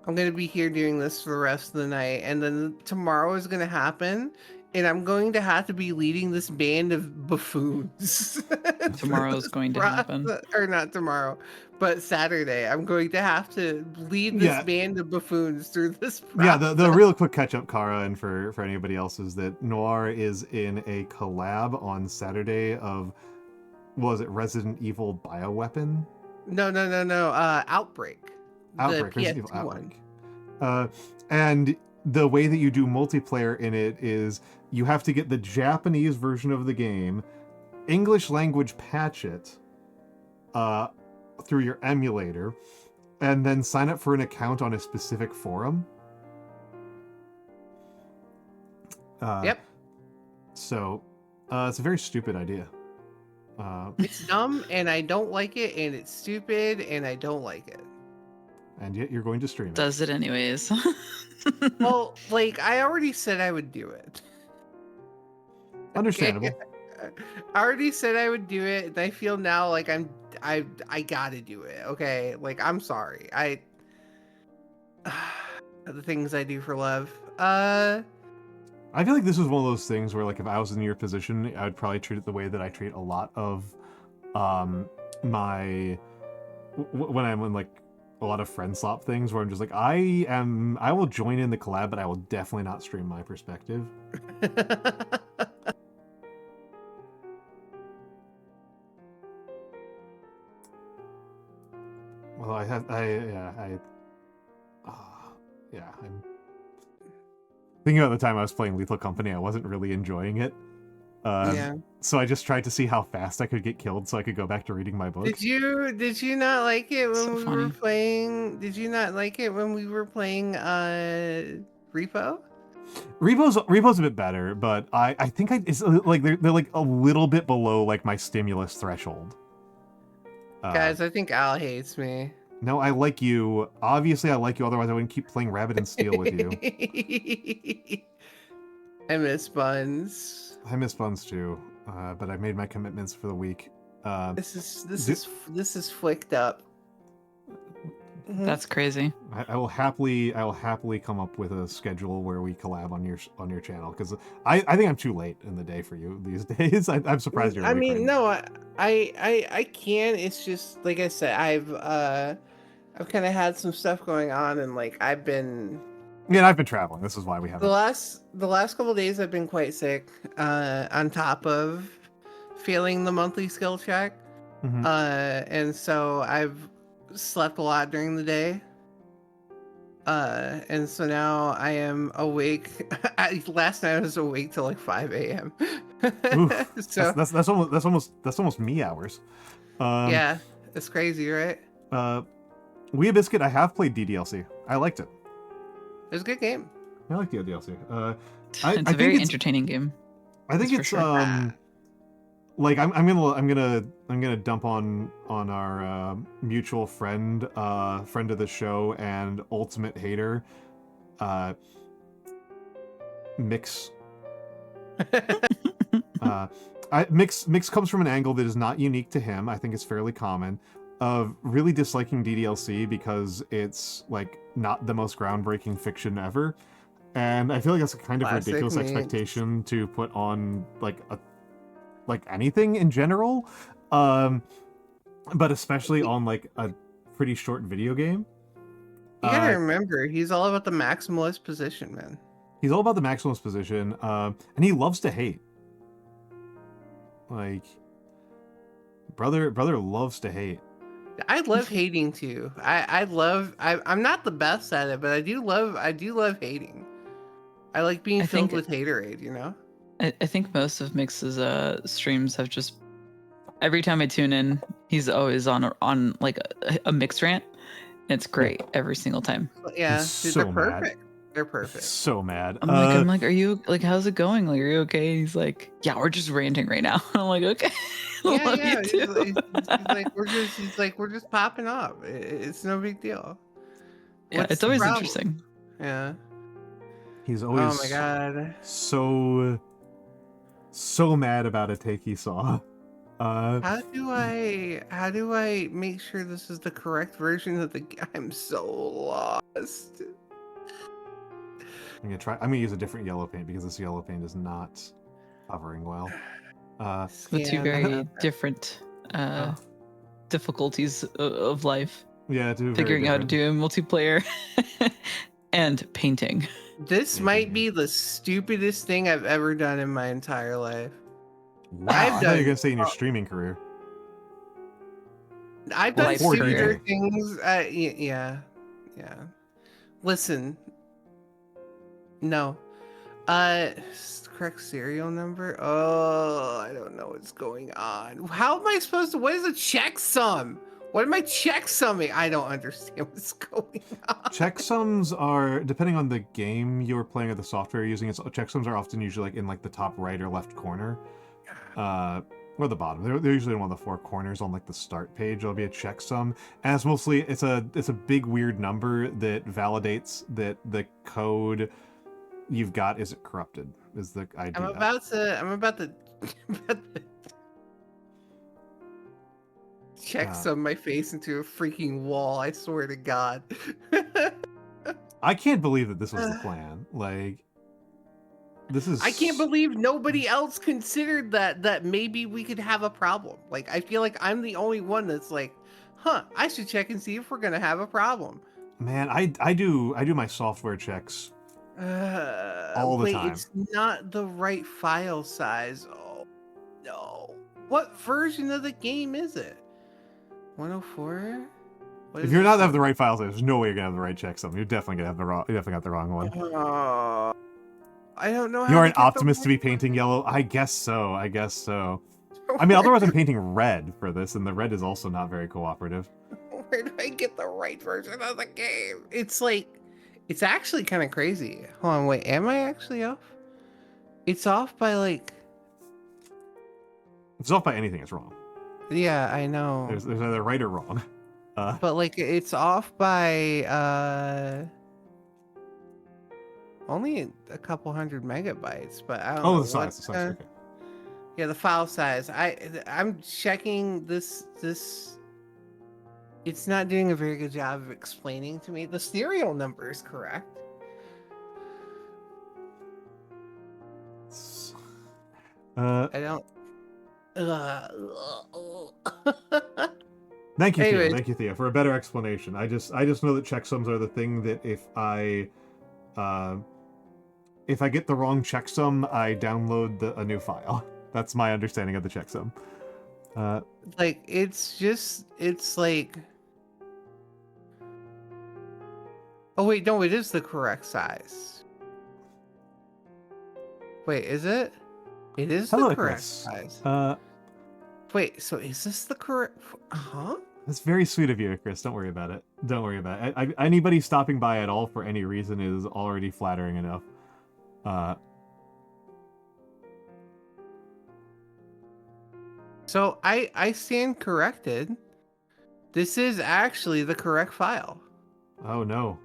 I'm gonna be here doing this for the rest of the night, and then tomorrow is gonna happen, and I'm going to have to be leading this band of buffoons. Tomorrow's going to happen. Or not tomorrow, but Saturday. I'm going to have to lead this Yeah. band of buffoons through this process. Yeah, the real quick catch up, Kara, and for anybody else is that Noire is in a collab on Saturday of, what was it, Resident Evil Bioweapon? No. Outbreak. Outbreak, The Resident Evil PS2 one. Outbreak. And the way that you do multiplayer in it is you have to get the Japanese version of the game, English language patch it through your emulator, and then sign up for an account on a specific forum. Yep. So it's a very stupid idea. It's dumb, and I don't like it, and it's stupid, and I don't like it. And yet you're going to stream it. Does it anyways. Well, like, I already said I would do it. Understandable. Okay? I already said I would do it, and I feel now like I gotta do it. Okay, like, I'm sorry. The things I do for love. I feel like this is one of those things where, like, if I was in your position, I would probably treat it the way that I treat a lot of my when I'm in, like, a lot of friend slop things where I'm just like, I will join in the collab, but I will definitely not stream my perspective. Well, I'm thinking about the time I was playing Lethal Company. I wasn't really enjoying it. Yeah. So I just tried to see how fast I could get killed so I could go back to reading my books. Did you not like it when So we funny. were playing? Did you not like it when we were playing Repo? Repo's a bit better, but I think it's like they're like a little bit below like my stimulus threshold. Guys, I think Al hates me. No, I like you. Obviously, I like you. Otherwise, I wouldn't keep playing Rabbit and Steel with you. I miss Buns. I miss Buns too, but I made my commitments for the week. This is flicked up. That's crazy. I will happily come up with a schedule where we collab on your channel because I think I'm too late in the day for you these days. I'm surprised you're. I mean, no, I can. It's just like I said, I've kind of had some stuff going on, and like I've been. Yeah, I've been traveling. This is why we haven't. The last couple of days I've been quite sick. On top of failing the monthly skill check, and so I've slept a lot during the day. And so now I am awake. Last night I was awake till like 5 a.m. So that's almost me hours. yeah, it's crazy, right? Wee Biscuit, I have played DDLC. I liked it. It's a good game. I like the DLC. It's a very entertaining game. I think That's for it's sure. like I'm gonna dump on our mutual friend, friend of the show and ultimate hater, uh, Mix. Uh, Mix comes from an angle that is not unique to him. I think it's fairly common, of really disliking DDLC because it's like not the most groundbreaking fiction ever, and I feel like that's a kind of Classic ridiculous Mix. expectation to put on like anything in general, um, but especially on like a pretty short video game. You gotta Uh, remember, he's all about the maximalist position, man. he's all about the maximalist position, and he loves to hate. Like brother loves to hate. I love hating too. I'm not the best at it, but I do love hating. I like being I filled think with haterade, you know? I think most of Mix's streams have just every time I tune in, he's always on like a mix rant. It's great every single time. But He's yeah, dude, they're so mad. perfect. They're He's perfect. so mad. I'm like, are you like, how's it going? Like, are you okay? He's like, yeah, we're just ranting right now. I'm like, okay, Yeah, love you yeah. too. He's like, we're just popping off. It's no big deal. Yeah, What's it's the always problem? interesting. Yeah. he's Oh my always god. so mad about a take he saw. Uh, How do I make sure this is the correct version of the I'm so lost. I'm gonna use a different yellow paint because this yellow paint is not covering well. The two Scan. very different Oh. difficulties of life. Yeah, two very Figuring out how to different. do a multiplayer and painting. This Yeah, might yeah. be the stupidest thing I've ever done in my entire life. Wow, I've I thought you were done gonna say in your streaming career. I've Or done Life for stupider career. DJ. things. Yeah. Yeah. Listen, no. Correct serial number? Oh, I don't know what's going on. How am I supposed to? What is a checksum? What am I checksumming? I don't understand what's going on. Checksums are, depending on the game you're playing or the software you're using, checksums are often usually like in like the top right or left corner. Or the bottom. They're usually in one of the four corners on like the start page. There'll be a checksum, and it's a big weird number that validates that the code you've got isn't corrupted. Is the idea? I'm about to checksum my face into a freaking wall. I swear to God. I can't believe that this was the plan. Like, this is. I can't believe nobody else considered that maybe we could have a problem. Like, I feel like I'm the only one that's like, huh, I should check and see if we're gonna have a problem. Man, I do my software checks all the Wait, time. it's not the right file size. Oh no. What version of the game is it? 104? If you're not have the right file size, there's no way you're gonna have the right checksum. You're definitely gonna have the wrong. You definitely got the wrong one. I don't know how You're to an get optimist to be right painting yellow. I guess so. I mean, otherwise I'm painting red for this, and the red is also not very cooperative. Where do I get the right version of the game? It's like, it's actually kind of crazy. Hold on, wait, am I actually off? It's off by like, If it's off by anything, it's wrong. yeah, I know. There's either right or wrong. But like, it's off by only a couple hundred megabytes. But I don't know the size. Okay. yeah, the file size. I'm checking this. It's not doing a very good job of explaining to me. The serial number is correct. Uh, I don't. Thank you, Theo. Anyways. Thank you, Theo, for a better explanation. I just know that checksums are the thing that if I get the wrong checksum, I download a new file. That's my understanding of the checksum. Like, it's like. Oh wait, no, it is the correct size. Wait, is it? It is Hello, the correct Chris. size. Wait, so is this the correct? Huh? That's very sweet of you, Chris. Don't worry about it. Don't worry about it. Anybody stopping by at all for any reason is already flattering enough. So I stand corrected. This is actually the correct file. Oh no.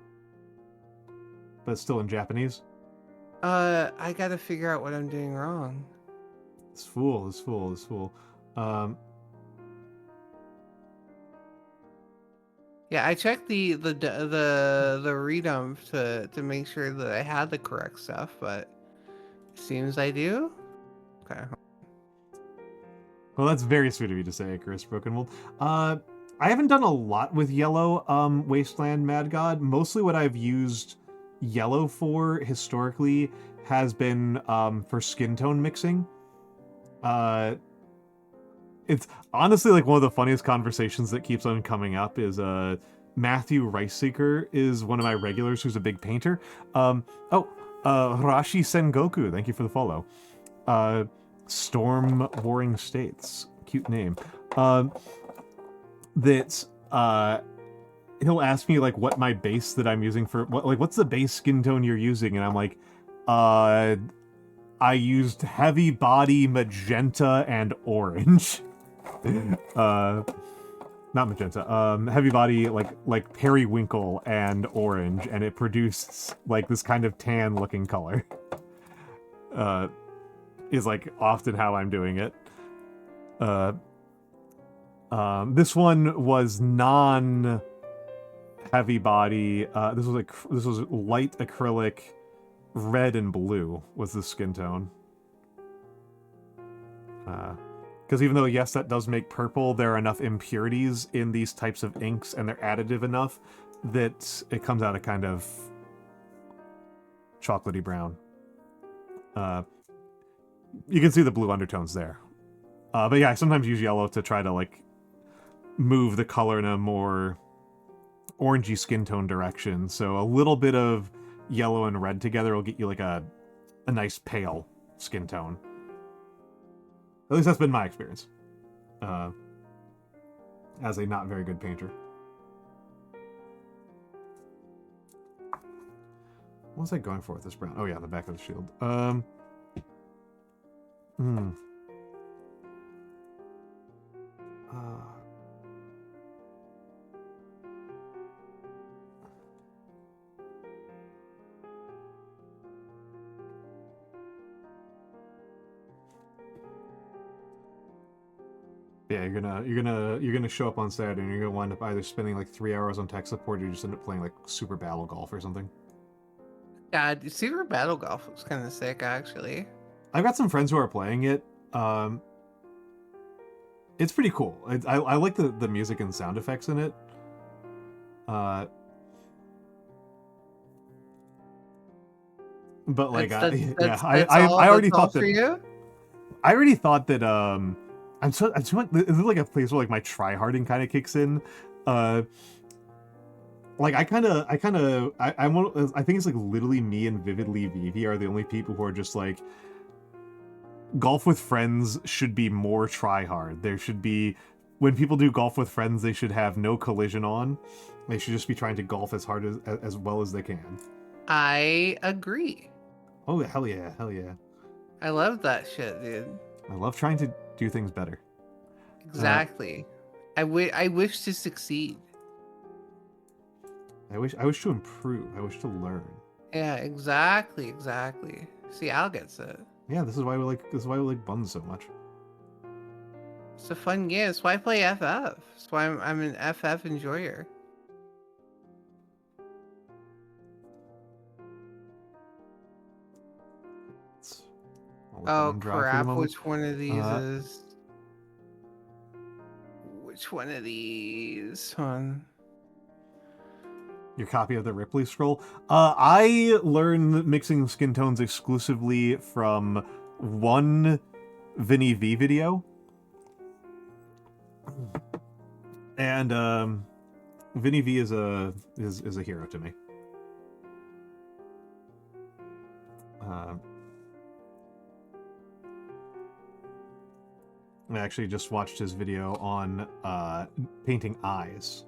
But it's still in Japanese? I gotta figure out what I'm doing wrong. This fool. Um, Yeah, I checked the redump to make sure that I had the correct stuff, but it seems I do. Okay. well, that's very sweet of you to say, Chris Brokenwold. I haven't done a lot with yellow Wasteland Mad God. Mostly what I've used yellow for historically has been for skin tone mixing. It's honestly like one of the funniest conversations that keeps on coming up is Matthew Riceseeker is one of my regulars who's a big painter. Rashi Sengoku, thank you for the follow. Storm Warring States, cute name. He'll ask me like what my base that I'm using for what's the base skin tone you're using, and I'm like, I used heavy body magenta and orange. Not magenta. Heavy body like periwinkle and orange, and it produced like this kind of tan looking color. Is like often how I'm doing it. This one was non heavy body. This was light acrylic, red and blue was the skin tone. Because even though, yes, that does make purple, there are enough impurities in these types of inks, and they're additive enough that it comes out a kind of chocolatey brown. You can see the blue undertones there. But yeah, I sometimes use yellow to try to, like, move the color in a more orangey skin tone direction. So a little bit of yellow and red together will get you, like, a nice pale skin tone. At least that's been my experience. As a not very good painter. What was I going for with this brown? Oh yeah, the back of the shield. Yeah, you're gonna show up on Saturday and you're gonna wind up either spending like 3 hours on tech support or you just end up playing like Super Battle Golf or something. Yeah, Super Battle Golf looks kind of sick, actually. I've got some friends who are playing it. It's pretty cool. I like the music and sound effects in it. But like, I already thought that. You? I already thought that. This is like a place where like my tryharding kind of kicks in. Like I think it's like literally me and Vividly Vivi are the only people who are just like, golf with friends should be more tryhard. There should be, when people do golf with friends, they should have no collision on. They should just be trying to golf as hard as well as they can. I agree. Oh hell yeah, hell yeah. I love that shit, dude. I love trying to do things better. Exactly. I wish to succeed. I wish to improve. I wish to learn. Yeah, exactly. See, Al gets it. Yeah, this is why we like buns so much. It's a fun game. That's why I play FF. That's why I'm an FF enjoyer. Oh crap! Which one of these is? Which one of these? Your copy of the Ripley scroll. I learned mixing skin tones exclusively from one Vinny V video, and Vinny V is a hero to me. I actually just watched his video on painting eyes.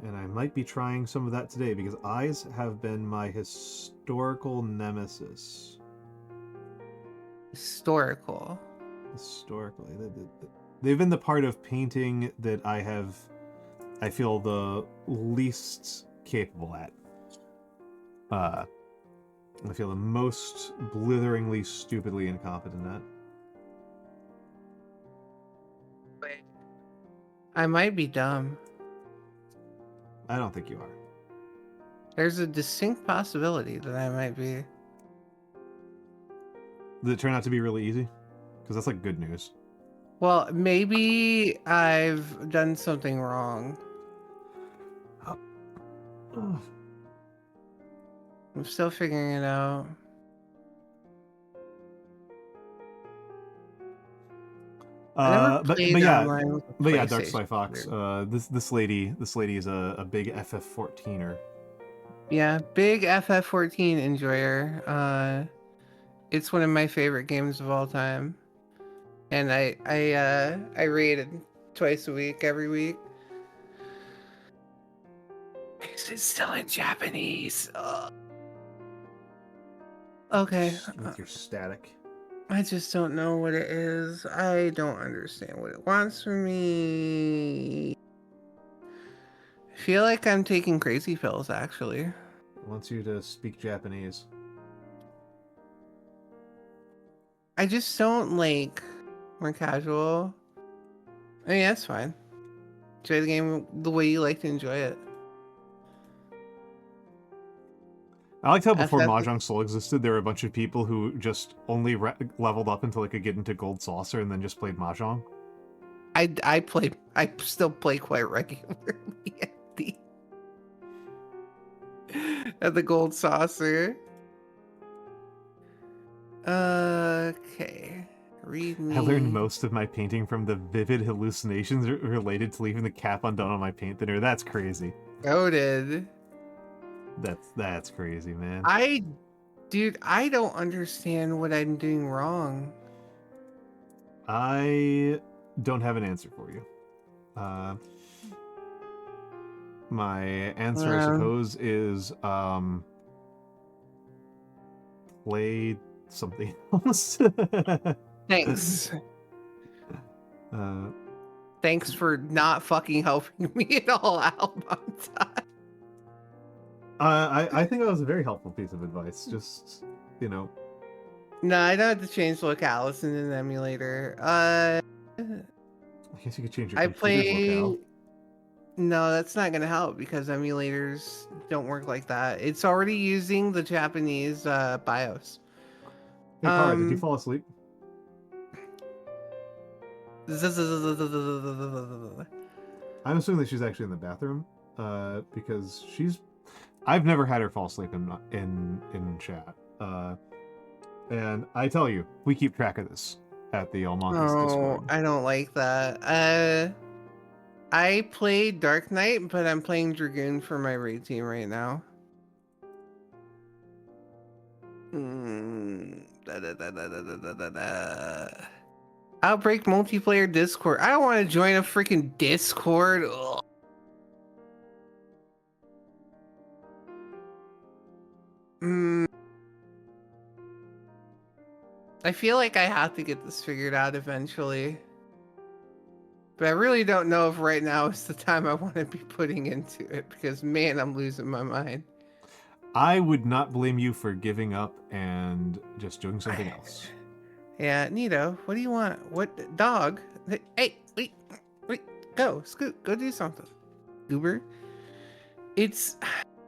And I might be trying some of that today because eyes have been my historical nemesis. Historically. they've been the part of painting that I feel the least capable at. I feel the most blitheringly, stupidly incompetent at. Wait. I might be dumb. I don't think you are. There's a distinct possibility that I might be. Did it turn out to be really easy? Because that's like good news. Well, maybe I've done something wrong. Ugh. I'm still figuring it out. I never But played yeah, online with a but yeah, Dark PlayStation. Sly Fox. This lady is a big FF14er. Yeah, big FF14 enjoyer. It's one of my favorite games of all time, and I raid it twice a week, every week. Is it still in Japanese? Okay. With your static. I just don't know what it is. I don't understand what it wants from me. I feel like I'm taking crazy pills, actually. It wants you to speak Japanese. I just don't like more casual. I mean, that's fine. Enjoy the game the way you like to enjoy it. I liked how before FF Mahjong Soul existed, there were a bunch of people who just only leveled up until they could get into Gold Saucer and then just played Mahjong. I still play quite regularly at the Gold Saucer. Okay. Read me. I learned most of my painting from the vivid hallucinations related to leaving the cap undone on my paint thinner. That's crazy. Noted. That's crazy, man. Dude, I don't understand what I'm doing wrong. I don't have an answer for you. My answer, I suppose, is play something else. Thanks. uh, Thanks for not fucking helping me at all, Almantas. I think that was a very helpful piece of advice. Just, you know. No, I don't have to change locales in an emulator. I guess you could change your I computer's play. locale. No, that's not gonna help because emulators don't work like that. It's already using the Japanese BIOS. Hey, Kara, did you fall asleep? I'm assuming that she's actually in the bathroom, because I've never had her fall asleep in chat. And I tell you, we keep track of this at the Almantas Discord. I don't like that. I played Dark Knight, but I'm playing Dragoon for my raid team right now. Outbreak multiplayer Discord. I don't want to join a freaking Discord. Ugh. I feel like I have to get this figured out eventually. But I really don't know if right now is the time I want to be putting into it because, man, I'm losing my mind. I would not blame you for giving up and just doing something else. Yeah, Nito, what do you want? What dog? Hey, wait, go, Scoot, go do something. Goober.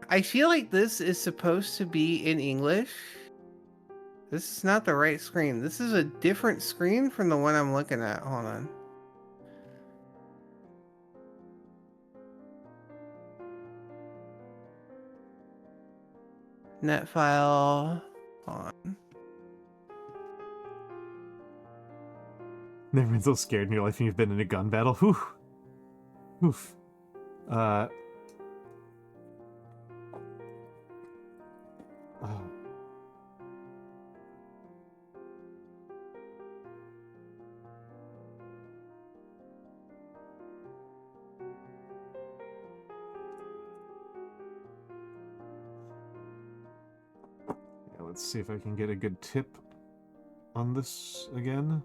I feel like this is supposed to be in English. This is not the right screen. This is a different screen from the one I'm looking at. Hold on. Net file. Hold on. Never been so scared in your life when you've been in a gun battle. Whew. Oof. Oh. Yeah, let's see if I can get a good tip on this again.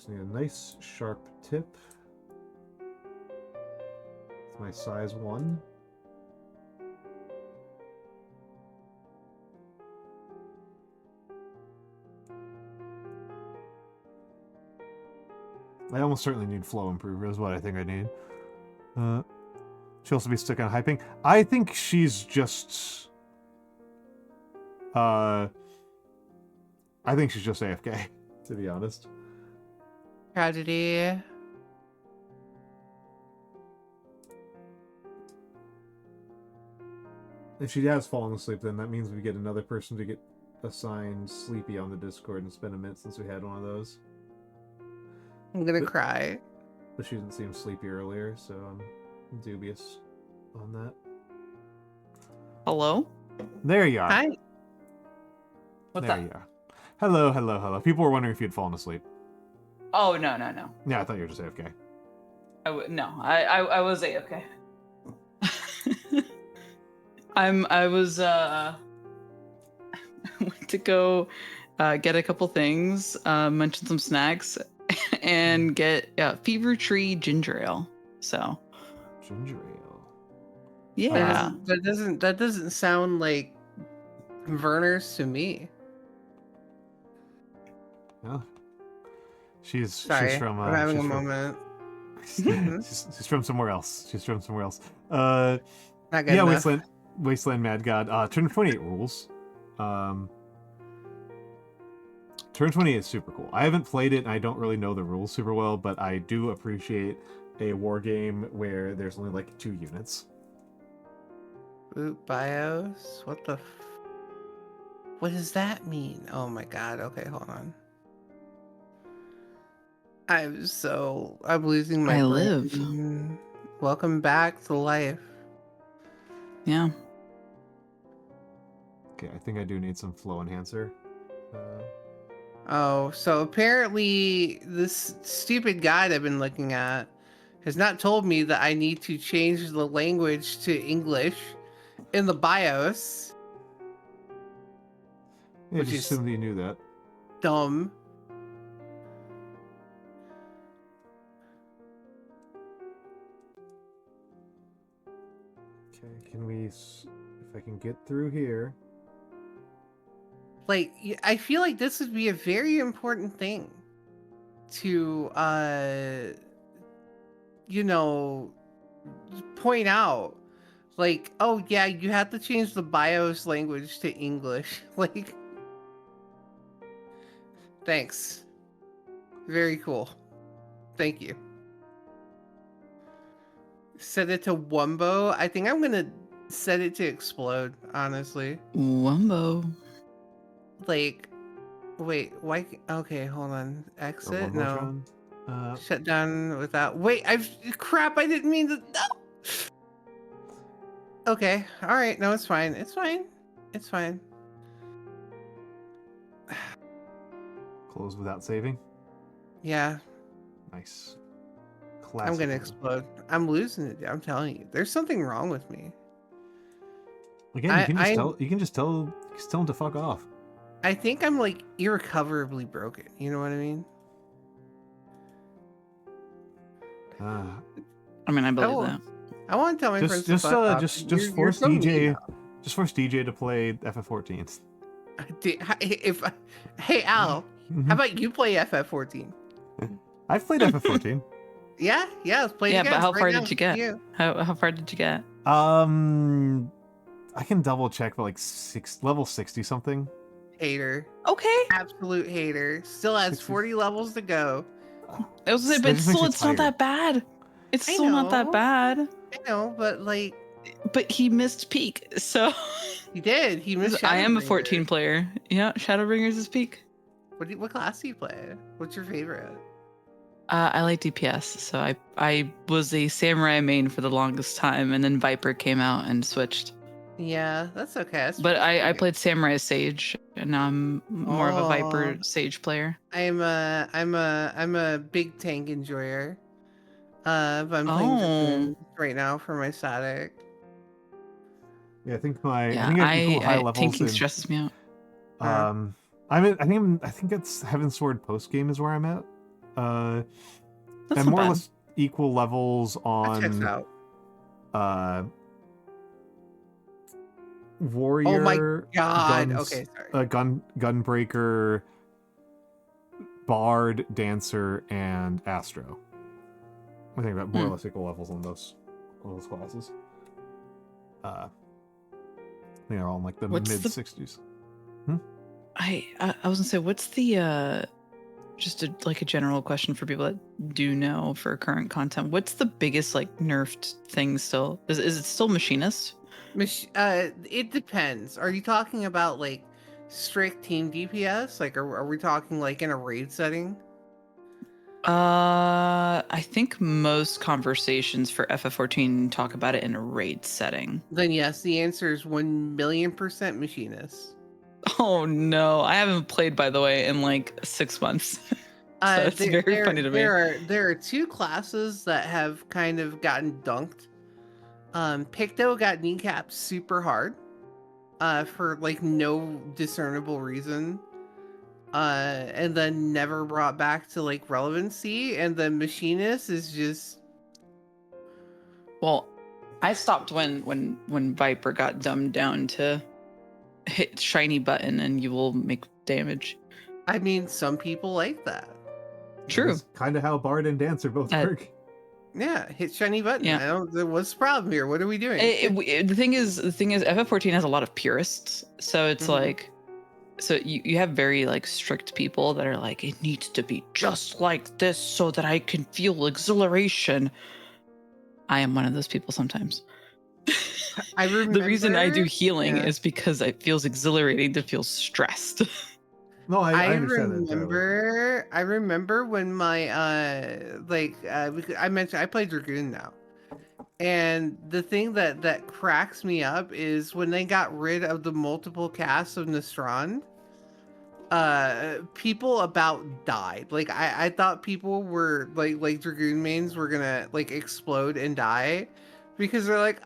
Just need a nice sharp tip. It's my size 1. I almost certainly need flow improver is what I think I need. She'll also be stuck on hyping. I think she's just... I think she's just AFK, to be honest. Tragedy. If she has fallen asleep, then that means we get another person to get assigned Sleepy on the Discord and spend a minute since we had one of those. I'm gonna cry. But she didn't seem sleepy earlier, so I'm dubious on that. Hello? There you are. Hi. What's there up? you are. Hello, hello, hello. People were wondering if you'd fallen asleep. Oh, no. Yeah, I thought you were just AFK. I was okay. I was went to go get a couple things, mention some snacks, and get Fever Tree ginger ale. So Ginger ale. yeah, That doesn't sound like Werner's to me. Yeah. She's Sorry, from I'm having a she's from, moment. she's from somewhere else. She's from somewhere else. Not good Yeah, enough. Wasteland Mad God. Turn 28 rules. Turn 28 is super cool. I haven't played it and I don't really know the rules super well, but I do appreciate a war game where there's only like 2 units. Boot BIOS? What does that mean? Oh my god, okay, hold on. I'm losing my I brain. live. Welcome back to life. yeah. Okay, I think I do need some flow enhancer. Oh, so apparently this stupid guide I've been looking at has not told me that I need to change the language to English in the BIOS. Yeah, Which just is- assumed that you knew that. Dumb. Okay, can we... If I can get through here... Like, I feel like this would be a very important thing to, point out. Like, oh yeah, you have to change the BIOS language to English. Like, thanks. Very cool. Thank you. Set it to Wumbo. I think I'm gonna set it to explode, honestly. Wumbo. Like, wait, why? Okay, hold on. or Exit? No. Wombotron. Shut down without. Wait, crap, I didn't mean to. No! Okay, alright, no, it's fine. It's fine. It's fine. Close without saving. Yeah, Nice. I'm Classic. gonna explode. I'm losing it. I'm telling you. There's something wrong with me. Again, you can just tell. You can just tell him to fuck off. I think I'm like irrecoverably broken. You know what I mean? I mean, I believe Oh, that. I want to tell my friends to fuck off. You're force so mean DJ. now. Just force DJ to play FF14. Hey Al, how about you play FF14? I've played FF14. Yeah, let's play Yeah, again. but how right far now. did you get? You. How far did you get? I can double check, but like level 60 something. Hater. Okay. Absolute hater. Still has 40 levels to go. It was, That but just makes still, you it's not tired. that bad. It's I still not that know. bad. I know, but like, But he missed peak, so he did. He missed. I am a Shadowbringers. 14 player. Yeah, Shadowbringers is peak. What class do you play? What's your favorite? I like DPS, so I was a samurai main for the longest time, and then Viper came out and switched. Yeah, that's okay. That's But I pretty- played samurai sage, and now I'm more of a Viper Oh. sage player. I'm a big tank enjoyer. But I'm playing Dragoon right now for my static. Yeah, I think Yeah, I have equal high levels tanking in, stresses me out. I think it's Heaven Sword post game is where I'm at. And That's not more or bad. less equal levels That checks on out. warrior, Oh my god. guns, Okay, sorry. gunbreaker, bard, dancer, and astro. I think about more or less equal levels on those classes. They are all in like the What's mid the- 60s. I was gonna say, what's the just like a general question for people that do know for current content? What's the biggest like nerfed thing still? Is it still machinist? It depends. Are you talking about like strict team DPS? Like, are we talking like in a raid setting? I think most conversations for FF14 talk about it in a raid setting. Then yes, the answer is 1,000,000% machinist. Oh no, I haven't played by the way in like 6 months. So it's very funny to me. There are two classes that have kind of gotten dunked. Picto got kneecapped super hard, for like no discernible reason. And then never brought back to like relevancy. And the machinist is just Well, I stopped when Viper got dumbed down to hit shiny button and you will make damage. I mean, some people like that. True. Kind of how bard and dancer both work. Yeah, hit shiny button. Yeah. I don't. What's the problem here? What are we doing? The thing is, FF14 has a lot of purists, so it's Mhm. like, so you have very like strict people that are like, it needs to be just like this so that I can feel exhilaration. I am one of those people sometimes. I remember The reason I do healing yeah. is because it feels exhilarating to feel stressed. No, I I understand that entirely. remember when my I mentioned I play Dragoon now. And the thing that cracks me up is when they got rid of the multiple casts of Nestrand, people about died. Like I thought people were like Dragoon mains were gonna like explode and die because they're like,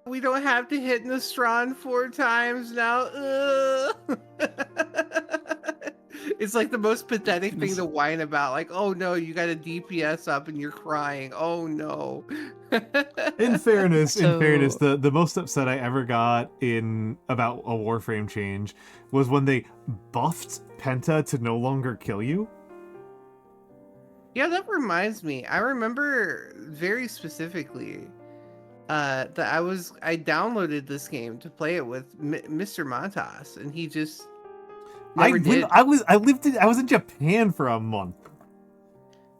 we don't have to hit Nestrand 4 times now. It's like the most pathetic thing to whine about. Like, oh no, you got a DPS up and you're crying. Oh no. In fairness, So- the most upset I ever got about a Warframe change was when they buffed Penta to no longer kill you. Yeah, that reminds me. I remember very specifically that I downloaded this game to play it with Mr. Montas, and he just never did. I was in Japan for a month.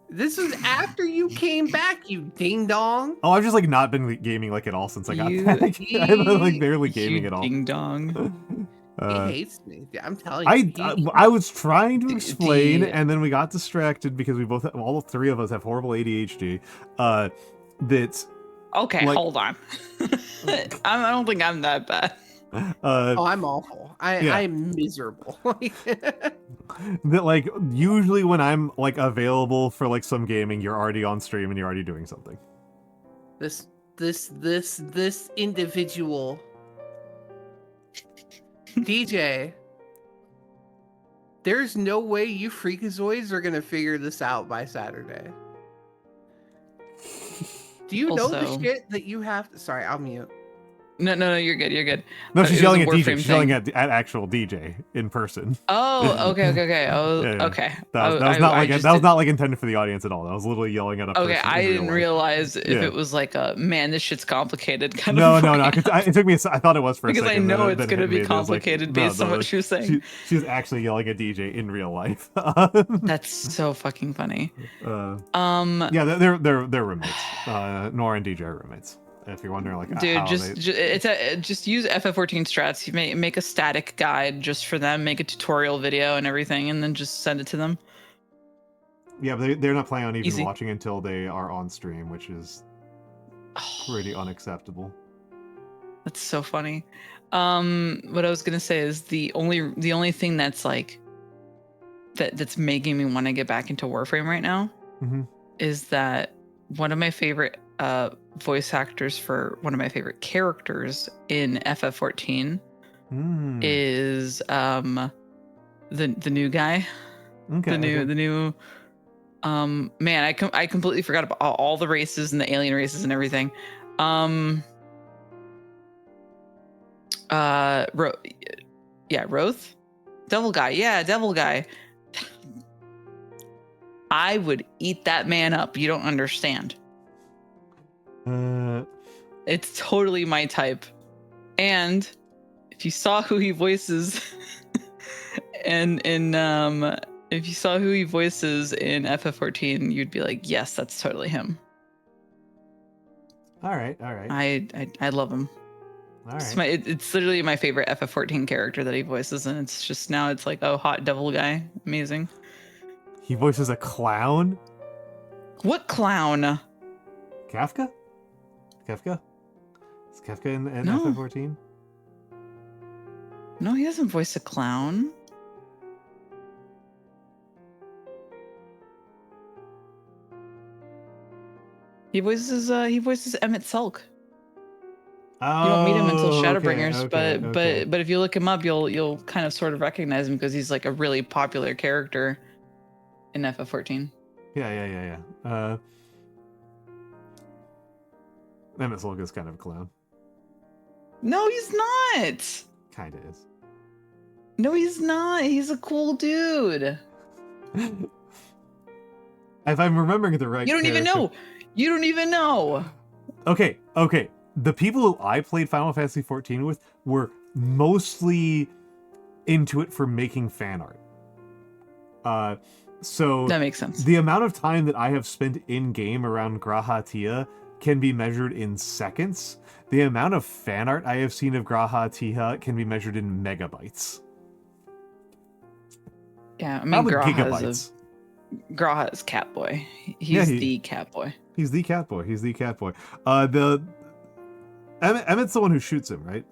This was after you came back, you ding dong. Oh, I've just like not been gaming like at all since I got You- back. I'm like barely gaming You at all. Ding dong. He hates me. I'm telling you. I was trying to explain, the- and then we got distracted because we both, all 3 of us have horrible ADHD. That Okay, like- hold on. I don't think I'm that bad. Oh, I'm awful. Yeah. I'm miserable. that like usually when I'm like available for like some gaming, you're already on stream and you're already doing something. This individual DJ, there's no way you freakazoids are gonna figure this out by Saturday. Do you know the Also- shit that you have to... Sorry, I'll mute. No, you're good. You're good. No, It she's was yelling a at DJ. Warframe She's yelling thing. at actual DJ in person. Oh, okay. Oh, Yeah, yeah. okay. That was not like intended for the audience at all. That was literally yelling at a person. Okay, I in real didn't life. realize if Yeah. it was like a man, this shit's complicated kind No, of. no. way. It took me. I thought it was for a Because I second. know then it's it gonna hit me, be and it was like, complicated no, based on what she was saying. She was actually yelling at DJ in real life. That's so fucking funny. Yeah, they're roommates. Noire and DJ are roommates. If you're wondering, like, Dude, how just use FF14 strats. You make a static guide just for them, make a tutorial video and everything, and then just send it to them. yeah, but they're not planning on even Easy. watching until they are on stream, which is pretty unacceptable. That's so funny. What I was gonna say is the only thing that's like that's making me want to get back into Warframe right now Mm-hmm. is that one of my favorite voice actors for one of my favorite characters in FF14 is the new guy. Okay, The new Man, I completely forgot about all the races and the alien races and everything. Roth, devil guy. Yeah, devil guy. I would eat that man up. You don't understand. It's totally my type. And if you saw who he voices, and if you saw who he voices in FF14, you'd be like, yes, that's totally him. All right. I love him. All right. It's literally my favorite FF14 character that he voices, and it's just now it's like, oh, hot devil guy, amazing. He voices a clown. What clown? Kafka? Is Kafka in No. FF14? No, he doesn't voice a clown. He voices Emmett Selk. Oh, You don't meet him until Shadowbringers, okay. but if you look him up, you'll kind of sort of recognize him because he's like a really popular character in FF14. Yeah. Emmett Slug is kind of a clown. No, he's not. Kind of is. No, he's not. He's a cool dude. If I'm remembering the right You don't even know. You don't even know. Okay. The people who I played Final Fantasy XIV with were mostly into it for making fan art. So That makes sense. The amount of time that I have spent in game around Graha Tia can be measured in seconds. The amount of fan art I have seen of Graha Tia can be measured in megabytes. Yeah, I mean, Probably Graha gigabytes. is Catboy. He's the Catboy. He's the Catboy. The Emmett's the one who shoots him, right?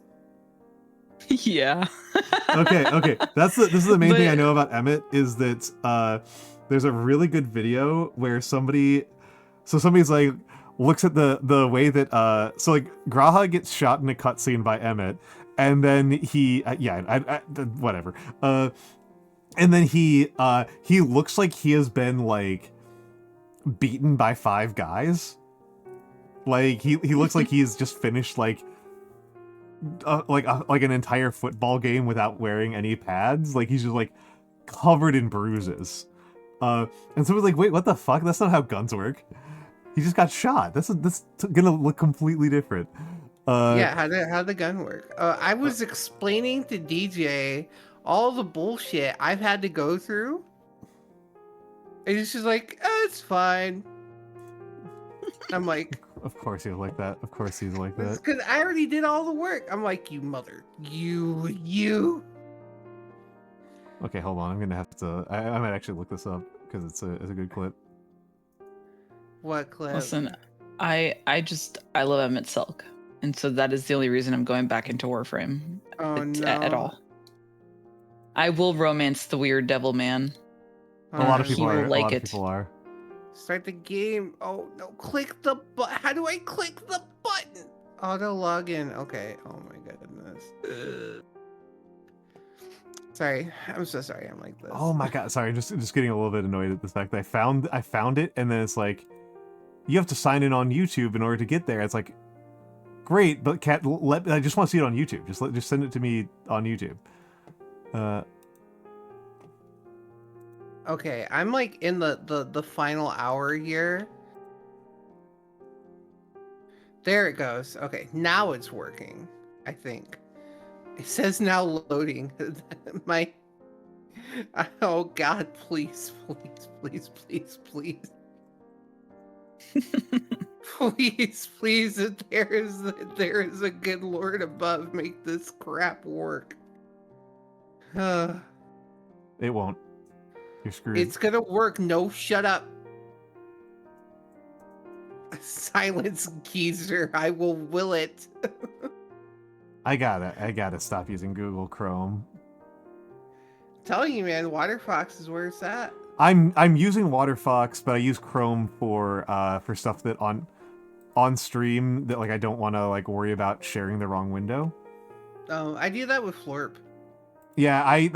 Yeah. Okay. This is the main thing I know about Emmett is that there's a really good video where somebody's like looks at the way that Graha gets shot in a cutscene by Emmett, and then he whatever. And then he looks like he has been like beaten by 5 guys. Like he looks like he's just finished like an entire football game without wearing any pads. Like he's just like covered in bruises. And someone's like, wait, what the fuck? That's not how guns work. He just got shot. That's gonna look completely different. How'd the gun work? I was explaining to DJ all the bullshit I've had to go through. And he's just like, it's fine. I'm like, of course he's like that. Because I already did all the work. I'm like, you. Okay, hold on. I'm gonna have to. I might actually look this up because it's a good clip. What clip? Listen, I love Emmett Selk, and so that is the only reason I'm going back into Warframe. At all. I will romance the weird devil man. A lot of people will are. like a lot it. of people are. Start the game. Oh no! Click the button. How do I click the button? Auto login. Okay. Oh my goodness. Ugh. Sorry. I'm so sorry. I'm like this. Oh my god. Sorry. Just getting a little bit annoyed at the fact that I found it, and then it's like, you have to sign in on YouTube in order to get there. It's like, great, but I just want to see it on YouTube. Just send it to me on YouTube. Okay, I'm like in the final hour here. There it goes. Okay, now it's working. I think it says now loading. Oh God, please. Please, if there is a good Lord above, make this crap work. It won't. You're screwed. It's gonna work. No, shut up. Silence, geezer. I will it. I gotta stop using Google Chrome. Telling you, man, Waterfox is where it's at. I'm using Waterfox, but I use Chrome for stuff that on stream that like I don't want to like worry about sharing the wrong window. I do that with Florp. Yeah,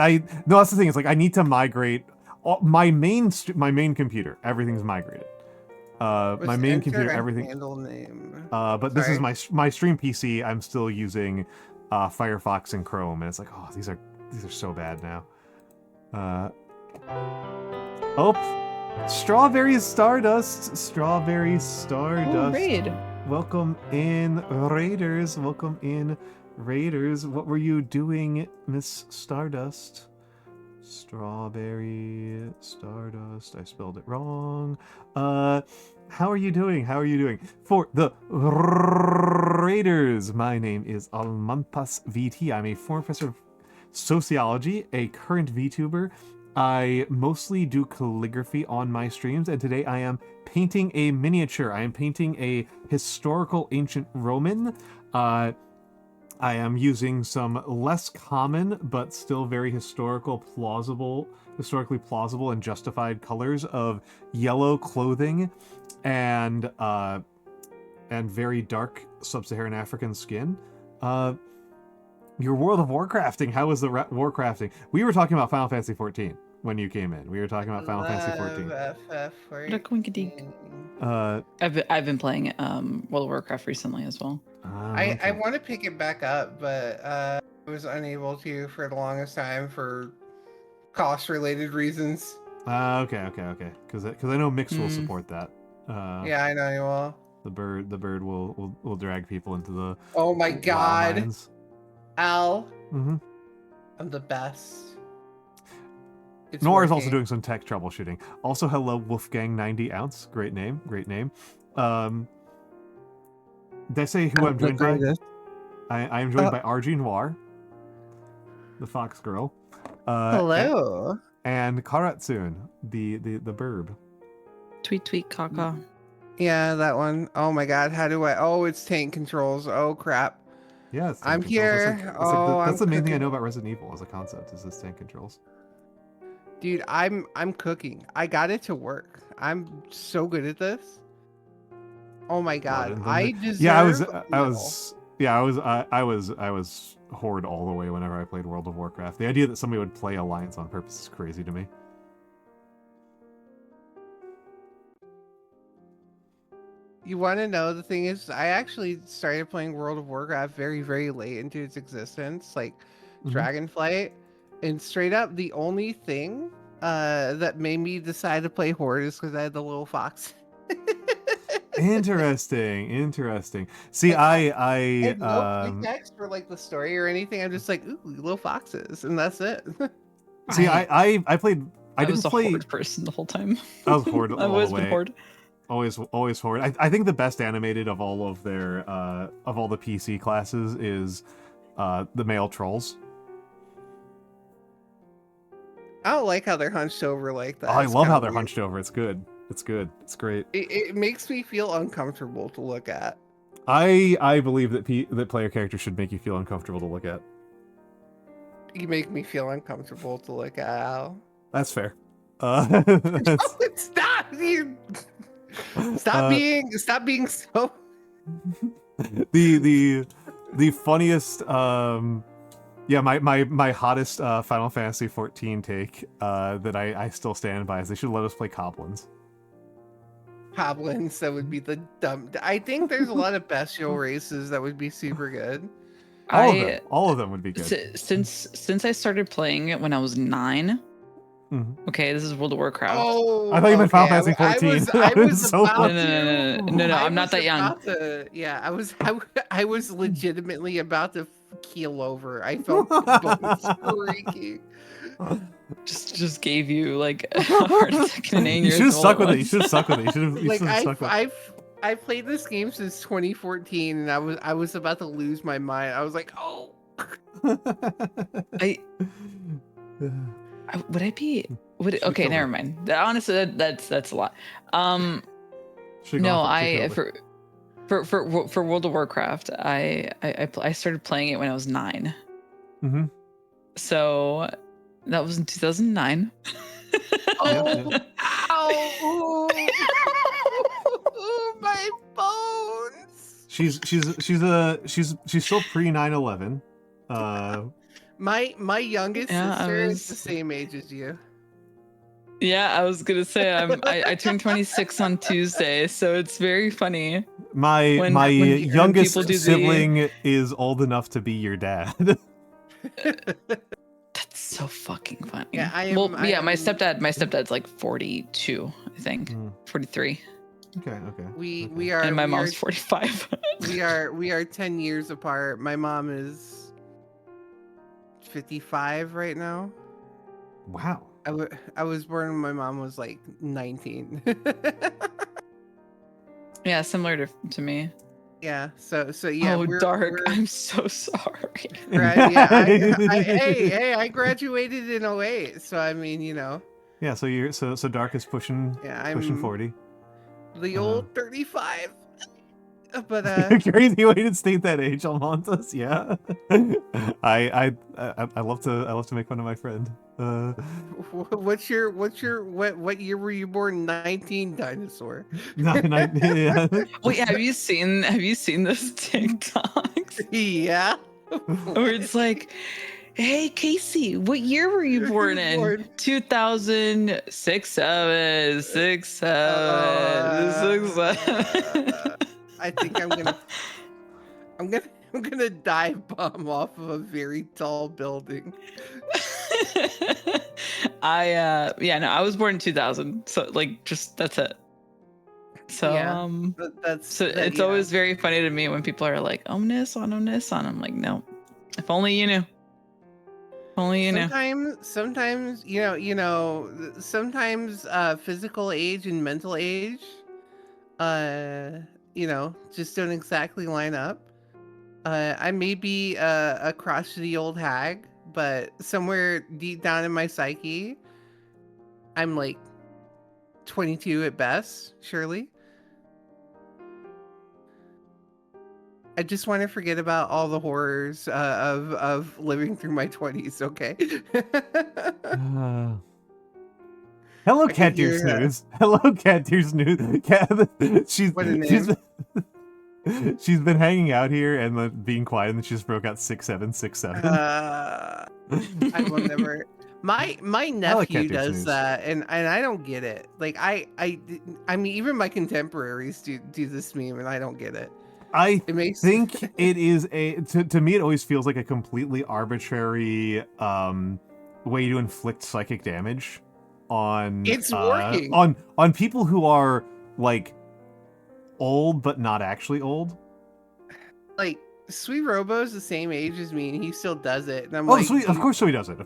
no, that's the thing. It's like I need to migrate my main computer, everything's migrated. My main computer, everything. Handle name. But this is my stream PC. I'm still using Firefox and Chrome, and it's like, oh, these are so bad now. Strawberry Stardust. Oh, raid. Welcome in, Raiders. Welcome in, Raiders. What were you doing, Miss Stardust? Strawberry Stardust. I spelled it wrong. How are you doing? For the Raiders, my name is Almantas VT. I'm a former professor of sociology, a current VTuber. I mostly do calligraphy on my streams, and today I am painting a miniature. I am painting a historical ancient Roman. I am using some less common, but still very historically plausible and justified colors of yellow clothing and very dark sub-Saharan African skin. Your World of Warcrafting, how was the Warcrafting? We were talking about Final Fantasy 14 when you came in. We were talking about Final Fantasy 14. I've been playing World of Warcraft recently as well. Okay. I want to pick it back up, but I was unable to for the longest time for cost-related reasons. Okay. Because I know Mix will support that. Yeah, I know you will. The bird will drag people into the. Oh my god, mines. Al! I'm the best. Noir is also doing some tech troubleshooting. Also, hello, Wolfgang 90 Ounce. Great name. Did I say who I'm joined by? I am joined by RG Noir, the Fox Girl. Hello. And Karatsune, the burb. Tweet caca. Yeah, that one. Oh my god, how do I? Oh, it's tank controls. Oh crap. Yeah, I'm here. That's the main thing I know about Resident Evil as a concept, is this tank controls. Dude, I'm cooking. I got it to work. I'm so good at this. Oh my god, I deserve. Yeah, I was horde all the way whenever I played World of Warcraft. The idea that somebody would play Alliance on purpose is crazy to me. You want to know, the thing is, I actually started playing World of Warcraft very, very late into its existence, like Dragonflight, and straight up, the only thing that made me decide to play Horde is because I had the little fox. Interesting. See, I no text for like the story or anything. I'm just like, ooh, little foxes, and that's it. See, I played. I didn't play Horde person the whole time. I was Horde all I've always the way. been Horde. Always Horde. I think the best animated of all of their of all the PC classes is the male trolls. I don't like how they're hunched over like that. Oh, I love how they're hunched over. It's good. It's great. It makes me feel uncomfortable to look at. I believe that player characters should make you feel uncomfortable to look at. You make me feel uncomfortable to look at, Al. That's fair. Stop! Stop being so. The funniest my hottest Final Fantasy 14 take that I still stand by is they should let us play Goblins. Goblins, that would be the dumb. I think there's a lot of bestial races that would be super good. All of them would be good. Since I started playing it when I was 9. Okay, this is World of Warcraft. Oh, I thought you meant Final Fantasy 14. No, I'm not that young. I was legitimately about to keel over. I felt bones breaking. Just gave you like a heart attack and You should have stuck with it. You should have stuck with it. I played this game since 2014, and I was about to lose my mind. I was like, oh. Okay, never mind. Honestly, that's a lot. For World of Warcraft, I started playing it when I was 9. So that was in 2009. Oh, ow! My bones. She's still pre 9/11. My youngest sister is the same age as you. Yeah, I was gonna say I turned 26 on Tuesday, so it's very funny. My When youngest people do sibling is old enough to be your dad. That's so fucking funny. Yeah, my stepdad's like 42, I think. 43. Okay. We are And my we mom's are, 45. we are 10 years apart. My mom is 55 right now. Wow. I was born when my mom was like 19. Yeah, similar to me. Yeah, so yeah. Oh, Dark. I'm so sorry. Yeah, I graduated in 08, so I mean, you know. Yeah, so you're so Dark is pushing pushing 40. The old 35. But crazy way to state that age, Almantas. Yeah. I love to make fun of my friend. what year were you born? 19 dinosaur. Yeah. Wait, have you seen this TikTok? Yeah. Where it's like, hey Casey, what year were you born in? 2006, 7, 6, 7, 6, 7. I think I'm gonna dive bomb off of a very tall building. I was born in 2000, so like just that's it. So yeah, it's always very funny to me when people are like ominous on. I'm like, no, if only you knew. If only you knew. Sometimes sometimes physical age and mental age just don't exactly line up. I may be a crotchety old hag, but somewhere deep down in my psyche, I'm like 22 at best, surely. I just want to forget about all the horrors of living through my 20s, okay? Hello, Cat Deer Snooze. Hello, Cat Deer Snooze. She's she's been hanging out here and being quiet, and then she just broke out 6767. I will never. My nephew does that, and I don't get it. Like I mean, even my contemporaries do this meme, and I don't get it. I think it is to me it always feels like a completely arbitrary way to inflict psychic damage on working on people who are like old but not actually old. Like Sweet Robo's the same age as me, and he still does it. And I'm of course so he does it.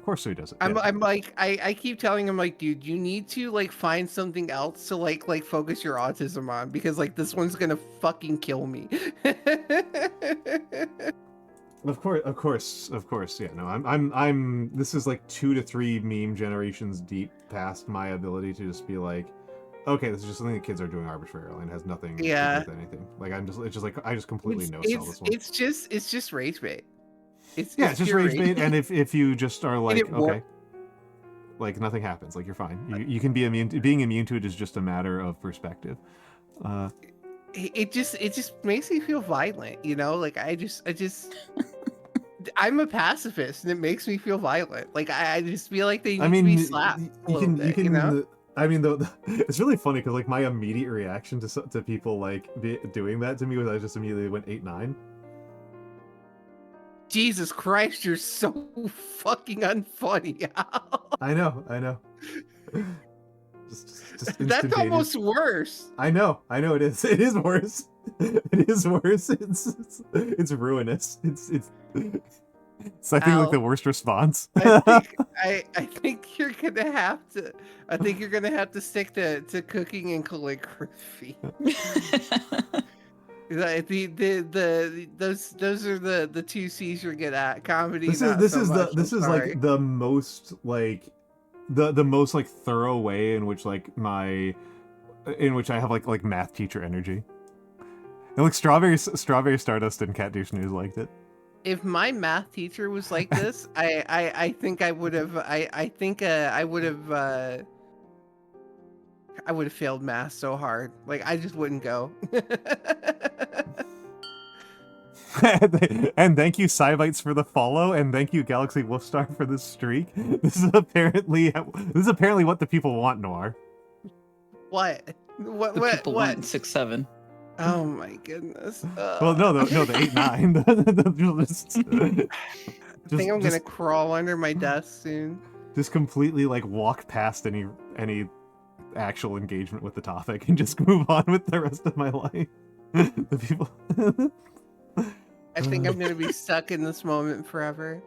I'm like, I keep telling him like, dude, you need to like find something else to like focus your autism on, because like this one's gonna fucking kill me. Of course. Yeah, no, I'm. This is like 2 to 3 meme generations deep past my ability to just be like, okay, this is just something that kids are doing arbitrarily and has nothing to do with anything. Like it's just like I just completely no-sell this one. It's just rage bait. It's just rage bait, and if you just are like, okay, like nothing happens, like you're fine. You can be immune. Being immune to it is just a matter of perspective. It just makes me feel violent, you know? Like I just I'm a pacifist, and it makes me feel violent. Like I just feel like they need to be slapped you know? I mean, it's really funny because like my immediate reaction to people like doing that to me was I just immediately went 8-9. Jesus Christ, you're so fucking unfunny. I know. Just That's almost worse. I know it is. It is worse. It is worse. It's ruinous. It's I think like the worst response. I think you're gonna have to. I think you're gonna have to stick to cooking and calligraphy. Those are the 2 C's you're good at. Comedy. This is like the most like the most like thorough way in which I have like math teacher energy. And like strawberry stardust and Cat Douche News liked it. If my math teacher was like this, I think I would have. I think I would have failed math so hard. Like I just wouldn't go. And thank you, Cybites, for the follow, and thank you, Galaxy Wolfstar, for the streak. This is apparently what the people want, Noir. What? What? The What? people What? want 6-7. Oh my goodness. Well, no, the 8-9. I think I'm gonna crawl under my desk soon. Just completely like walk past any actual engagement with the topic and just move on with the rest of my life. The people. I think I'm gonna be stuck in this moment forever.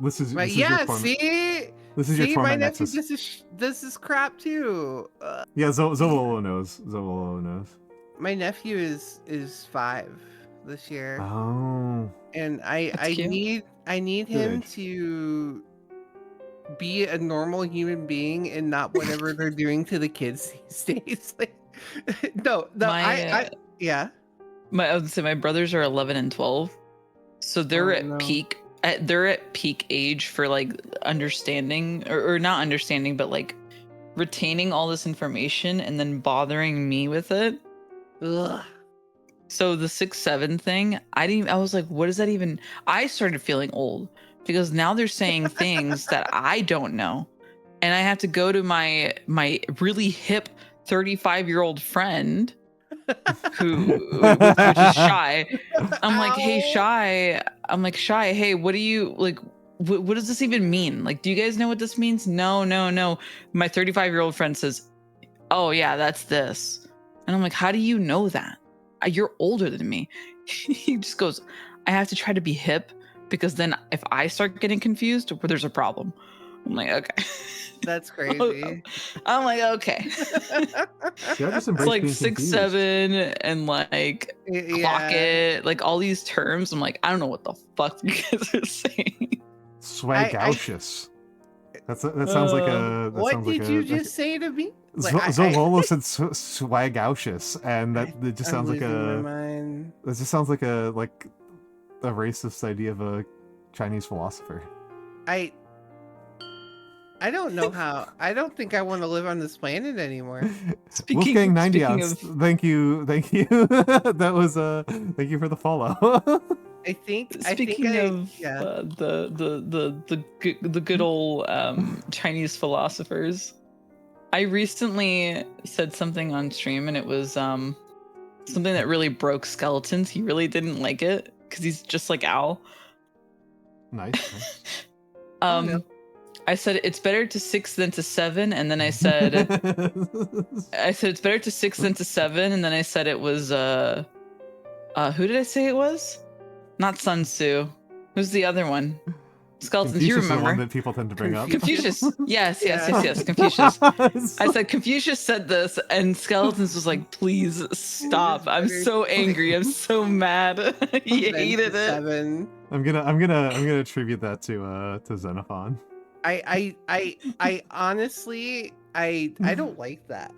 This is But this yeah, is your see, this is your my torment nephew. nexus. This is crap too. Yeah, Zololo knows. Zololo knows. My nephew is 5 this year, Oh. and That's I cute. need him Good. to be a normal human being and not whatever they're doing to the kids these days. Like, no, My, yeah. I would say my brothers are 11 and 12, so they're Oh, at no. peak. They're at peak age for like understanding or not understanding, but like retaining all this information and then bothering me with it. Ugh. So the 6-7 thing, I was like, what is that even? I started feeling old because now they're saying things that I don't know. And I have to go to my really hip 35-year-old friend which is Shy. I'm like, hey, Ow. Shy. I'm like, Shy, hey, what do you like? What does this even mean? Like, do you guys know what this means? No. My 35-year-old friend says, oh yeah, that's this. And I'm like, how do you know that? You're older than me. He just goes, I have to try to be hip because then if I start getting confused, well, there's a problem. I'm like, okay. That's crazy. I'm like, okay. Yeah, just It's embrace like being 6-7 and like clock it, like all these terms. I'm like, I don't know what the fuck you guys are saying. Swagoucious. That sounds like a. What did you just say to me? Zololo said swagoucious, and that it just I'm sounds like losing my a. mind. It just sounds like a racist idea of a Chinese philosopher. I don't know how. I don't think I want to live on this planet anymore. Wolfgang 90 ounce. Thank you. That was thank you for the follow. Speaking of the good old Chinese philosophers, I recently said something on stream, and it was something that really broke Skeletons. He really didn't like it because he's just like Al. Nice. No. I said it's better to 6 than to 7, and then I said it's better to 6 than to 7, and then I said it was who did I say it was? Not Sun Tzu. Who's the other one? Skeletons, Confucius you remember? Is the one that people tend to bring up. Confucius. Yes. Confucius. I said Confucius said this, and Skeletons was like, "Please stop! I'm so angry. I'm so mad." He hated it. 7. I'm gonna attribute that to Xenophon. I honestly I don't like that.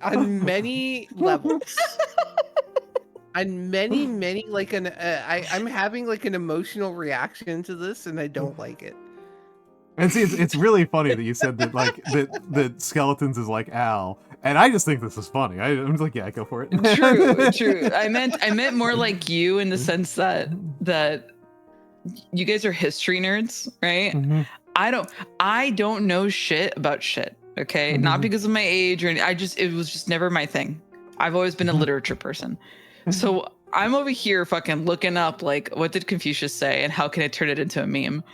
On many levels. On many like I'm having like an emotional reaction to this, and I don't like it. And see, it's really funny that you said that like that Skeletons is like Al, and I just think this is funny. I'm just like, yeah, go for it. True. I meant more like you in the sense that you guys are history nerds, right? Mm-hmm. I don't know shit about shit. Okay, not because of my age or it was just never my thing. I've always been a literature person. So I'm over here fucking looking up like what did Confucius say and how can I turn it into a meme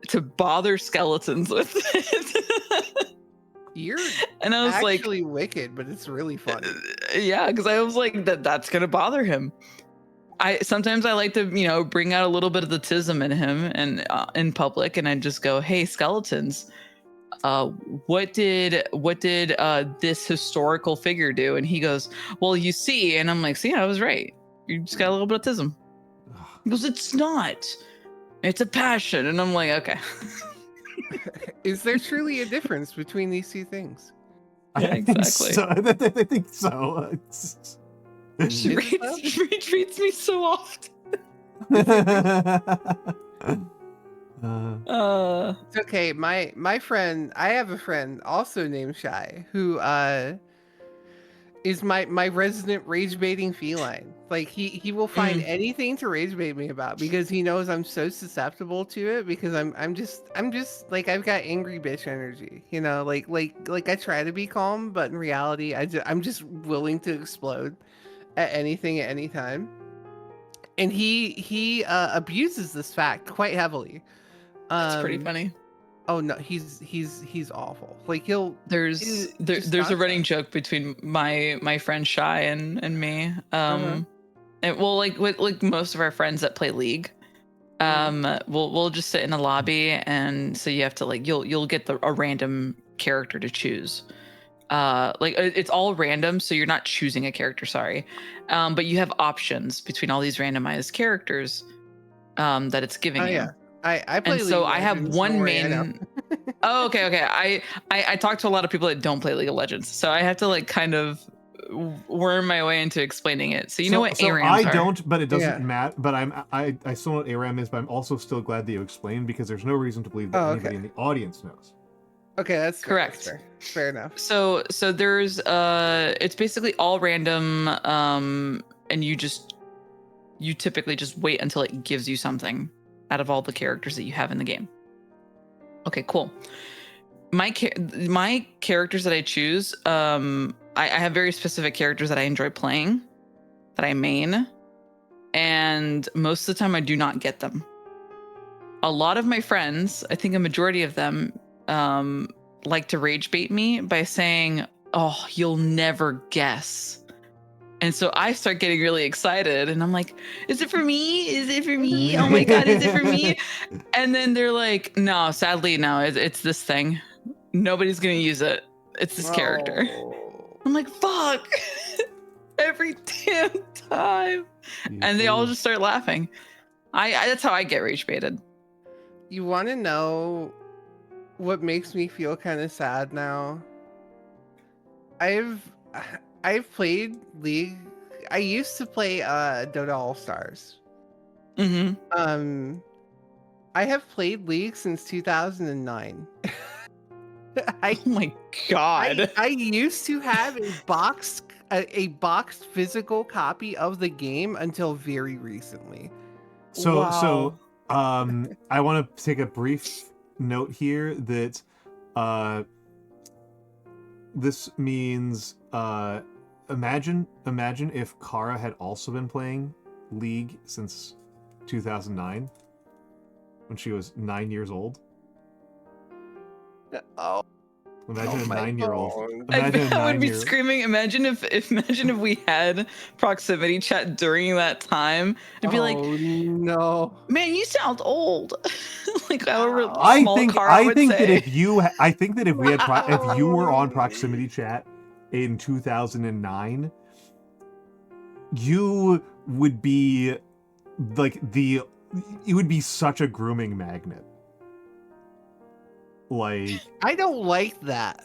to bother Skeletons with it. You're and I was actually wicked, but it's really funny. Yeah, because I was like that's gonna bother him. Sometimes I like to bring out a little bit of the tism in him and in public, and I just go, hey, Skeletons, what did this historical figure do? And he goes, well, you see, and I'm like, see, I was right. You just got a little bit of tism. He goes, it's not. It's a passion. And I'm like, okay. Is there truly a difference between these two things? Yeah, exactly. I think so. She retweets me so often. It's okay. My friend, I have a friend also named Shy who is my resident rage baiting feline. Like he will find anything to rage bait me about because he knows I'm so susceptible to it because I'm just like I've got angry bitch energy, you know, like I try to be calm, but in reality I'm just willing to explode at anything at any time. And he abuses this fact quite heavily. That's pretty funny. Oh no, he's awful. Like there's a running joke between my friend Shy and me. And well, like most of our friends that play League, we'll just sit in a lobby, and so you have to like you'll get a random character to choose. Like it's all random, so you're not choosing a character. Sorry, but you have options between all these randomized characters that it's giving you. Yeah. I play and so League I have Legends, one don't worry, I know. main. Oh, okay. I talk to a lot of people that don't play League of Legends, so I have to like kind of worm my way into explaining it. So you know what ARAMs I are? don't, but it doesn't matter. But I still know what ARAM is, but I'm also still glad that you explained because there's no reason to believe that anybody in the audience knows. Okay, that's correct. Fair. Fair enough. So there's it's basically all random, and you typically just wait until it gives you something out of all the characters that you have in the game. Okay, cool. My characters that I choose, I have very specific characters that I enjoy playing, that I main, and most of the time I do not get them. A lot of my friends, I think a majority of them, like to rage bait me by saying, "Oh, you'll never guess." And so I start getting really excited, and I'm like, "Is it for me? Is it for me? Oh my god, is it for me?" And then they're like, "No, sadly, no. It's this thing. Nobody's gonna use it. It's this character." I'm like, "Fuck!" Every damn time, and they all just start laughing. I that's how I get rage baited. You want to know what makes me feel kind of sad now? I've played League. I used to play Dota All Stars. Mm-hmm. I have played League since 2009. Oh my god! I used to have a boxed physical copy of the game until very recently. So I want to take a brief note here that this means imagine if Kara had also been playing League since 2009 when she was 9 years old. Oh. Imagine a 9-year-old. I would be screaming. Imagine if we had proximity chat during that time. I'd be like, no, man, you sound old. Like I think that if you were on proximity chat in 2009, you would be like it would be such a grooming magnet. Like, I don't like that.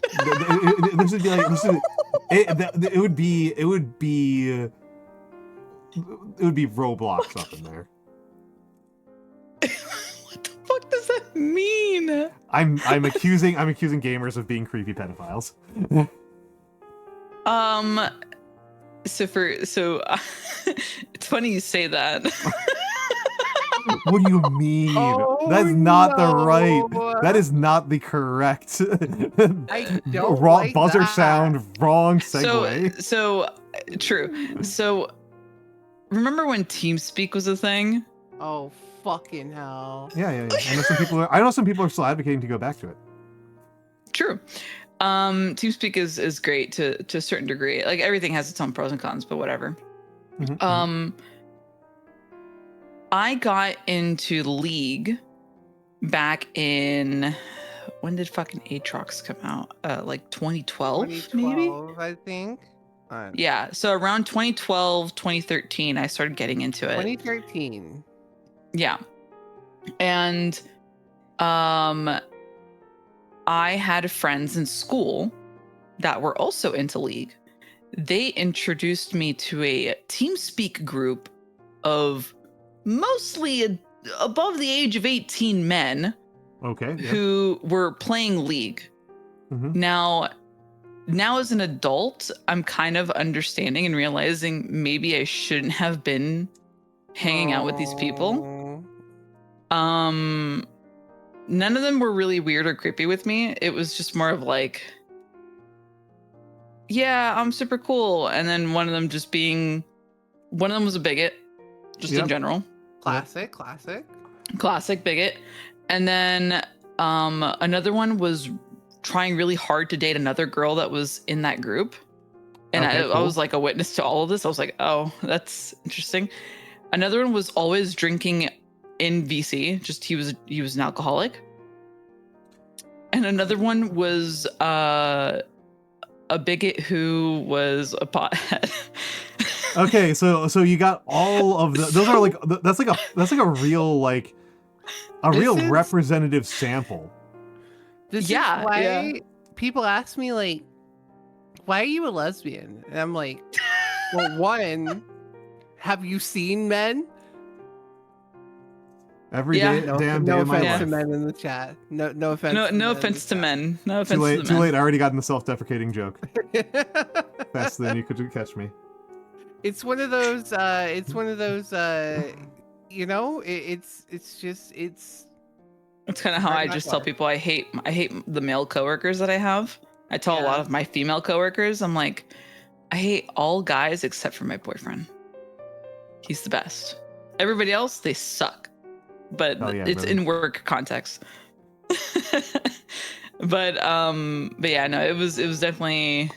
This would be like it would be Roblox up in there. What the fuck does that mean? I'm accusing gamers of being creepy pedophiles. So it's funny you say that. What do you mean? That's not the right. That is not the correct. I don't wrong like buzzer that. sound. Wrong segue. So true. So remember when TeamSpeak was a thing? Oh fucking hell! Yeah. I know some people are still advocating to go back to it. True. TeamSpeak is great to a certain degree. Like everything has its own pros and cons, but whatever. Mm-hmm. I got into League back in, when did fucking Aatrox come out? Like 2012 maybe? I think. Yeah, so around 2012, 2013, I started getting into it. 2013. Yeah. And I had friends in school that were also into League. They introduced me to a TeamSpeak group of mostly above the age of 18 men who who were playing League. Mm-hmm. Now, now as an adult, I'm kind of understanding and realizing maybe I shouldn't have been hanging out with these people. None of them were really weird or creepy with me. It was just more of like, yeah, I'm super cool. And then one of them was a bigot, just in general. Classic. Classic bigot. And then another one was trying really hard to date another girl that was in that group. And Okay, I was like a witness to all of this. I was like, oh, that's interesting. Another one was always drinking in VC. Just he was an alcoholic. And another one was a bigot who was a pothead. Okay, so you got all of the. Those are like that's like a real like a This real is- representative sample. This is Yeah, why yeah. people ask me like, why are you a lesbian? And I'm like, well, one, have you seen men? Every Yeah. day, No, damn no day of my offense life. to men in the chat. No offense. No offense to men. No offense Too late. to the Too men. late. I already got in the self-deprecating joke. Faster than you could catch me. It's one of those. You know, it's just It's kind of how Hard I knock just tell life. people I hate the male coworkers that I have. I tell a lot Yeah. of my female coworkers, I'm like, I hate all guys except for my boyfriend. He's the best. Everybody else, they suck. But Oh, yeah, it's brother. in work context. but yeah, no, it was definitely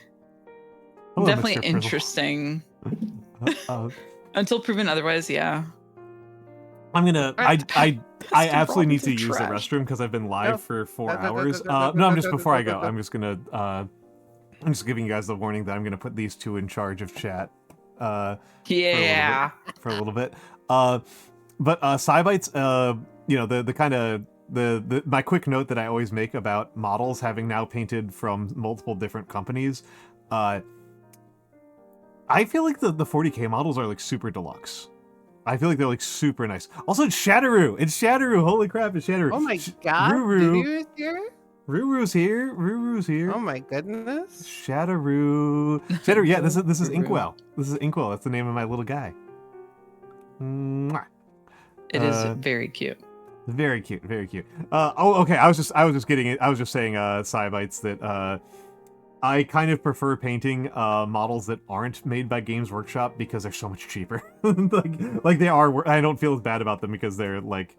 Hello, definitely Mr. Frizzle. interesting. Uh, Until proven otherwise, yeah. I'm gonna. I Mr. absolutely need to Robinson use the trash. restroom because I've been live No. for 4 Go, go, go, hours. go, go, go, No, I'm go, just go, before go, I go, go. go. I'm just gonna. I'm just giving you guys the warning that I'm gonna put these two in charge of chat. Yeah. For a little bit. But Cybites, you know, the kind of the my quick note that I always make about models having now painted from multiple different companies. I feel like the 40K models are like super deluxe. I feel like they're like super nice. Also, it's Shatteroo. It's Shatteroo. Holy crap, it's Shatteroo. Oh my god, Ruru. Dudu is here? Ruru's here. Ruru's here. Oh my goodness. Shatteroo. Shatteroo. Yeah, this is Ruru. Inkwell. This is Inkwell. That's the name of my little guy. Mwah. It is very cute. Very cute, very cute. Okay. I was just saying, Cybites, that I kind of prefer painting models that aren't made by Games Workshop because they're so much cheaper. like they are. I don't feel as bad about them because they're like,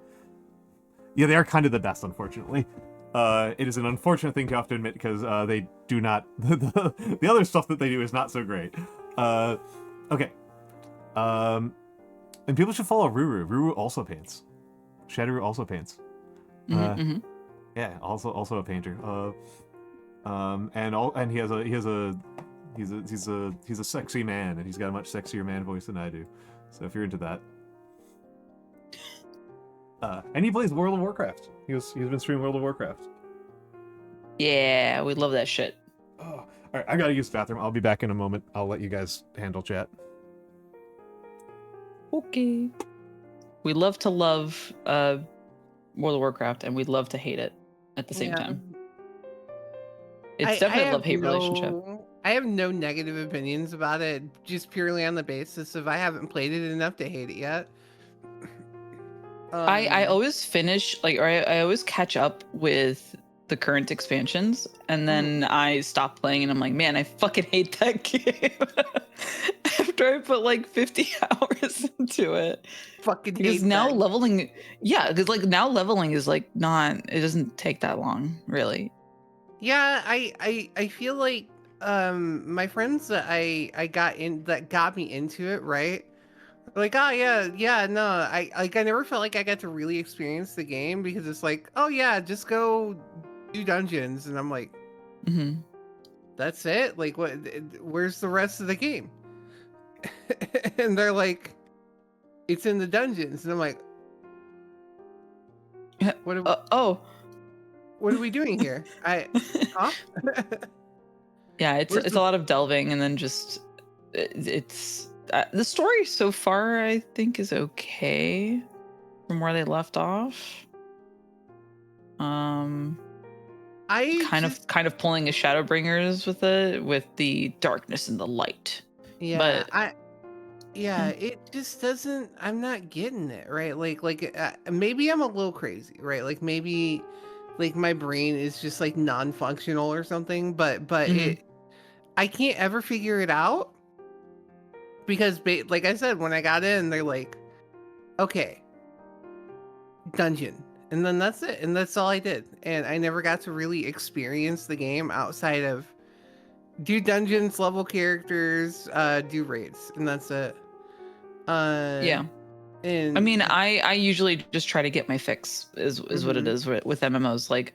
yeah, they are kind of the best, unfortunately. It is an unfortunate thing to have to admit because they do not. The other stuff that they do is not so great. Okay. And people should follow Ruru. Ruru also paints. Shatteroo also paints. Yeah, also a painter. And he's a sexy man, and he's got a much sexier man voice than I do. So if you're into that, and he plays World of Warcraft. He's been streaming World of Warcraft. Yeah, we love that shit. Oh, all right, I gotta use the bathroom. I'll be back in a moment. I'll let you guys handle chat. Okay. We love to love World of Warcraft, and we love to hate it at the same time. It's definitely a love-hate relationship. I have no negative opinions about it, just purely on the basis of I haven't played it enough to hate it yet. I always finish, like, or I always catch up with the current expansions, and then I stop playing, and I'm like, man, I fucking hate that game. After I put like 50 hours into it. fucking Because hate now that. leveling, yeah, because like now leveling is like not, it doesn't take that long, really. Yeah, I feel like my friends that I got me into it, right? Like, oh yeah, no, I never felt like I got to really experience the game because it's like, oh yeah, just go do dungeons, and I'm like, Mm-hmm. that's it? Like, what? Where's the rest of the game? And they're like, it's in the dungeons, and I'm like, what are we doing here? Huh? Yeah, it's Where's it's the- a lot of delving, and then just it's the story so far I think is okay from where they left off. I kind of pulling a Shadowbringers with it, with the darkness and the light. yeah, But it just doesn't. I'm not getting it right. Maybe I'm a little crazy, right? Like maybe like my brain is just like non-functional or something. But Mhm. I can't ever figure it out because like I said, when I got in, they're like, okay, dungeon, and then that's it, and that's all I did, and I never got to really experience the game outside of do dungeons, level characters, do raids, and that's it. Yeah. And I mean, I usually just try to get my fix is what it Mhm. is with MMOs. Like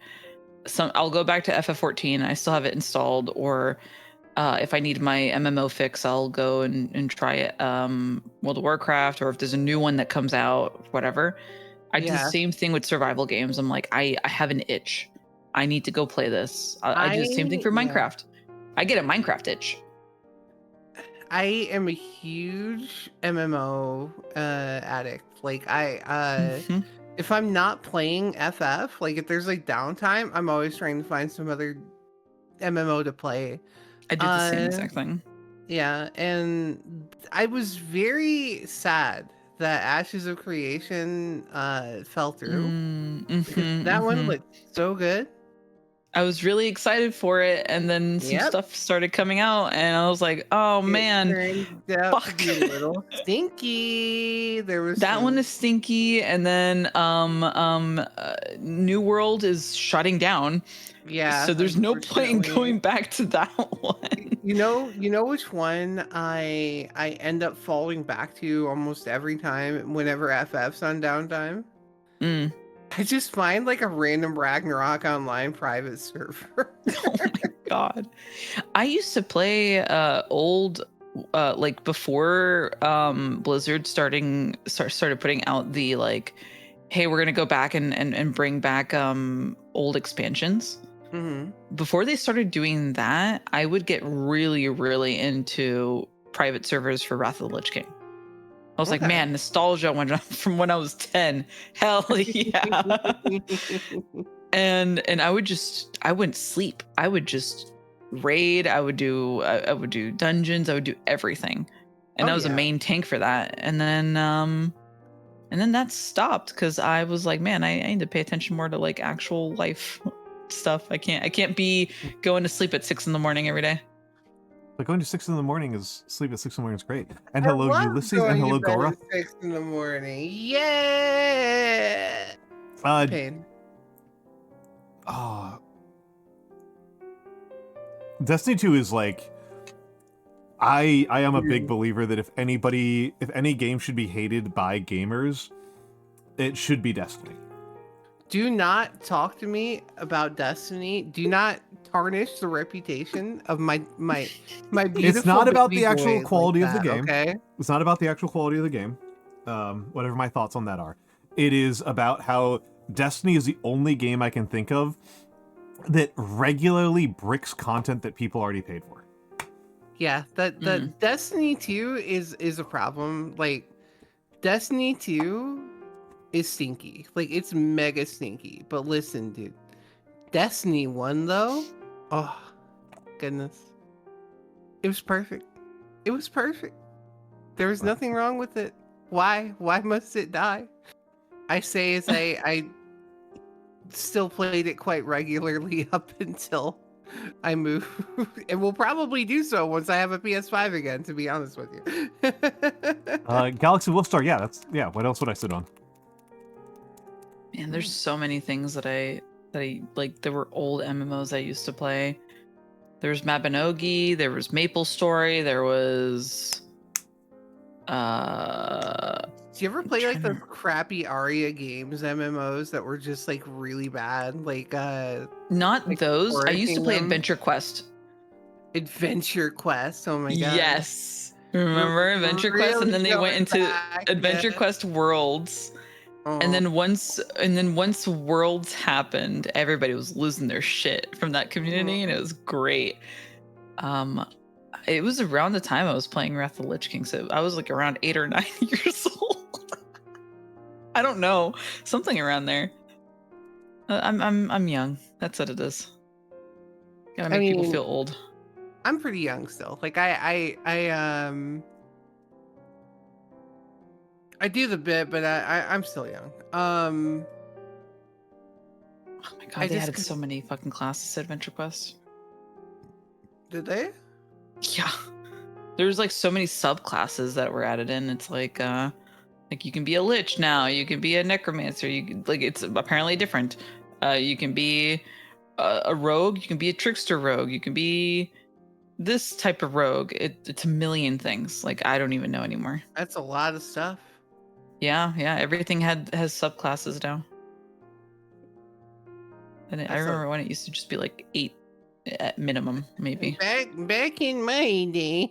I'll go back to FF14. I still have it installed, or if I need my MMO fix, I'll go and try it. World of Warcraft, or if there's a new one that comes out, whatever. I do the Yeah, same thing with survival games. I'm like, I have an itch. I need to go play this. I do the same thing for yeah, Minecraft. I get a Minecraft itch. I am a huge MMO addict. Like Mhm. if I'm not playing FF, like if there's like downtime, I'm always trying to find some other MMO to play. I do the same Uh exact thing. yeah, and I was very sad that Ashes of Creation fell through because that one Mhm. looked so good. I was really excited for it, and then some Yep. stuff started coming out, and I was like, "Oh It man, turned out to fuck!" be a little stinky. There was That one some, is stinky, and then New World is shutting down, yeah, so there's no point in unfortunately. going back to that one. You know which one I end up falling back to almost every time whenever FF's on downtime? Mm. I just find like a random Ragnarok online private server. Oh my god. I used to play old like before Blizzard started putting out the like, hey, we're gonna go back and bring back old expansions. hmm Before they started doing that, I would get really, really into private servers for Wrath of the Lich King. I was like, Okay. man, nostalgia from when I was 10. Hell yeah. And I wouldn't sleep. I would just raid. I would do dungeons. I would do everything. And Oh I was a yeah. main tank for that. And then that stopped because I was like, man, I need to pay attention more to like actual life stuff. I can't be going to sleep at 6 a.m. every day. But going to 6 in the morning is sleep at 6 in the morning is great. And I hello, love Ulysses, and going to hello, bed Gora. at 6 in the morning. Yeah. Uh, Pain. ah, Destiny 2 is like, I am a big believer that if any game should be hated by gamers, it should be Destiny. Do not talk to me about Destiny. Do not tarnish the reputation of my beautiful It's not about baby the actual boy quality like of the that, game. okay? It's not about the actual quality of the game. Whatever my thoughts on that are. It is about how Destiny is the only game I can think of that regularly bricks content that people already paid for. Yeah, that Destiny 2 is a problem. Like Destiny 2 is stinky. Like it's mega stinky. But listen, dude. Destiny 1 though, oh goodness. It was perfect. It was perfect. There was nothing wrong with it. Why? Why must it die? I say as I still played it quite regularly up until I move, and will probably do so once I have a PS5 again. To be honest with you. Galaxy Wolfstar, yeah. What else would I sit on? Man, there's so many things that I like. There were old MMOs I used to play. There was Mabinogi, there was Maple Story, there was Do you ever play like those crappy Aria games MMOs that were just like really bad? not like those. I Forest used to play Kingdom? Adventure Quest. Adventure Quest. Oh my god. Yes. Remember Adventure Quest? And Really then they went going into back, Adventure yeah. Quest Worlds. And Oh. then once Worlds happened, everybody was losing their shit from that community, and it was great. It was around the time I was playing Wrath of the Lich King, so I was like around 8 or 9 years old. I don't know, something around there. I'm young. That's what it is. Gotta I make people mean, feel old. I'm pretty young still. Like I do the bit, but I'm still young. Oh my god, I they just added so many fucking classes to Adventure Quest. did they? Yeah. There's like so many subclasses that were added in. It's like you can be a lich now, you can be a necromancer, you can, like it's apparently different. You can be a rogue, you can be a trickster rogue, you can be this type of rogue. It's a million things. Like I don't even know anymore. That's a lot of stuff. Yeah, everything has subclasses now. And I remember when it used to just be like 8 at minimum, maybe. Back in my day.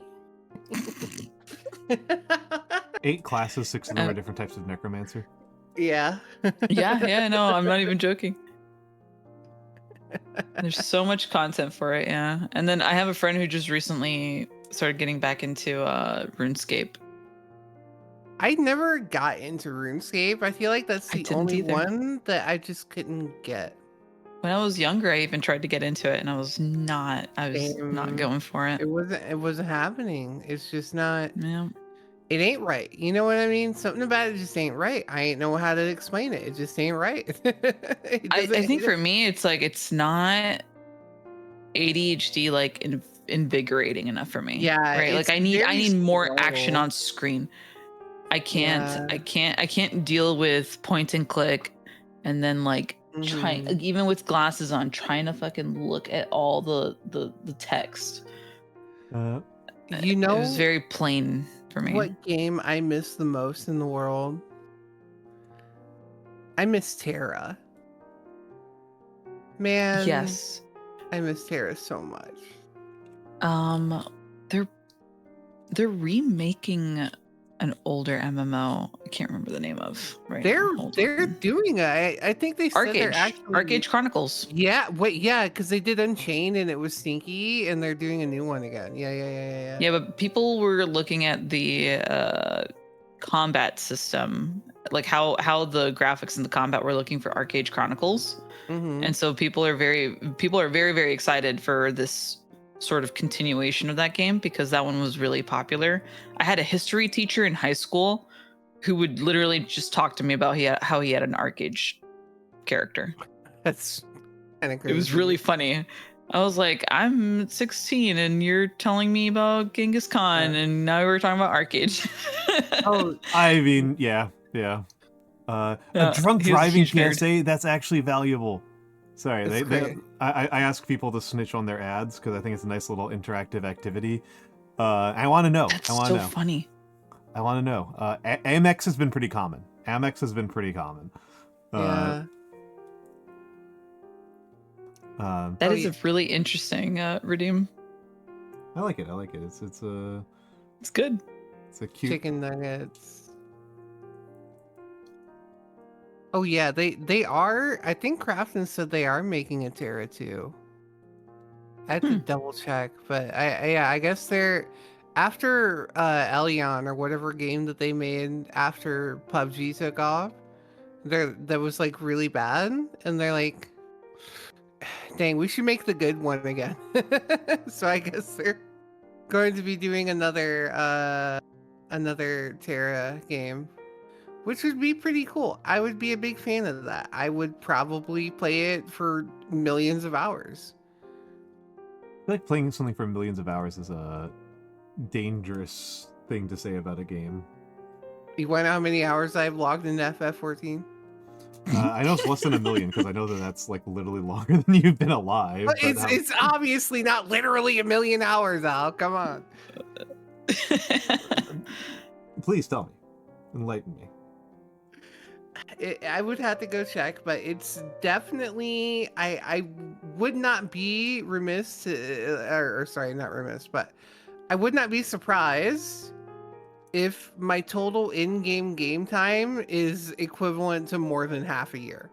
8 classes, 6 of them are different types of necromancer. Yeah. yeah, no, I'm not even joking. There's so much content for it, yeah. And then I have a friend who just recently started getting back into RuneScape. I never got into RuneScape. I feel like that's I the didn't only either. one that I just couldn't get. When I was younger, I even tried to get into it, and I was not Same. going for it. It wasn't happening. It's just not. Yeah. It ain't right. You know what I mean? Something about it just ain't right. I ain't know how to explain it. It just ain't right. I think for me, it's like it's not ADHD like invigorating enough for me. Yeah, Right. Like it's I need very more slow. action on screen. I can't deal with point and click and then like trying, Mhm. even with glasses on, trying to fucking look at all the text. Uh, You It know was very plain for me. what game I miss the most in the world? I miss Terra. Man, Yes. I miss Terra so much. They're remaking an older MMO. I can't remember the name of right now. Hold They're on. doing it. I think they said they're actually Arcade Chronicles. Yeah, wait, yeah, because they did Unchained and it was stinky, and they're doing a new one again. Yeah. Yeah, but people were looking at the combat system, like how the graphics and the combat were looking for Arcade Chronicles. Mm-hmm. And so people are very very excited for this sort of continuation of that game because that one was really popular. I had a history teacher in high school who would literally just talk to me about how he had an arcade character. That's kind of crazy. It was really funny. I was like, I'm 16 and you're telling me about Genghis Khan and now we're talking about arcade. Oh, I mean, yeah. A drunk he was a driving huge nerd. PSA, that's actually valuable. Sorry, That's great. I ask people to snitch on their ads because I think it's a nice little interactive activity. I want to know. That's I want so to know. funny. I want to know. Amex has been pretty common. Yeah. That is a really interesting redeem. I like it. It's good. It's a cute Chicken nuggets. Oh yeah, they are. I think Crafton said they are making a Terra too. I have to double check, but I guess they're after Elion or whatever game that they made after PUBG took off. That was like really bad, and they're like, dang, we should make the good one again. So I guess they're going to be doing another Terra game, which would be pretty cool. I would be a big fan of that. I would probably play it for millions of hours. I feel like playing something for millions of hours is a dangerous thing to say about a game. You want to know how many hours I've logged into FF14? I know it's less than 1 million because I know that's like literally longer than you've been alive. But it's obviously not literally 1 million hours, Al. Come on. Please tell me. Enlighten me. I would have to go check, but it's definitely I would not be remiss to, or sorry, not remiss, but I would not be surprised if my total in-game game time is equivalent to more than half a year.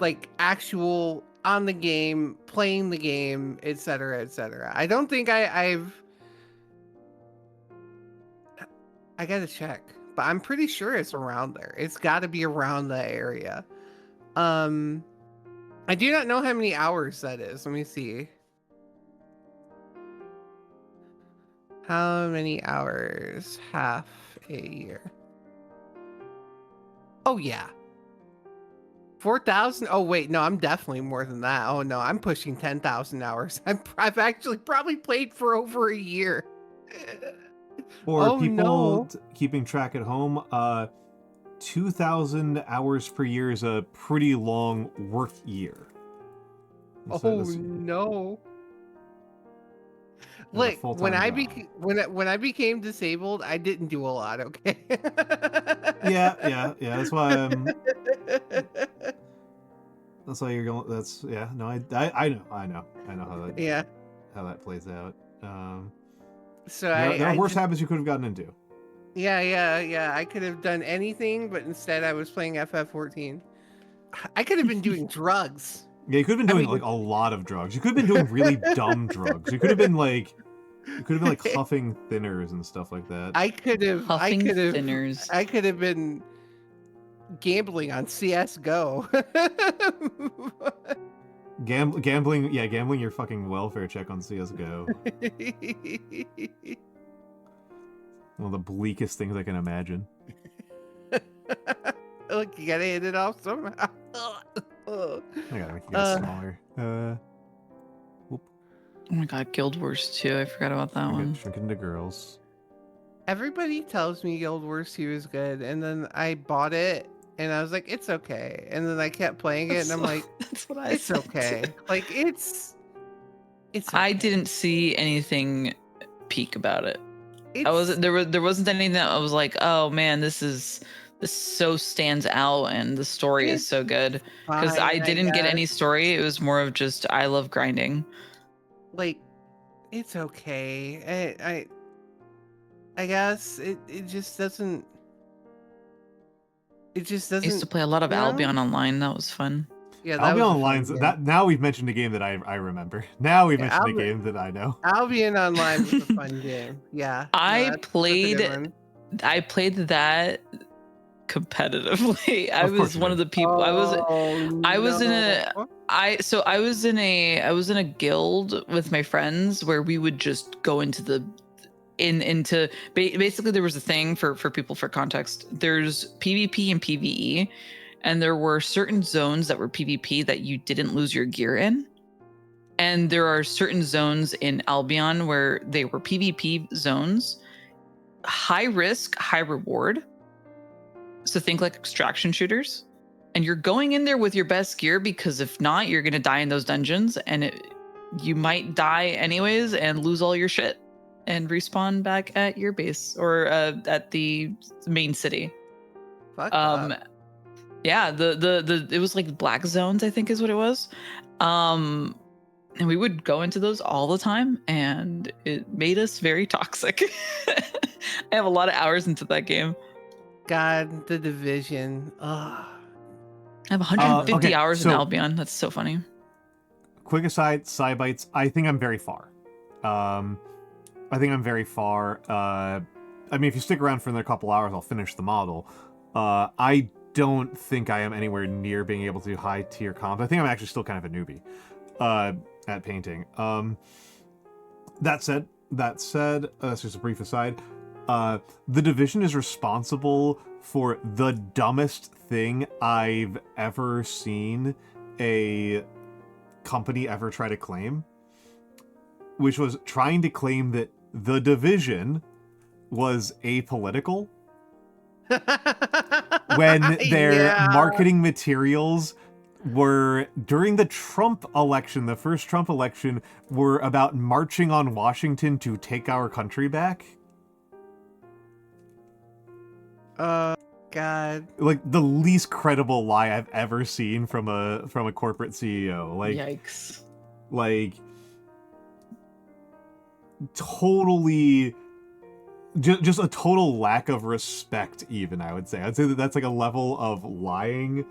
Like actual on the game, playing the game, etc., etc. I don't think I gotta check, but I'm pretty sure it's around there. It's got to be around that area. I do not know how many hours that is. Let me see. How many hours? Half a year. Oh, yeah. 4,000? Oh, wait. No, I'm definitely more than that. Oh, no. I'm pushing 10,000 hours. I've actually probably played for over a year. For Oh, people no. keeping track at home, 2,000 hours per year is a pretty long work year. Oh, no. As a Look, when full-time I job. when I became disabled, I didn't do a lot, okay? Yeah. That's why that's why you're going. That's no. I know Yeah. how that plays out. So There are I worse just, habits you could have gotten into. yeah. I could have done anything, but instead I was playing FF14. I could have been doing drugs. Yeah, you could have been I doing mean, like a lot of drugs. You could have been doing really dumb drugs. You could have been like huffing thinners and stuff like that. Huffing thinners. I could have been gambling on CS:GO. Gambling your fucking welfare check on CS:GO. One of the bleakest things I can imagine. Look, you gotta hit it off somehow. I gotta make you guys smaller. Oh my god, Guild Wars 2. I forgot about that one. Shrink into girls. Everybody tells me Guild Wars 2 is good, and then I bought it, and I was like, it's okay. And then I kept playing it, and I'm like, that's what I it's said okay. too. Like, it's okay. I didn't see anything peak about it. It's, there wasn't anything that I was like, oh man, this so stands out and the story is so good. Because fine, I didn't get any guess. story. It was more of just I love grinding. Like, it's okay. I guess it just doesn't. It just I doesn't. used to play a lot of you know? Albion Online. That was fun. Yeah, that Albion was a Online. fun game. That now we've mentioned a game that I remember. Now we've Yeah, mentioned a game that I know. Albion Online was a fun game. Yeah. I that's a played good one. that competitively. I Of course was you one did. of the people. I was in a no. I was in a guild with my friends where we would just go into basically there was a thing for people, for context. There's PvP and PvE, and there were certain zones that were PvP that you didn't lose your gear in. And there are certain zones in Albion where they were PvP zones, high risk, high reward. So think like extraction shooters. And you're going in there with your best gear, because if not, you're going to die in those dungeons, and you might die anyways and lose all your shit and respawn back at your base or at the main city. Fuck up. Yeah, it was like black zones, I think is what it was. And we would go into those all the time, and it made us very toxic. I have a lot of hours into that game. God, the Division. Ugh. I have 150 okay, hours in so- Albion. That's so funny. Quick aside, side bites. I think I'm very far. I mean, if you stick around for another couple hours, I'll finish the model. I don't think I am anywhere near being able to do high tier comp. I think I'm actually still kind of a newbie at painting. That said, that's just a brief aside. The Division is responsible for the dumbest thing I've ever seen a company ever try to claim, which was trying to claim that the Division was apolitical when their marketing materials were, during the Trump election, the first Trump election, were about marching on Washington to take our country back. God. Like the least credible lie I've ever seen from a corporate CEO. Like, Yikes. like totally just a total lack of respect, even, I would say. I'd say that that's like a level of lying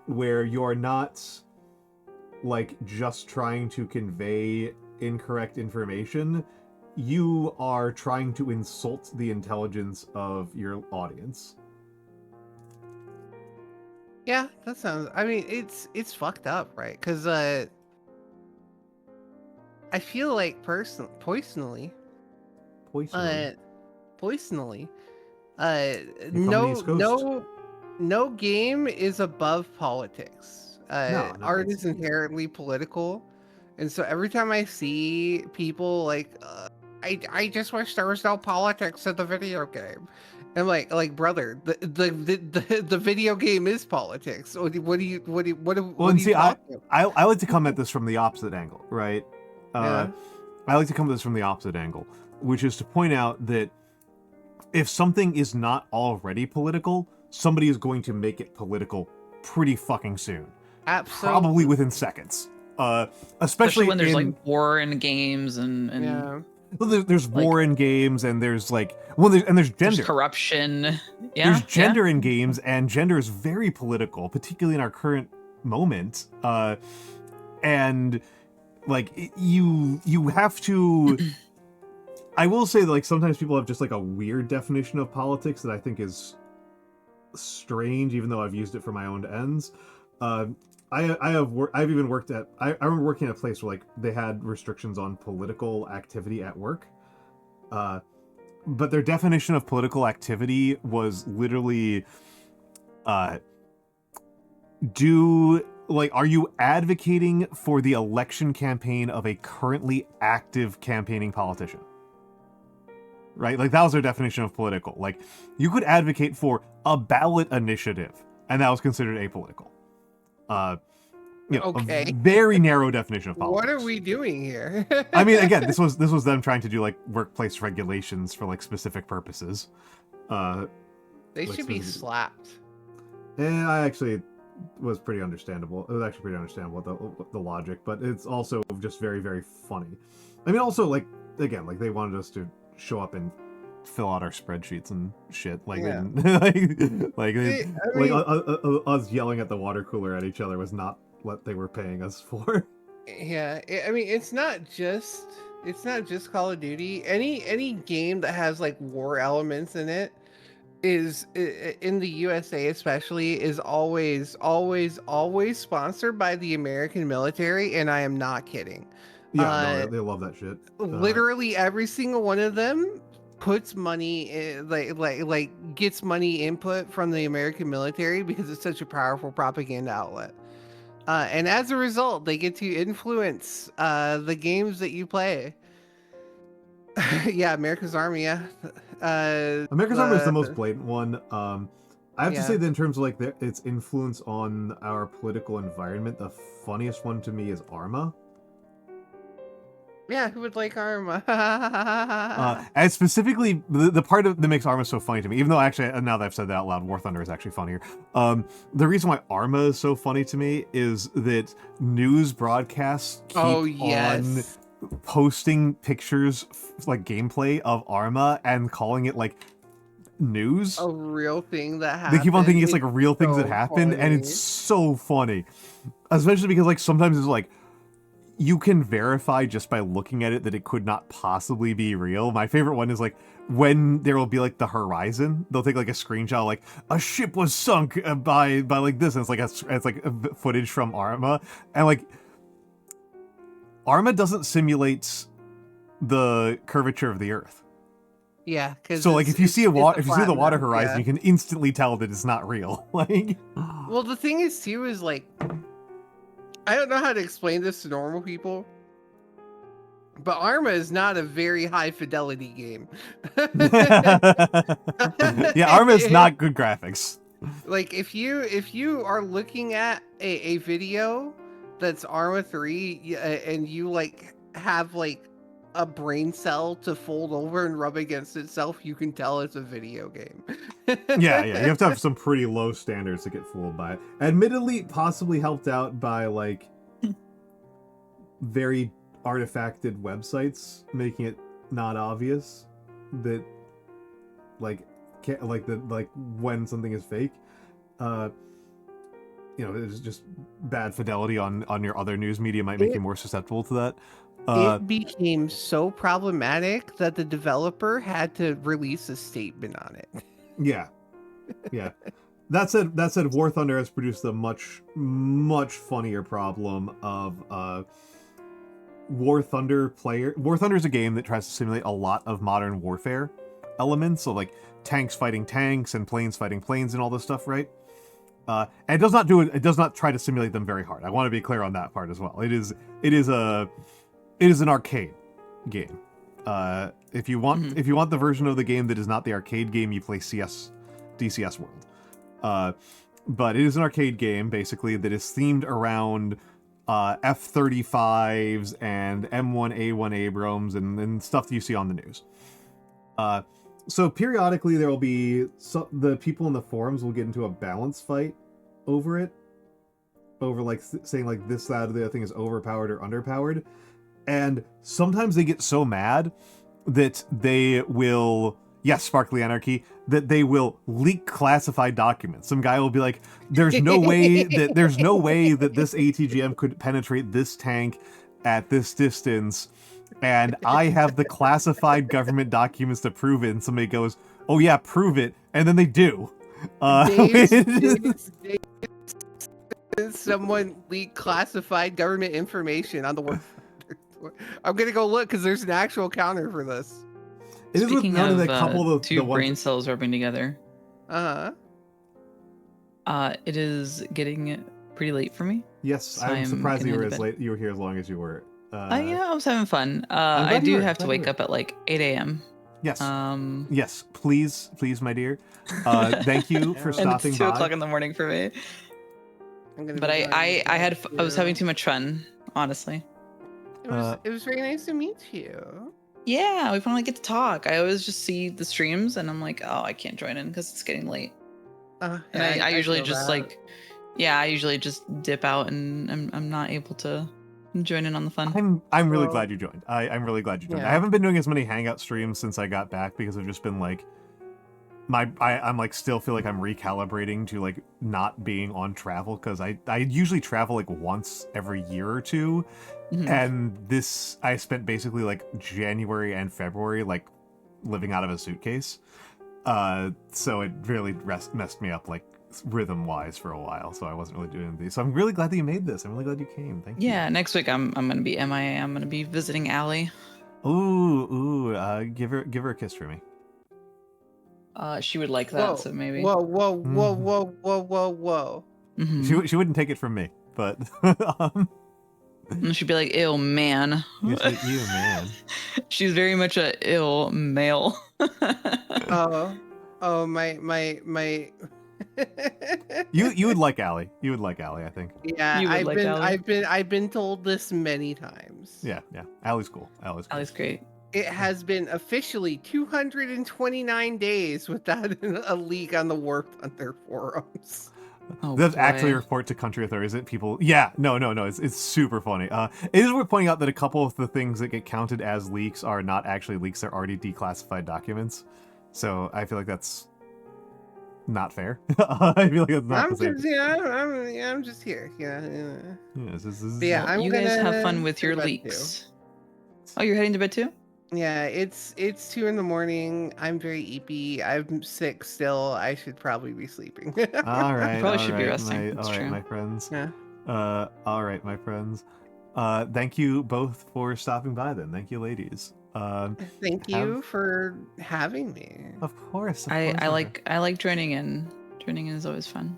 where you're not like just trying to convey incorrect information. You are trying to insult the intelligence of your audience. Yeah, that sounds. I mean, it's fucked up, right? Because I feel like personally, Poisoning. uh, personally, uh, You come to the East Coast. no game is above politics. No, Art it's is inherently political, and so every time I see people like, I just wish there was no politics in the video game. I'm like brother, the video game is politics. well, What are and you see, talking about? I like to come at this from the opposite angle, right? Uh, Yeah, I like to come at this from the opposite angle, which is to point out that if something is not already political, somebody is going to make it political pretty fucking soon, probably absolutely. within seconds. Especially Especially when there's like in war in games and Yeah. well, there's like war in games, and there's like well, there's there's gender. corruption. There's Yeah, yeah. gender in games, and gender is very political, particularly in our current moment. And like you have to. I will say that, like, sometimes people have just like a weird definition of politics that I think is strange, even though I've used it for my own ends. Uh, I've even worked at I remember working at a place where like they had restrictions on political activity at work. Uh, but their definition of political activity was literally uh are you advocating for the election campaign of a currently active campaigning politician? Right? Like, that was their definition of political. Like, you could advocate for a ballot initiative, and that was considered apolitical. Okay. A very narrow definition of politics. What are we doing here? I mean, again, this was them trying to do like workplace regulations for like specific purposes. They like should be specific- slapped. And I actually was pretty understandable. It was actually pretty understandable the logic, but it's also just very, very funny. I mean, also, like, again, like, they wanted us to show up and fill out our spreadsheets and shit. Like, Yeah. us yelling at the water cooler at each other was not what they were paying us for. Yeah, I mean, it's not just Call of Duty. Any game that has like war elements in it is in the USA especially is always sponsored by the American military, and I am not kidding. Yeah, no, they love that shit. Literally every single one of them puts money gets money input from the American military because it's such a powerful propaganda outlet. And as a result, they get to influence the games that you play. Yeah, America's Army. Yeah, America's Army is the most blatant one. I have to Yeah. say that in terms of like its influence on our political environment, the funniest one to me is Arma. Yeah, who would like Arma? And specifically, the part that makes Arma so funny to me, even though actually, now that I've said that out loud, War Thunder is actually funnier. The reason why Arma is so funny to me is that news broadcasts keep on posting pictures, like gameplay of Arma, and calling it like news. A real thing that happened. They keep on thinking it's like real things that so happened, and funny. it's so funny. Especially because like sometimes it's like, you can verify just by looking at it that it could not possibly be real. My favorite one is like when there will be like the horizon, they'll take like a screenshot like a ship was sunk by like this, and it's like a footage from Arma, and like Arma doesn't simulate the curvature of the Earth. Yeah, because So like if you see the water map, horizon, yeah. you can instantly tell that it's not real. Like, Well, the thing is too is like, I don't know how to explain this to normal people, but Arma is not a very high fidelity game. yeah, Arma is not good graphics. Like if you are looking at a video that's Arma 3 and you like have like a brain cell to fold over and rub against itself, you can tell it's a video game. yeah, you have to have some pretty low standards to get fooled by it. Admittedly, possibly helped out by like very artifacted websites making it not obvious that like when something is fake. It's just bad fidelity on your other news media might make you more susceptible to that. It became so problematic that the developer had to release a statement on it. Yeah. That said, War Thunder has produced a much funnier problem of War Thunder is a game that tries to simulate a lot of modern warfare elements, so like tanks fighting tanks and planes fighting planes and all this stuff, right? And it does not do it. It does not try to simulate them very hard. I want to be clear on that part as well. It is an arcade game. If you want the version of the game that is not the arcade game, you play DCS World. But it is an arcade game basically that is themed around F-35s and M1A1 Abrams and stuff that you see on the news. So periodically there will be the people in the forums will get into a balance fight over it, over like saying like this, that, or the other thing is overpowered or underpowered, and sometimes they get so mad that they will, yes, Sparkly Anarchy, that they will leak classified documents. Some guy will be like, there's no way that this ATGM could penetrate this tank at this distance, and I have the classified government documents to prove it. And somebody goes, oh yeah, prove it. And then they do. Someone leaked classified government information on the War Thunder. I'm going to go look because there's an actual counter for this. Speaking of two brain cells rubbing together. It is getting pretty late for me. Yes, so I'm surprised you were here as long as you were. Yeah, I was having fun. I do have to wake up at like 8 a.m. Yes. Yes, please, my dear. Thank you for stopping by. It's 2 o'clock in the morning for me. But I was having too much fun, honestly. It was very nice to meet you. Yeah, we finally get to talk. I always just see the streams and I'm like, oh, I can't join in because it's getting late. And I usually just I usually just dip out and I'm not able to join in on the fun. I'm really glad you joined. I'm really glad you joined. Yeah. I haven't been doing as many Hangout streams since I got back because I've just been like, I'm like still feel like I'm recalibrating to like not being on travel because I usually travel like once every year or two. Mm-hmm. And I spent basically like January and February like living out of a suitcase. So it really messed me up like rhythm wise for a while, so I wasn't really doing these. So I'm really glad that you made this. I'm really glad you came. Thank you. Yeah, next week I'm gonna be MIA. I'm gonna be visiting Allie. Ooh, give her a kiss for me. She would like that, so maybe. Whoa. Mm-hmm. She wouldn't take it from me, but she'd be like, "Ew, man." Ew, man. She's very much a ill male. My. You would like Allie. You would like Allie, I think. Yeah, I've been told this many times. Yeah. Allie's cool. Allie's great. It has been officially 229 days without a leak on the War Thunder forums. Oh, does actually report to country authorities that people... Yeah, no. It's super funny. It is worth pointing out that a couple of the things that get counted as leaks are not actually leaks. They're already declassified documents. So I feel like that's not fair. I feel like it's not the same. I'm just here. You guys have fun with your leaks. Oh, you're heading to bed too? Yeah, it's 2 in the morning. I'm very eepy. I'm sick still. I should probably be sleeping. All right. Probably should be resting. All right, my friends. Yeah. All right, my friends. Thank you both for stopping by then. Thank you, ladies. Thank you for having me. Of course. I like joining in. Joining in is always fun.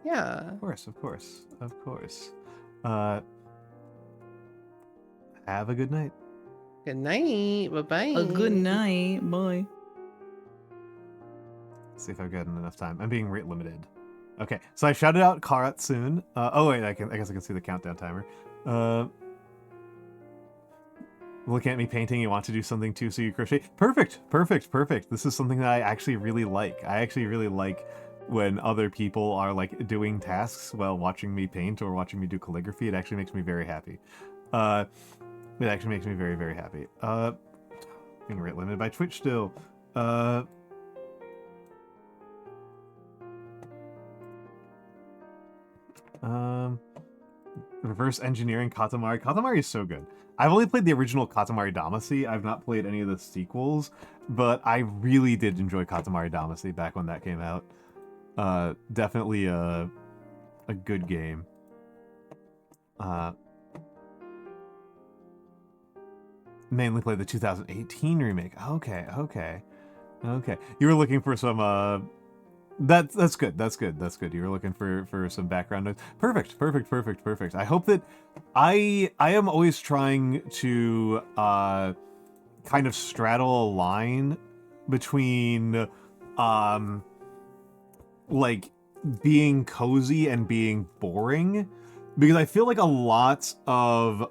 Yeah. Of course. Have a good night. Good night. Bye-bye. A good night. Bye. Let's see if I've gotten enough time. I'm being rate limited. Okay, so I shouted out Karat soon. Oh wait, I guess I can see the countdown timer. Looking at me painting, you want to do something too, so you crochet. Perfect. This is something that I actually really like. I actually really like when other people are like doing tasks while watching me paint or watching me do calligraphy. It actually makes me very happy. It actually makes me very, very happy. Being rate limited by Twitch still. Reverse engineering Katamari. Katamari is so good. I've only played the original Katamari Damacy. I've not played any of the sequels, but I really did enjoy Katamari Damacy back when that came out. Definitely a good game. Mainly played the 2018 remake. Okay. You were looking for some that's good. You were looking for some background noise. Perfect. I hope that I am always trying to kind of straddle a line between like being cozy and being boring, because I feel like a lot of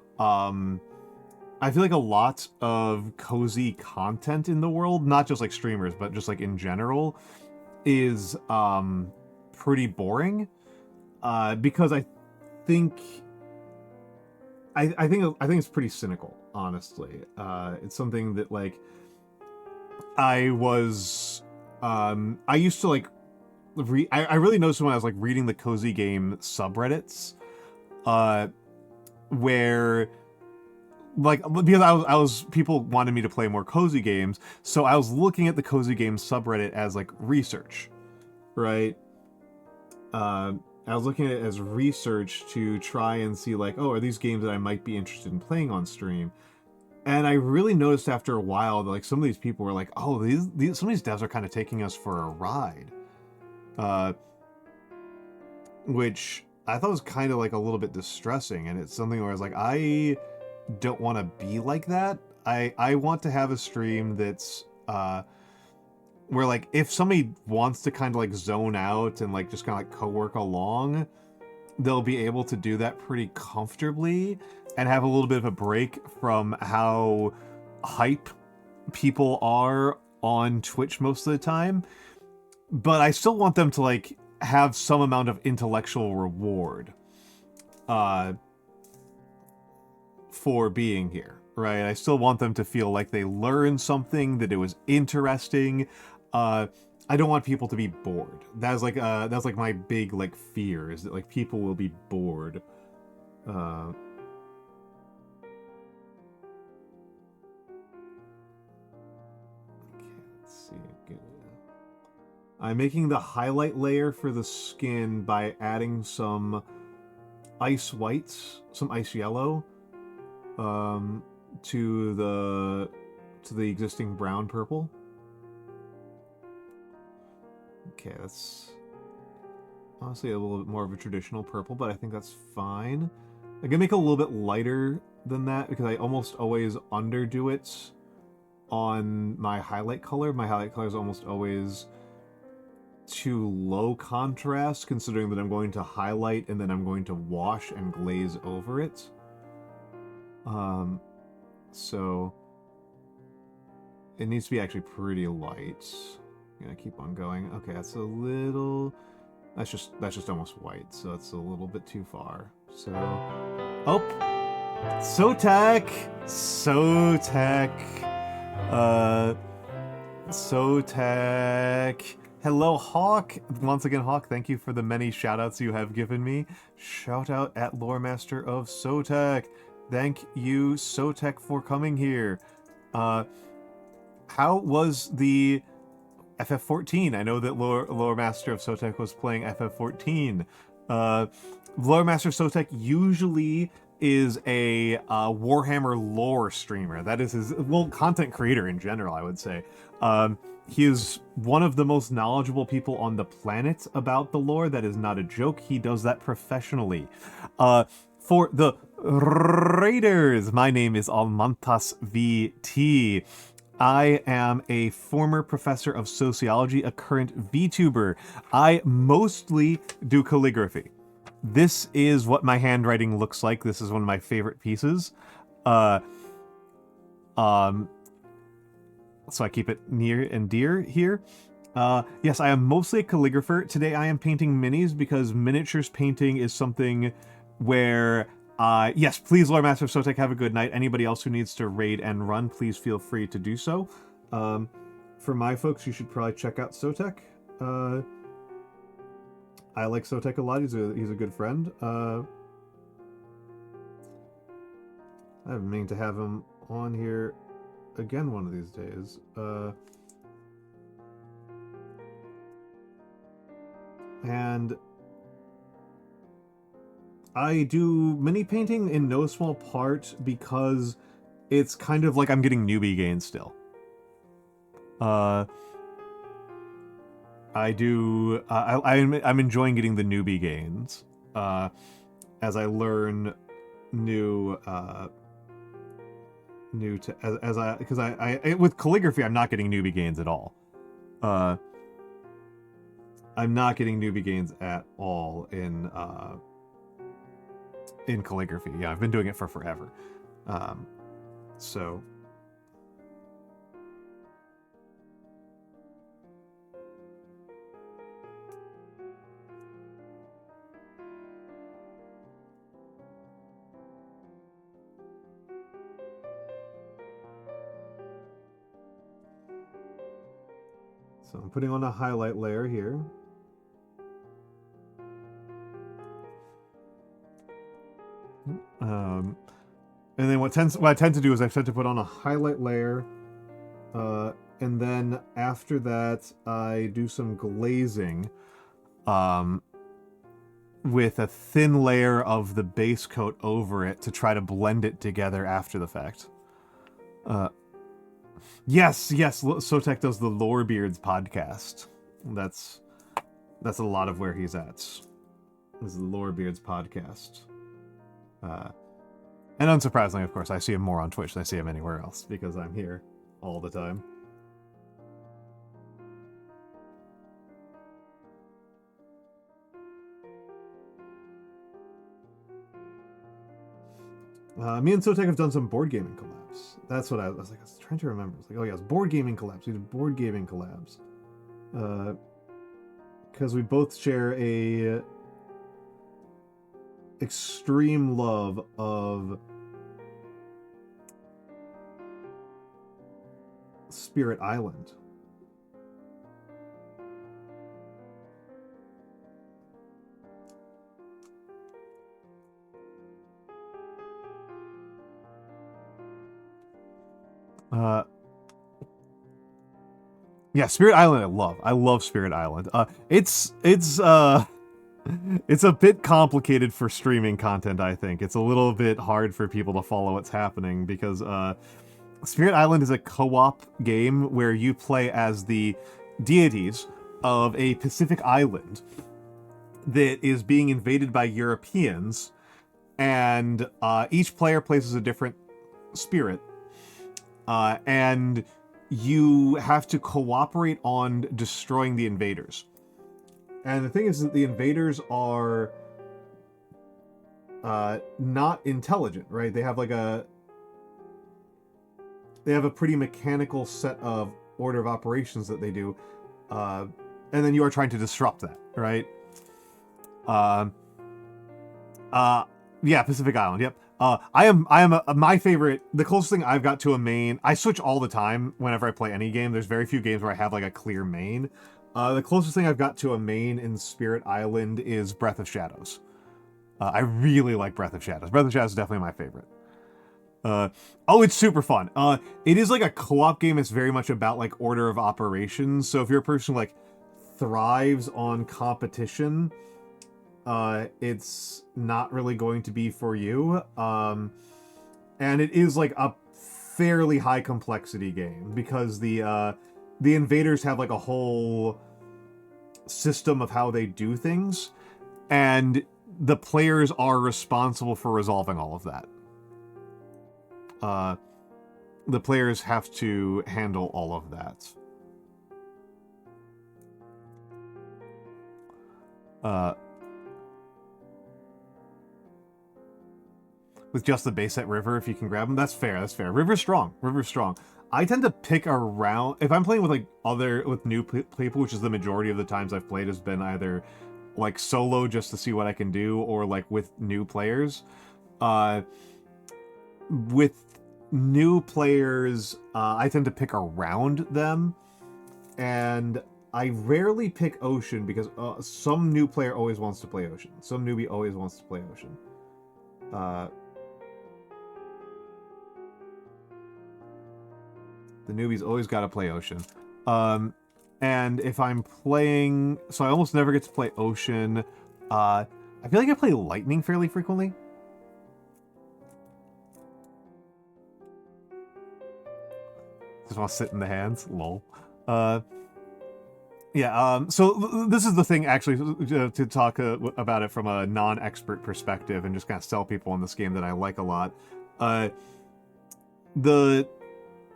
cozy content in the world, not just like streamers, but just like in general, is pretty boring. Because I think it's pretty cynical, honestly. It's something that like I used to like I really noticed when I was like reading the cozy game subreddits, where like, because I was people wanted me to play more cozy games, so I was looking at the cozy games subreddit as like research, right? I was looking at it as research to try and see like, oh, are these games that I might be interested in playing on stream? And I really noticed after a while that like some of these people were like, oh, some of these devs are kind of taking us for a ride, which I thought was kind of like a little bit distressing. And it's something where I was like, I don't want to be like that. I want to have a stream that's where like if somebody wants to kind of like zone out and like just kind of like co-work along, they'll be able to do that pretty comfortably and have a little bit of a break from how hype people are on Twitch most of the time. But I still want them to like have some amount of intellectual reward for being here, right? I still want them to feel like they learned something, that it was interesting. I don't want people to be bored. That's like my big like fear, is that like people will be bored. Okay, let's see. Good. I'm making the highlight layer for the skin by adding some ice whites, some ice yellow, to the existing brown purple. Okay, that's honestly a little bit more of a traditional purple, but I think that's fine. I'm gonna make it a little bit lighter than that because I almost always underdo it on my highlight color. My highlight color is almost always too low contrast, considering that I'm going to highlight and then I'm going to wash and glaze over it. So it needs to be actually pretty light. I'm gonna keep on going. Okay, that's a little... That's just almost white, so that's a little bit too far. So... Oh! Sotek! Sotek! Hello, Hawk! Once again, Hawk, thank you for the many shoutouts you have given me. Shout out at Loremaster of Sotek. Thank you, Sotek, for coming here. How was the FF14? I know that Loremaster of Sotek was playing FF14. Loremaster of Sotek usually is a Warhammer lore streamer. That is his, well, content creator in general, I would say. He is one of the most knowledgeable people on the planet about the lore. That is not a joke. He does that professionally. For the Raiders, my name is Almantas VT. I am a former professor of sociology, a current VTuber. I mostly do calligraphy. This is what my handwriting looks like. This is one of my favorite pieces. So I keep it near and dear here. Yes, I am mostly a calligrapher. Today I am painting minis because miniatures painting is something where... yes, please, Lord Master of Sotek, have a good night. Anybody else who needs to raid and run, please feel free to do so. For my folks, you should probably check out Sotek. I like Sotek a lot. He's a good friend. I've been meaning to have him on here again one of these days. And I do mini painting in no small part because it's kind of like I'm getting newbie gains still. I'm enjoying getting the newbie gains as I learn because with calligraphy I'm not getting newbie gains at all. I'm not getting newbie gains at all in calligraphy. Yeah, I've been doing it for forever. So I'm putting on a highlight layer here. And then what I tend to do is I tend to put on a highlight layer, and then after that I do some glazing, with a thin layer of the base coat over it to try to blend it together after the fact. Yes, Sotek does the Lorebeards podcast. That's a lot of where he's at. This is the Lorebeards podcast. And unsurprisingly, of course, I see him more on Twitch than I see him anywhere else, because I'm here all the time. Me and Sotek have done some board gaming collabs. That's what I was like. I was trying to remember. It's like, oh yeah, it's board gaming collabs. We did board gaming collabs. Because we both share a extreme love of Spirit Island. Yeah, Spirit Island I love Spirit Island. It's a bit complicated for streaming content, I think. It's a little bit hard for people to follow what's happening because Spirit Island is a co-op game where you play as the deities of a Pacific island that is being invaded by Europeans, and each player plays as a different spirit, and you have to cooperate on destroying the invaders. And the thing is that the invaders are not intelligent, right? They have a pretty mechanical set of order of operations that they do, and then you are trying to disrupt that, right? Yeah, Pacific Island. Yep. My favorite. The closest thing I've got to a main. I switch all the time whenever I play any game. There's very few games where I have like a clear main. The closest thing I've got to a main in Spirit Island is Breath of Shadows. I really like Breath of Shadows. Breath of Shadows is definitely my favorite. It's super fun. It is like a co-op game. It's very much about like order of operations. So if you're a person who like thrives on competition, it's not really going to be for you. And it is like a fairly high complexity game because the invaders have like a whole system of how they do things, and the players are responsible for resolving all of that. The players have to handle all of that. With just the base set River, if you can grab them, that's fair. River's strong. I tend to pick around if I'm playing with like with new people, which is the majority of the times I've played has been either like solo just to see what I can do, or like with new players. With new players, I tend to pick around them, and I rarely pick Ocean because some new player always wants to play Ocean. Some newbie always wants to play Ocean. The newbies always got to play Ocean. And if I'm playing... So I almost never get to play ocean. I feel like I play lightning fairly frequently. Just want to sit in the hands. Lol. Yeah, so this is the thing, actually, to talk about it from a non-expert perspective and just kind of sell people on this game that I like a lot.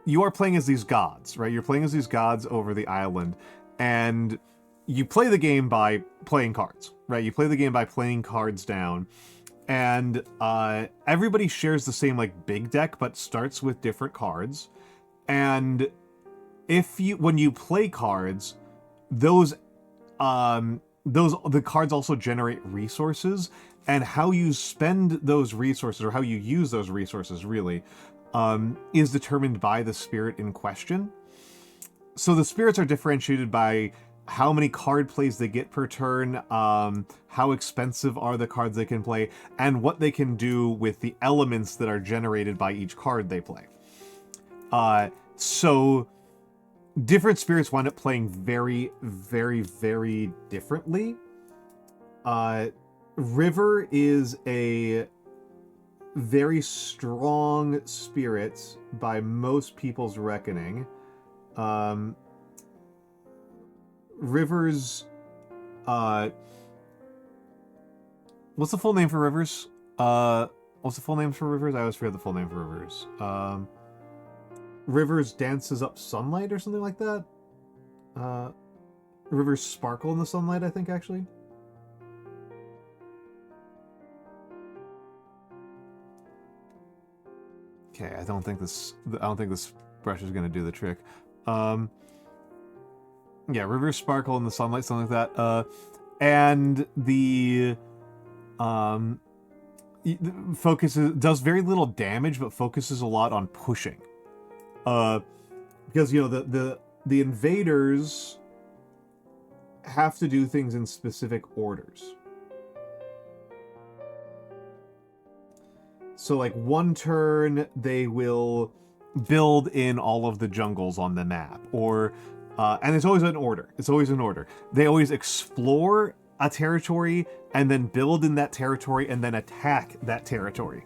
You are playing as these gods, right? You're playing as these gods over the island, and you play the game by playing cards, right? You play the game by playing cards down, and everybody shares the same, like, big deck, but starts with different cards. And when you play cards, the cards also generate resources, and how you spend those resources, or how you use those resources, really, is determined by the spirit in question. So the spirits are differentiated by how many card plays they get per turn, how expensive are the cards they can play, and what they can do with the elements that are generated by each card they play. So different spirits wind up playing very, very, very differently. River is a very strong spirit by most people's reckoning. River's... what's the full name for Rivers? What's the full name for Rivers? I always forget the full name for Rivers. Rivers dances up sunlight or something like that. Rivers sparkle in the sunlight, I think, actually. Okay, I don't think this brush is gonna do the trick. Yeah, rivers sparkle in the sunlight, something like that. And the does very little damage, but focuses a lot on pushing. Because, you know, the invaders have to do things in specific orders. So, like, one turn, they will build in all of the jungles on the map. Or, and it's always in order. It's always in order. They always explore a territory, and then build in that territory, and then attack that territory.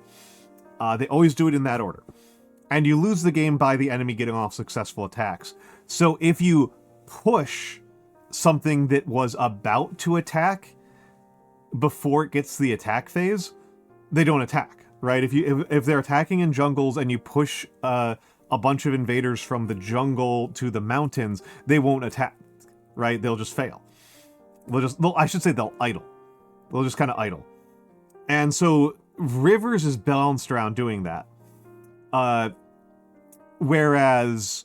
They always do it in that order. And you lose the game by the enemy getting off successful attacks. So if you push something that was about to attack before it gets to the attack phase, they don't attack, right? If they're attacking in jungles and you push a bunch of invaders from the jungle to the mountains, they won't attack, right? They'll just fail. They'll idle. They'll just kind of idle. And so Rivers is balanced around doing that. Whereas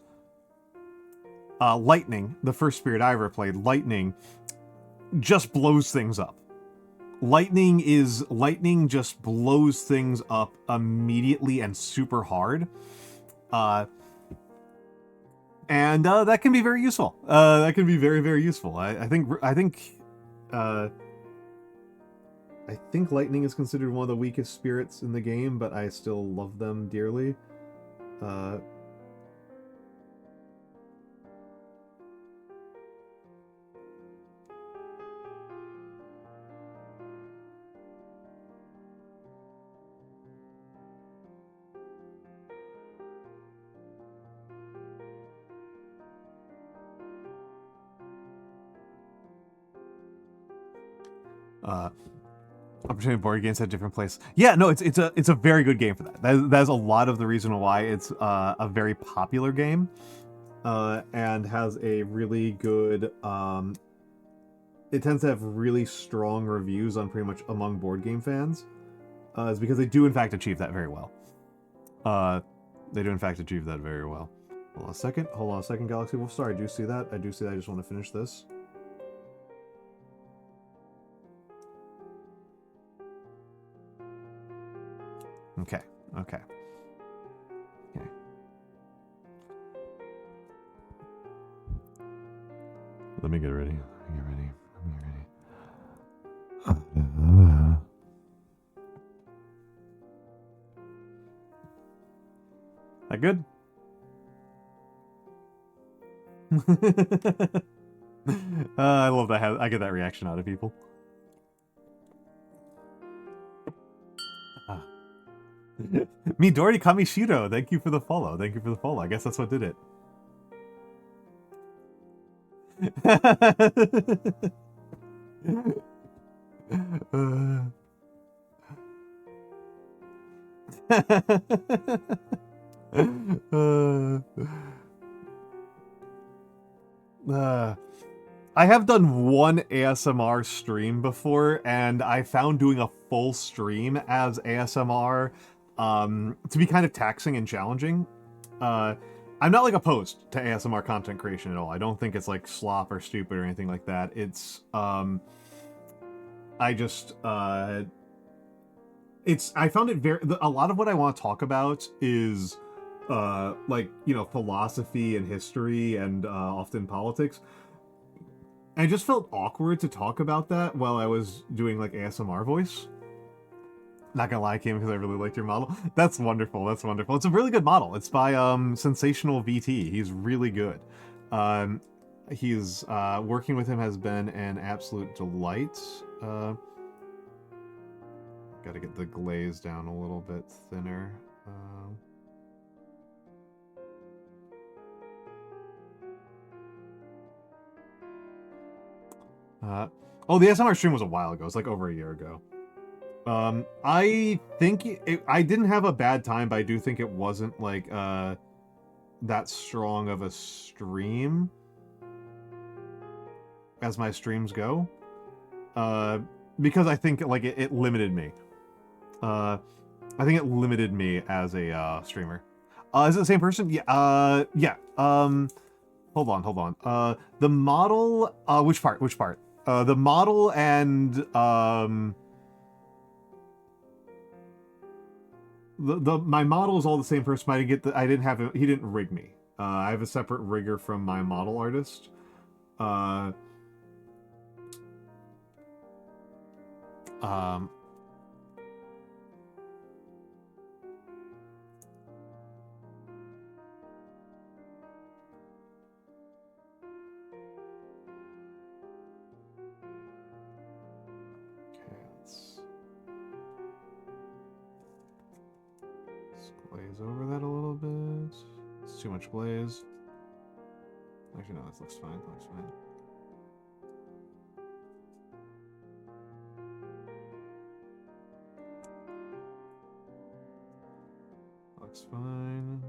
Lightning, the first spirit I ever played, Lightning just blows things up. Lightning just blows things up immediately and super hard. And that can be very useful. That can be very, very useful. I think Lightning is considered one of the weakest spirits in the game, but I still love them dearly. Opportunity board games at different places. Yeah, no, it's a very good game for that. That's a lot of the reason why it's a very popular game, and has a really good. It tends to have really strong reviews on pretty much among board game fans, is because they do in fact achieve that very well. They do in fact achieve that very well. Hold on a second, Galaxy Wolf. Sorry, I do see that. I just want to finish this. Okay. Let me get ready. That good? I love that. I get that reaction out of people. Midori Kamishiro, thank you for the follow. Thank you for the follow. I guess that's what did it. I have done one ASMR stream before, and I found doing a full stream as ASMR to be kind of taxing and challenging. I'm not like opposed to ASMR content creation at all. I don't think it's like slop or stupid or anything like that. It's I found it very, a lot of what I want to talk about is like, you know, philosophy and history and often politics. I just felt awkward to talk about that while I was doing like ASMR voice. Not gonna lie, Kim, because I really liked your model. That's wonderful. That's wonderful. It's a really good model. It's by Sensational VT. He's really good. He's working with him has been an absolute delight. Got to get the glaze down a little bit thinner. Oh, the ASMR stream was a while ago. It's like over a year ago. I think I didn't have a bad time, but I do think it wasn't like that strong of a stream as my streams go. Because I think like it limited me. I think it limited me as a streamer. Is it the same person? Yeah. Yeah. Hold on. The model. Which part? The model and my model is all the same person. He didn't rig me. I have a separate rigger from my model artist. Glaze over that a little bit. It's too much glaze. Actually, no, this looks fine. Looks fine. Looks fine.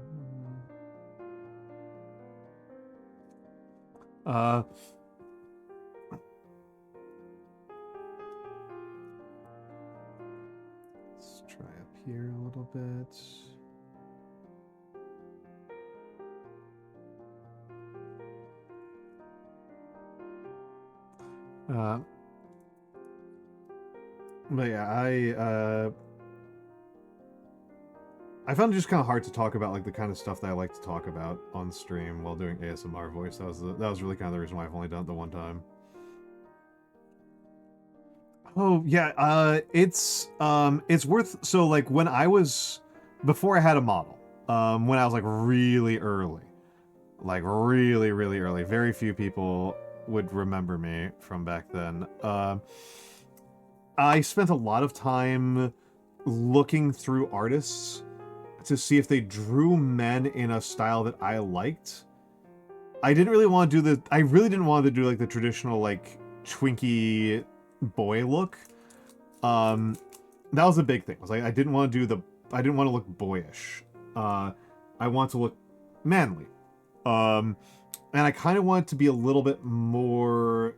Let's try up here a little bit. But yeah, I found it just kind of hard to talk about like the kind of stuff that I like to talk about on stream while doing ASMR voice. That was really kind of the reason why I've only done it the one time. Oh yeah, it's worth, so like when I was, before I had a model, when I was like really early, very few people would remember me from back then. I spent a lot of time looking through artists to see if they drew men in a style that I liked. I really didn't want to do like the traditional like twinkie boy look. That was a big thing. I was like, I didn't want to look boyish. I want to look manly. And I kind of want it to be a little bit more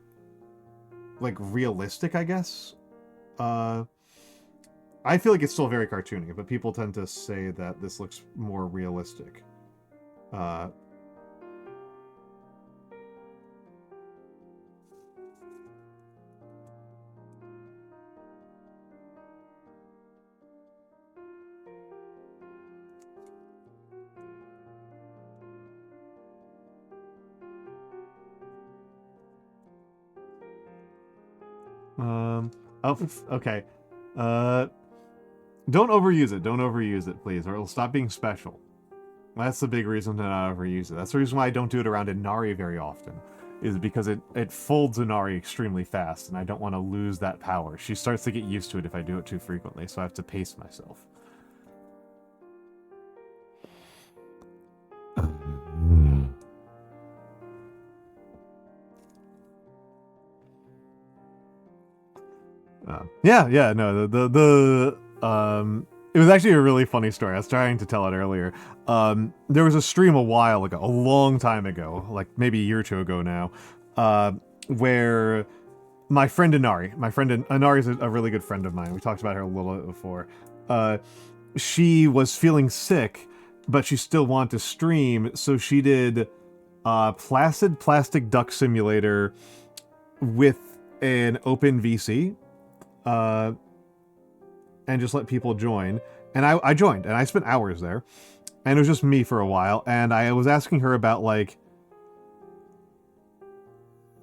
like realistic, I guess. I feel like it's still very cartoony, but people tend to say that this looks more realistic. Oh, okay. Don't overuse it. Don't overuse it, please, or it'll stop being special. That's the big reason to not overuse it. That's the reason why I don't do it around Inari very often. is because it folds Inari extremely fast, and I don't want to lose that power. She starts to get used to it if I do it too frequently, so I have to pace myself. No, it was actually a really funny story. I was trying to tell it earlier. There was a stream a while ago, a long time ago, like maybe a year or two ago now, where my friend Inari, Inari is a really good friend of mine. We talked about her a little bit before. She was feeling sick, but she still wanted to stream, so she did Placid Plastic Duck Simulator with an open VC. And just let people join. And I joined, and I spent hours there. And it was just me for a while, and I was asking her about, like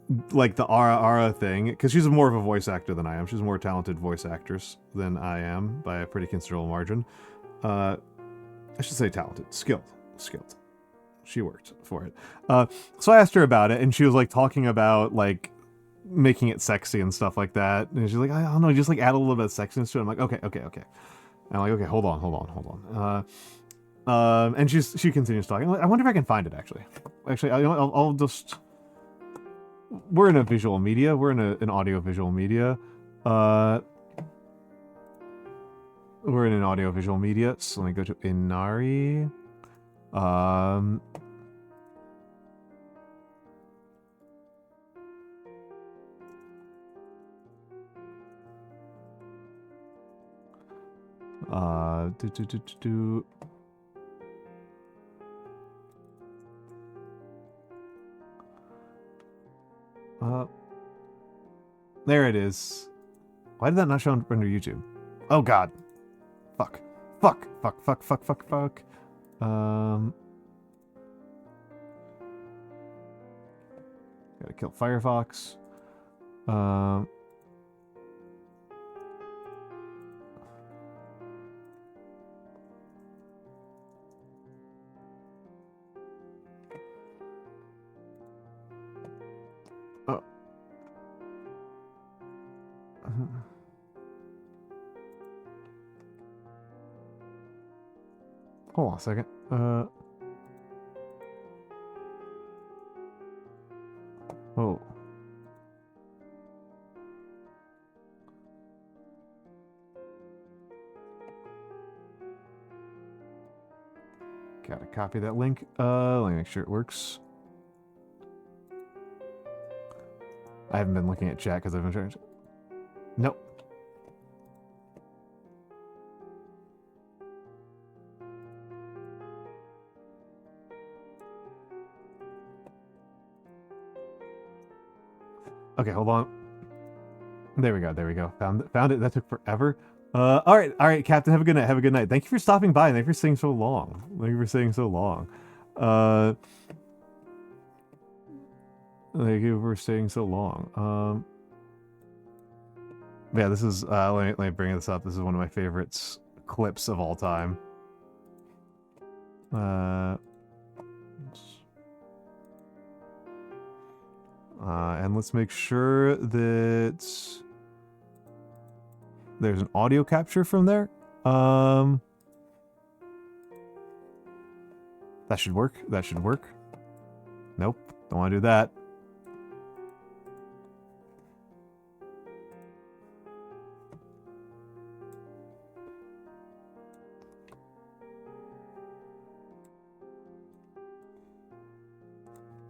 the Ara thing, because she's more of a voice actor than I am. She's a more talented voice actress than I am, by a pretty considerable margin. I should say talented. Skilled. She worked for it. So I asked her about it, and she was, like, talking about, like, making it sexy and stuff like that, and she's like, I don't know, just like add a little bit of sexiness to it. I'm like, okay. And I'm like, okay, hold on. And she continues talking. I wonder if I can find it actually. I'll just. We're in a visual media. We're in an audio visual media. We're in an audio visual media. So let me go to Inari. There it is. Why did that not show under YouTube? Oh god. Fuck. Gotta kill Firefox. Hold on a second. Oh. Gotta copy that link. Let me make sure it works. I haven't been looking at chat because I've been trying to... Nope. Okay, hold on. There we go. Found it. That took forever. All right, Captain. Have a good night. Thank you for stopping by, and thank you for staying so long. Thank you for staying so long. Yeah, this is, let me bring this up. This is one of my favorites clips of all time. And let's make sure that there's an audio capture from there. That should work. Nope, don't want to do that.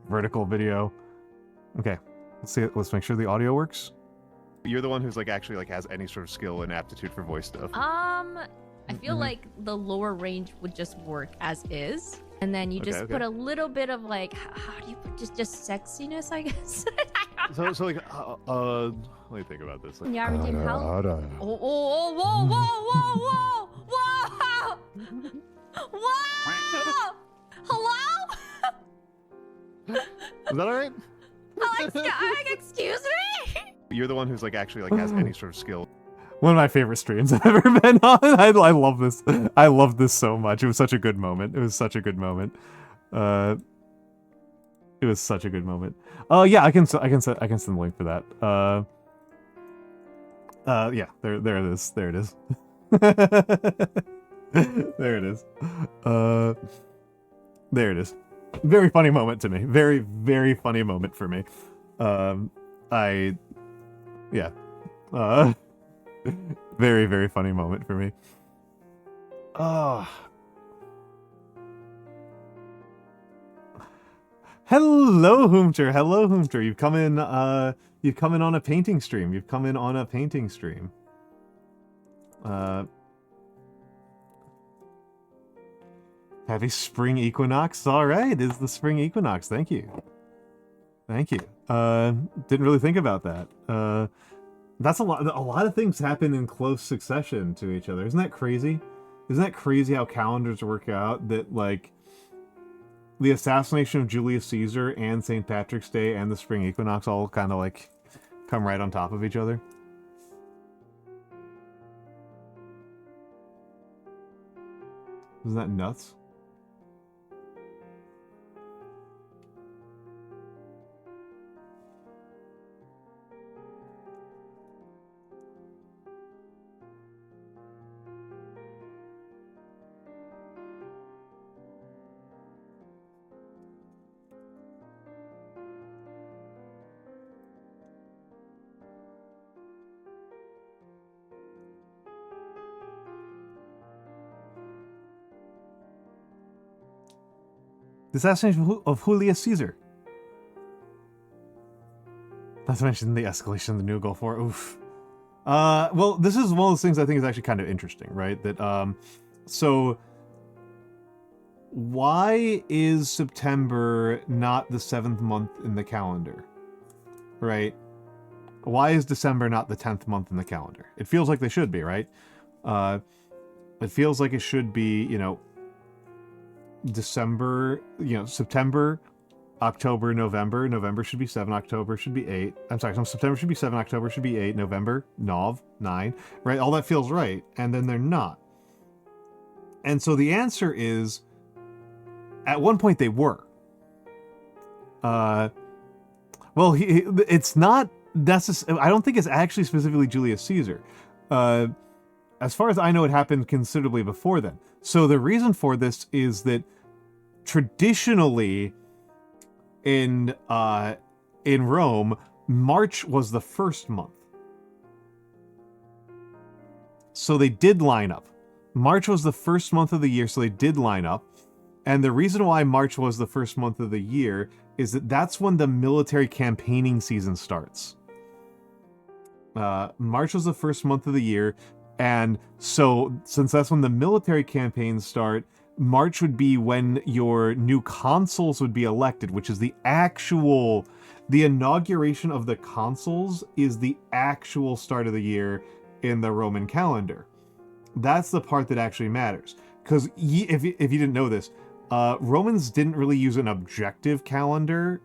Vertical video. Okay, let's make sure the audio works. You're the one who's like actually like has any sort of skill and aptitude for voice stuff. I feel like the lower range would just work as is, and then you just put a little bit of like, how do you put just sexiness, I guess. so like let me think about this. Like, yeah, how? Whoa! Hello? Is that all right? Excuse me? You're the one who's like actually like has any sort of skill. One of my favorite streams I've ever been on. I love this. I love this so much. It was such a good moment. It was such a good moment. Oh yeah, I can send the link for that. Yeah, there it is. There it is. There it is. There it is. Very funny moment to me. Very, very funny moment for me. Yeah. Very, very funny moment for me. Hello, Hoomter. Hello, Hoomter. You've come in on a painting stream. Happy spring equinox. All right, it's the spring equinox. Thank you. Didn't really think about that. That's a lot of things happen in close succession to each other. Isn't that crazy? Isn't that crazy how calendars work out, that like the assassination of Julius Caesar and St. Patrick's Day and the spring equinox all kind of like come right on top of each other? Isn't that nuts? The assassination of Julius Caesar. Not to mention the escalation of the new Gulf War. Oof. Well, this is one of those things I think is actually kind of interesting, right? That, so why is September not the 7th month in the calendar, right? Why is December not the 10th month in the calendar? It feels like they should be, right? It feels like it should be, you know, December, you know, September, October, November. November should be 7, October should be 8. I'm sorry, so September should be 7, October should be 8, November, 9, right? All that feels right, and then they're not. And so the answer is, at one point they were. Well, it's not necessary. I don't think it's actually specifically Julius Caesar. As far as I know, it happened considerably before then. So the reason for this is that traditionally in Rome, March was the first month. So they did line up. March was the first month of the year, so they did line up. And the reason why March was the first month of the year is that that's when the military campaigning season starts. March was the first month of the year. And so, since that's when the military campaigns start, March would be when your new consuls would be elected, which is the inauguration of the consuls is the actual start of the year in the Roman calendar. That's the part that actually matters. Because if you didn't know this, Romans didn't really use an objective calendar,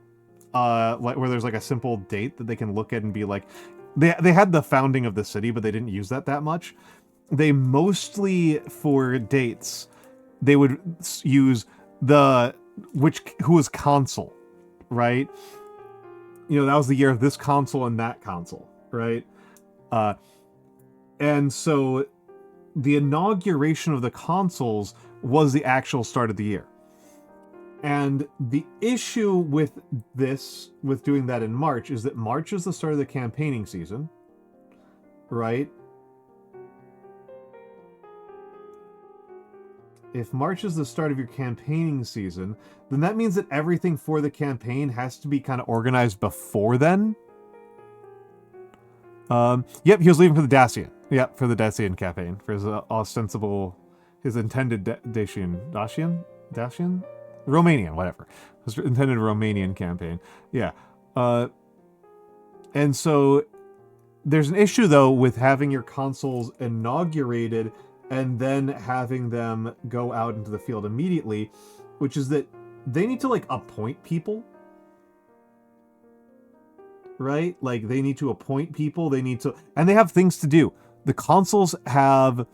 like where there's like a simple date that they can look at and be like, They had the founding of the city, but they didn't use that much. They mostly, for dates, they would use who was consul, right? You know, that was the year of this consul and that consul, right? And so the inauguration of the consuls was the actual start of the year. And the issue with doing that in March, is that March is the start of the campaigning season, right? If March is the start of your campaigning season, then that means that everything for the campaign has to be kind of organized before then. Yep, he was leaving for the Dacian. Yep, for the Dacian campaign, for his intended Dacian? Romanian, whatever. His intended Romanian campaign. Yeah. And so there's an issue, though, with having your consuls inaugurated and then having them go out into the field immediately, which is that they need to, like, appoint people. Right? Like, they need to appoint people. And they have things to do. The consuls have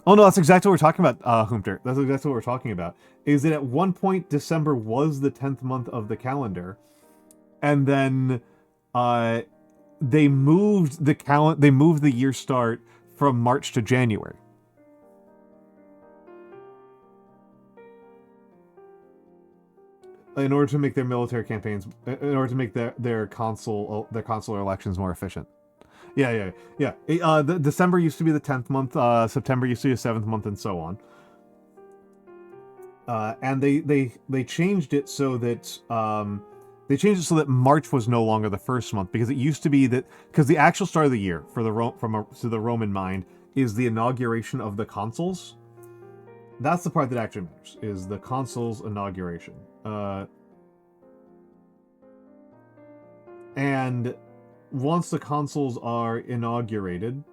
Oh no, that's exactly what we're talking about, Humter. That's exactly what we're talking about. Is that at one point December was the 10th month of the calendar, and then they moved the year start from March to January. In order to make their military campaigns, in order to make their consular elections more efficient. Yeah. The December used to be the 10th month, September used to be the 7th month, and so on. And they changed it so that March was no longer the first month, because it used to be that, because the actual start of the year for to the Roman mind is the inauguration of the consuls. That's the part that actually matters, is the consul's inauguration. And once the consuls are inaugurated,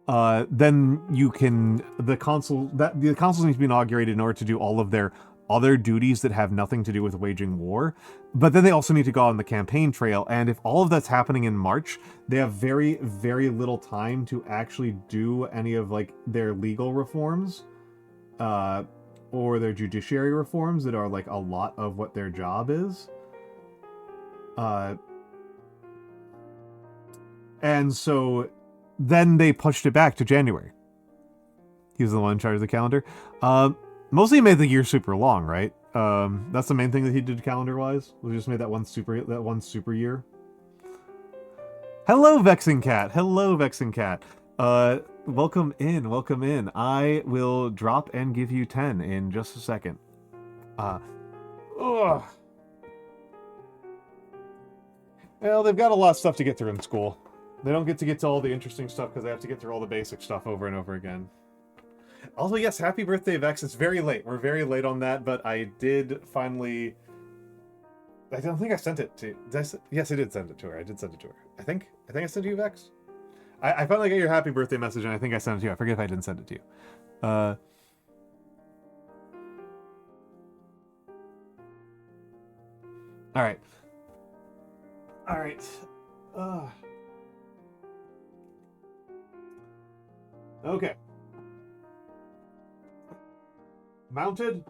then the consuls need to be inaugurated in order to do all of their other duties that have nothing to do with waging war. But then they also need to go on the campaign trail, and if all of that's happening in March, they have very, very little time to actually do any of like their legal reforms, or their judiciary reforms that are like a lot of what their job is. And so then they pushed it back to January. He was the one in charge of the calendar. Mostly he made the year super long, right? That's the main thing that he did calendar-wise. We just made that one super year. Hello, Vexing Cat. Hello, Vexing Cat. Welcome in. I will drop and give you 10 in just a second. Well, they've got a lot of stuff to get through in school. They don't get to all the interesting stuff because they have to get through all the basic stuff over and over again. Also, yes, happy birthday, Vex. It's very late. We're very late on that, but I did finally... I don't think I sent it to... Yes, I did send it to her. I sent it I sent it to you, Vex? I finally got your happy birthday message, and I think I sent it to you. I forget if I didn't send it to you. Alright. Okay. Mounted.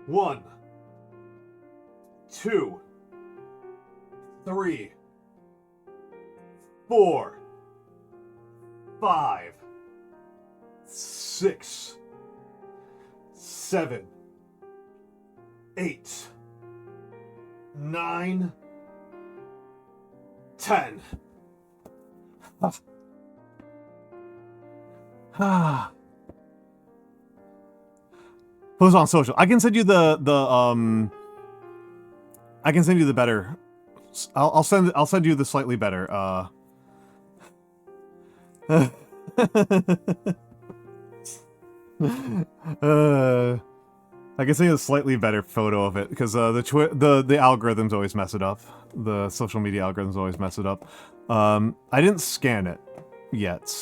1, 2, 3, 4, 5, 6, 7, 8, 9, 10. Post on social. I can send you the I can send you the better. I'll send you the slightly better. I can send you a slightly better photo of it because the algorithms always mess it up. The social media algorithms always mess it up. I didn't scan it yet.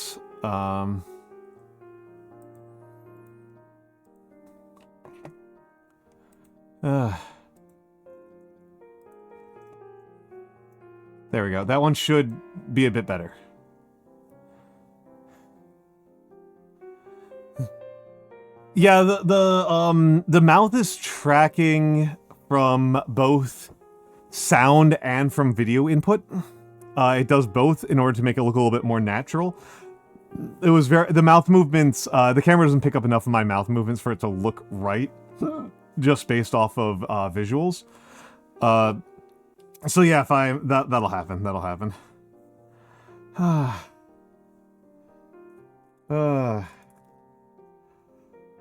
There we go. That one should be a bit better. Yeah, the mouth is tracking from both sound and from video input. It does both in order to make it look a little bit more natural. It was the mouth movements, the camera doesn't pick up enough of my mouth movements for it to look right, just based off of visuals. So yeah, that'll happen.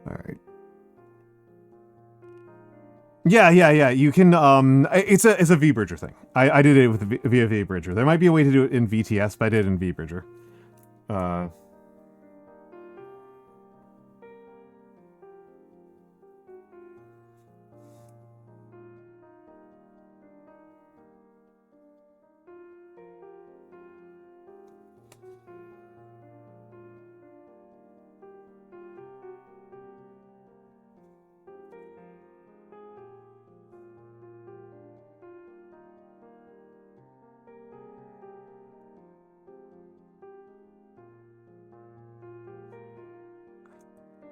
Alright. Yeah. You can, it's a VBridger thing. I did it via VBridger. There might be a way to do it in VTS, but I did it in VBridger.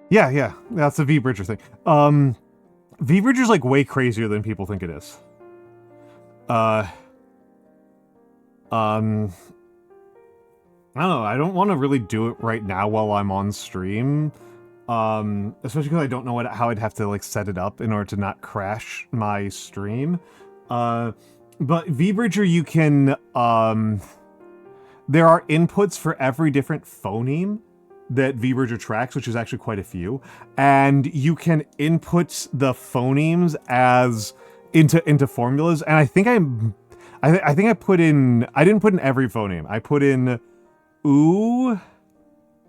Yeah, that's the V Bridger thing. V Bridger's like way crazier than people think it is. I don't know, I don't want to really do it right now while I'm on stream. Especially because I don't know how I'd have to like set it up in order to not crash my stream. But VBridger, you can, there are inputs for every different phoneme that VBridger tracks, which is actually quite a few, and you can input the phonemes as into formulas. And I think I think I put in, I didn't put in every phoneme. I put in ooh.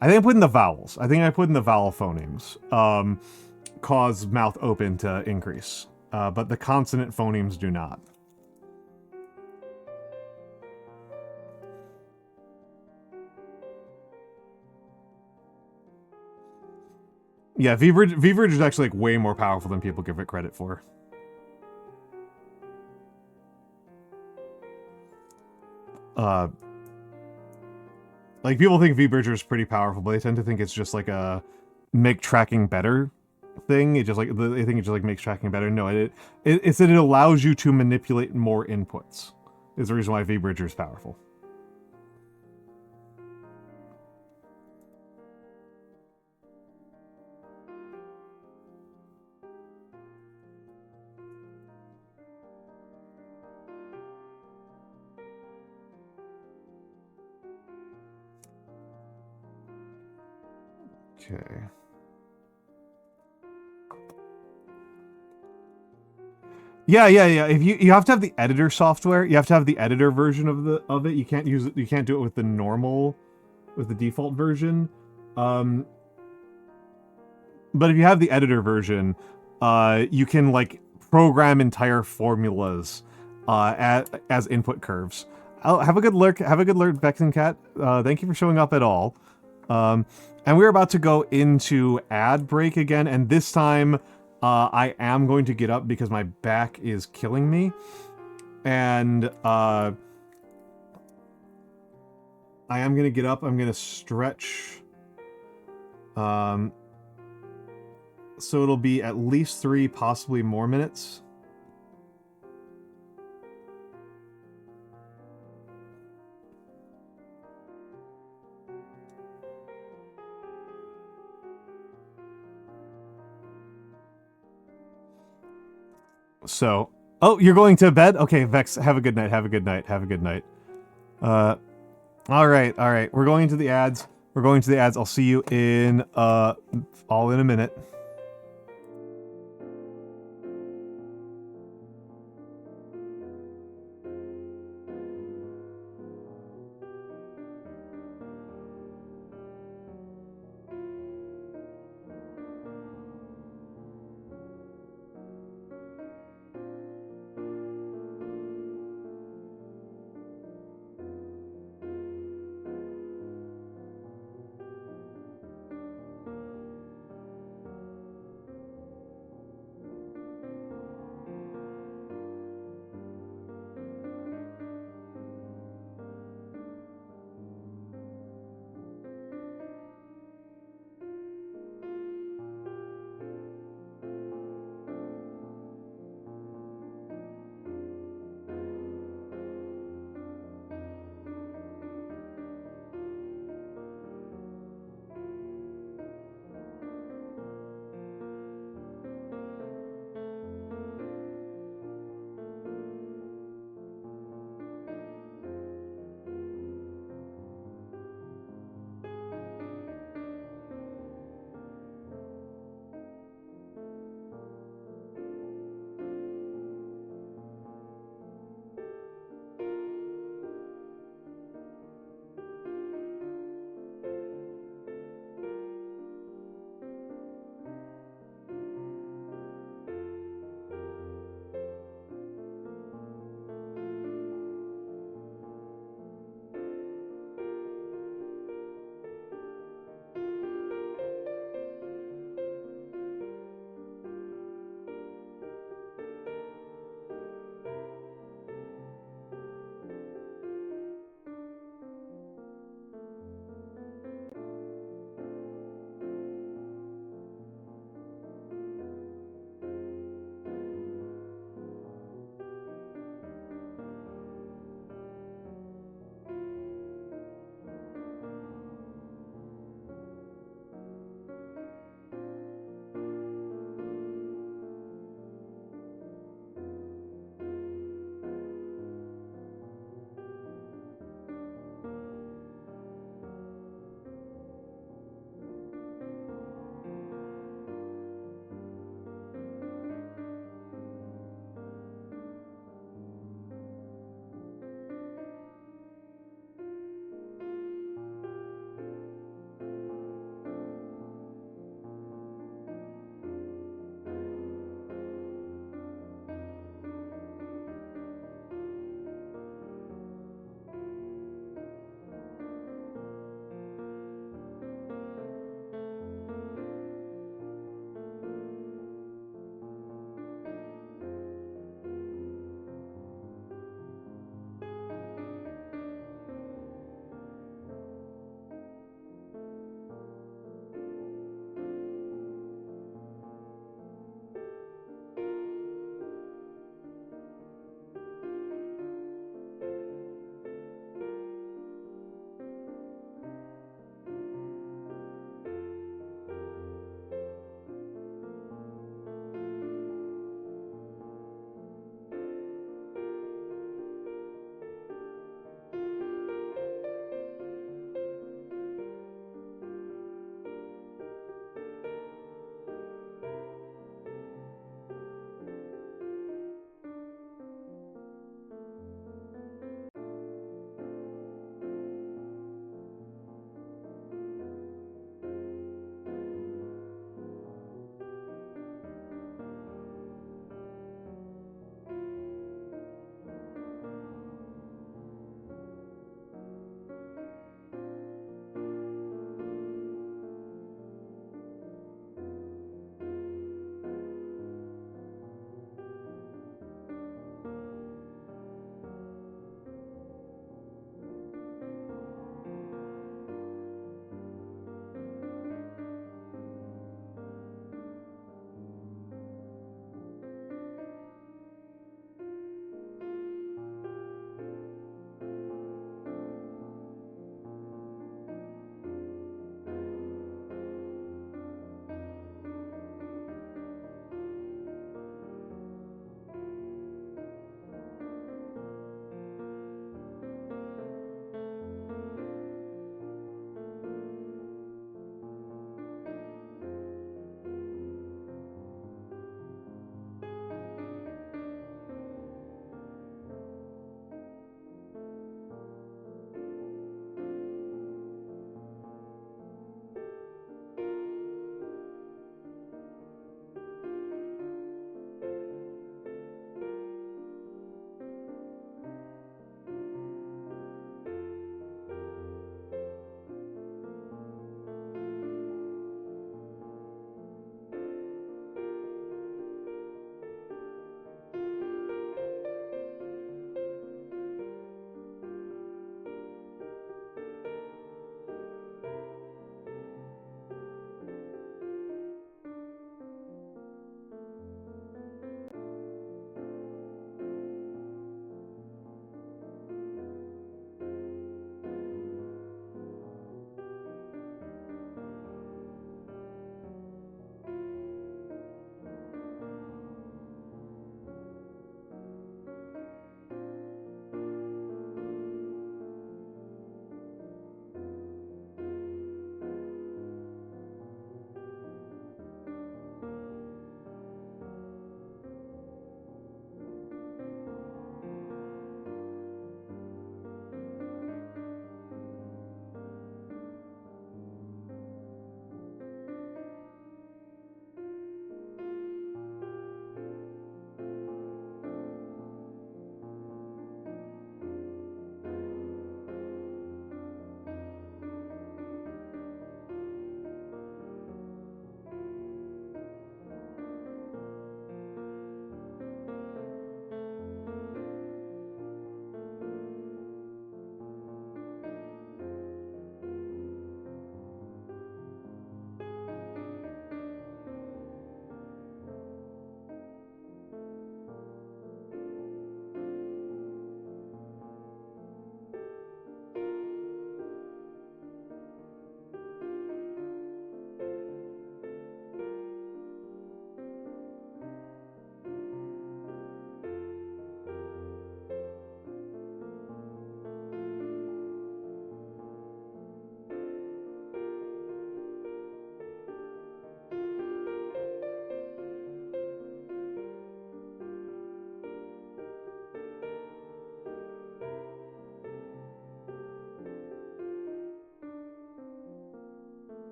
I think I put in the vowels. I think I put in the vowel phonemes. Cause mouth open to increase. But the consonant phonemes do not. Yeah, VBridge is actually like way more powerful than people give it credit for. Like people think VBridger is pretty powerful, but they tend to think it's just like a make tracking better thing. It just like they think it just like makes tracking better. No, it's that it allows you to manipulate more inputs. Is the reason why VBridger is powerful. Okay. Yeah. If you have to have the editor software, you have to have the editor version of it. You can't use it. You can't do it with with the default version. But if you have the editor version, you can like program entire formulas as input curves. Have a good lurk. Have a good lurk, Vexen Cat. Thank you for showing up at all. And we're about to go into ad break again, and this time I am going to get up because my back is killing me. And I am going to get up. I'm going to stretch. So it'll be at least 3, possibly more minutes. So, oh, you're going to bed? Okay, Vex, have a good night, have a good night, have a good night. All right, we're going to the ads. We're going to the ads. I'll see you in, all in a minute.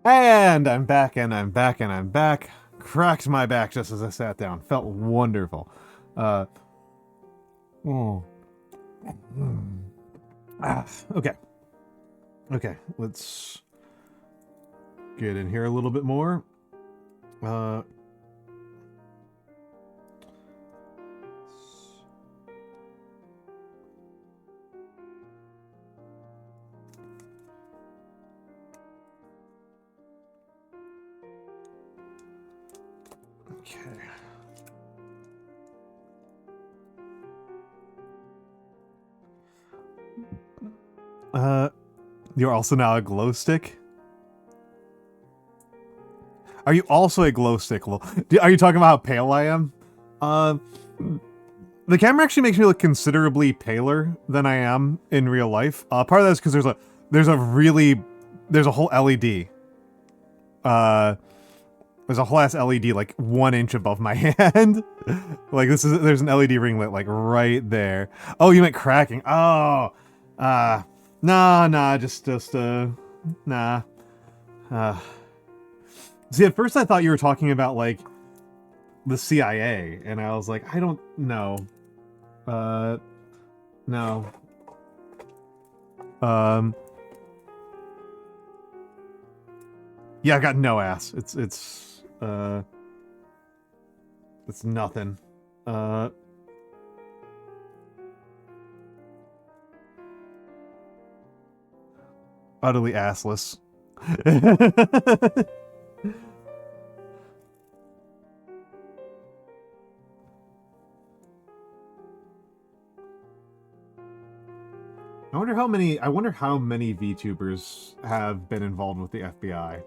And I'm back, and I'm back, and I'm back. Cracked my back just as I sat down. Felt wonderful. Oh. Okay. Okay, let's get in here a little bit more. Okay. You're also now a glow stick? Are you also a glow stick? Are you talking about how pale I am? The camera actually makes me look considerably paler than I am in real life. Part of that is because there's a whole LED. There's a whole ass LED like 1 inch above my hand. Like there's an LED ring lit like right there. Oh, you meant cracking. Oh, nah, just nah. See, at first I thought you were talking about like the CIA, and I was like, I don't know. No. Yeah, I got no ass. It's nothing. Utterly assless. I wonder how many VTubers have been involved with the FBI.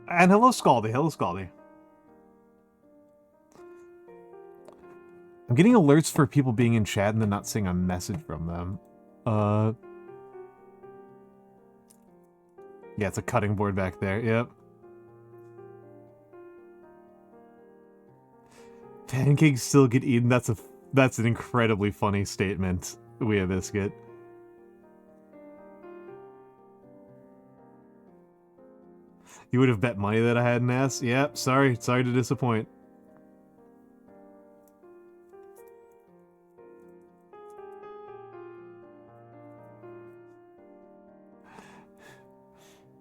And hello, Scaldy. Hello, Scaldy. I'm getting alerts for people being in chat and then not seeing a message from them. Yeah, it's a cutting board back there. Yep. Pancakes still get eaten. That's an incredibly funny statement. We have biscuit. You would have bet money that I had an ass? Yep, sorry to disappoint.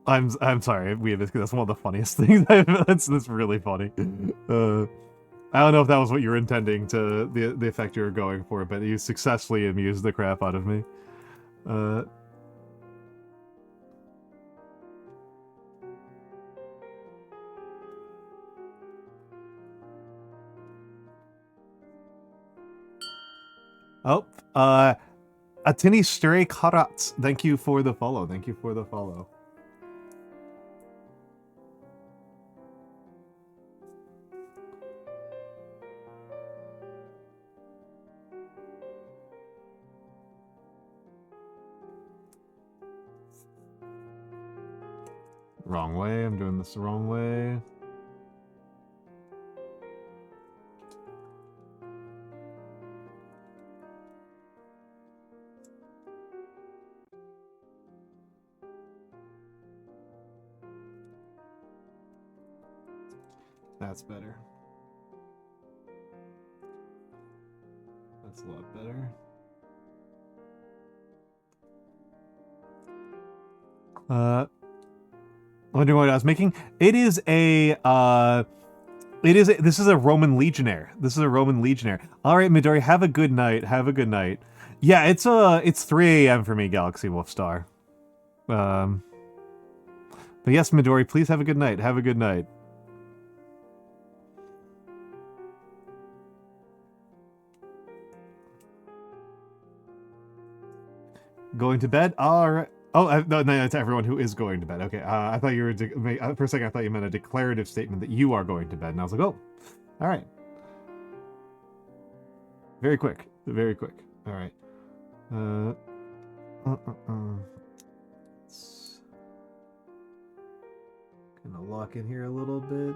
I'm sorry, we have biscuit. That's one of the funniest things. That's really funny. I don't know if that was what you were intending to the effect you were going for, but you successfully amused the crap out of me. Oh, Atini Stray Karat. Thank you for the follow. Thank you for the follow. Wrong way. I'm doing this the wrong way. That's better. That's a lot better. Wondering what I was making. This is a Roman Legionnaire. This is a Roman Legionnaire. All right, Midori, have a good night. Have a good night. Yeah, it's 3 a.m. for me, Galaxy Wolfstar. But yes, Midori, please have a good night. Have a good night. Going to bed? All right. Oh, no, to everyone who is going to bed. Okay, I thought you were... for a second, I thought you meant a declarative statement that you are going to bed. And I was like, oh, all right. Very quick. Very quick. All right. Let's gonna lock in here a little bit.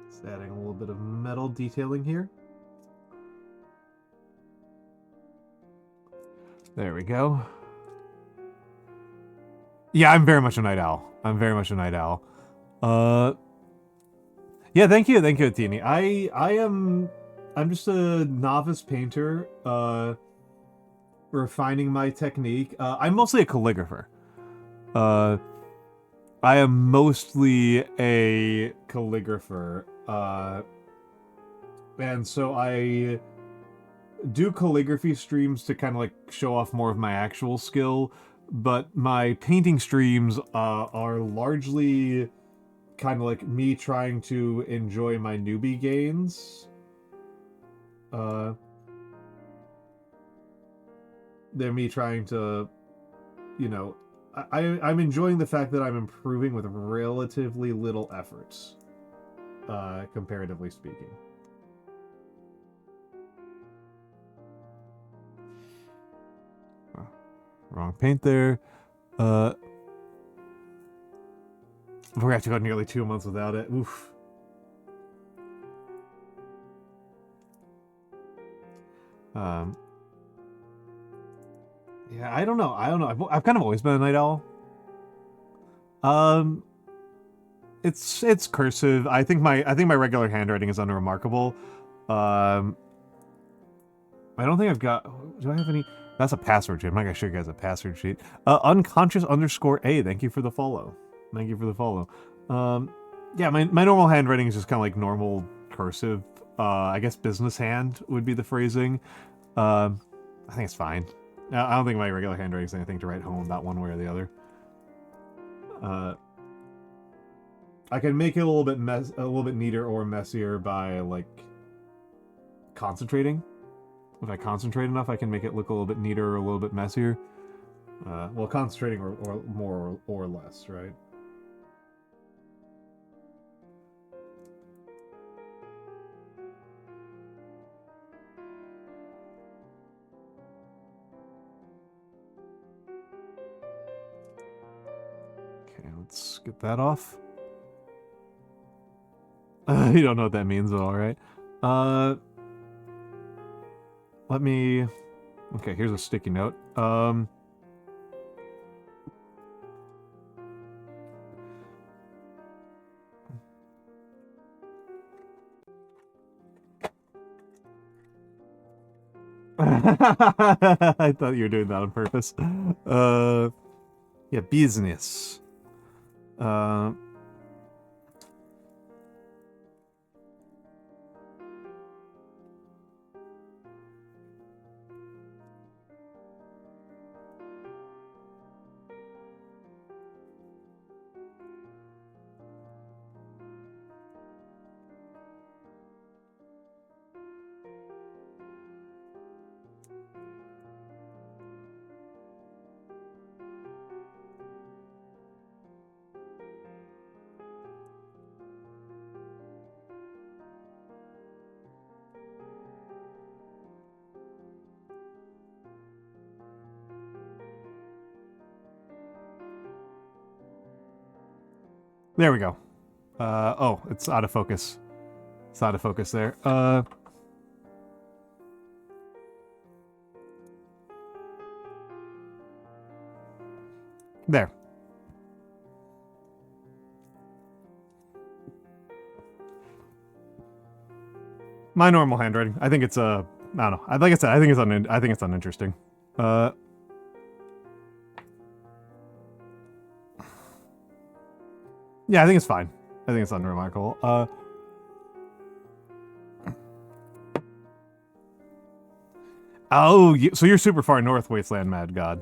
Just adding a little bit of metal detailing here. There we go. Yeah, I'm very much a night owl. I'm very much a night owl. Yeah, thank you, Tini. I'm just a novice painter, refining my technique. I'm mostly a calligrapher. I am mostly a calligrapher, and so I do calligraphy streams to kind of like show off more of my actual skill, but my painting streams are largely kind of like me trying to enjoy my newbie gains. They're me trying to, you know, I'm enjoying the fact that I'm improving with relatively little efforts, comparatively speaking. Wrong paint there. We're gonna have to go nearly 2 months without it. Oof. Yeah, I don't know. I've kind of always been a night owl. It's cursive. I think my regular handwriting is unremarkable. I don't think I've got. Do I have any? That's a password sheet. I'm not gonna show you guys a password sheet. Unconscious_A. Thank you for the follow. Thank you for the follow. Yeah, my normal handwriting is just kind of like normal cursive. I guess business hand would be the phrasing. I think it's fine. I don't think my regular handwriting is anything to write home about one way or the other. I can make it a little bit neater or messier by like concentrating. If I concentrate enough, I can make it look a little bit neater or a little bit messier. Well, concentrating or more or less, right? Okay, let's get that off. You don't know what that means, all right. Let me... Okay, here's a sticky note. I thought you were doing that on purpose. Yeah, business. There we go. Oh, it's out of focus. It's out of focus there. There. My normal handwriting. I think it's I don't know. Like I said, I think it's uninteresting. Yeah, I think it's fine. I think it's unremarkable. Oh, so you're super far north, Wasteland Mad God.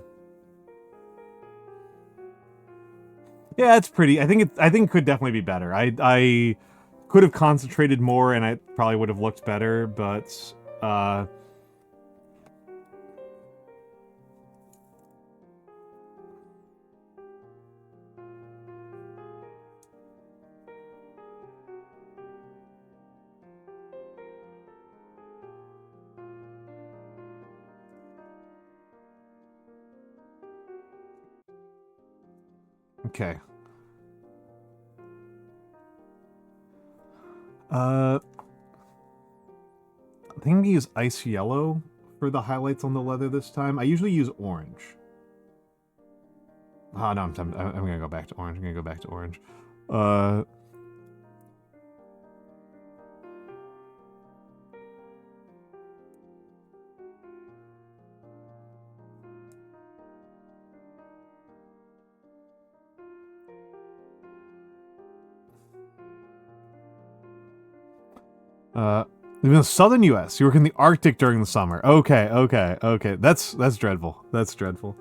Yeah, it's pretty. I think it could definitely be better. I could have concentrated more, and I probably would have looked better. But okay. I think I'm gonna use ice yellow for the highlights on the leather this time. I usually use orange. Oh, no, I'm gonna go back to orange. I'm gonna go back to orange. In the southern U.S., you work in the Arctic during the summer. Okay. That's dreadful. That's dreadful.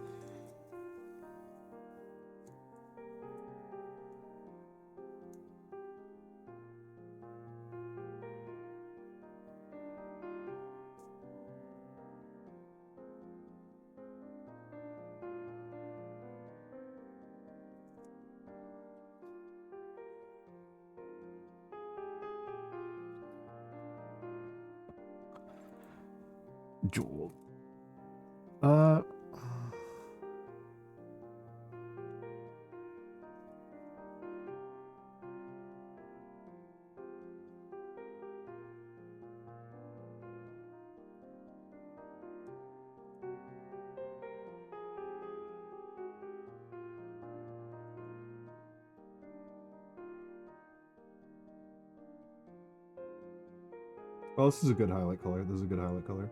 Jewel. Well, this is a good highlight color. This is a good highlight color.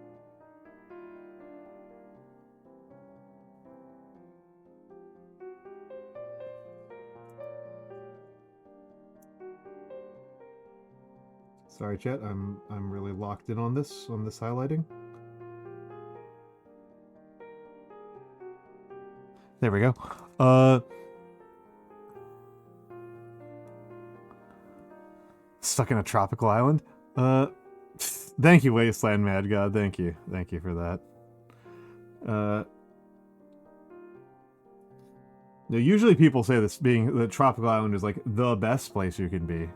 Sorry, chat. I'm really locked in on this highlighting. There we go. Stuck in a tropical island. Thank you, Wasteland Mad God. Thank you for that. Now, usually people say this being the tropical island is like the best place you can be.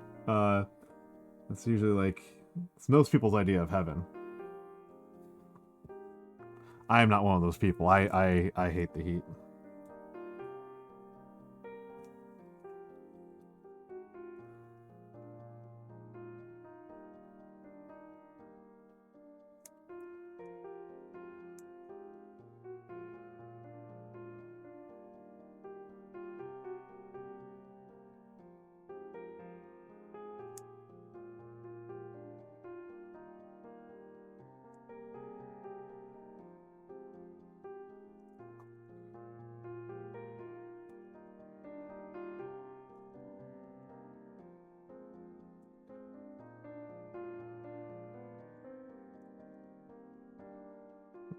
It's usually like it's most people's idea of heaven. I am not one of those people. I hate the heat.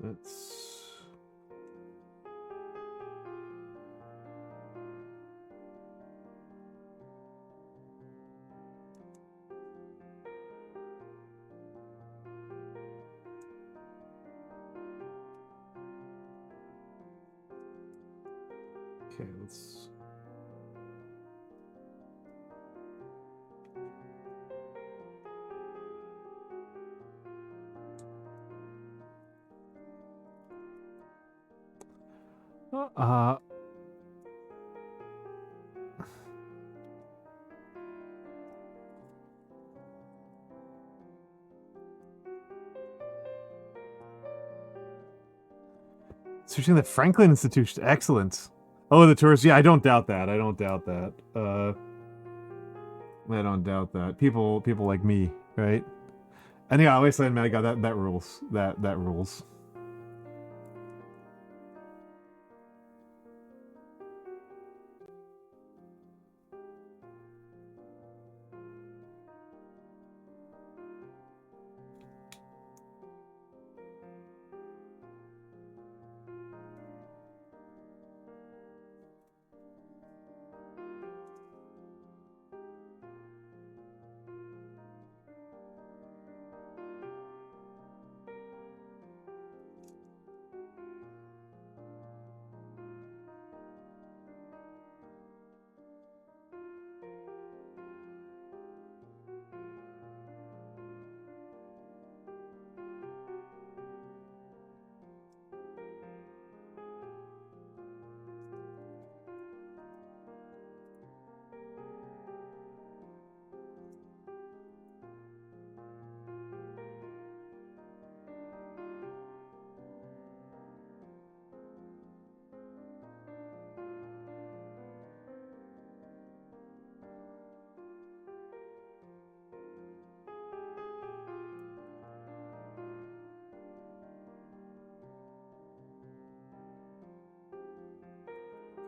Let's... Okay, let's... Searching the Franklin Institution. Excellent. Oh, the tourists. Yeah, I don't doubt that. I don't doubt that. I don't doubt that. People like me, right? And yeah, Wasteland Mad God, that rules. That rules.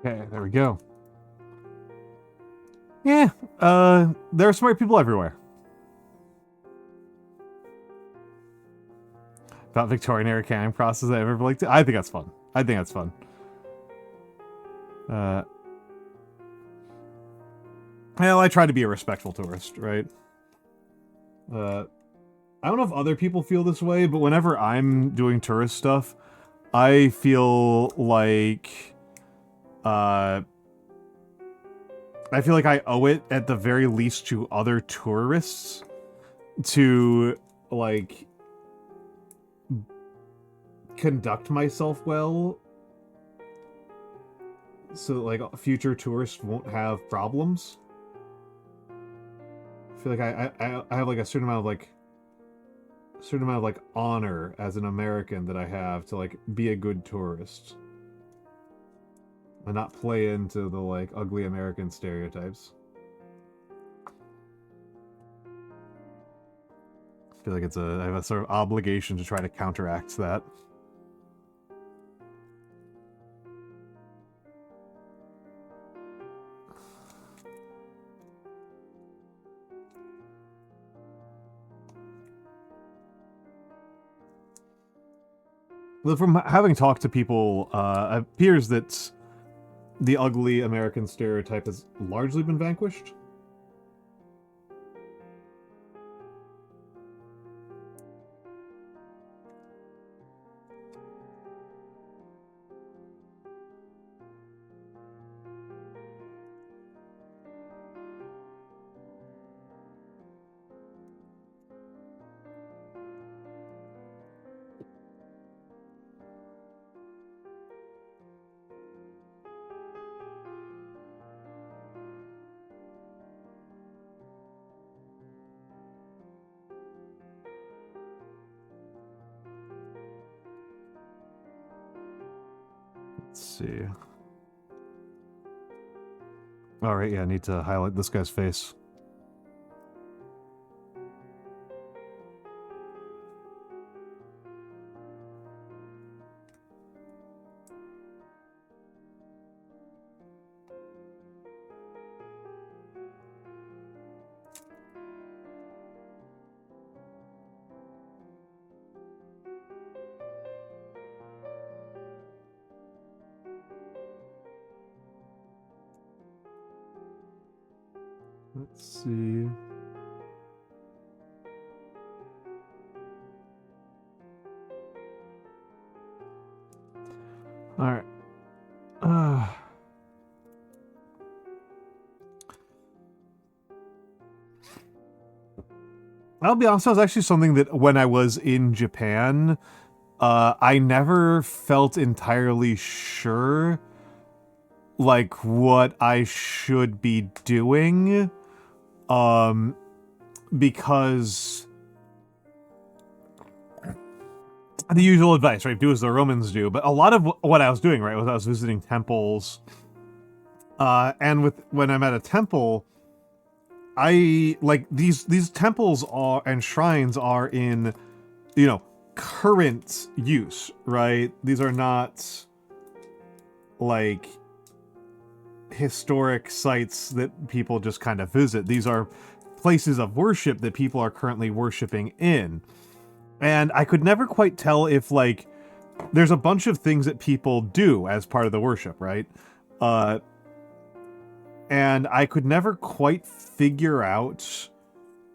Okay, there we go. Yeah, there are smart people everywhere. About Victorian era canning process I've ever liked. I think that's fun. I think that's fun. Well, I try to be a respectful tourist, right? I don't know if other people feel this way, but whenever I'm doing tourist stuff, I feel like, I owe it at the very least to other tourists to, like, conduct myself well so that, like, future tourists won't have problems. I feel like I have, like, a certain amount of, like, honor as an American that I have to, like, be a good tourist. And not play into the, like, ugly American stereotypes. I feel like I have a sort of obligation to try to counteract that. Well, from having talked to people, it appears that the ugly American stereotype has largely been vanquished. Let's see. Alright, yeah, I need to highlight this guy's face. Let's see. Alright. I'll be honest, that was actually something that when I was in Japan, I never felt entirely sure, like, what I should be doing. Because the usual advice, right? Do as the Romans do. But a lot of what I was doing, right, was I was visiting temples. And when I'm at a temple, I, like, these temples are, and shrines are in, you know, current use, right? These are not, like, historic sites that people just kind of visit. These are places of worship that people are currently worshiping in. And I could never quite tell if, like, there's a bunch of things that people do as part of the worship, right? And I could never quite figure out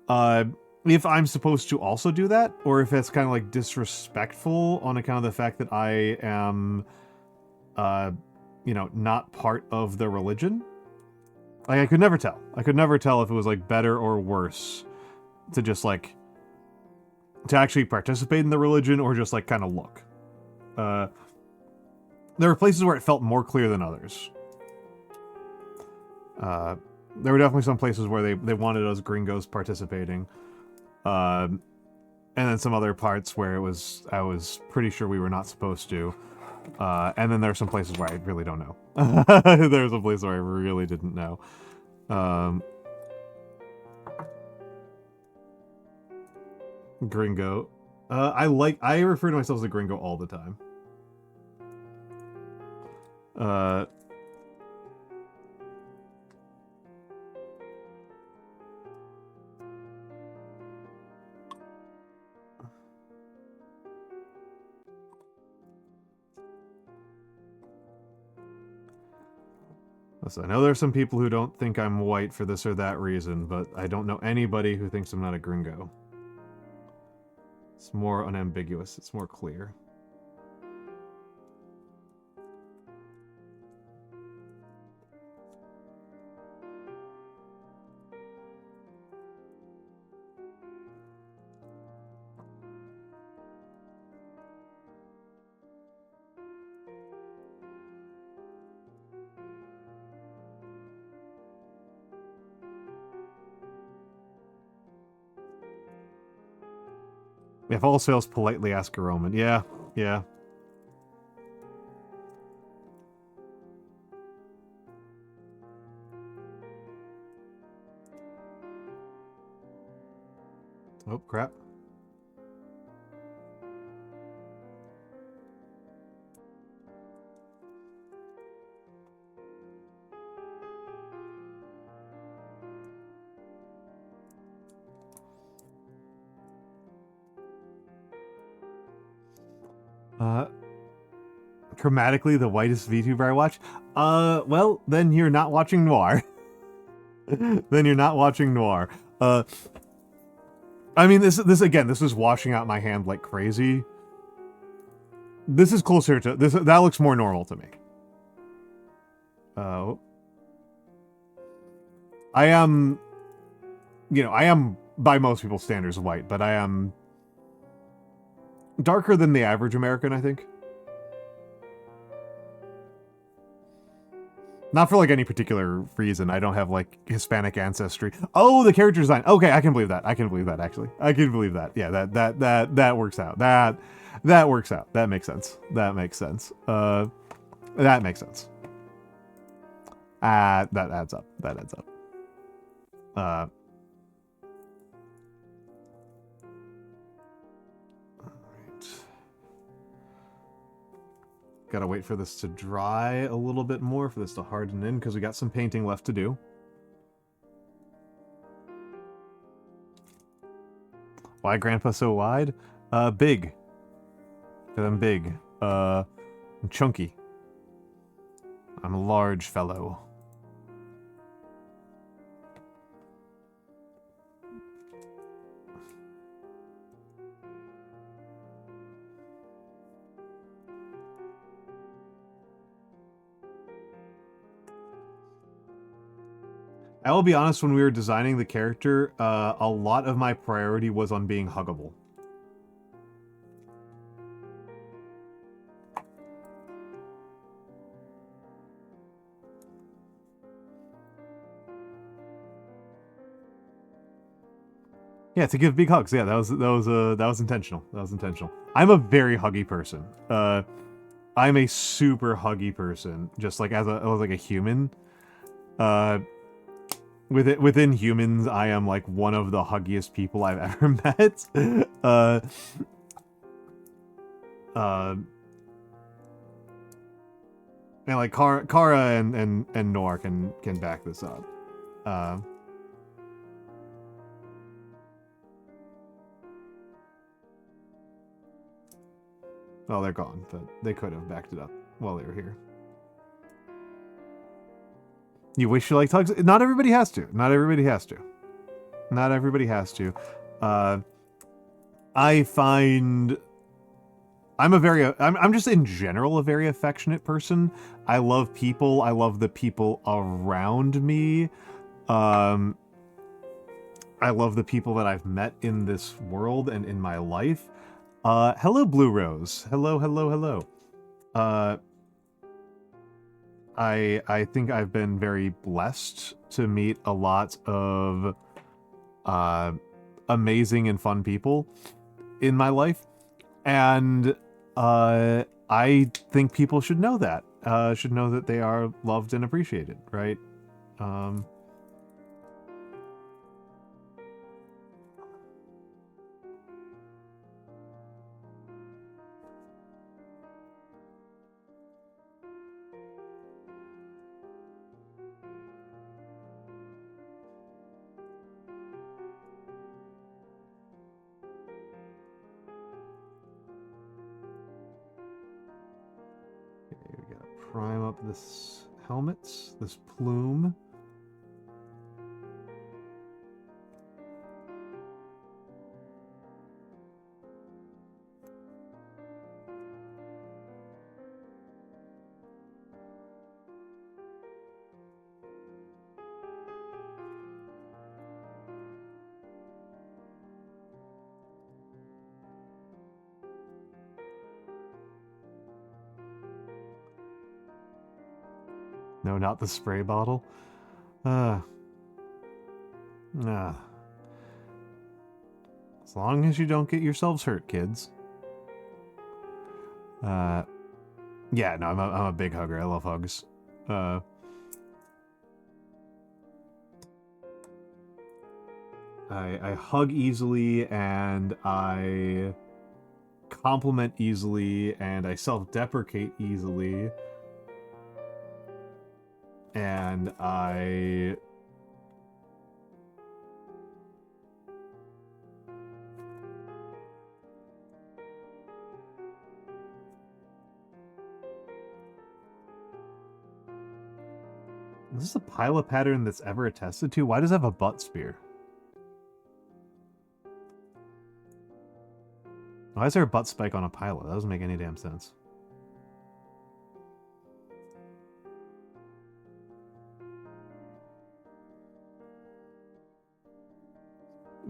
if I'm supposed to also do that, or if it's kind of, like, disrespectful on account of the fact that I am, you know, not part of the religion. Like, I could never tell. I could never tell if it was, like, better or worse to just, like, to actually participate in the religion or just, like, kind of look. There were places where it felt more clear than others. There were definitely some places where they wanted us gringos participating. And then some other parts where I was pretty sure we were not supposed to. And then there are some places where I really don't know. There was a place where I really didn't know. Gringo. I refer to myself as a gringo all the time. So I know there's some people who don't think I'm white for this or that reason, but I don't know anybody who thinks I'm not a gringo. It's more unambiguous. It's more clear. If all sales politely ask a Roman. Yeah, yeah. Oh, crap. Chromatically the whitest VTuber I watch? Well, then you're not watching Noir. Then you're not watching Noir. I mean, this again, this is washing out my hand like crazy. This is closer to, that looks more normal to me. I am, you know, I am, by most people's standards, white, but I am darker than the average American, I think. Not for, like, any particular reason. I don't have, like, Hispanic ancestry. Oh, the character design. Okay, I can believe that. I can believe that, actually. I can believe that. Yeah, that works out. That works out. That makes sense. That makes sense. That makes sense. That adds up. That adds up. Alright. Gotta wait for this to dry a little bit more, for this to harden in, because we got some painting left to do. Why Grandpa so wide? Big. Because I'm big. I'm chunky. I'm a large fellow. I will be honest, when we were designing the character, a lot of my priority was on being huggable. Yeah, to give big hugs. Yeah, that was intentional. That was intentional. I'm a very huggy person. I'm a super huggy person, just like as a human. Within humans, I am like one of the huggiest people I've ever met. And like Kara and Noir can back this up. Well, they're gone, but they could have backed it up while they were here. You wish you liked hugs? Not everybody has to. Not everybody has to. Not everybody has to. I find I'm just in general a very affectionate person. I love people. I love the people around me. I love the people that I've met in this world and in my life. Hello, Blue Rose. Hello, hello, hello. I think I've been very blessed to meet a lot of amazing and fun people in my life, and I think people should know that. Should know that they are loved and appreciated, right? Prime up this helmet, this plume. No, not the spray bottle. As long as you don't get yourselves hurt, kids. Yeah, no, I'm a big hugger. I love hugs. I hug easily, and I compliment easily, and I self-deprecate easily. And I... Is this a pilot pattern that's ever attested to? Why does it have a butt spear? Why is there a butt spike on a pilot? That doesn't make any damn sense.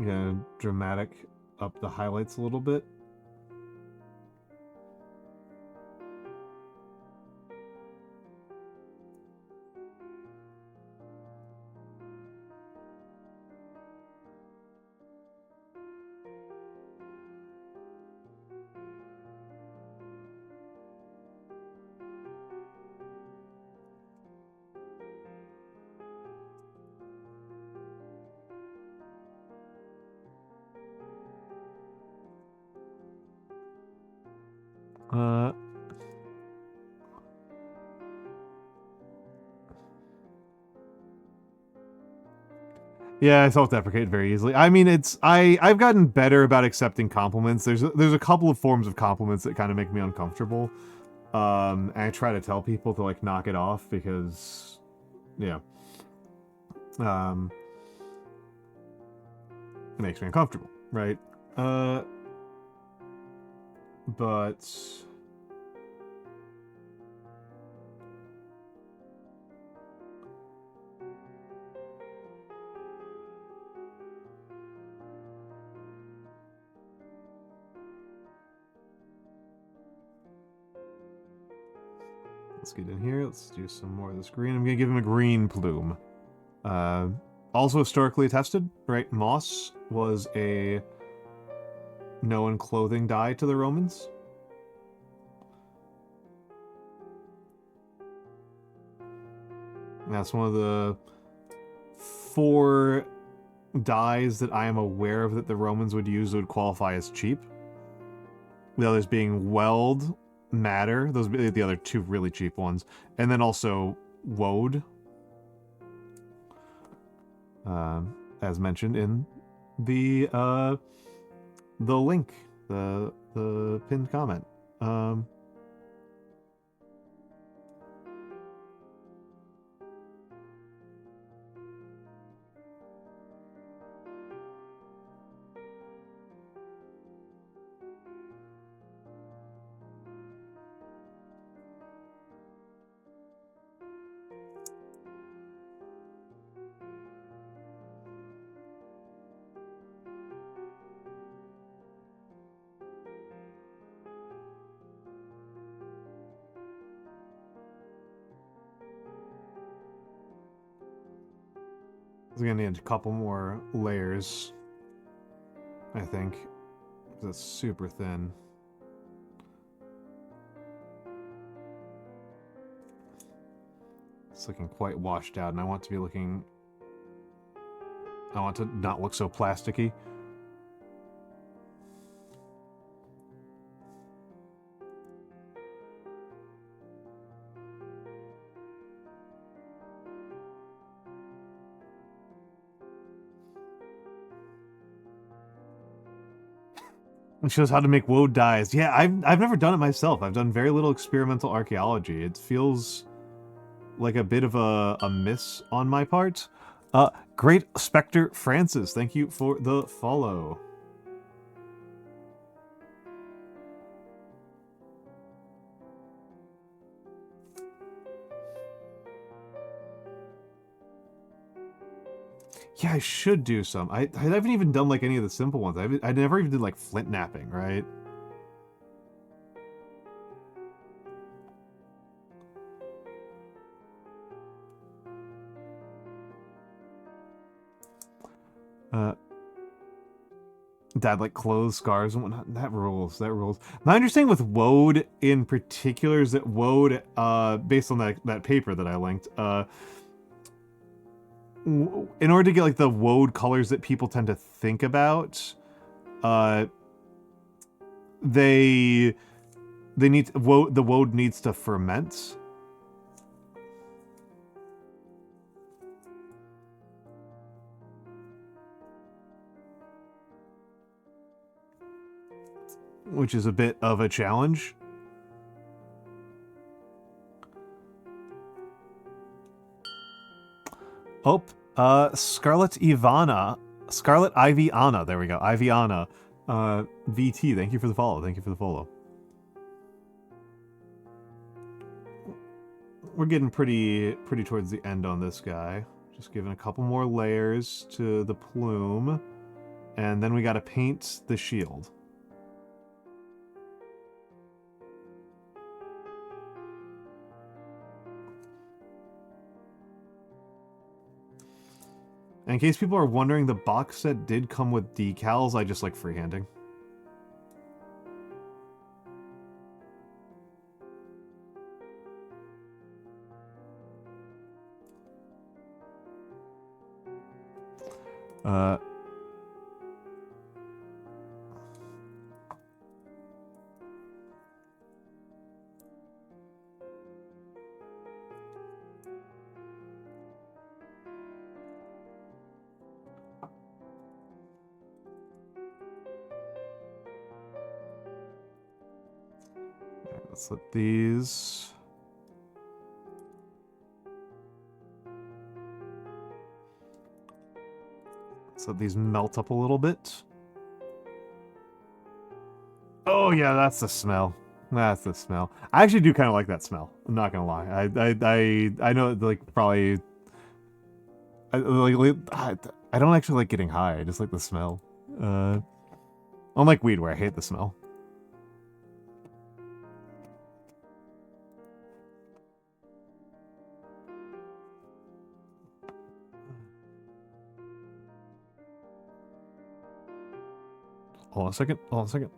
Yeah, dramatic up the highlights a little bit. Yeah, I self-deprecate very easily. I mean, I've gotten better about accepting compliments. There's a couple of forms of compliments that kind of make me uncomfortable. And I try to tell people to like knock it off because, yeah, it makes me uncomfortable, right? But let's get in here. Let's do some more of this green. I'm going to give him a green plume. Also historically attested, right? Moss was a known clothing dye to the Romans. That's one of the 4 dyes that I am aware of that the Romans would use that would qualify as cheap. The others being weld, madder, those would be the other 2 really cheap ones, and then also weld, as mentioned in the link, the pinned comment. We're gonna need a couple more layers, I think. That's super thin. It's looking quite washed out, and I want to be looking... I want to not look so plasticky. It shows how to make woad dyes. Yeah, I've never done it myself. I've done very little experimental archaeology. It feels like a bit of a miss on my part. Great Spectre Francis, thank you for the follow. Yeah, I should do some. I haven't even done like any of the simple ones. I never even did like flint knapping, right? Dad like clothes, scars, and whatnot. That rules. That rules. My understanding with WOD in particular is that WOD, based on that paper that I linked, in order to get like the WOD colors that people tend to think about, they need the WOD needs to ferment. Which is a bit of a challenge. Oh, Scarlet Ivy Anna. There we go, Ivy Anna. VT, thank you for the follow. Thank you for the follow. We're getting pretty towards the end on this guy. Just giving a couple more layers to the plume, and then we got to paint the shield. In case people are wondering, the box set did come with decals. I just like freehanding. Let's let these... Let's let these melt up a little bit. Oh yeah, that's the smell. That's the smell. I actually do kind of like that smell. I'm not gonna lie. I know like probably I don't actually like getting high. I just like the smell. Unlike weed where I hate the smell. Hold on a second. Hold on a second.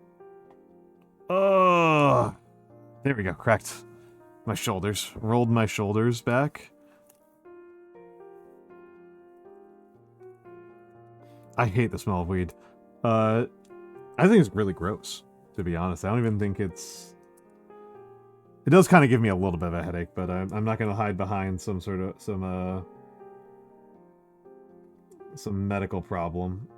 Oh, there we go. Cracked my shoulders. Rolled my shoulders back. I hate the smell of weed. I think it's really gross, to be honest. I don't even think it's... It does kind of give me a little bit of a headache, but I'm not going to hide behind some sort of... some medical problem.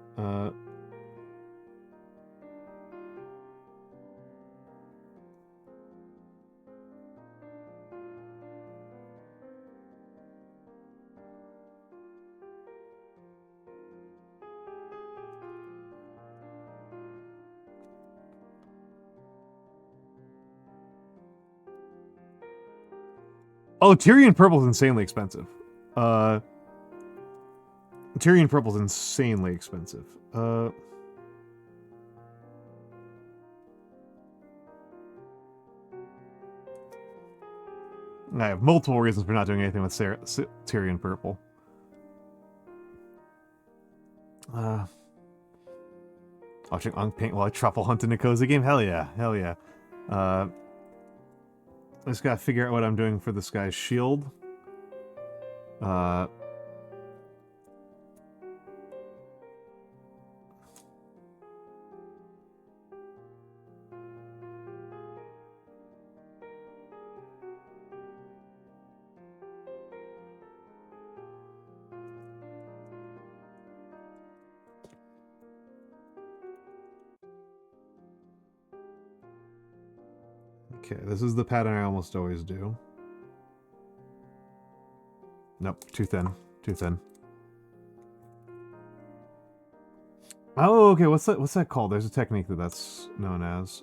Oh, Tyrian Purple's insanely expensive. Tyrian Purple's insanely expensive. I have multiple reasons for not doing anything with Tyrian Purple. Watching Unk paint while I truffle hunt in a cozy game? Hell yeah. Hell yeah. I just gotta figure out what I'm doing for this guy's shield. Okay, this is the pattern I almost always do. Nope, too thin. Too thin. Oh, okay. What's that called? There's a technique that's known as.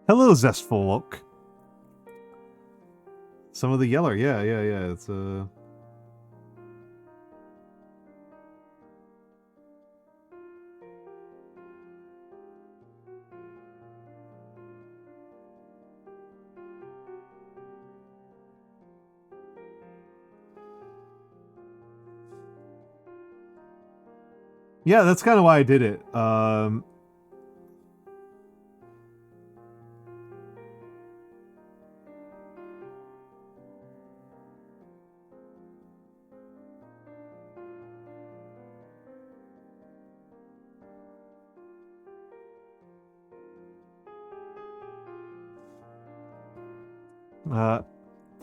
Hello, zestful look. Some of the yeller, yeah. It's yeah, that's kind of why I did it.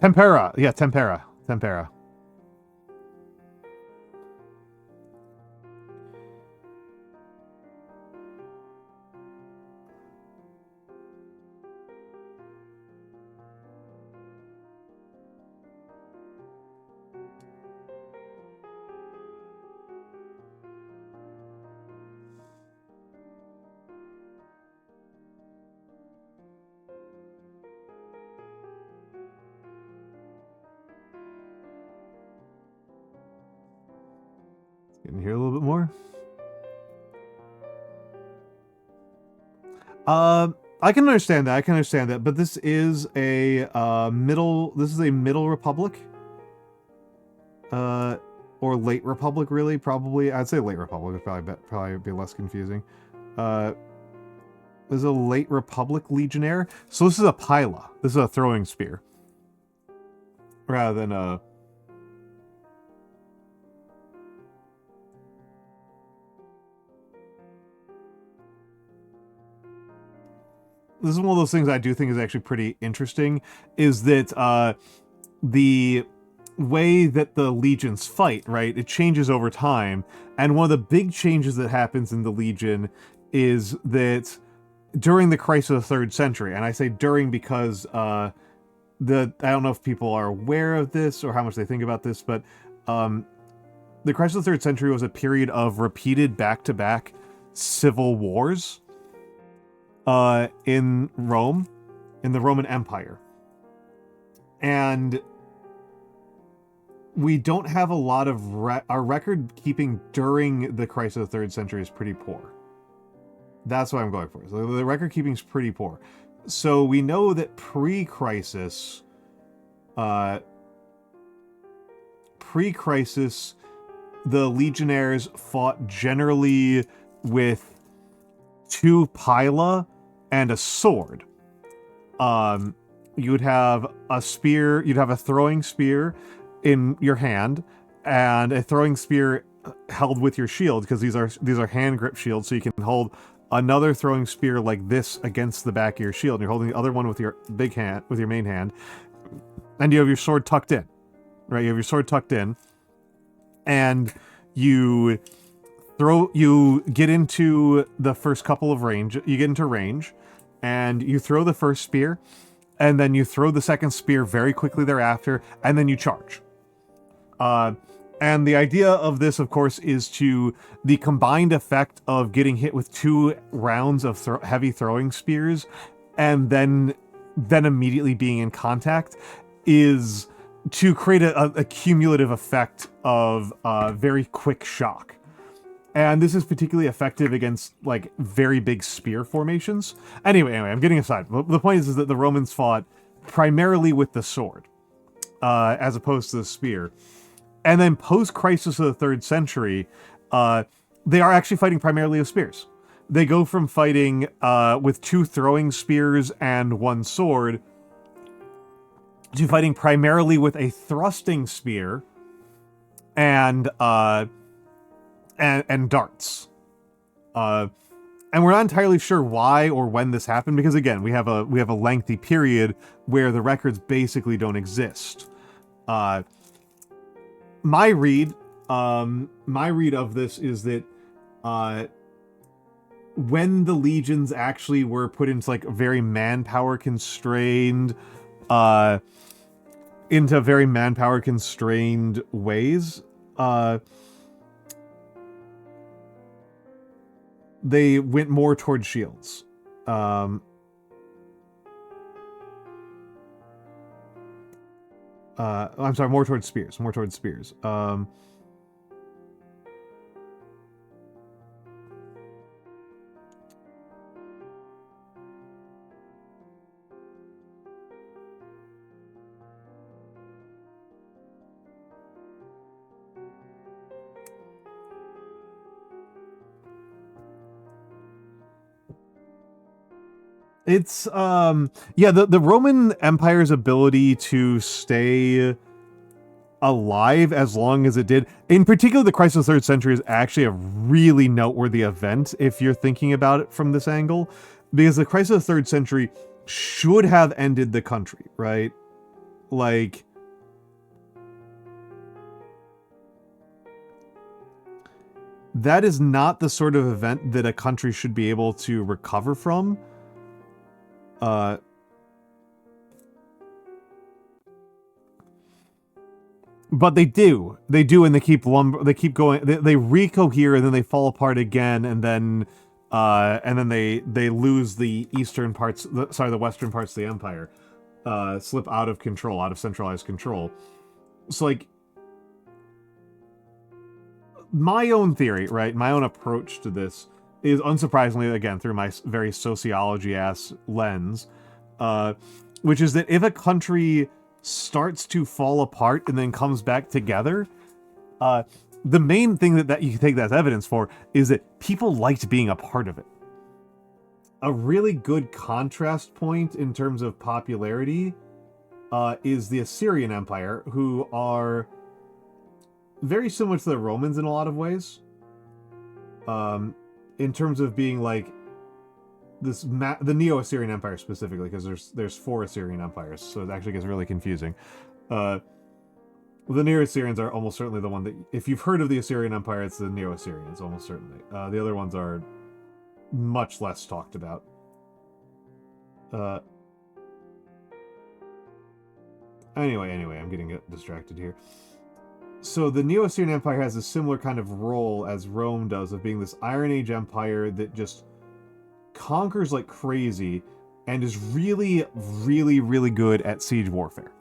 Tempera. Yeah, tempera. Tempera. Getting here a little bit more. I can understand that. I can understand that. But this is a middle. This is a middle republic. Or late republic, really. Probably, I'd say late republic would probably be less confusing. This is a late republic legionnaire. So this is a pila. This is a throwing spear, rather than a. This is one of those things I do think is actually pretty interesting, is that the way that the legions fight, right, it changes over time. And one of the big changes that happens in the legion is that during the crisis of the 3rd century, and I say during because I don't know if people are aware of this or how much they think about this, but the crisis of the 3rd century was a period of repeated back-to-back civil wars in Rome, in the Roman Empire. And we don't have a lot of our record keeping during the crisis of the 3rd century is pretty poor. That's what I'm going for. So the record keeping is pretty poor. So we know that pre-crisis, the legionnaires fought generally with 2 pila and a sword. You would have a spear, you'd have a throwing spear in your hand, and a throwing spear held with your shield, because these are hand grip shields, so you can hold another throwing spear like this against the back of your shield, and you're holding the other one with your big hand, with your main hand, and you have your sword tucked in, right? You have your sword tucked in, and you get into the first couple of range, you get into range, and you throw the first spear, and then you throw the second spear very quickly thereafter, and then you charge. And the idea of this, of course, is the combined effect of getting hit with 2 rounds of heavy throwing spears, and then immediately being in contact, is to create a cumulative effect of very quick shock. And this is particularly effective against, like, very big spear formations. Anyway, I'm getting aside. The point is that the Romans fought primarily with the sword, as opposed to the spear. And then post-crisis of the 3rd century, they are actually fighting primarily with spears. They go from fighting with 2 throwing spears and 1 sword to fighting primarily with a thrusting spear and darts. And we're not entirely sure why or when this happened, because again, we have a lengthy period where the records basically don't exist. My read of this is that when the legions actually were put into, like, very manpower constrained into very manpower constrained ways. They went more towards shields. I'm sorry, more towards spears. It's yeah, the Roman Empire's ability to stay alive as long as it did, in particular the Crisis of the Third Century, is actually a really noteworthy event if you're thinking about it from this angle, because the Crisis of the Third Century should have ended the country, right? Like, that is not the sort of event that a country should be able to recover from. But they do, and they keep going. They recohere, and then they fall apart again, and then they lose the eastern parts. The western parts of the empire, slip out of control, out of centralized control. So, like, my own theory, right? My own approach to this is, unsurprisingly, again, through my very sociology-ass lens, which is that if a country starts to fall apart and then comes back together, the main thing that you can take that as evidence for is that people liked being a part of it. A really good contrast point in terms of popularity is the Assyrian Empire, who are very similar to the Romans in a lot of ways. In terms of being like the Neo-Assyrian Empire specifically, because there's 4 Assyrian empires, so it actually gets really confusing. The Neo-Assyrians are almost certainly the one that, if you've heard of the Assyrian Empire, it's the Neo-Assyrians, almost certainly. The other ones are much less talked about. Anyway, I'm getting distracted here. So the Neo-Assyrian Empire has a similar kind of role as Rome does, of being this Iron Age empire that just conquers like crazy and is really, really, really good at siege warfare.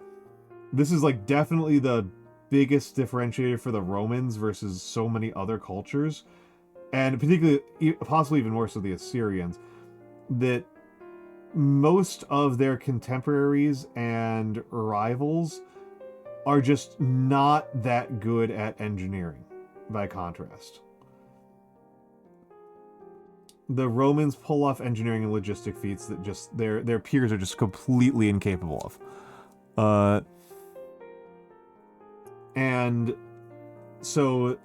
This is like definitely the biggest differentiator for the Romans versus so many other cultures, and particularly, possibly even more so, the Assyrians, that most of their contemporaries and rivals are just not that good at engineering, by contrast. The Romans pull off engineering and logistic feats that just their peers are just completely incapable of. And so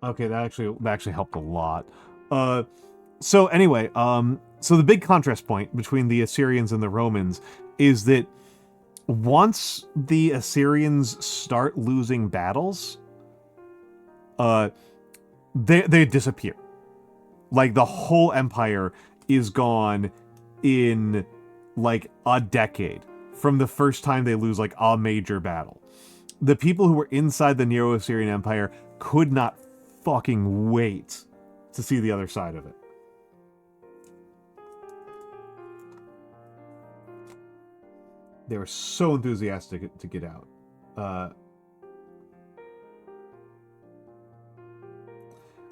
okay, that actually helped a lot. So anyway, so the big contrast point between the Assyrians and the Romans is that once the Assyrians start losing battles, they disappear. Like, the whole empire is gone in like a decade from the first time they lose like a major battle. The people who were inside the Neo-Assyrian Empire could not fucking wait to see the other side of it. They were so enthusiastic to get out.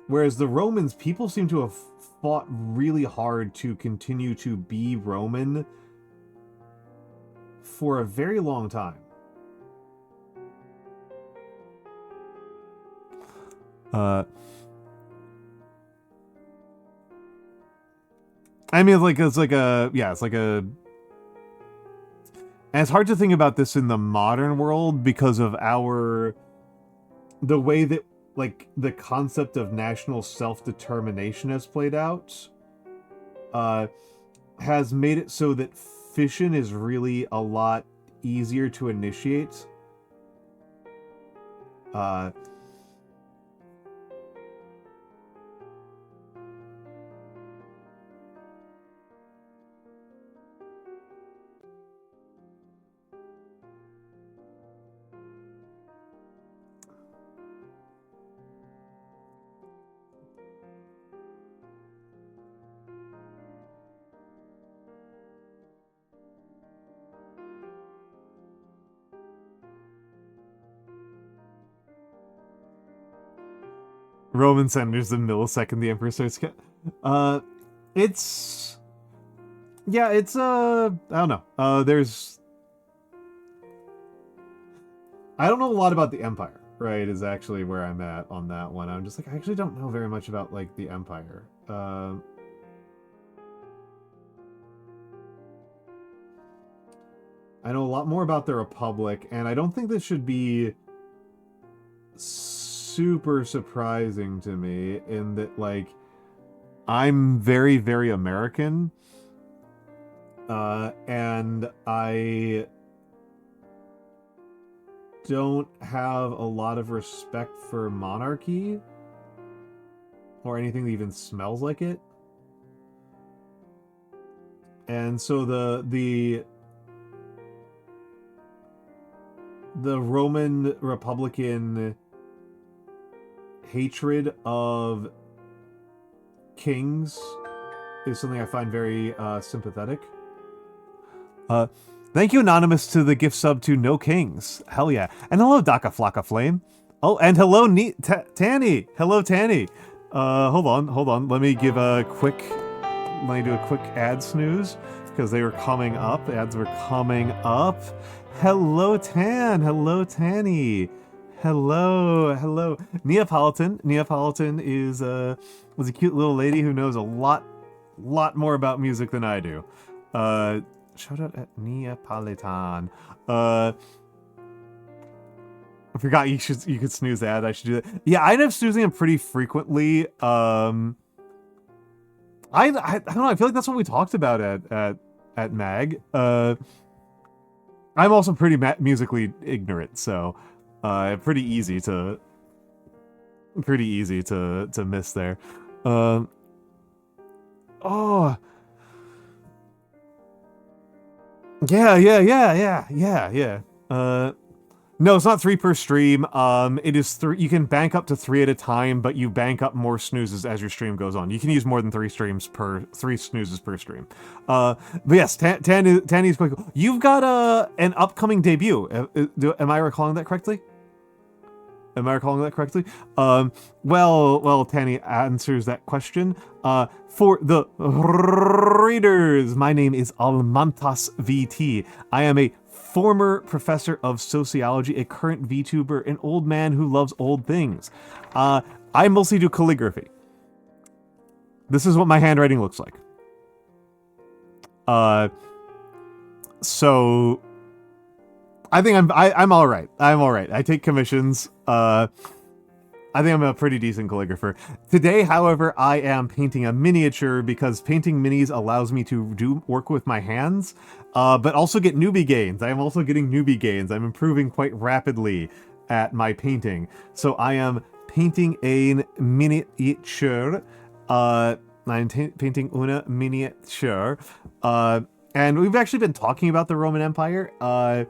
Whereas the Romans, people seem to have fought really hard to continue to be Roman for a very long time. I mean, it's like a, yeah, it's like a, and it's hard to think about this in the modern world because of the way that, like, the concept of national self-determination has played out, has made it so that fission is really a lot easier to initiate. Roman senators the millisecond the emperor starts. It's, yeah, it's I don't know. There's, I don't know a lot about the empire, right? Is actually where I'm at on that one. I'm just like, I actually don't know very much about like the empire. I know a lot more about the Republic, and I don't think this should be super surprising to me in that, like, I'm very, very American, and I don't have a lot of respect for monarchy or anything that even smells like it. And so the Roman Republican hatred of kings is something I find very sympathetic. Thank you, Anonymous, to the gift sub to No Kings. Hell yeah. And hello, Daka Flocka Flame. Oh, and hello, Tanny. Hello, Tanny. Hold on. Let me do a quick ad snooze because they were coming up. The ads were coming up. Hello, Tan. Hello, Tanny. Hello. Neapolitan is was a cute little lady who knows a lot more about music than I do. Shout out at Neapolitan. I forgot you could snooze the ad. I should do that. Yeah, I end up snoozing them pretty frequently. I don't know. I feel like that's what we talked about at Mag. I'm also pretty musically ignorant, so pretty easy to miss there. Oh. Yeah. No, it's not 3 per stream. It is 3. You can bank up to 3 at a time, but you bank up more snoozes as your stream goes on. You can use more than 3 snoozes per stream. But yes, Tanny's quite cool. You've got an upcoming debut. Am I recalling that correctly? Well, Tanny answers that question. For the readers, my name is Almantas VT. I am a former professor of sociology, a current VTuber, an old man who loves old things. I mostly do calligraphy. This is what my handwriting looks like. So I think I'm all right. I take commissions. I think I'm a pretty decent calligrapher. Today, however, I am painting a miniature because painting minis allows me to work with my hands, but also get newbie gains. I am also getting newbie gains. I'm improving quite rapidly at my painting. So I am painting a miniature. I'm painting una miniature. And we've actually been talking about the Roman Empire. I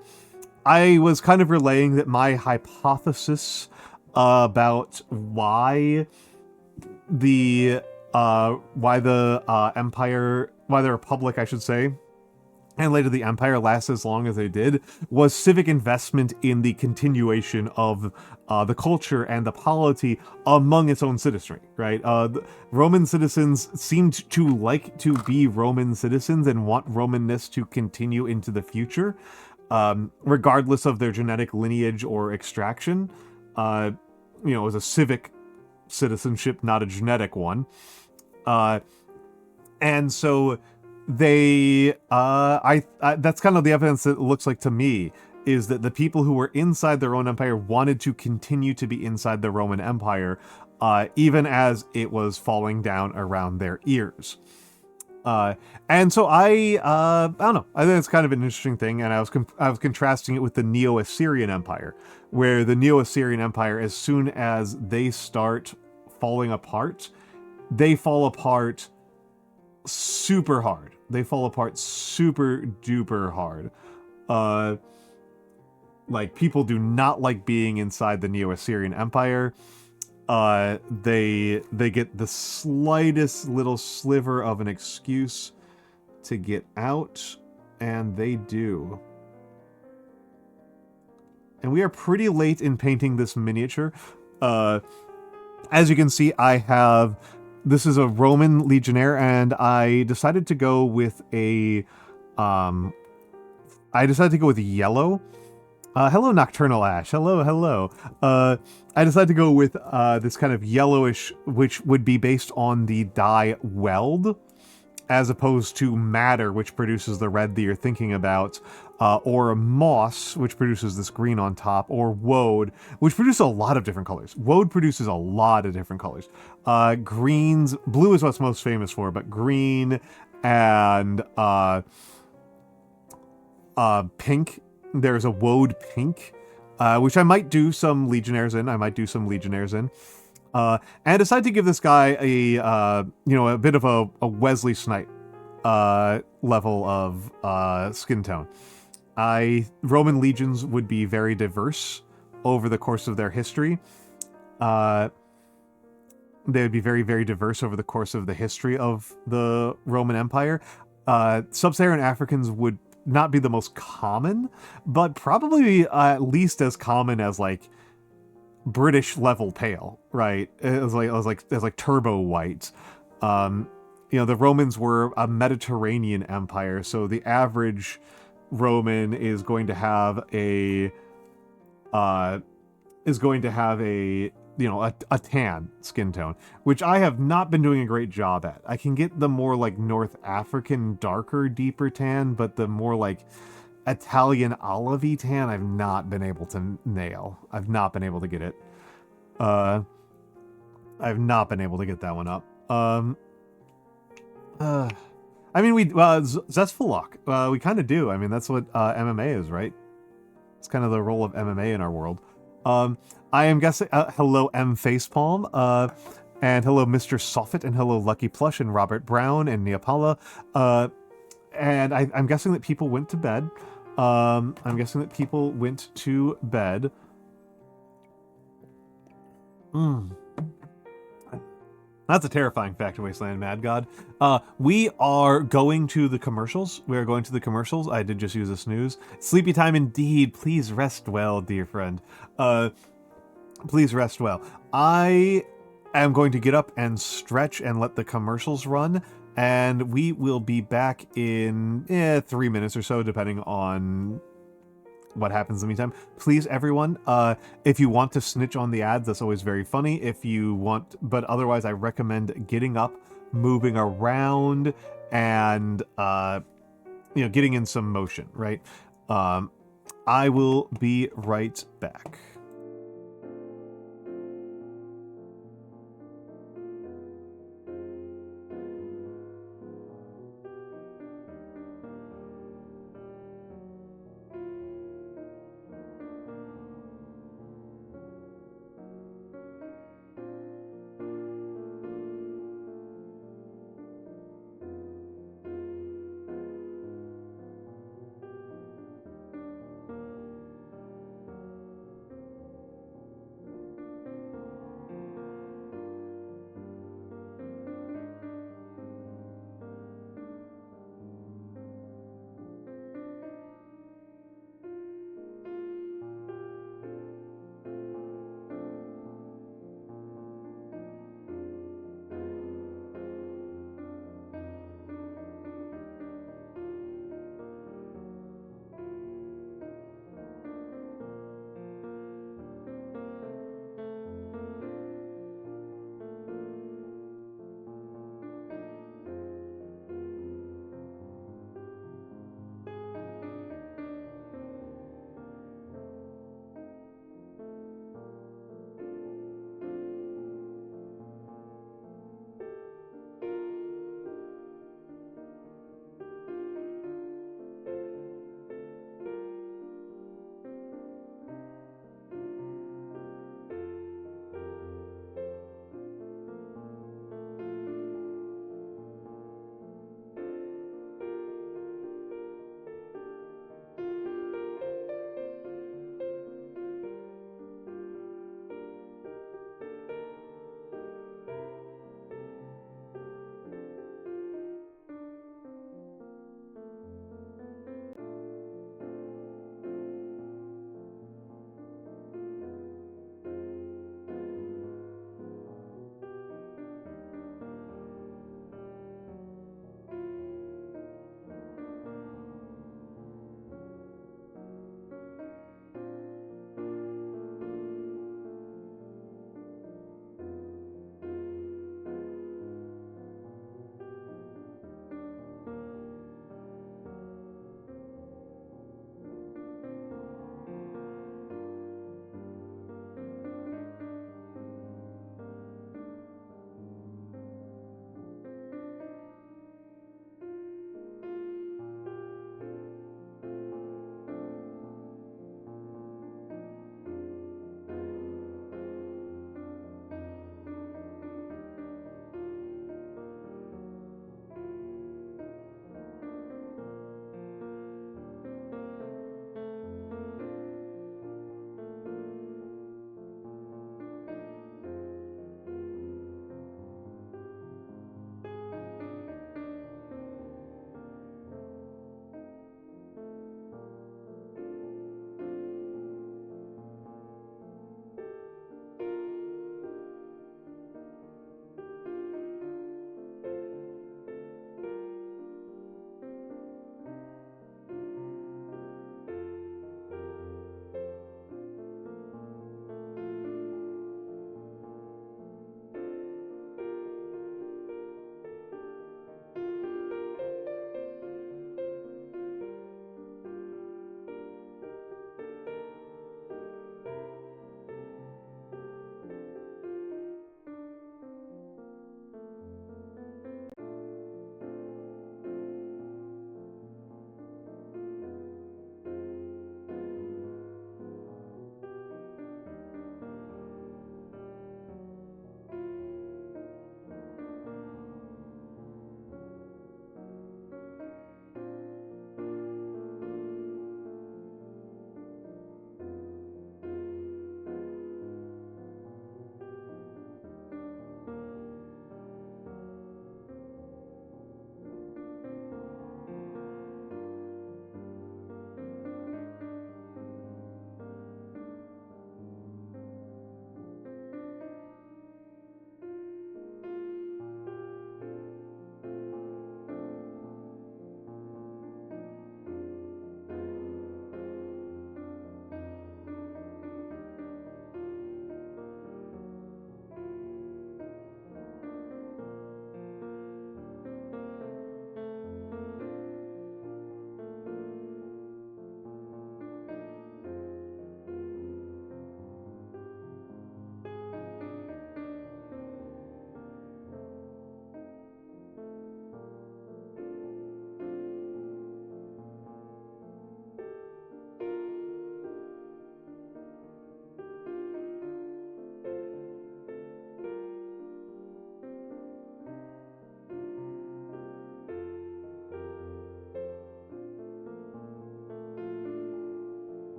was kind of relaying that my hypothesis about why the Republic, I should say, and later the Empire lasted as long as they did, was civic investment in the continuation of the culture and the polity among its own citizenry, right? Roman citizens seemed to like to be Roman citizens and want Romanness to continue into the future, regardless of their genetic lineage or extraction. It was a civic citizenship, not a genetic one. And so they, that's kind of the evidence that it looks like to me, is that the people who were inside their own empire wanted to continue to be inside the Roman Empire, even as it was falling down around their ears. And so I don't know. I think it's kind of an interesting thing, and I was contrasting it with the Neo-Assyrian Empire, where the Neo-Assyrian Empire, as soon as they start falling apart, they fall apart super hard. They fall apart super duper hard. Like, people do not like being inside the Neo-Assyrian Empire. They get the slightest little sliver of an excuse to get out, and they do. And we are pretty late in painting this miniature. As you can see, this is a Roman legionnaire, and I decided to go with yellow. Hello, Nocturnal Ash. Hello. I decided to go with this kind of yellowish, which would be based on the dye weld, as opposed to madder, which produces the red that you're thinking about, or moss, which produces this green on top, or woad, which produces a lot of different colors. Woad produces a lot of different colors. Greens, blue is what's most famous for, but green and pink. There's a woad pink, which I might do some legionnaires in. And I decided to give this guy a bit of a Wesley Snipe level of skin tone. Roman legions would be very diverse over the course of their history. They would be very, very diverse over the course of the history of the Roman Empire. Sub-Saharan Africans would not be the most common, but probably at least as common as like British level pale, right? It was like turbo white. The Romans were a Mediterranean empire, so the average Roman is going to have a a tan skin tone, which I have not been doing a great job at. I can get the more like North African darker, deeper tan, but the more like Italian olivey tan, I've not been able to nail. I've not been able to get it. I've not been able to get that one up. I mean, Zestfulok, we kind of do. I mean, that's what MMA is, right? It's kind of the role of MMA in our world. I am guessing, hello M Facepalm, and hello Mr. Soffit, and hello Lucky Plush, and Robert Brown, and Neapala, and I'm guessing that people went to bed. That's a terrifying fact, Wasteland Mad God. We are going to the commercials. I did just use a snooze. Sleepy time indeed. Please rest well, dear friend. Please rest well. I am going to get up and stretch and let the commercials run, and we will be back in 3 minutes or so, depending on what happens in the meantime. Please, everyone, if you want to snitch on the ads, that's always very funny. If you want, but otherwise, I recommend getting up, moving around, and getting in some motion. Right. I will be right back.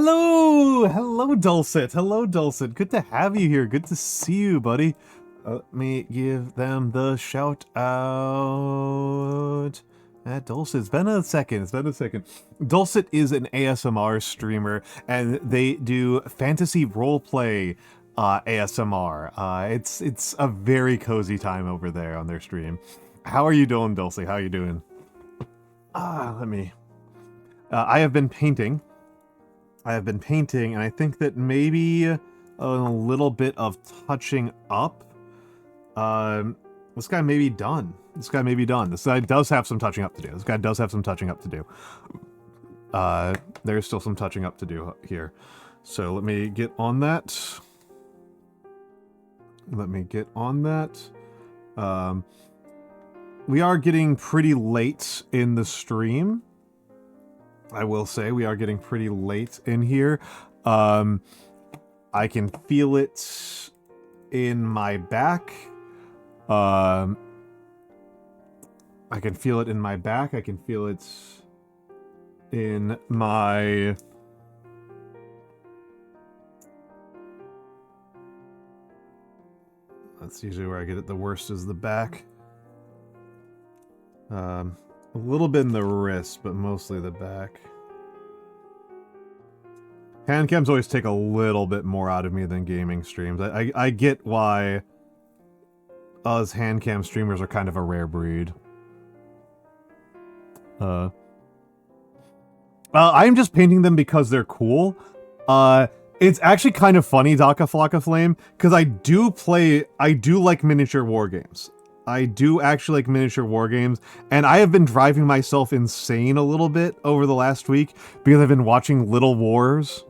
Hello, Dulcet. Hello, Dulcet. Good to have you here. Good to see you, buddy. Let me give them the shout out. Dulcet, it's been a second. Dulcet is an ASMR streamer, and they do fantasy roleplay ASMR. It's a very cozy time over there on their stream. How are you doing, Dulcet? How are you doing? Let me. I have been painting, and I think that maybe a little bit of touching up. This guy may be done. This guy does have some touching up to do. There's still some touching up to do here. So let me get on that. We are getting pretty late in the stream. I will say we are getting pretty late in here. I can feel it in my back. I can feel it in my back. I can feel it in my... That's usually where I get it. The worst is the back. A little bit in the wrist, but mostly the back. Hand cams always take a little bit more out of me than gaming streams. I get why us hand cam streamers are kind of a rare breed. I'm just painting them because they're cool. It's actually kind of funny, Daka Flocka Flame, because I do like miniature war games. I do actually like miniature war games, and I have been driving myself insane a little bit over the last week because I've been watching Little Wars.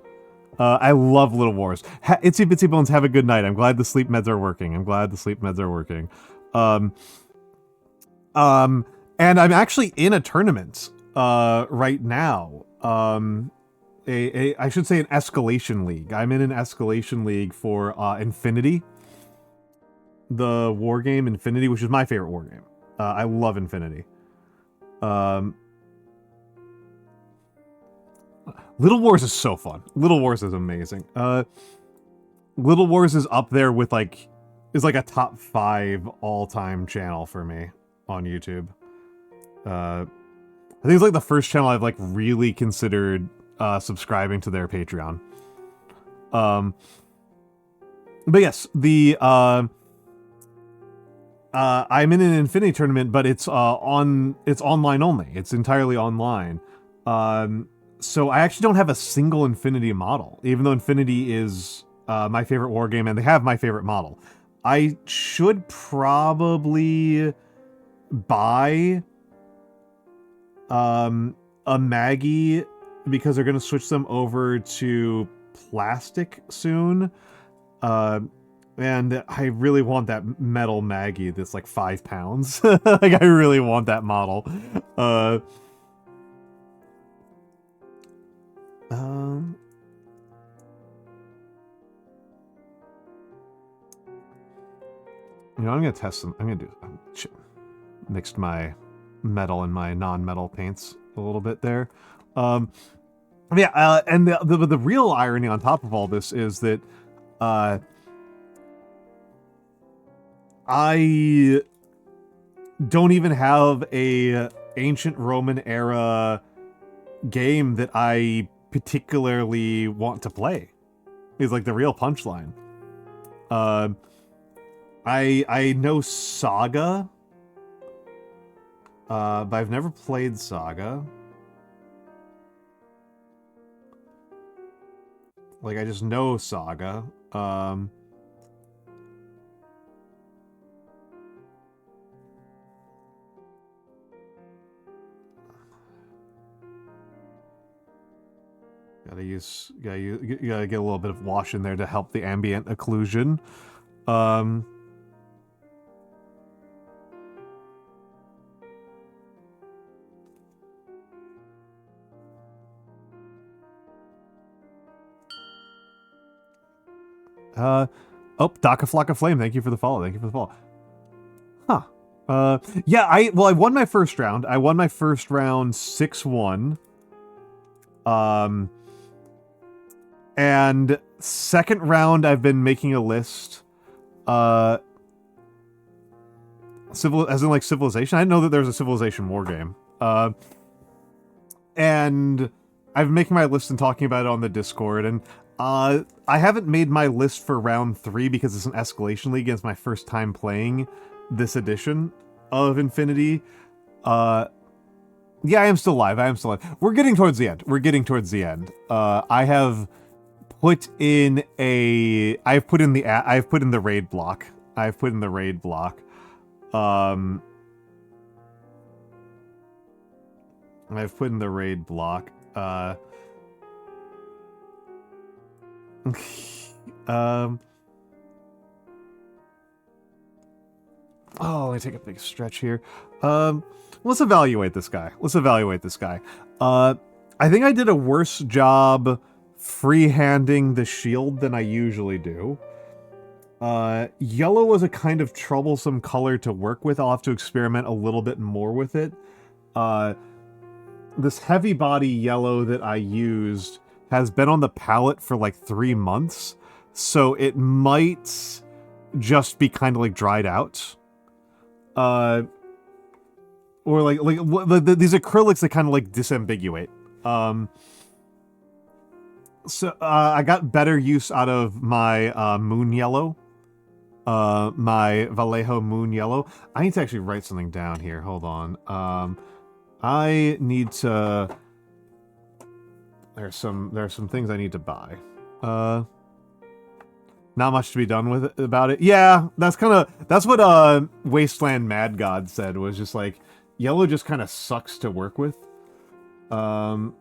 I love Little Wars. Itsy Bitsy Bones, have a good night. I'm glad the sleep meds are working. And I'm actually in a tournament right now. I should say an escalation league. I'm in an escalation league for Infinity. The war game Infinity, which is my favorite war game. I love Infinity. Little Wars is so fun. Little Wars is amazing. Little Wars is up there with is like a top 5 all-time channel for me on YouTube. I think it's like the first channel I've really considered subscribing to their Patreon. But yes, I'm in an Infinity tournament, but it's online only. It's entirely online. So I actually don't have a single Infinity model, even though Infinity is my favorite war game, and they have my favorite model. I should probably buy a Maggie because they're going to switch them over to plastic soon. And I really want that metal Maggie that's 5 pounds. I really want that model. I'm gonna test some. Mixed my metal and my non-metal paints a little bit there. And the real irony on top of all this is that I don't even have a ancient Roman era game that I particularly want to play. Is the real punchline. I know Saga, but I've never played Saga. I just know Saga. Gotta get a little bit of wash in there to help the ambient occlusion. Daka Flocka Flame, thank you for the follow. Huh. Yeah, I won my first round. I won my first round 6-1. And second round, I've been making a list. As in like Civilization. I didn't know that there was a Civilization war game. And I've been making my list and talking about it on the Discord, and I haven't made my list for round 3 because it's an escalation league and it's my first time playing this edition of Infinity. Yeah, I am still live. We're getting towards the end. I've put in the raid block. I've put in the raid block. Oh, let me take a big stretch here. Let's evaluate this guy. I think I did a worse job freehanding the shield than I usually do. Yellow was a kind of troublesome color to work with. I'll have to experiment a little bit more with it. This heavy body yellow that I used has been on the palette for like 3 months, so it might just be kind of like dried out. Or like these acrylics that kind of like disambiguate. So I got better use out of my moon yellow. My Vallejo moon yellow. I need to actually write something down here. Hold on. I need to... There's some things I need to buy. Not much to be done with it, about it. Yeah, that's what Wasteland Mad God said, was just like, yellow just kind of sucks to work with. I'm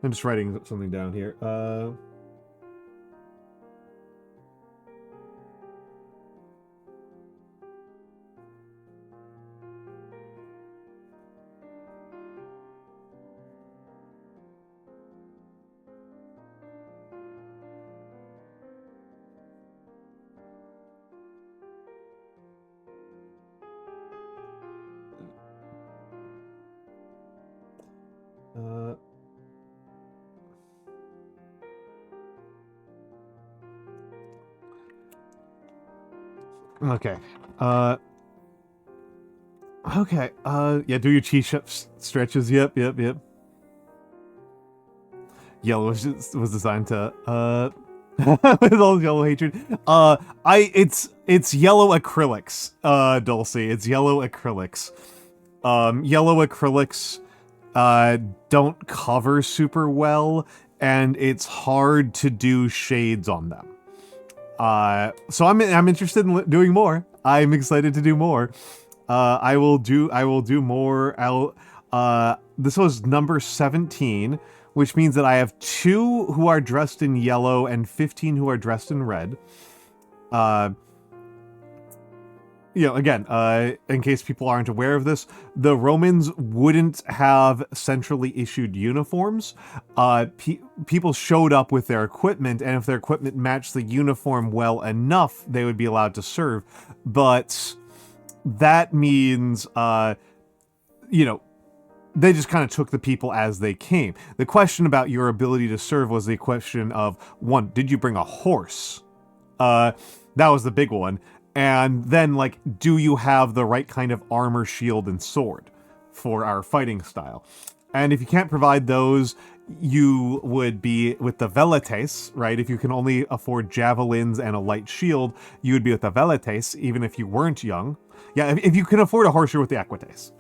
just writing something down here. Okay. Okay. Yeah, do your stretches. Yep. Yellow was designed to, with all yellow hatred. It's yellow acrylics, Dulce. It's yellow acrylics. Yellow acrylics, don't cover super well, and it's hard to do shades on them. So I'm interested in doing more. I'm excited to do more. I will do more. This was number 17, which means that I have 2 who are dressed in yellow and 15 who are dressed in red. Again, in case people aren't aware of this, the Romans wouldn't have centrally issued uniforms. People showed up with their equipment, and if their equipment matched the uniform well enough, they would be allowed to serve. But that means, they just kind of took the people as they came. The question about your ability to serve was the question of, 1, did you bring a horse? That was the big one. And then, like, do you have the right kind of armor, shield, and sword for our fighting style? And if you can't provide those, you would be with the velites, right? If you can only afford javelins and a light shield, you would be with the velites, even if you weren't young. Yeah, if you can afford a horse, you're with the equites.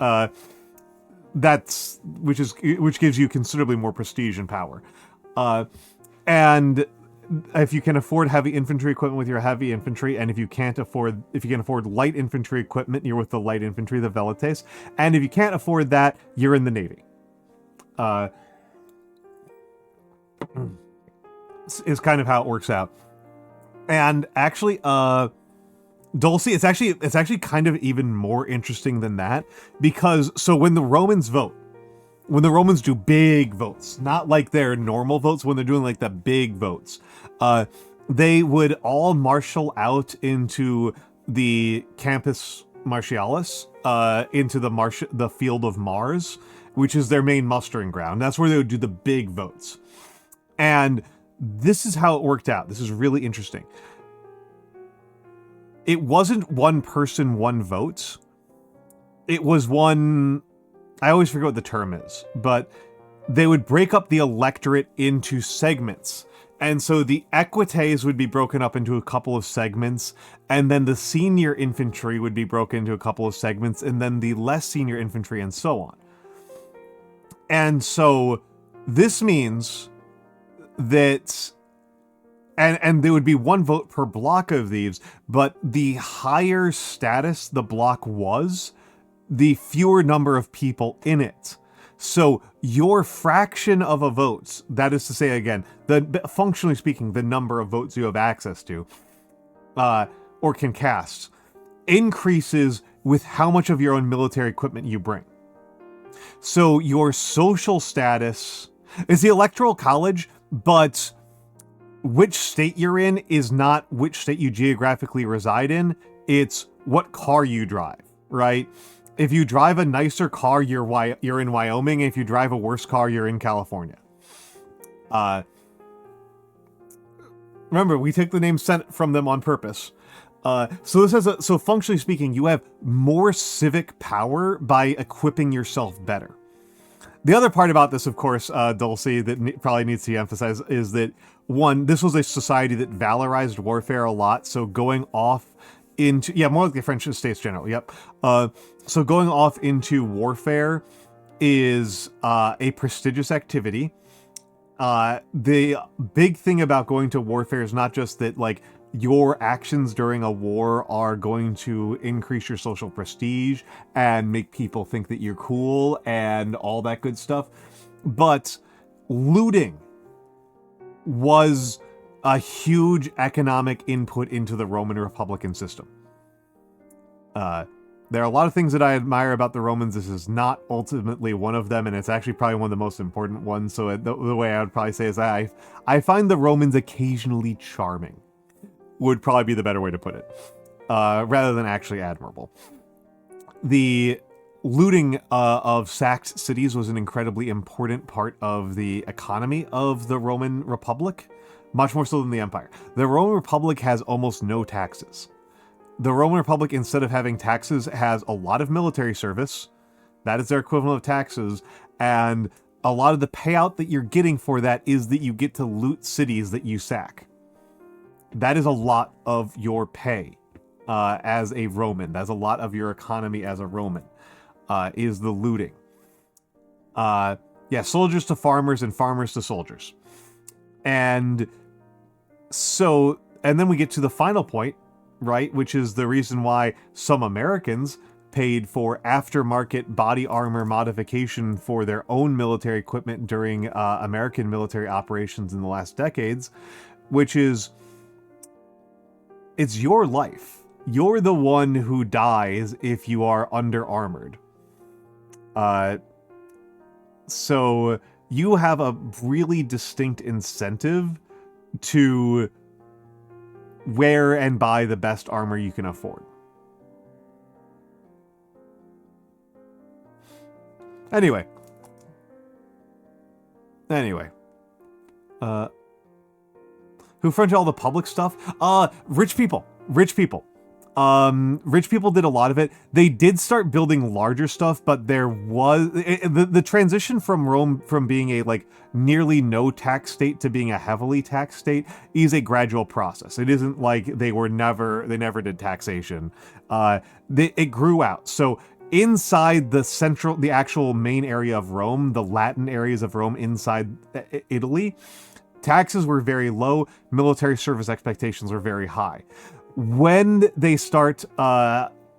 Which gives you considerably more prestige and power. And if you can afford heavy infantry equipment with your heavy infantry, and if you can afford light infantry equipment, you're with the light infantry, the velites. And if you can't afford that, you're in the navy. Is kind of how it works out. And actually, Dulce, it's actually kind of even more interesting than that, because so when the Romans do big votes, not like their normal votes, when they're doing like the big votes, they would all marshal out into the Campus Martialis, into the field of Mars, which is their main mustering ground. That's where they would do the big votes. And this is how it worked out. This is really interesting. It wasn't one person, one vote. It was one... I always forget what the term is, but they would break up the electorate into segments. And so the equites would be broken up into a couple of segments, and then the senior infantry would be broken into a couple of segments, and then the less senior infantry, and so on. And so this means that... And there would be one vote per block of these, but the higher status the block was, the fewer number of people in it. So your fraction of a vote, that is to say, again, functionally speaking, the number of votes you have access to, or can cast, increases with how much of your own military equipment you bring. So your social status is the electoral college, but which state you're in is not which state you geographically reside in. It's what car you drive, right? If you drive a nicer car, you're in Wyoming. If you drive a worse car, you're in California. Remember, we take the name Senate from them on purpose. So functionally speaking, you have more civic power by equipping yourself better. The other part about this, of course, Dulcie, that probably needs to be emphasized is that, one, this was a society that valorized warfare a lot, so going off into... Yeah, more like the French States General, yep. So going off into warfare is a prestigious activity. The big thing about going to warfare is not just that, like, your actions during a war are going to increase your social prestige and make people think that you're cool and all that good stuff, but looting was a huge economic input into the Roman Republican system. There are a lot of things that I admire about the Romans. This is not ultimately one of them, and it's actually probably one of the most important ones. So the way I would probably say is I find the Romans occasionally charming, would probably be the better way to put it, rather than actually admirable. The looting of sacked cities was an incredibly important part of the economy of the Roman Republic, much more so than the Empire. The Roman Republic has almost no taxes. The Roman Republic, instead of having taxes, has a lot of military service. That is their equivalent of taxes, and a lot of the payout that you're getting for that is that you get to loot cities that you sack. That is a lot of your pay as a Roman. That's a lot of your economy as a Roman, is the looting. Yeah, soldiers to farmers and farmers to soldiers. And so, and then we get to the final point, right? Which is the reason why some Americans paid for aftermarket body armor modification for their own military equipment during American military operations in the last decades, which is... it's your life. You're the one who dies if you are under-armored. So you have a really distinct incentive to wear and buy the best armor you can afford. Anyway. Who fronted all the public stuff? Rich people. Rich people did a lot of it. They did start building larger stuff, but there was... the transition from Rome from being a, like, nearly no tax state to being a heavily taxed state is a gradual process. It isn't like they never did taxation. It grew out. So inside the actual main area of Rome, the Latin areas of Rome inside Italy, taxes were very low, military service expectations were very high. When they start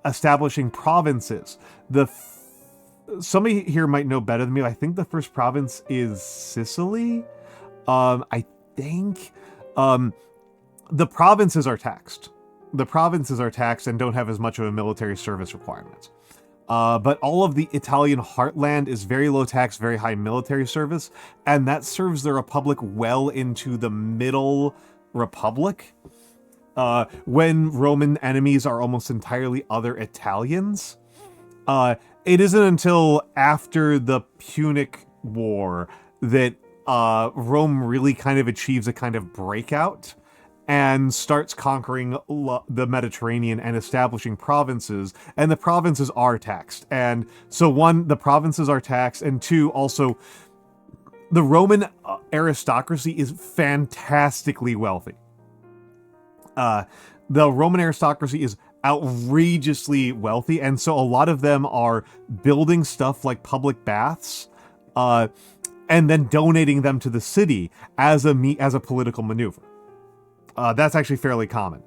establishing provinces, somebody here might know better than me. I think the first province is Sicily. I think the provinces are taxed. The provinces are taxed and don't have as much of a military service requirement. But all of the Italian heartland is very low tax, very high military service, and that serves the Republic well into the Middle Republic, when Roman enemies are almost entirely other Italians. It isn't until after the Punic War that Rome really kind of achieves a kind of breakout and starts conquering the Mediterranean and establishing provinces, and the provinces are taxed. And so one, the provinces are taxed, and two, also, the Roman aristocracy is fantastically wealthy. The Roman aristocracy is outrageously wealthy, and so a lot of them are building stuff like public baths, and then donating them to the city as a political maneuver. That's actually fairly common.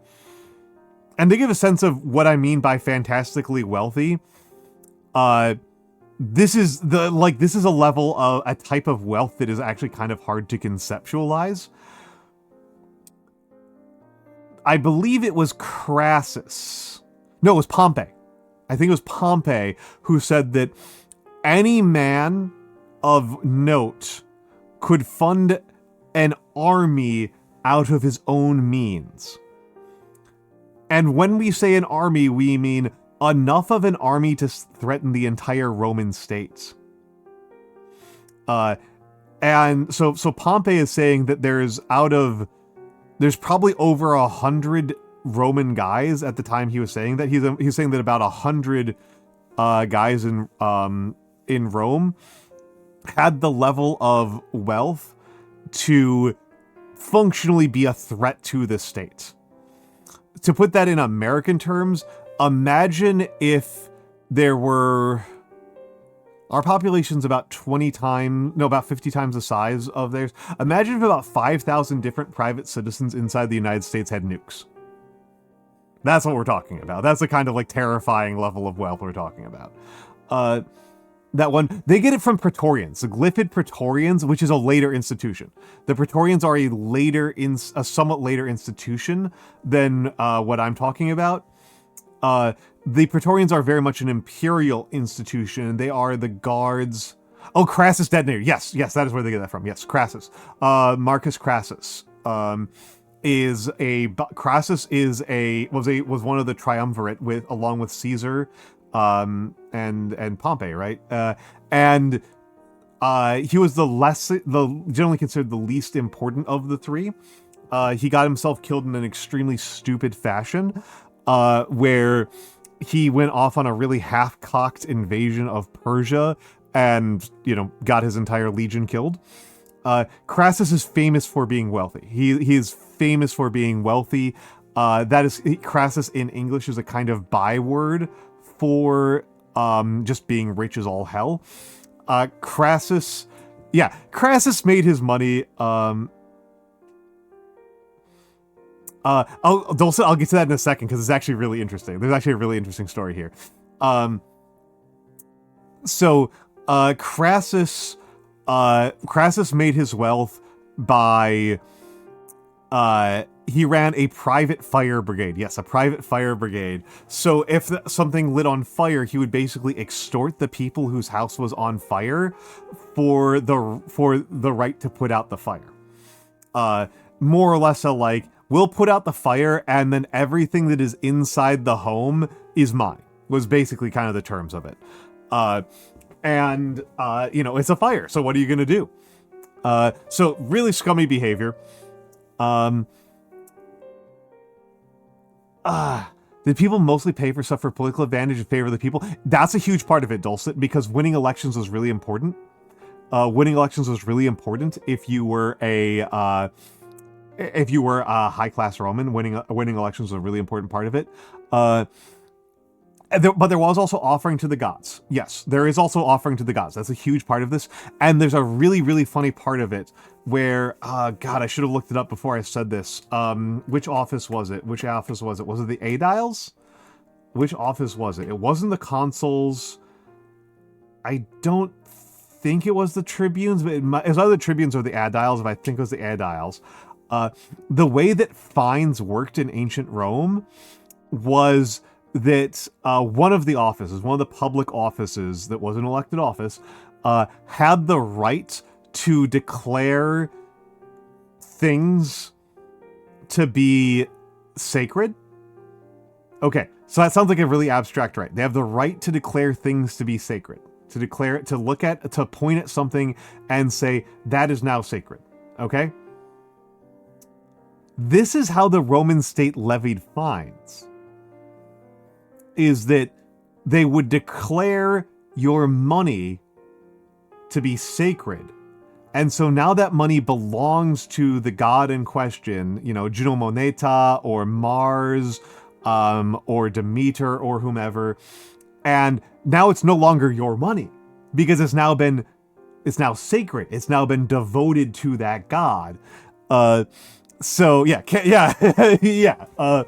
And to give a sense of what I mean by fantastically wealthy, this is a level of a type of wealth that is actually kind of hard to conceptualize. I believe it was Crassus. No, it was Pompey. I think it was Pompey who said that any man of note could fund an army out of his own means. And when we say an army, we mean enough of an army to threaten the entire Roman state. And so Pompey is saying that there's probably over 100 Roman guys at the time he was saying that. He's saying that about 100 guys in Rome had the level of wealth to functionally be a threat to the state. To put that in American terms, imagine if there were... Our population's about 50 times the size of theirs. Imagine if about 5,000 different private citizens inside the United States had nukes. That's what we're talking about. That's the kind of like terrifying level of wealth we're talking about. That one, they get it from Praetorians, the Glyphid Praetorians, which is a later institution. The Praetorians are a somewhat later institution than what I'm talking about. The Praetorians are very much an imperial institution. They are the guards. Oh, Crassus detonator. Yes, that is where they get that from. Yes, Crassus. Marcus Crassus was one of the triumvirate along with Caesar, and Pompey, right? And he was generally considered the least important of the three. He got himself killed in an extremely stupid fashion, where he went off on a really half-cocked invasion of Persia and, got his entire legion killed. Crassus is famous for being wealthy. He is famous for being wealthy. Crassus in English is a kind of byword for just being rich as all hell. Crassus made his money. Dulcet, I'll get to that in a second because it's actually really interesting. There's actually a really interesting story here. Crassus made his wealth by he ran a private fire brigade. Yes, a private fire brigade. So if something lit on fire, he would basically extort the people whose house was on fire for the right to put out the fire. More or less we'll put out the fire and then everything that is inside the home is mine, was basically kind of the terms of it. It's a fire, so what are you going to do? So really scummy behavior. Did people mostly pay for stuff for political advantage in favor of the people? That's a huge part of it, Dulcet, because winning elections was really important. Winning elections was really important if you were a high-class Roman. Winning elections was a really important part of it. But there was also offering to the gods. Yes, there is also offering to the gods. That's a huge part of this. And there's a really, really funny part of it where, God, I should have looked it up before I said this. Which office was it? Was it the aediles? Which office was it? It wasn't the consuls. I don't think it was the tribunes, but it was either the tribunes or the aediles, if I think it was the aediles. The way that fines worked in ancient Rome was that one of the public offices that was an elected office, had the right to declare things to be sacred. Okay, So that sounds like a really abstract right. They have the right to declare things to be sacred, to declare it, to look at, to point at something and say, that is now sacred. Okay? This is how the Roman state levied fines. Is that they would declare your money to be sacred. And so now that money belongs to the god in question, you know, Juno Moneta or Mars, or Demeter or whomever. And now it's no longer your money because it's now sacred. It's now been devoted to that god. So yeah, yeah.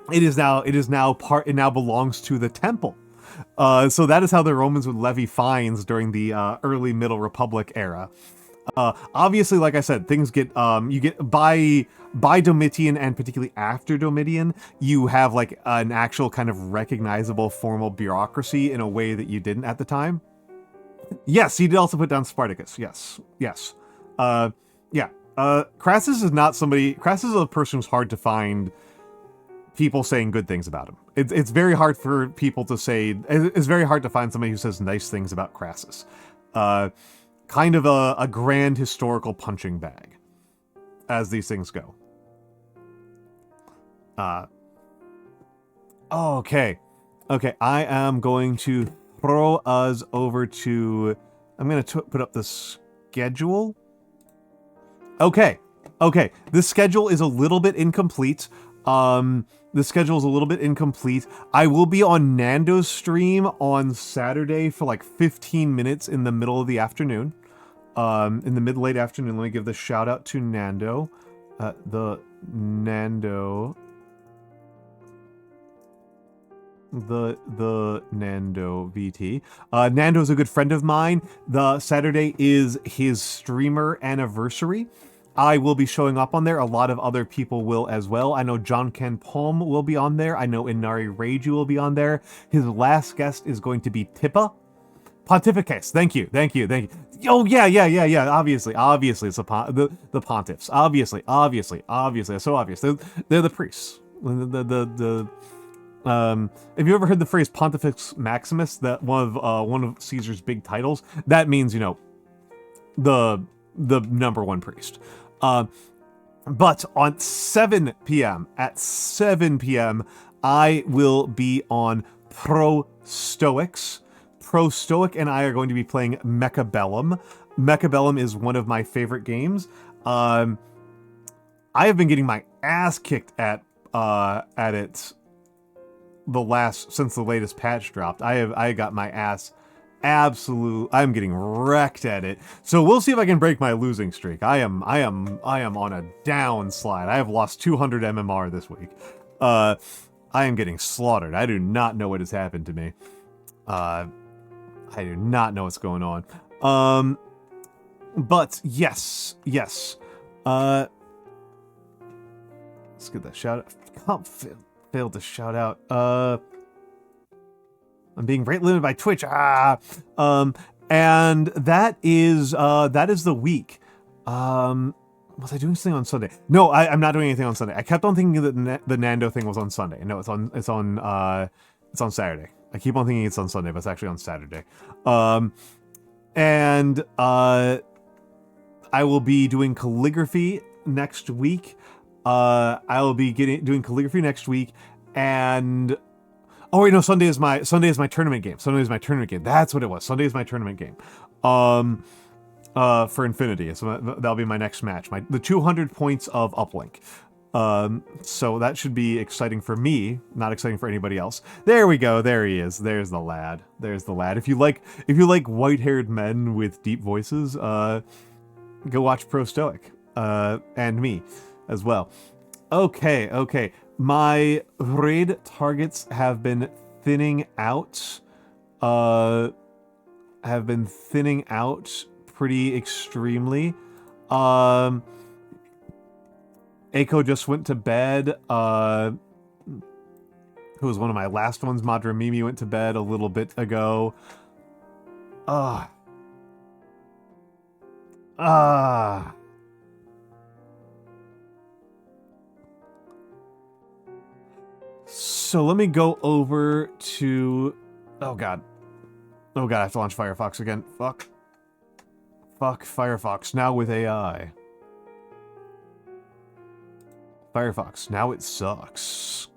It now belongs to the temple. So that is how the Romans would levy fines during the early Middle Republic era. Obviously, like I said, things get you get by Domitian, and particularly after Domitian, you have like an actual kind of recognizable formal bureaucracy in a way that you didn't at the time. Yes, he did also put down Spartacus. Yes. Yeah. Crassus is not somebody. Crassus is a person who's hard to find people saying good things about him. It's very hard for people to say. It's very hard to find somebody who says nice things about Crassus. Kind of a grand historical punching bag, as these things go. Okay. I am going to throw us over to. I'm going to put up the schedule. Okay. This schedule is a little bit incomplete. I will be on Nando's stream on Saturday for like 15 minutes in the middle of the afternoon. In the mid-late afternoon. Let me give the shout out to Nando. The Nando VT. Nando's a good friend of mine. The Saturday is his streamer anniversary. I will be showing up on there. A lot of other people will as well. I know John Ken Palm will be on there. I know Inari Reiju will be on there. His last guest is going to be Tippa. Pontificates. Thank you. Oh, yeah. Obviously, it's the pontiffs. Obviously. It's so obvious. They're the priests. Have you ever heard the phrase Pontifex Maximus? That one of Caesar's big titles. That means, you know, the number one priest. But on 7 p.m. at 7 p.m. I will be on Pro Stoics. Pro Stoic and I are going to be playing Mechabellum. Mechabellum is one of my favorite games. I have been getting my ass kicked at it since the latest patch dropped. I got my ass I'm getting wrecked at it. So we'll see if I can break my losing streak. I am on a downslide. I have lost 200 MMR this week. I am getting slaughtered. I do not know what has happened to me. I do not know what's going on. But yes. Let's get that shout out. Can't fail to shout out. I'm being rate limited by Twitch. And that is the week. Was I doing something on Sunday? No, I'm not doing anything on Sunday. I kept on thinking that the Nando thing was on Sunday. No, it's on Saturday. I keep on thinking it's on Sunday, but it's actually on Saturday. And I will be doing calligraphy next week. Doing calligraphy next week, and oh wait, no, Sunday is my tournament game. That's what it was. Sunday is my tournament game. For Infinity. So that'll be my next match. The 200 points of uplink. So that should be exciting for me, not exciting for anybody else. There we go. There he is. There's the lad. If you like white-haired men with deep voices, go watch Pro Stoic. And me as well. Okay. My raid targets have been thinning out. Pretty extremely. Aiko just went to bed. Who was one of my last ones? Madra Mimi went to bed a little bit ago. So let me go over to... Oh god. Oh god, I have to launch Firefox again. Fuck. Fuck Firefox, now with AI. Firefox, now it sucks.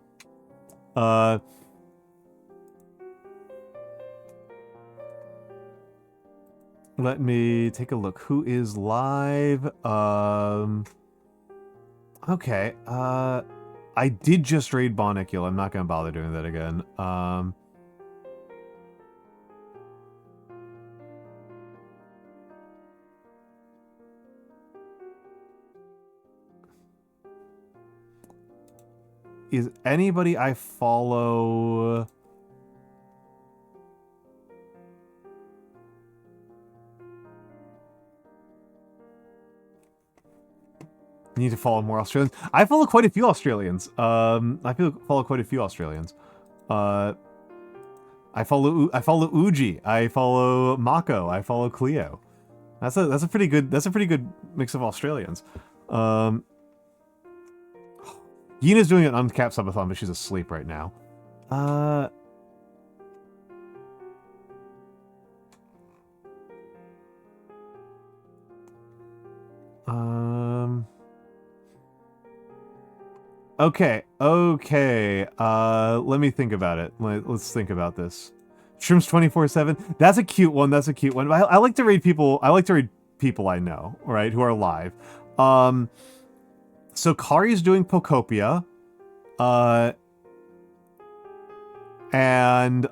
Let me take a look. Who is live? Okay, I did just raid Bonicule. I'm not gonna bother doing that again. Is anybody I follow... Need to follow more Australians. I follow quite a few Australians. Follow quite a few Australians. I follow Uji. I follow Mako. I follow Cleo. That's a pretty good mix of Australians. Yina's doing an uncapped subathon, but she's asleep right now. Okay. Let me think about it. Let's think about this. Shrimps 24/7. That's a cute one. I like to read people. I like to read people I know, right, who are live. So Kari's doing Pocopia. And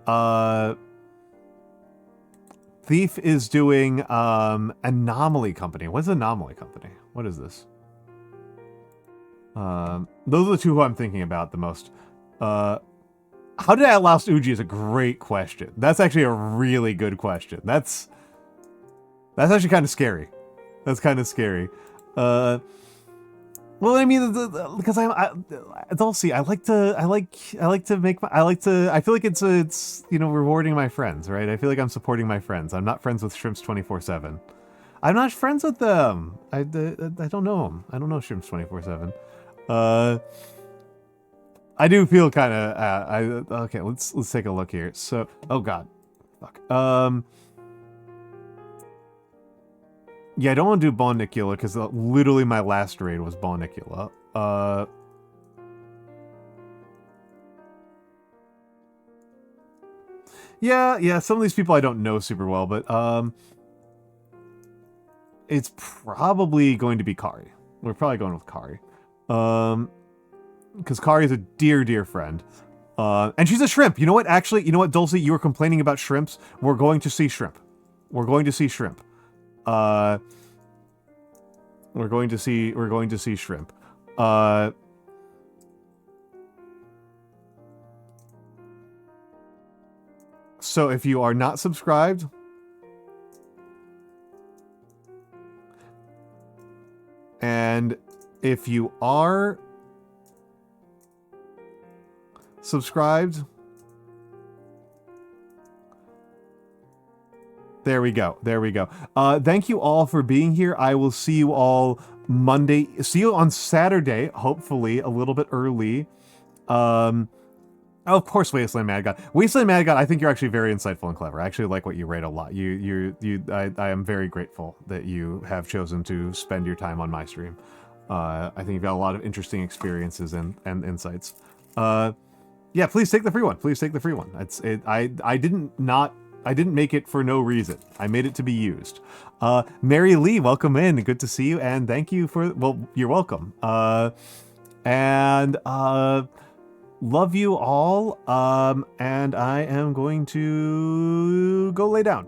Thief is doing Anomaly Company. What's Anomaly Company? What is this? Those are the two who I'm thinking about the most. How did I outlost Uji is a great question. That's actually a really good question. That's actually kind of scary. That's kind of scary. Well, I mean, because Dulcie, I feel like it's rewarding my friends, right? I feel like I'm supporting my friends. I'm not friends with Shrimps 24/7. I'm not friends with them. I don't know them. I don't know Shrimps 24/7. I do feel kind of, okay, let's take a look here. So, oh god. Fuck. Yeah, I don't want to do Bonicula, because literally my last raid was Bonicula. Yeah, some of these people I don't know super well, but, it's probably going to be Kari. We're probably going with Kari. Because Kari is a dear friend. And she's a shrimp. You know what, actually, Dulcie, you were complaining about shrimps. We're going to see shrimp. We're going to see shrimp. We're going to see shrimp. So if you are not subscribed, and if you are subscribed, there we go. Thank you all for being here. I will see you all Monday. See you on Saturday, hopefully a little bit early. Of course, Wasteland Mad God. Wasteland Mad God, I think you're actually very insightful and clever. I actually like what you rate a lot. I am very grateful that you have chosen to spend your time on my stream. I think you've got a lot of interesting experiences and insights. Yeah, please take the free one. I didn't make it for no reason. I made it to be used. Mary Lee, welcome in. Good to see you, and thank you for... Well, you're welcome. Love you all, and I am going to go lay down.